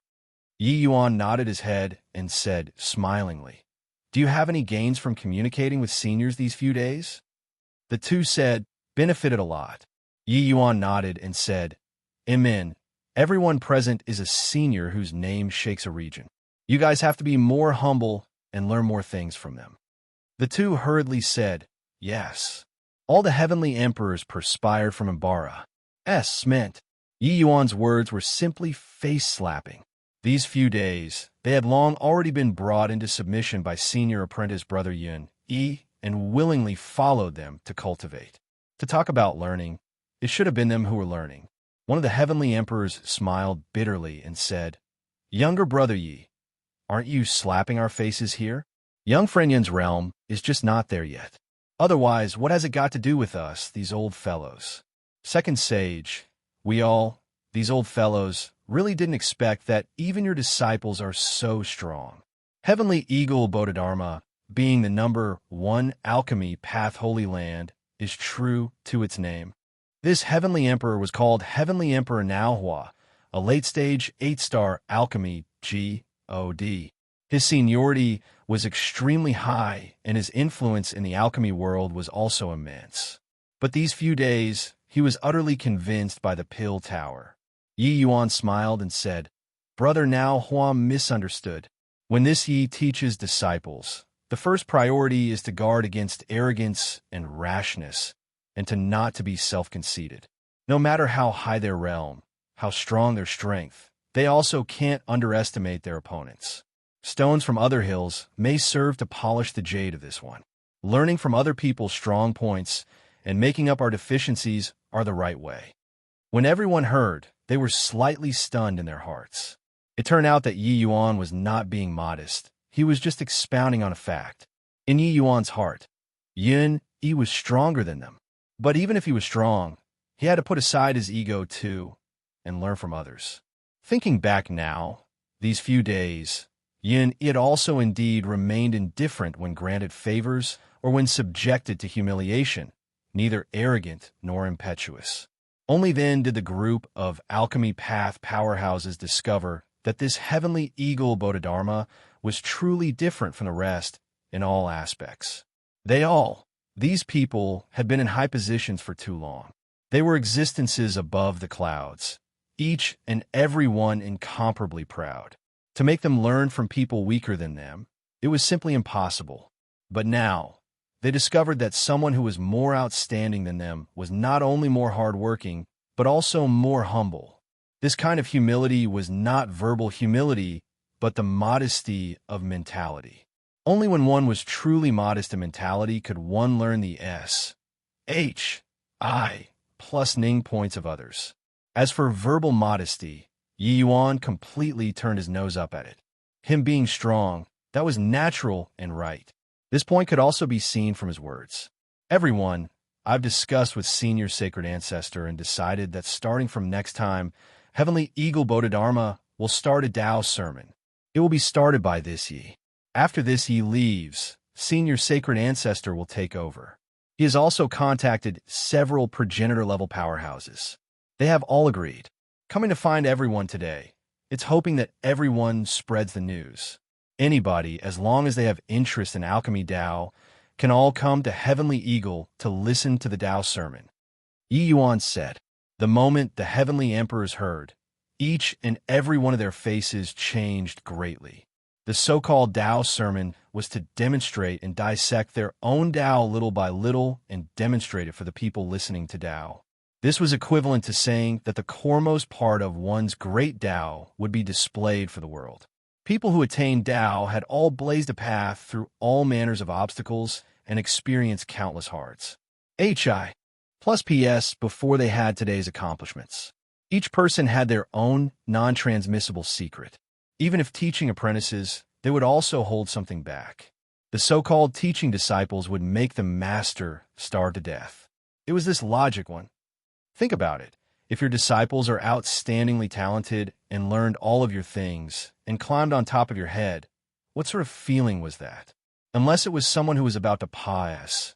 Yi Yuan nodded his head and said smilingly, "Do you have any gains from communicating with seniors these few days?" The two said, "Benefited a lot." Yi Yuan nodded and said, "Amen. Everyone present is a senior whose name shakes a region. You guys have to be more humble and learn more things from them." The two hurriedly said, "Yes." All the heavenly emperors perspired from Embark's meant. Yi Yuan's words were simply face-slapping. These few days, they had long already been brought into submission by senior apprentice Brother Yun, E, and willingly followed them to cultivate. To talk about learning, it should have been them who were learning. One of the heavenly emperors smiled bitterly and said, "Younger Brother Yi, aren't you slapping our faces here? Young friend Yun's realm is just not there yet. Otherwise, what has it got to do with us, these old fellows?" Second Sage, these old fellows, really didn't expect that even your disciples are so strong. Heavenly Eagle Bodhidharma, being the number 1 alchemy path holy land, is true to its name. This heavenly emperor was called Heavenly Emperor Naohua, a late-stage 8-star alchemy G.O.D. His seniority was extremely high, and his influence in the alchemy world was also immense. But these few days, he was utterly convinced by the Pill Tower. Yi Yuan smiled and said, "Brother Naohua misunderstood. When this Yi teaches disciples, the first priority is to guard against arrogance and rashness, and to not to be self-conceited. No matter how high their realm, how strong their strength, they also can't underestimate their opponents. Stones from other hills may serve to polish the jade of this one. Learning from other people's strong points and making up our deficiencies are the right way. When everyone heard, they were slightly stunned in their hearts. It turned out that Yi Yuan was not being modest. He was just expounding on a fact. In Yi Yuan's heart, Yi was stronger than them. But even if he was strong, he had to put aside his ego too and learn from others. Thinking back now, these few days, Yin had also indeed remained indifferent when granted favors or when subjected to humiliation, neither arrogant nor impetuous. Only then did the group of alchemy path powerhouses discover that this heavenly eagle Bodhidharma was truly different from the rest in all aspects. These people, had been in high positions for too long. They were existences above the clouds, each and every one incomparably proud. To make them learn from people weaker than them, it was simply impossible. But now, they discovered that someone who was more outstanding than them was not only more hardworking, but also more humble. This kind of humility was not verbal humility, but the modesty of mentality. Only when one was truly modest in mentality could one learn the S, H, I, plus Ning points of others. As for verbal modesty, Yi Yuan completely turned his nose up at it. Him being strong, that was natural and right. This point could also be seen from his words. Everyone, I've discussed with Senior Sacred Ancestor and decided that starting from next time, Heavenly Eagle Bodhidharma will start a Tao sermon. It will be started by this Yi. After this Yi leaves, Senior Sacred Ancestor will take over. He has also contacted several progenitor-level powerhouses. They have all agreed. Coming to find everyone today, it's hoping that everyone spreads the news. Anybody, as long as they have interest in alchemy Tao, can all come to Heavenly Eagle to listen to the Tao sermon. Yi Yuan said. The moment the Heavenly Emperors heard, each and every one of their faces changed greatly. The so-called Tao sermon was to demonstrate and dissect their own Tao little by little and demonstrate it for the people listening to Tao. This was equivalent to saying that the coremost part of one's great Tao would be displayed for the world. People who attained Tao had all blazed a path through all manners of obstacles and experienced countless hearts. HI plus PS before they had today's accomplishments. Each person had their own non-transmissible secret. Even if teaching apprentices, they would also hold something back. The so-called teaching disciples would make the master starve to death. It was this logic one. Think about it. If your disciples are outstandingly talented and learned all of your things and climbed on top of your head, what sort of feeling was that? Unless it was someone who was about to pass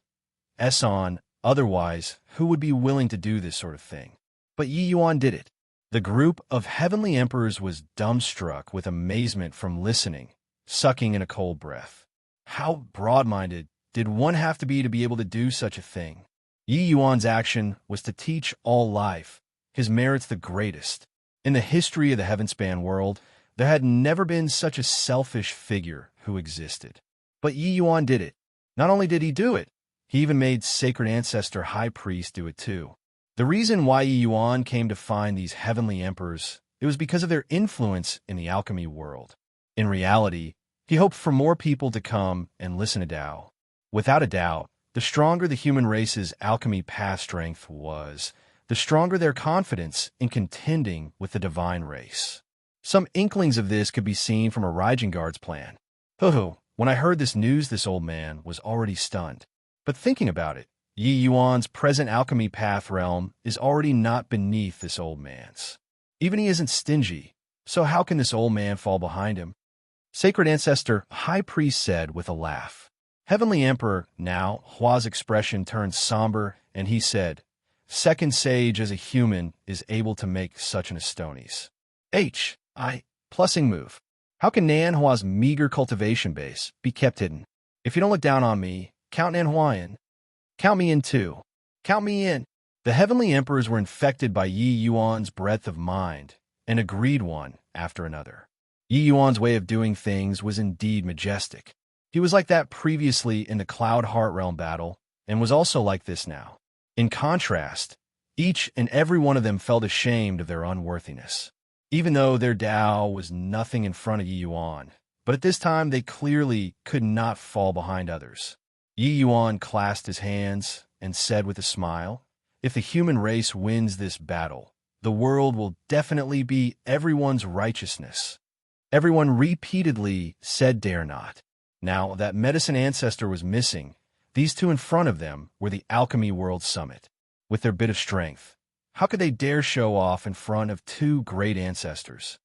on, otherwise, who would be willing to do this sort of thing? But Yi Yuan did it. The group of Heavenly Emperors was dumbstruck with amazement from listening, sucking in a cold breath. How broad-minded did one have to be able to do such a thing? Yi Yuan's action was to teach all life, his merits the greatest. In the history of the Heavenspan world, there had never been such a selfish figure who existed. But Yi Yuan did it. Not only did he do it, he even made Sacred Ancestor High Priest do it too. The reason why Yi Yuan came to find these Heavenly Emperors, it was because of their influence in the alchemy world. In reality, he hoped for more people to come and listen to Tao. Without a doubt, the stronger the human race's alchemy path strength was, the stronger their confidence in contending with the divine race. Some inklings of this could be seen from a Raijengard's plan. When I heard this news, this old man was already stunned. But thinking about it, Yi Yuan's present alchemy path realm is already not beneath this old man's. Even he isn't stingy, so how can this old man fall behind him? Sacred Ancestor High Priest said with a laugh. Heavenly Emperor, now, Hua's expression turned somber, and he said, Second Sage as a human is able to make such an Astonis. Plussing move. How can Nan Hua's meager cultivation base be kept hidden? If you don't look down on me, count Nan Hua in. Count me in too. Count me in. The Heavenly Emperors were infected by Yi Yuan's breadth of mind, and agreed one after another. Yi Yuan's way of doing things was indeed majestic. He was like that previously in the Cloud Heart Realm battle, and was also like this now. In contrast, each and every one of them felt ashamed of their unworthiness, even though their Tao was nothing in front of Yi Yuan. But at this time, they clearly could not fall behind others. Yi Yuan clasped his hands and said with a smile, "If the human race wins this battle, the world will definitely be everyone's righteousness." Everyone repeatedly said dare not. Now that Medicine Ancestor was missing, these two in front of them were the Alchemy World Summit. With their bit of strength, how could they dare show off in front of two great ancestors?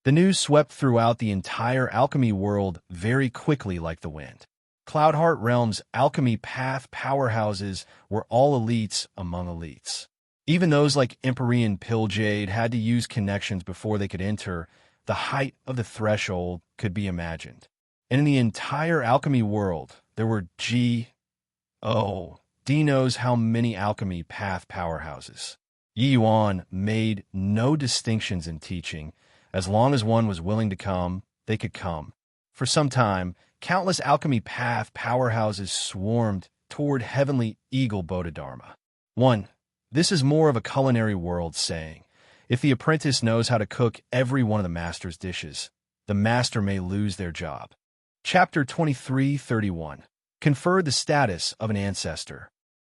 The news swept throughout the entire alchemy world very quickly like the wind. Cloudheart Realm's alchemy path powerhouses were all elites among elites. Even those like Empyrean Pilljade had to use connections before they could enter. The height of the threshold could be imagined. And in the entire alchemy world, there were D knows how many alchemy path powerhouses. Yi Yuan made no distinctions in teaching. As long as one was willing to come, they could come. For some time, countless alchemy path powerhouses swarmed toward Heavenly Eagle Bodhidharma. 1. This is more of a culinary world saying, if the apprentice knows how to cook every one of the master's dishes, the master may lose their job. Chapter 23:31. Confer the status of an ancestor.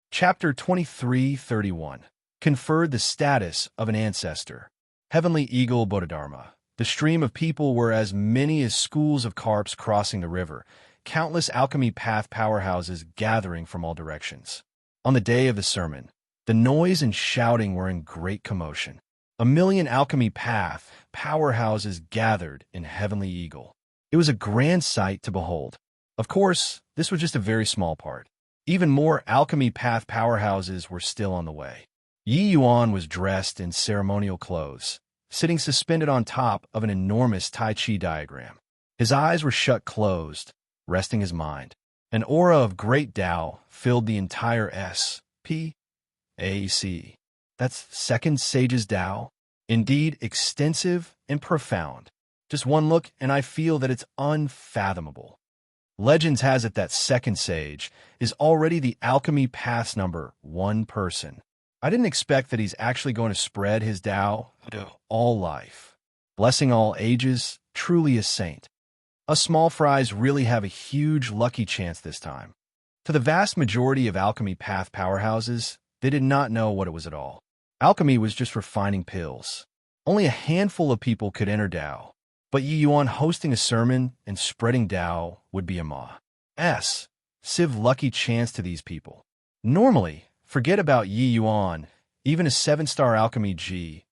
Chapter 23:31. Conferred the status of an ancestor. Heavenly Eagle Bodhidharma. The stream of people were as many as schools of carps crossing the river, countless alchemy path powerhouses gathering from all directions. On the day of the sermon, the noise and shouting were in great commotion. 1,000,000 alchemy path powerhouses gathered in Heavenly Eagle. It was a grand sight to behold. Of course, this was just a very small part. Even more alchemy path powerhouses were still on the way. Yi Yuan was dressed in ceremonial clothes, sitting suspended on top of an enormous Tai Chi diagram. His eyes were shut closed, resting his mind. An aura of great Tao filled the entire SPAC. That's Second Sage's Tao. Indeed, extensive and profound. Just one look and I feel that it's unfathomable. Legends has it that Second Sage is already the alchemy path's number 1 person. I didn't expect that he's actually going to spread his Tao to all life. Blessing all ages, truly a saint. Us small fries really have a huge lucky chance this time. To the vast majority of alchemy path powerhouses, they did not know what it was at all. Alchemy was just refining pills. Only a handful of people could enter Tao. But Yi Yuan hosting a sermon and spreading Tao would be a massive lucky chance to these people. Normally, forget about Yi Yuan, even a 7-star alchemy D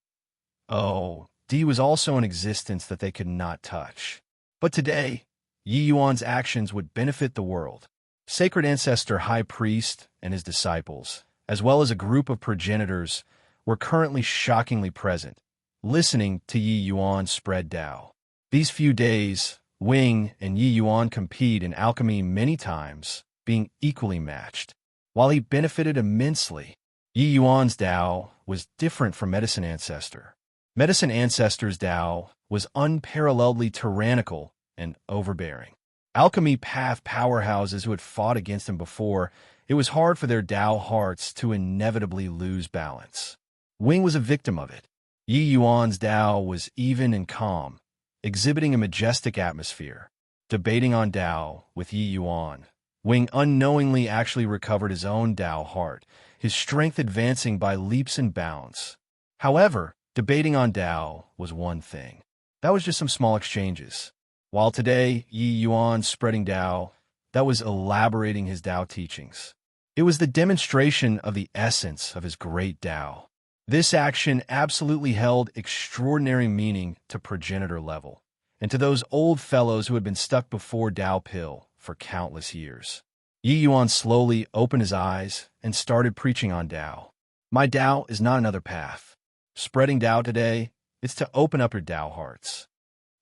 was also in existence that they could not touch. But today, Yi Yuan's actions would benefit the world. Sacred Ancestor High Priest and his disciples, as well as a group of progenitors, were currently shockingly present, listening to Yi Yuan spread Tao. These few days, Wing and Yi Yuan compete in alchemy many times, being equally matched. While he benefited immensely, Yi Yuan's Tao was different from Medicine Ancestor. Medicine Ancestor's Tao was unparalleledly tyrannical and overbearing. Alchemy path powerhouses who had fought against him before, it was hard for their Tao hearts to inevitably lose balance. Wing was a victim of it. Yi Yuan's Tao was even and calm, exhibiting a majestic atmosphere. Debating on Tao with Yi Yuan, Wing unknowingly actually recovered his own Tao heart, his strength advancing by leaps and bounds. However, debating on Tao was one thing. That was just some small exchanges. While today, Yi Yuan spreading Tao, that was elaborating his Tao teachings. It was the demonstration of the essence of his great Tao. This action absolutely held extraordinary meaning to progenitor level, and to those old fellows who had been stuck before Tao Pill for countless years. Yi Yuan slowly opened his eyes and started preaching on Tao. My Tao is not another path. Spreading Tao today, it's to open up your Tao hearts.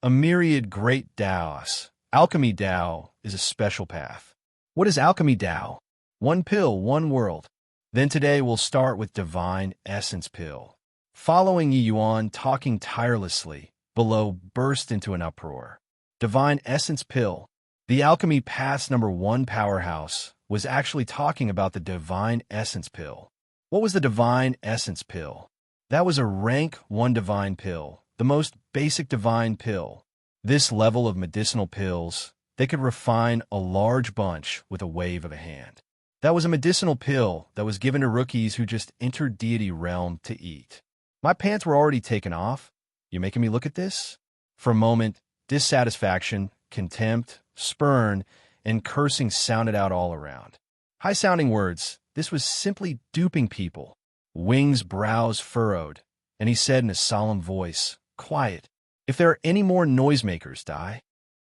A myriad great Taos. Alchemy Tao is a special path. What is Alchemy Tao? 1 pill, 1 world. Then today we'll start with Divine Essence Pill. Following Yi Yuan talking tirelessly, below burst into an uproar. Divine Essence Pill. The Alchemy Path's #1 powerhouse was actually talking about the Divine Essence Pill. What was the Divine Essence Pill? That was a rank 1 divine pill, the most basic divine pill. This level of medicinal pills, they could refine a large bunch with a wave of a hand. That was a medicinal pill that was given to rookies who just entered deity realm to eat. My pants were already taken off. You making me look at this? For a moment, dissatisfaction, contempt, spurn, and cursing sounded out all around. High-sounding words. This was simply duping people. Wing's brows furrowed, and he said in a solemn voice, "Quiet. If there are any more noisemakers, die."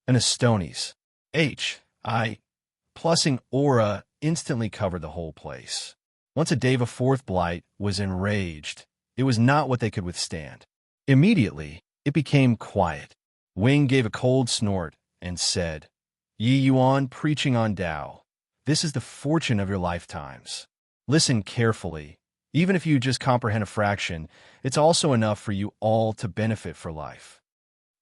And a Stonies. H.I. Plussing aura instantly covered the whole place. Once a Deva Fourth Blight was enraged, it was not what they could withstand. Immediately, it became quiet. Wing gave a cold snort and said, "Yi Yuan preaching on Tao. This is the fortune of your lifetimes. Listen carefully. Even if you just comprehend a fraction, it's also enough for you all to benefit for life."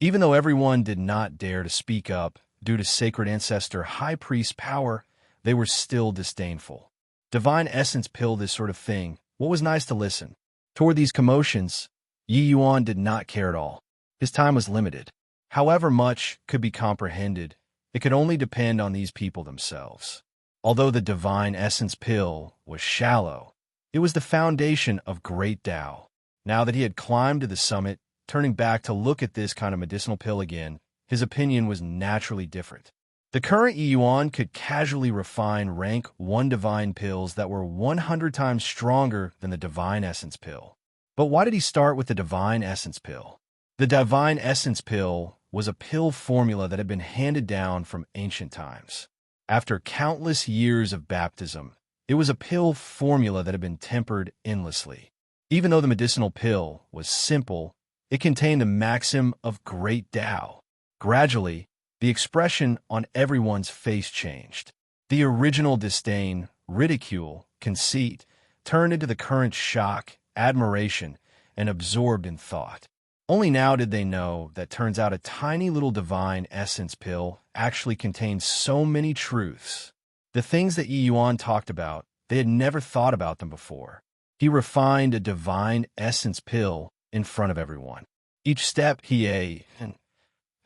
Even though everyone did not dare to speak up due to sacred ancestor high priest power, they were still disdainful. Divine Essence Pill this sort of thing. What was nice to listen? Toward these commotions, Yi Yuan did not care at all. His time was limited. However much could be comprehended, it could only depend on these people themselves. Although the Divine Essence Pill was shallow, it was the foundation of great Tao. Now that he had climbed to the summit, turning back to look at this kind of medicinal pill again, his opinion was naturally different. The current Yi Yuan could casually refine rank 1 divine pills that were 100 times stronger than the Divine Essence Pill. But why did he start with the Divine Essence Pill? The Divine Essence Pill was a pill formula that had been handed down from ancient times. After countless years of baptism, it was a pill formula that had been tempered endlessly. Even though the medicinal pill was simple, it contained the maxim of great Tao. Gradually, the expression on everyone's face changed. The original disdain, ridicule, conceit turned into the current shock, admiration, and absorbed in thought. Only now did they know that turns out a tiny little divine essence pill actually contains so many truths. The things that Yi Yuan talked about, they had never thought about them before. He refined a divine essence pill in front of everyone. Each step he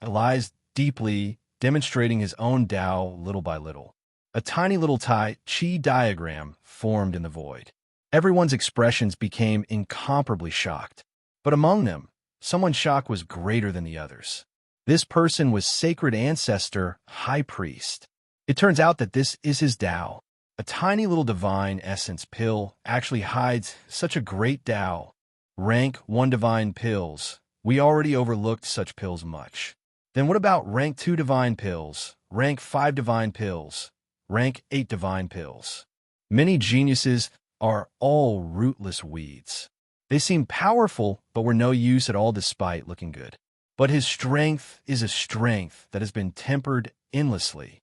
lies deeply, demonstrating his own Tao little by little. A tiny little Tai Chi diagram formed in the void. Everyone's expressions became incomparably shocked. But among them, someone's shock was greater than the others. This person was sacred ancestor, high priest. It turns out that this is his Tao. A tiny little divine essence pill actually hides such a great Tao. Rank 1 divine pills. We already overlooked such pills much. Then what about rank 2 divine pills, rank 5 divine pills, rank 8 divine pills? Many geniuses are all rootless weeds. They seem powerful, but were no use at all despite looking good. But his strength is a strength that has been tempered endlessly.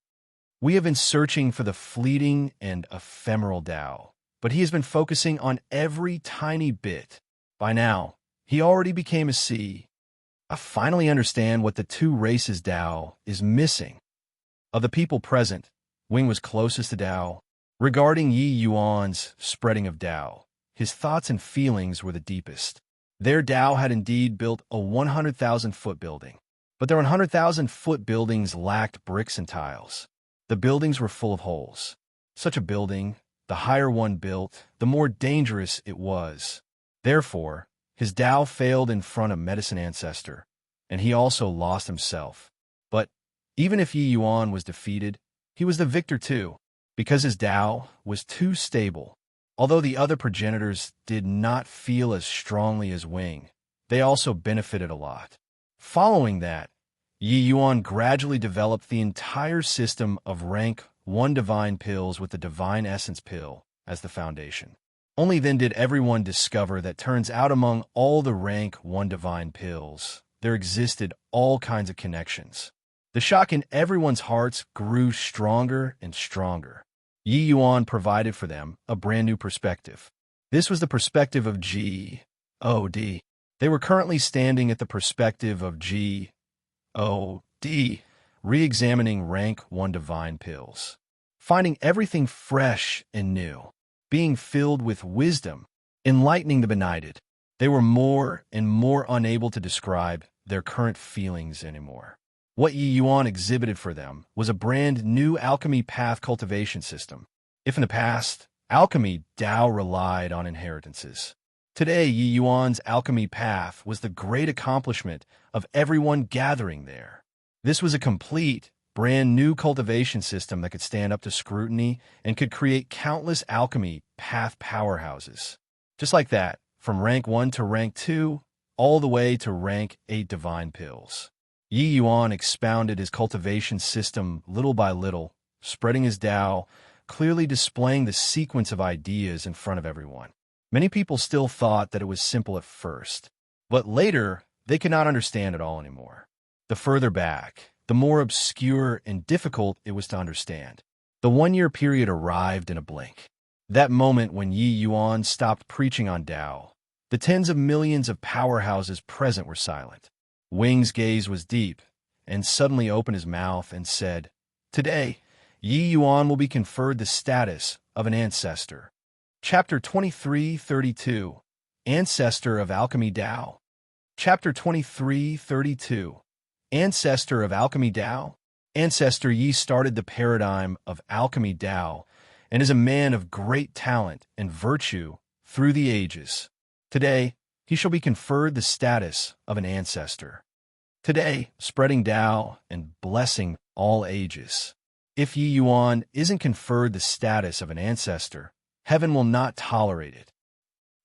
We have been searching for the fleeting and ephemeral Tao, but he has been focusing on every tiny bit. By now, he already became a C. I finally understand what the 2 races Tao is missing. Of the people present, Wing was closest to Tao. Regarding Yi Yuan's spreading of Tao, his thoughts and feelings were the deepest. Their Tao had indeed built a 100,000-foot building, but their 100,000-foot buildings lacked bricks and tiles. The buildings were full of holes. Such a building, the higher one built, the more dangerous it was. Therefore, his Tao failed in front of Medicine Ancestor, and he also lost himself. But even if Yi Yuan was defeated, he was the victor too, because his Tao was too stable. Although the other progenitors did not feel as strongly as Wing, they also benefited a lot. Following that, Yi Yuan gradually developed the entire system of rank 1 divine pills with the Divine Essence Pill as the foundation. Only then did everyone discover that turns out among all the rank 1 divine pills, there existed all kinds of connections. The shock in everyone's hearts grew stronger and stronger. Yi Yuan provided for them a brand new perspective. This was the perspective of God. They were currently standing at the perspective of G.O.D., re-examining rank 1 divine pills, finding everything fresh and new, being filled with wisdom, enlightening the benighted. They were more and more unable to describe their current feelings anymore. What Yi Yuan exhibited for them was a brand new alchemy path cultivation system. If in the past, alchemy Dao relied on inheritances, today Yi Yuan's alchemy path was the great accomplishment of everyone gathering there. This was a complete, brand new cultivation system that could stand up to scrutiny and could create countless alchemy path powerhouses. Just like that, from rank 1 to rank 2, all the way to rank 8 divine pills. Yi Yuan expounded his cultivation system little by little, spreading his Dao, clearly displaying the sequence of ideas in front of everyone. Many people still thought that it was simple at first, but later they could not understand it all anymore. The further back, the more obscure and difficult it was to understand. The 1-year period arrived in a blink. That moment when Yi Yuan stopped preaching on Dao, the tens of millions of powerhouses present were silent. Wing's gaze was deep, and suddenly opened his mouth and said, "Today, Yi Yuan will be conferred the status of an ancestor." Chapter 23:32, Ancestor of Alchemy Dao. Chapter 23:32, Ancestor of Alchemy Dao. Ancestor Yi started the paradigm of alchemy Dao and is a man of great talent and virtue through the ages. Today, he shall be conferred the status of an ancestor. Today, spreading Dao and blessing all ages. If Yi Yuan isn't conferred the status of an ancestor, heaven will not tolerate it.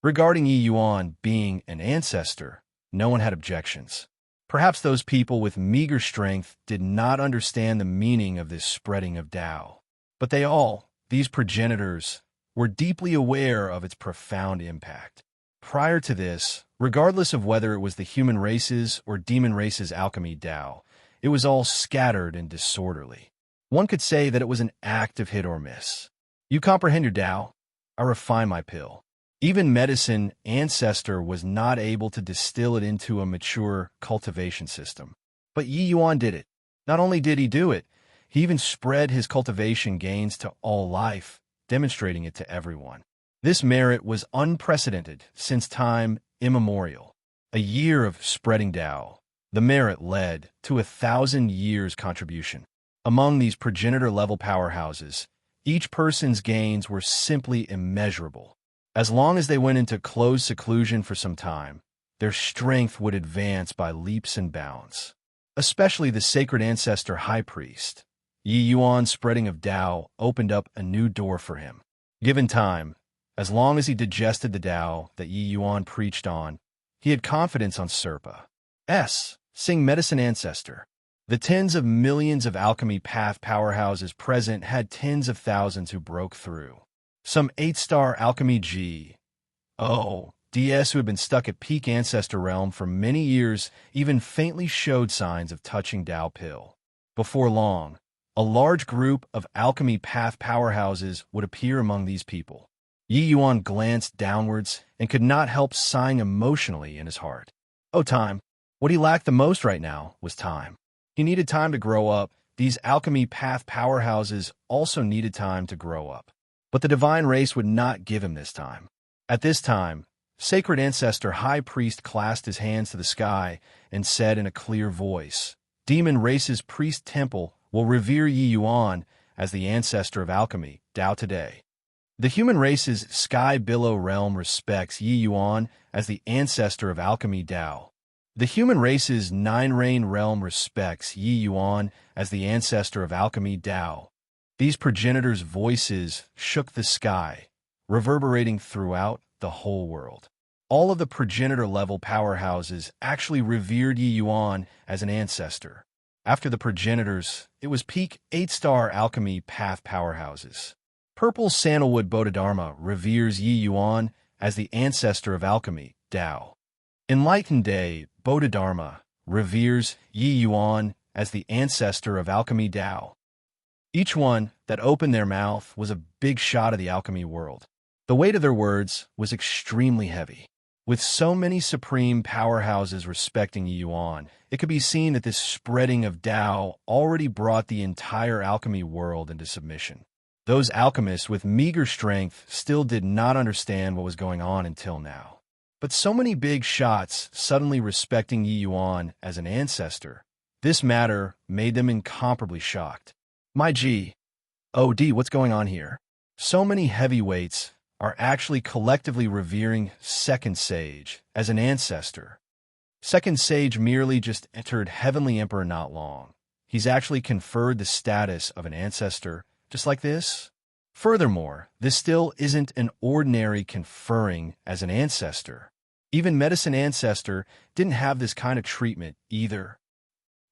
Regarding Yi Yuan being an ancestor, no one had objections. Perhaps those people with meager strength did not understand the meaning of this spreading of Dao. But they all, these progenitors, were deeply aware of its profound impact. Prior to this, regardless of whether it was the human race's or demon race's alchemy Dao, it was all scattered and disorderly. One could say that it was an act of hit or miss. You comprehend your Dao? I refine my pill. Even medicine ancestor was not able to distill it into a mature cultivation system. But Yi Yuan did it. Not only did he do it, he even spread his cultivation gains to all life, demonstrating it to everyone. This merit was unprecedented since time immemorial. A year of spreading Dao, the merit led to 1,000 years' contribution. Among these progenitor-level powerhouses, each person's gains were simply immeasurable. As long as they went into closed seclusion for some time, their strength would advance by leaps and bounds. Especially the sacred ancestor high priest. Yi Yuan's spreading of Dao opened up a new door for him. Given time, as long as he digested the Dao that Yi Yuan preached on, he had confidence on Serpa's medicine ancestor. The tens of millions of alchemy path powerhouses present had tens of thousands who broke through. Some 8-star alchemy G.O.D.s who had been stuck at peak ancestor realm for many years even faintly showed signs of touching Dao pill. Before long, a large group of alchemy path powerhouses would appear among these people. Yi Yuan glanced downwards and could not help sighing emotionally in his heart. Oh, time. What he lacked the most right now was time. He needed time to grow up. These alchemy path powerhouses also needed time to grow up. But the divine race would not give him this time. At this time, sacred ancestor high priest clasped his hands to the sky and said in a clear voice, "Demon race's priest temple will revere Yi Yuan as the ancestor of alchemy, Dao today. The human race's sky billow realm respects Yi Yuan as the ancestor of alchemy Dao. The human race's 9-rain realm respects Yi Yuan as the ancestor of alchemy Dao." These progenitors' voices shook the sky, reverberating throughout the whole world. All of the progenitor-level powerhouses actually revered Yi Yuan as an ancestor. After the progenitors, it was peak 8-star alchemy path powerhouses. Purple Sandalwood Bodhidharma reveres Yi Yuan as the ancestor of alchemy, Dao. Enlightened Day Bodhidharma reveres Yi Yuan as the ancestor of alchemy Dao. Each one that opened their mouth was a big shot of the alchemy world. The weight of their words was extremely heavy. With so many supreme powerhouses respecting Yi Yuan, it could be seen that this spreading of Tao already brought the entire alchemy world into submission. Those alchemists with meager strength still did not understand what was going on until now. But so many big shots suddenly respecting Yi Yuan as an ancestor, this matter made them incomparably shocked. My G. Oh, D, what's going on here? So many heavyweights are actually collectively revering Second Sage as an ancestor. Second Sage merely just entered Heavenly Emperor not long. He's actually conferred the status of an ancestor just like this. Furthermore, this still isn't an ordinary conferring as an ancestor. Even Medicine Ancestor didn't have this kind of treatment either.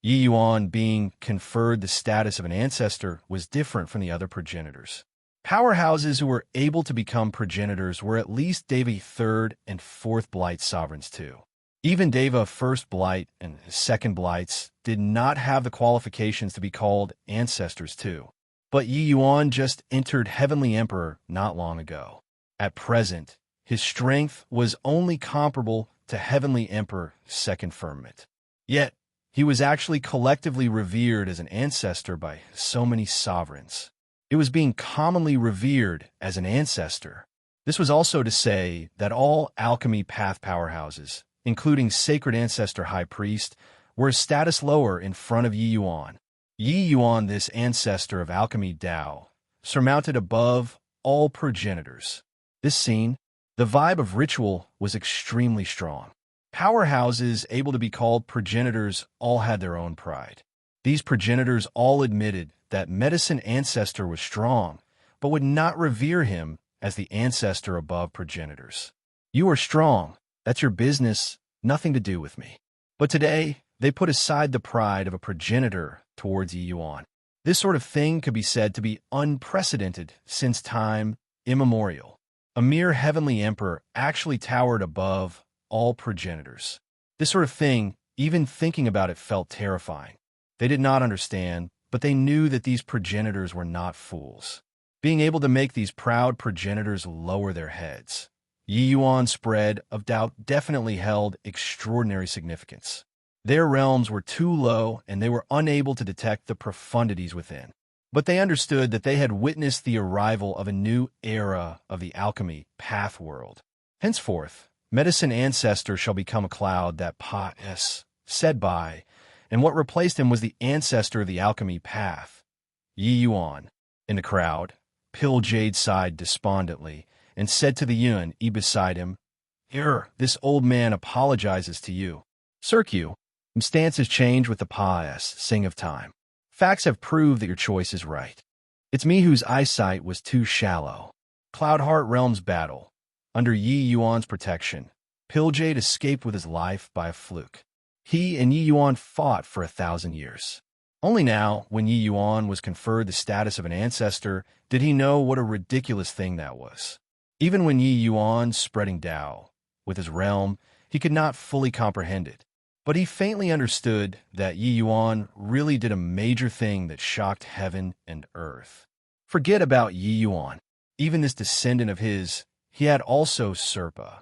Yi Yuan being conferred the status of an ancestor was different from the other progenitors. Powerhouses who were able to become progenitors were at least Deva 3rd and 4th Blight sovereigns too. Even Deva 1st Blight and 2nd Blights did not have the qualifications to be called ancestors too. But Yi Yuan just entered Heavenly Emperor not long ago. At present, his strength was only comparable to Heavenly Emperor 2nd Firmament. Yet, he was actually collectively revered as an ancestor by so many sovereigns. It was being commonly revered as an ancestor. This was also to say that all alchemy path powerhouses, including Sacred Ancestor High Priest, were a status lower in front of Yi Yuan. Yi Yuan, this ancestor of alchemy Tao, surmounted above all progenitors. This scene, the vibe of ritual was extremely strong. Powerhouses able to be called progenitors all had their own pride. These progenitors all admitted that Medicine Ancestor was strong, but would not revere him as the ancestor above progenitors. You are strong. That's your business. Nothing to do with me. But today, they put aside the pride of a progenitor towards Yi Yuan. This sort of thing could be said to be unprecedented since time immemorial. A mere Heavenly Emperor actually towered above all progenitors. This sort of thing, even thinking about it, felt terrifying. They did not understand, but they knew that these progenitors were not fools. Being able to make these proud progenitors lower their heads. Yi Yuan's spread of doubt definitely held extraordinary significance. Their realms were too low, and they were unable to detect the profundities within. But they understood that they had witnessed the arrival of a new era of the alchemy path world. Henceforth, Medicine Ancestor shall become a cloud that Pa-S said by, and what replaced him was the ancestor of the alchemy path, Yi Yuan. In the crowd, Pill Jade sighed despondently and said to the Yun beside him, "Here, this old man apologizes to you. Cirque, stance has changed with the Pa-S sing of time. Facts have proved that your choice is right. It's me whose eyesight was too shallow." Cloudheart Realms battle. Under Yi Yuan's protection, Pilljade escaped with his life by a fluke. He and Yi Yuan fought for 1,000 years. Only now, when Yi Yuan was conferred the status of an ancestor, did he know what a ridiculous thing that was. Even when Yi Yuan spreading Tao with his realm, he could not fully comprehend it. But he faintly understood that Yi Yuan really did a major thing that shocked heaven and earth. Forget about Yi Yuan. Even this descendant of his, he had also Serpa.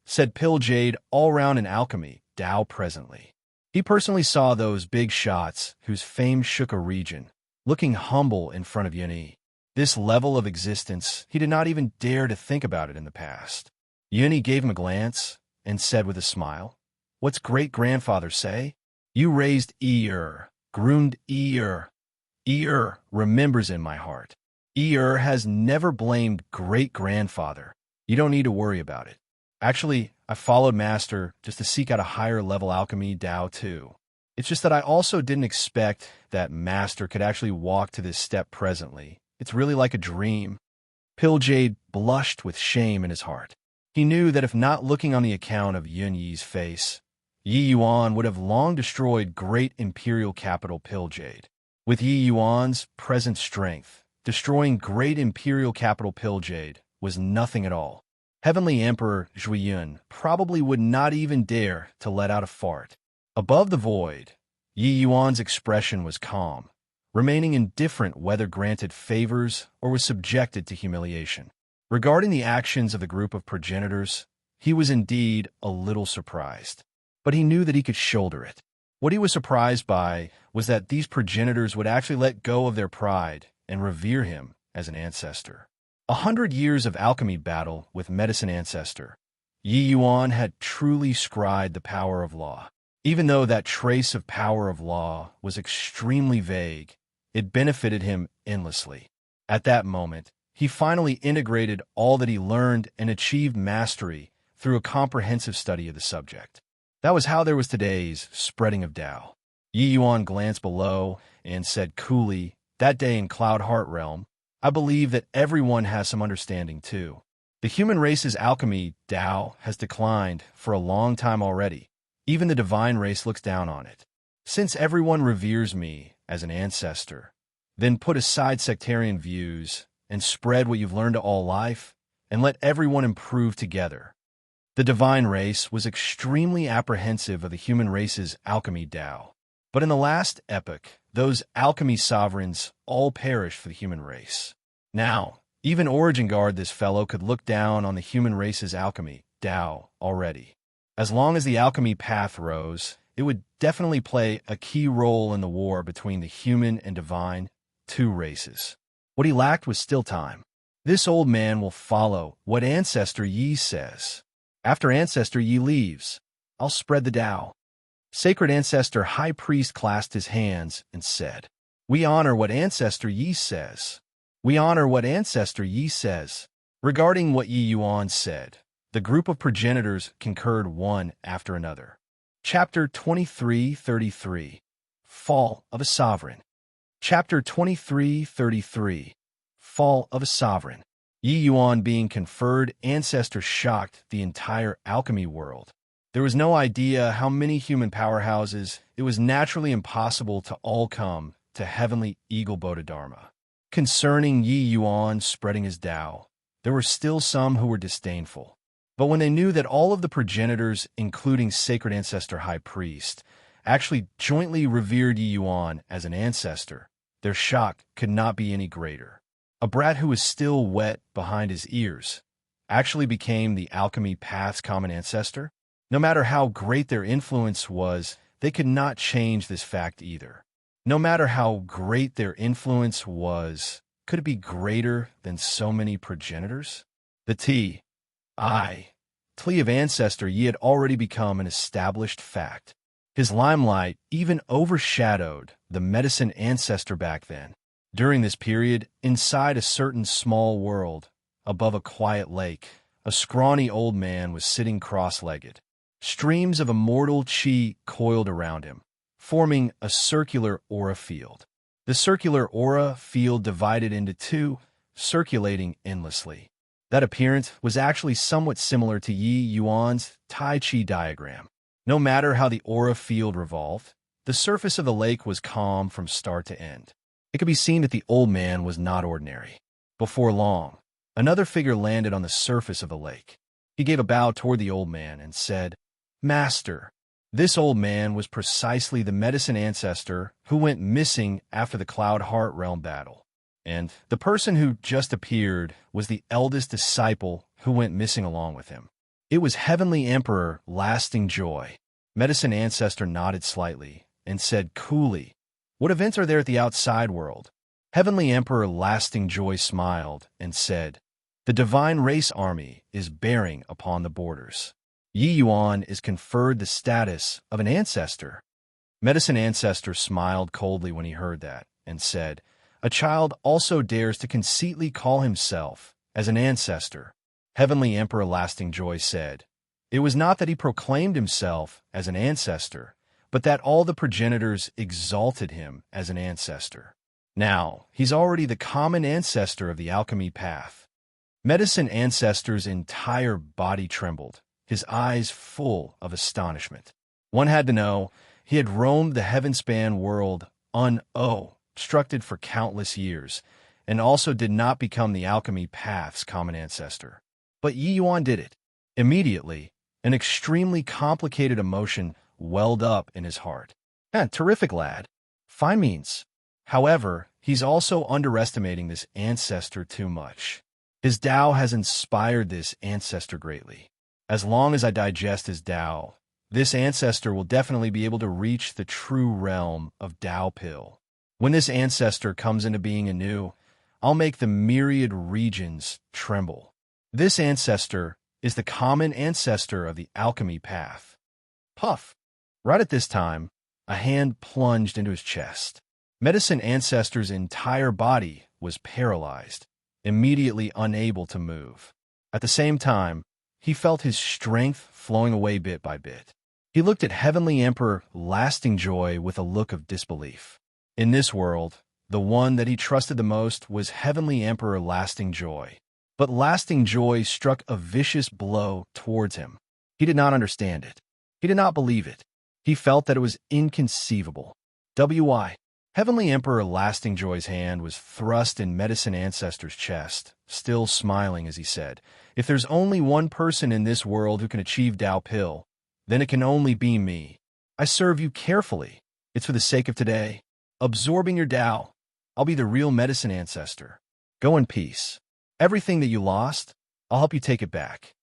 Said Pilljade all round in alchemy, Tao presently. He personally saw those big shots whose fame shook a region, looking humble in front of Yuni. This level of existence, he did not even dare to think about it in the past. Yuni gave him a glance and said with a smile, "What's great-grandfather say? You raised Eir, groomed Eir. Eir remembers in my heart. Eir has never blamed great-grandfather. You don't need to worry about it. Actually, I followed Master just to seek out a higher-level alchemy Tao too. It's just that I also didn't expect that Master could actually walk to this step presently. It's really like a dream." Pilljade blushed with shame in his heart. He knew that if not looking on the account of Yun Yi's face, Yi Yuan would have long destroyed great imperial capital Pilljade. With Yi Yuan's present strength, destroying great imperial capital Pilljade was nothing at all. Heavenly Emperor Zhuiyun probably would not even dare to let out a fart. Above the void, Yi Yuan's expression was calm, remaining indifferent whether granted favors or was subjected to humiliation. Regarding the actions of the group of progenitors, he was indeed a little surprised. But he knew that he could shoulder it. What he was surprised by was that these progenitors would actually let go of their pride and revere him as an ancestor. 100 years of alchemy battle with medicine ancestor, Yi Yuan had truly scried the power of law. Even though that trace of power of law was extremely vague, it benefited him endlessly. At that moment, he finally integrated all that he learned and achieved mastery through a comprehensive study of the subject. That was how there was today's spreading of Tao. Yi Yuan glanced below and said coolly, "That day in Cloud Heart Realm, I believe that everyone has some understanding too. The human race's alchemy, Tao, has declined for a long time already. Even the divine race looks down on it. Since everyone reveres me as an ancestor, then put aside sectarian views and spread what you've learned to all life, and let everyone improve together." The divine race was extremely apprehensive of the human race's alchemy Tao. But in the last epoch, those alchemy sovereigns all perished for the human race. Now, even Origin Guard, this fellow, could look down on the human race's alchemy Tao already. As long as the alchemy path rose, it would definitely play a key role in the war between the human and divine, two races. What he lacked was still time. This old man will follow what Ancestor Yi says. After Ancestor Yi leaves, I'll spread the Tao. Sacred Ancestor High Priest clasped his hands and said, "We honor what Ancestor Yi says. We honor what Ancestor Yi says." Regarding what Yi Yuan said, the group of progenitors concurred one after another. Chapter 23:33 Fall of a Sovereign. Chapter 23:33 Fall of a Sovereign. Yi Yuan being conferred ancestor shocked the entire alchemy world. There was no idea how many human powerhouses. It was naturally impossible to all come to heavenly eagle Bodhidharma. Concerning Yi Yuan spreading his Tao, there were still some who were disdainful. But when they knew that all of the progenitors, including Sacred Ancestor High Priest, actually jointly revered Yi Yuan as an ancestor, their shock could not be any greater. A brat who was still wet behind his ears actually became the alchemy path's common ancestor. No matter how great their influence was, they could not change this fact either. No matter how great their influence was, could it be greater than so many progenitors? The T of Ancestor Yi had already become an established fact. His limelight even overshadowed the medicine ancestor back then. During this period, inside a certain small world, above a quiet lake, a scrawny old man was sitting cross-legged. Streams of immortal chi coiled around him, forming a circular aura field. The circular aura field divided into two, circulating endlessly. That appearance was actually somewhat similar to Yi Yuan's Tai Chi diagram. No matter how the aura field revolved, the surface of the lake was calm from start to end. It could be seen that the old man was not ordinary. Before long, another figure landed on the surface of the lake. He gave a bow toward the old man and said, "Master." This old man was precisely the medicine ancestor who went missing after the Cloud Heart Realm battle. And the person who just appeared was the eldest disciple who went missing along with him. It was Heavenly Emperor Lasting Joy. Medicine Ancestor nodded slightly and said coolly, "What events are there at the outside world?" Heavenly Emperor Lasting Joy smiled and said, "The Divine Race Army is bearing upon the borders. Yi Yuan is conferred the status of an ancestor." Medicine Ancestor smiled coldly when he heard that and said, "A child also dares to conceitedly call himself as an ancestor." Heavenly Emperor Lasting Joy said, "It was not that he proclaimed himself as an ancestor, but that all the progenitors exalted him as an ancestor. Now, he's already the common ancestor of the alchemy path." Medicine Ancestor's entire body trembled, his eyes full of astonishment. One had to know, he had roamed the heaven-span world unobstructed for countless years, and also did not become the alchemy path's common ancestor. But Yi Yuan did it. Immediately, an extremely complicated emotion welled up in his heart. Terrific, lad. Fine means. However, he's also underestimating this ancestor too much. His Tao has inspired this ancestor greatly. As long as I digest his Tao, this ancestor will definitely be able to reach the true realm of Tao Pill. When this ancestor comes into being anew, I'll make the myriad regions tremble. This ancestor is the common ancestor of the alchemy path. Puff! Right at this time, a hand plunged into his chest. Medicine Ancestor's entire body was paralyzed, immediately unable to move. At the same time, he felt his strength flowing away bit by bit. He looked at Heavenly Emperor Lasting Joy with a look of disbelief. In this world, the one that he trusted the most was Heavenly Emperor Lasting Joy. But Lasting Joy struck a vicious blow towards him. He did not understand it. He did not believe it. He felt that it was inconceivable. W.I. Heavenly Emperor Lasting Joy's hand was thrust in Medicine Ancestor's chest, still smiling as he said, "If there's only one person in this world who can achieve Tao Pill, then it can only be me. I serve you carefully. It's for the sake of today. Absorbing your Tao, I'll be the real Medicine Ancestor. Go in peace. Everything that you lost, I'll help you take it back."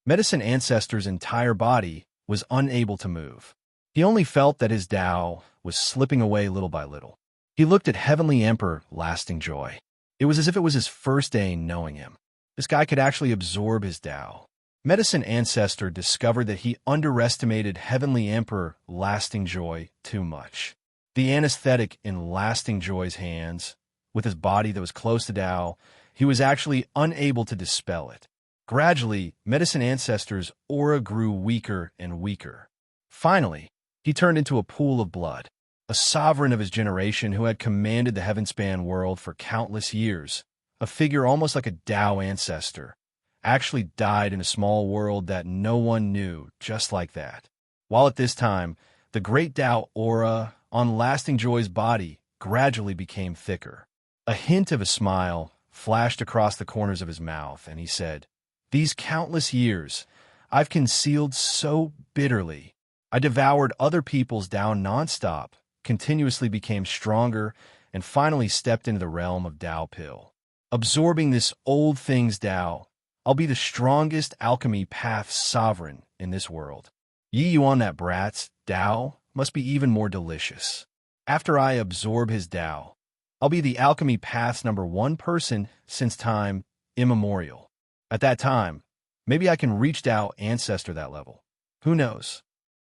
Medicine Ancestor's entire body was unable to move. He only felt that his Tao was slipping away little by little. He looked at Heavenly Emperor Lasting Joy. It was as if it was his first day knowing him. This guy could actually absorb his Tao. Medicine Ancestor discovered that he underestimated Heavenly Emperor Lasting Joy too much. The anesthetic in Lasting Joy's hands, with his body that was close to Tao, he was actually unable to dispel it. Gradually, Medicine Ancestor's aura grew weaker and weaker. Finally, he turned into a pool of blood. A sovereign of his generation who had commanded the heaven-span world for countless years, a figure almost like a Tao ancestor, actually died in a small world that no one knew, just like that. While at this time, the great Tao aura on Lasting Joy's body gradually became thicker. A hint of a smile flashed across the corners of his mouth, and he said, "These countless years, I've concealed so bitterly. I devoured other people's Tao nonstop, continuously became stronger, and finally stepped into the realm of Tao Pill. Absorbing this old thing's Tao, I'll be the strongest alchemy path sovereign in this world. Yi Yuan that brat's Tao must be even more delicious. After I absorb his Tao, I'll be the alchemy path's #1 person since time immemorial. At that time, maybe I can reach Tao Ancestor that level. Who knows?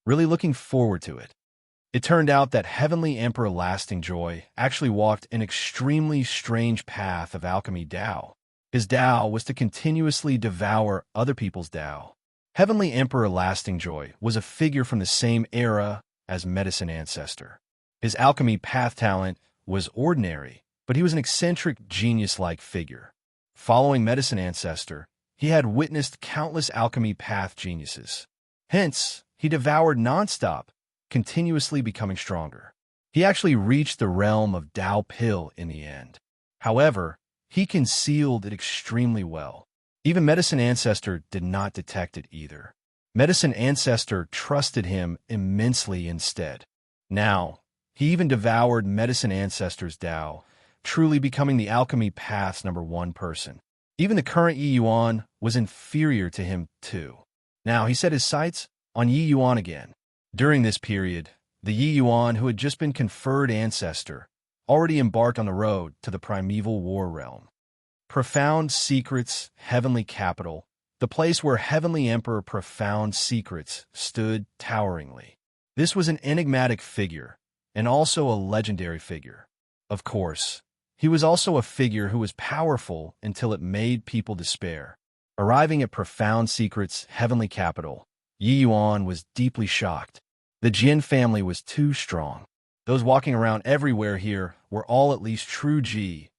Really looking forward to it." It turned out that Heavenly Emperor Lasting Joy actually walked an extremely strange path of alchemy Tao. His Tao was to continuously devour other people's Tao. Heavenly Emperor Lasting Joy was a figure from the same era as Medicine Ancestor. His alchemy path talent was ordinary, but he was an eccentric, genius-like figure. Following Medicine Ancestor, he had witnessed countless alchemy path geniuses. Hence, he devoured nonstop, continuously becoming stronger. He actually reached the realm of Tao Pill in the end. However, he concealed it extremely well. Even Medicine Ancestor did not detect it either. Medicine Ancestor trusted him immensely instead. Now, he even devoured Medicine Ancestor's Tao, truly becoming the alchemy path's #1 person. Even the current Yi Yuan was inferior to him too. Now he set his sights on Yi Yuan again. During this period, the Yi Yuan who had just been conferred ancestor already embarked on the road to the primeval war realm. Profound Secrets, Heavenly Capital, the place where Heavenly Emperor Profound Secrets stood toweringly. This was an enigmatic figure, and also a legendary figure. Of course, he was also a figure who was powerful until it made people despair. Arriving at Profound Secrets, Heavenly Capital, Yi Yuan was deeply shocked. The Jin family was too strong. Those walking around everywhere here were all at least true G.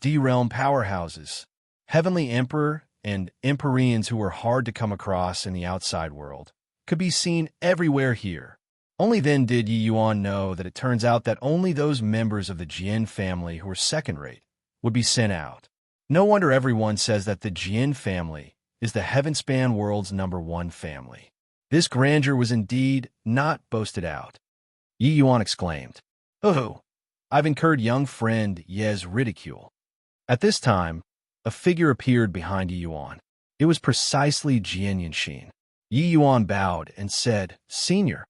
D-realm powerhouses. Heavenly Emperor and Empyreans who were hard to come across in the outside world could be seen everywhere here. Only then did Yi Yuan know that it turns out that only those members of the Jin family who were second-rate would be sent out. No wonder everyone says that the Jin family is the heaven-span world's #1 family. This grandeur was indeed not boasted out. Yi Yuan exclaimed, "Oh, I've incurred young friend Ye's ridicule." At this time, a figure appeared behind Yi Yuan. It was precisely Jian Yunshin. Yi Yuan bowed and said, "Senior."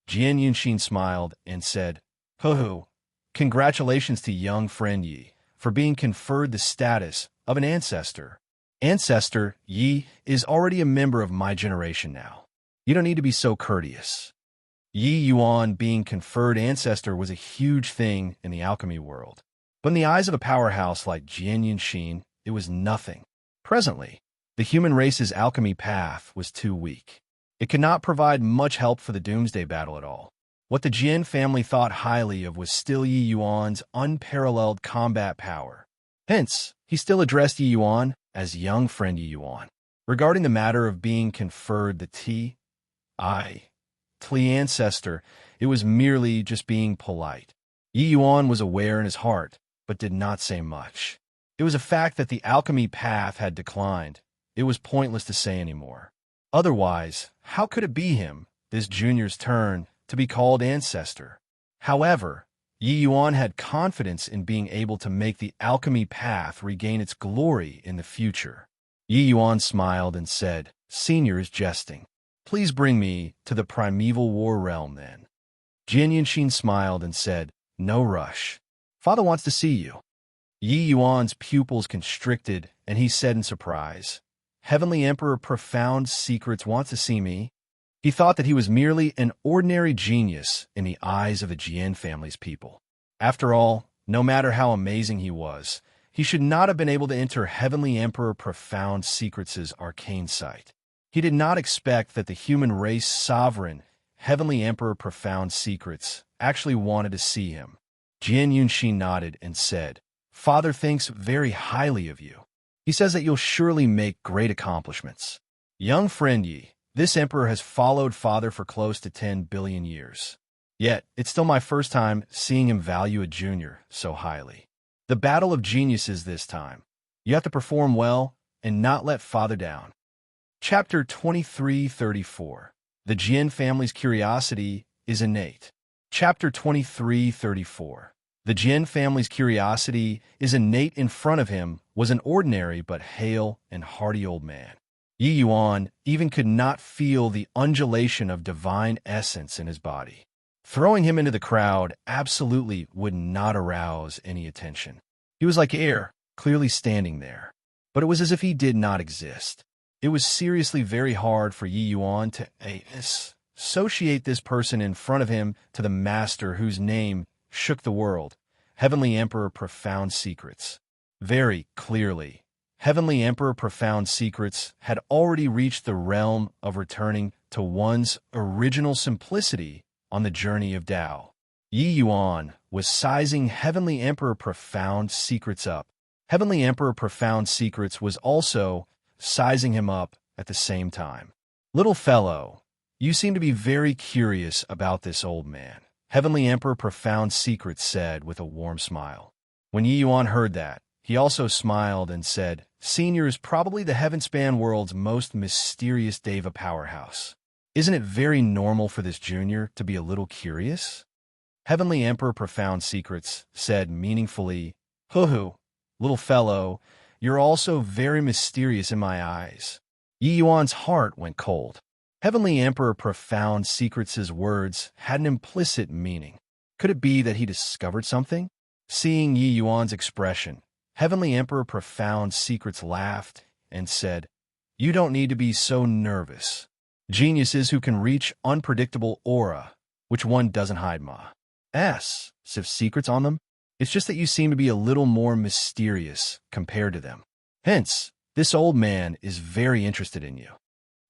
Jian Yunshin smiled and said, "Ho, congratulations to young friend Yi for being conferred the status of an ancestor. Ancestor Yi is already a member of my generation now. You don't need to be so courteous." Yi Yuan being conferred ancestor was a huge thing in the alchemy world. But in the eyes of a powerhouse like Jian Yunshin, it was nothing. Presently, the human race's alchemy path was too weak. It could not provide much help for the doomsday battle at all. What the Jian family thought highly of was still Yi Yuan's unparalleled combat power. Hence, he still addressed Yi Yuan as young friend Yi Yuan. Regarding the matter of being conferred the Tli ancestor, it was merely just being polite. Yi Yuan was aware in his heart, but did not say much. It was a fact that the alchemy path had declined. It was pointless to say any more. Otherwise, how could it be him, this junior's turn, to be called ancestor? However, Yi Yuan had confidence in being able to make the alchemy path regain its glory in the future. Yi Yuan smiled and said, "Senior is jesting. Please bring me to the primeval war realm then." Jian Yunshin smiled and said, "No rush. Father wants to see you." Yi Yuan's pupils constricted, and he said in surprise, "Heavenly Emperor Profound Secrets wants to see me?" He thought that he was merely an ordinary genius in the eyes of the Jian family's people. After all, no matter how amazing he was, he should not have been able to enter Heavenly Emperor Profound Secrets' arcane site. He did not expect that the human race sovereign, Heavenly Emperor Profound Secrets, actually wanted to see him. Jian Yunshin nodded and said, "Father thinks very highly of you. He says that you'll surely make great accomplishments. Young friend Yi, this emperor has followed Father for close to 10 billion years. Yet, it's still my first time seeing him value a junior so highly. The battle of geniuses this time. You have to perform well and not let Father down." Chapter 2334. The Jian family's curiosity is innate. Chapter 2334. The Jian family's curiosity is innate. In front of him was an ordinary but hale and hearty old man. Yi Yuan even could not feel the undulation of divine essence in his body. Throwing him into the crowd absolutely would not arouse any attention. He was like air, clearly standing there. But it was as if he did not exist. It was seriously very hard for Yi Yuan to associate this person in front of him to the master whose name shook the world, Heavenly Emperor Profound Secrets. Very clearly, Heavenly Emperor Profound Secrets had already reached the realm of returning to one's original simplicity on the journey of Tao. Yi Yuan was sizing Heavenly Emperor Profound Secrets up. Heavenly Emperor Profound Secrets was also sizing him up at the same time. "Little fellow, you seem to be very curious about this old man," Heavenly Emperor Profound Secrets said with a warm smile. When Yi Yuan heard that, he also smiled and said, "Senior is probably the Heavenspan world's most mysterious Deva powerhouse. Isn't it very normal for this junior to be a little curious?" Heavenly Emperor Profound Secrets said meaningfully, "Hoo, little fellow, you're also very mysterious in my eyes." Yi Yuan's heart went cold. Heavenly Emperor Profound Secrets' words had an implicit meaning. Could it be that he discovered something? Seeing Yi Yuan's expression, Heavenly Emperor Profound Secrets laughed and said, "You don't need to be so nervous. Geniuses who can reach unpredictable aura, which one doesn't hide secrets on them. It's just that you seem to be a little more mysterious compared to them. Hence, this old man is very interested in you."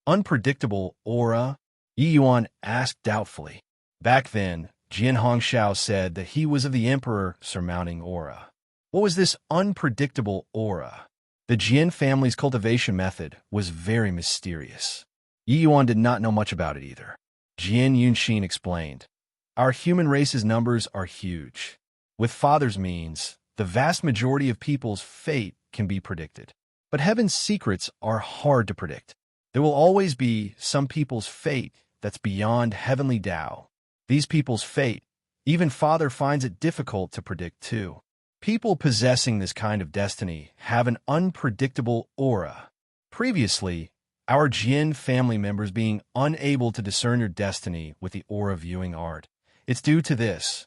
"Unpredictable aura?" Yi Yuan asked doubtfully. Back then, Jian Hongshao said that he was of the emperor surmounting aura. What was this unpredictable aura? The Jian family's cultivation method was very mysterious. Yi Yuan did not know much about it either. Jian Yunshin explained, "Our human race's numbers are huge. With Father's means, the vast majority of people's fate can be predicted. But heaven's secrets are hard to predict. There will always be some people's fate that's beyond heavenly Tao. These people's fate, even Father finds it difficult to predict too. People possessing this kind of destiny have an unpredictable aura. Previously, our Jin family members being unable to discern your destiny with the aura viewing art. It's due to this.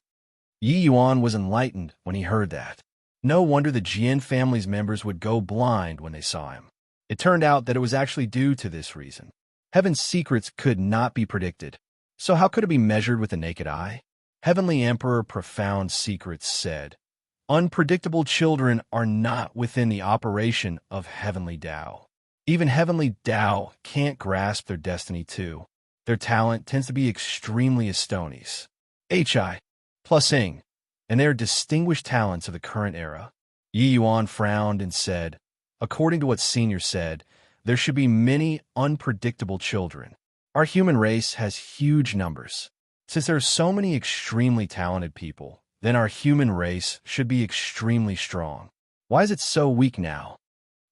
Yi Yuan was enlightened when he heard that. No wonder the Jian family's members would go blind when they saw him. It turned out that it was actually due to this reason. Heaven's secrets could not be predicted. So how could it be measured with the naked eye? Heavenly Emperor Profound Secrets said, "Unpredictable children are not within the operation of Heavenly Tao. Even Heavenly Tao can't grasp their destiny too. Their talent tends to be extremely astonies. Hi. Plusing, and they are distinguished talents of the current era." Yi Yuan frowned and said, "According to what Senior said, there should be many unpredictable children. Our human race has huge numbers. Since there are so many extremely talented people, then our human race should be extremely strong. Why is it so weak now?"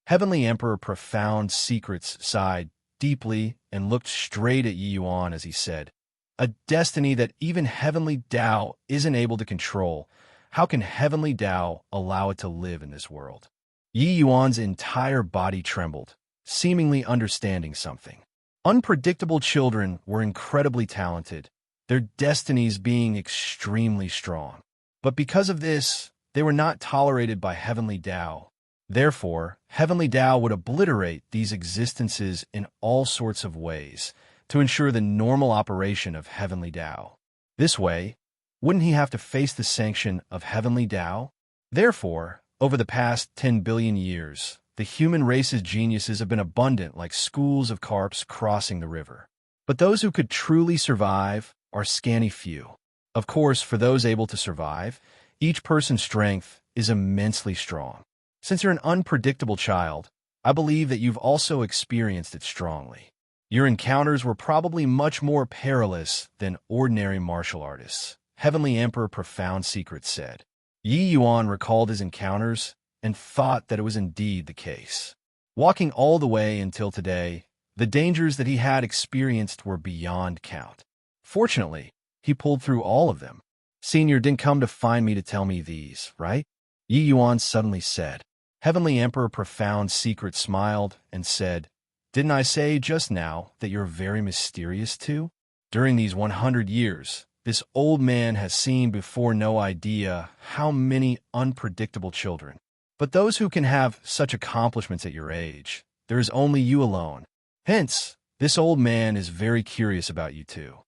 Heavenly Emperor Profound Secrets sighed deeply and looked straight at Yi Yuan as he said, "A destiny that even Heavenly Tao isn't able to control. How can Heavenly Tao allow it to live in this world?" Yi Yuan's entire body trembled, seemingly understanding something. Unpredictable children were incredibly talented, their destinies being extremely strong. But because of this, they were not tolerated by Heavenly Tao. Therefore, Heavenly Tao would obliterate these existences in all sorts of ways to ensure the normal operation of Heavenly Tao. This way, wouldn't he have to face the sanction of Heavenly Tao? Therefore, over the past 10 billion years, the human race's geniuses have been abundant like schools of carps crossing the river. But those who could truly survive are scanty few. Of course, for those able to survive, each person's strength is immensely strong. Since you're an unpredictable child, I believe that you've also experienced it strongly. Your encounters were probably much more perilous than ordinary martial artists, Heavenly Emperor Profound Secrets said. Yi Yuan recalled his encounters and thought that it was indeed the case. Walking all the way until today, the dangers that he had experienced were beyond count. Fortunately, he pulled through all of them. Senior didn't come to find me to tell me these, right? Yi Yuan suddenly said. Heavenly Emperor Profound Secret smiled and said, "Didn't I say just now that you're very mysterious too? During these 100 years, this old man has seen before no idea how many unpredictable children. But those who can have such accomplishments at your age, there is only you alone. Hence, this old man is very curious about you too."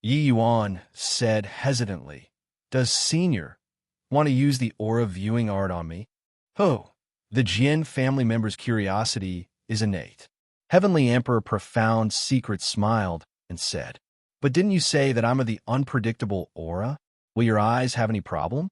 Yi Yuan said hesitantly, "Does Senior want to use the aura viewing art on me?" "Oh, the Jian family member's curiosity is innate." Heavenly Emperor Profound Secret smiled and said, "But didn't you say that I'm of the unpredictable aura? Will your eyes have any problem?"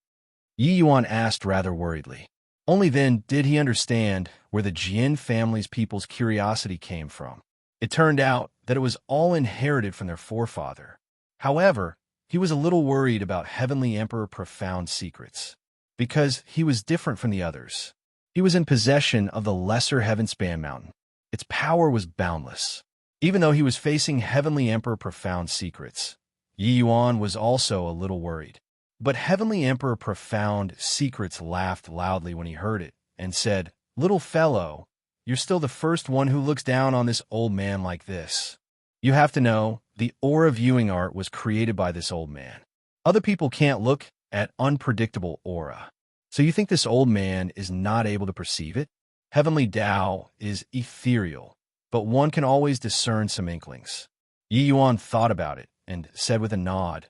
Yi Yuan asked rather worriedly. Only then did he understand where the Jian family's people's curiosity came from. It turned out that it was all inherited from their forefather. However, he was a little worried about Heavenly Emperor Profound Secrets, because he was different from the others. He was in possession of the lesser Heavenspan Mountain. Its power was boundless. Even though he was facing Heavenly Emperor Profound Secrets, Yi Yuan was also a little worried. But Heavenly Emperor Profound Secrets laughed loudly when he heard it and said, "Little fellow, you're still the first one who looks down on this old man like this. You have to know, the aura viewing art was created by this old man. Other people can't look at unpredictable aura. So you think this old man is not able to perceive it? Heavenly Tao is ethereal, but one can always discern some inklings." Yi Yuan thought about it and said with a nod,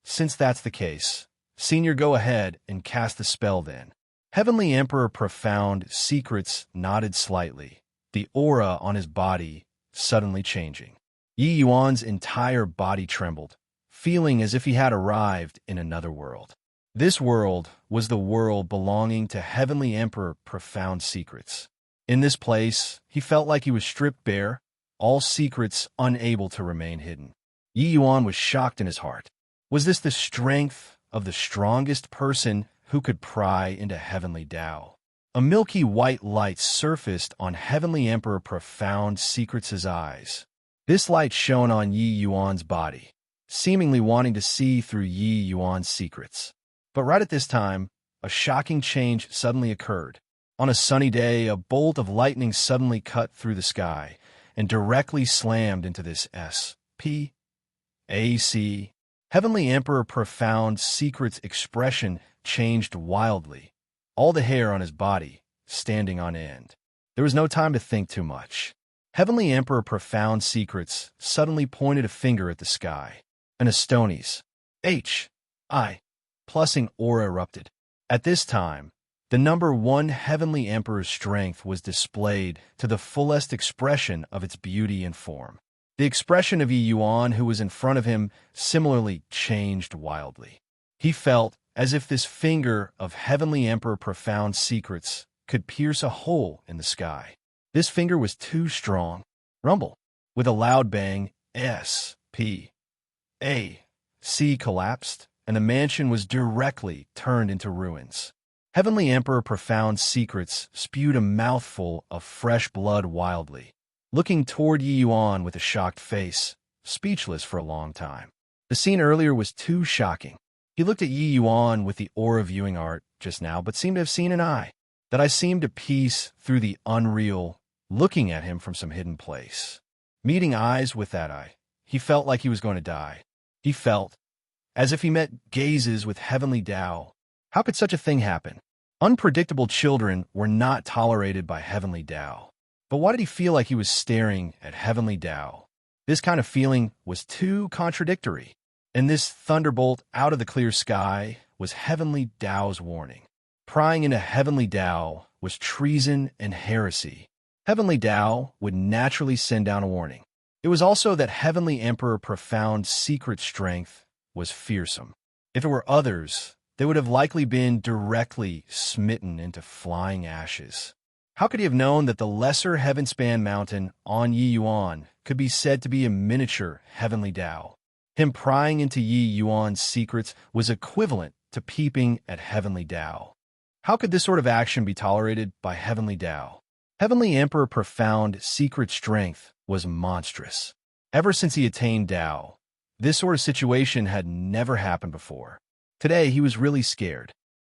"Since that's the case, Senior, go ahead and cast the spell then." Heavenly Emperor Profound Secrets nodded slightly, the aura on his body suddenly changing. Yi Yuan's entire body trembled, feeling as if he had arrived in another world. This world was the world belonging to Heavenly Emperor Profound Secrets. In this place, he felt like he was stripped bare, all secrets unable to remain hidden. Yi Yuan was shocked in his heart. Was this the strength of the strongest person who could pry into Heavenly Tao? A milky white light surfaced on Heavenly Emperor Profound Secrets' eyes. This light shone on Yi Yuan's body, seemingly wanting to see through Yi Yuan's secrets. But right at this time, a shocking change suddenly occurred. On a sunny day, a bolt of lightning suddenly cut through the sky and directly slammed into this S.P.A.C. Heavenly Emperor Profound Secret's expression changed wildly, all the hair on his body standing on end. There was no time to think too much. Heavenly Emperor Profound Secrets suddenly pointed a finger at the sky. An Astoni's H.I. plusing aura erupted. At this time, the number 1 Heavenly Emperor's strength was displayed to the fullest expression of its beauty and form. The expression of Yi Yuan, who was in front of him, similarly changed wildly. He felt as if this finger of Heavenly Emperor Profound Secrets could pierce a hole in the sky. This finger was too strong. Rumble. With a loud bang, S.P.A.C. collapsed, and the mansion was directly turned into ruins. Heavenly Emperor Profound Secrets spewed a mouthful of fresh blood wildly, looking toward Yi Yuan with a shocked face, speechless for a long time. The scene earlier was too shocking. He looked at Yi Yuan with the aura viewing art just now, but seemed to have seen an eye. That eye seemed to piece through the unreal, looking at him from some hidden place. Meeting eyes with that eye, he felt like he was going to die. He felt as if he met gazes with Heavenly Tao. How could such a thing happen? Unpredictable children were not tolerated by Heavenly Tao. But why did he feel like he was staring at Heavenly Tao? This kind of feeling was too contradictory. And this thunderbolt out of the clear sky was Heavenly Tao's warning. Prying into Heavenly Tao was treason and heresy. Heavenly Tao would naturally send down a warning. It was also that Heavenly Emperor Profound Secret strength was fearsome. If it were others, they would have likely been directly smitten into flying ashes. How could he have known that the lesser heaven-span mountain on Yi Yuan could be said to be a miniature Heavenly Tao? Him prying into Yi Yuan's secrets was equivalent to peeping at Heavenly Tao. How could this sort of action be tolerated by Heavenly Tao? Heavenly Emperor Profound Secret strength was monstrous. Ever since he attained Tao, this sort of situation had never happened before. Today, he was really scared.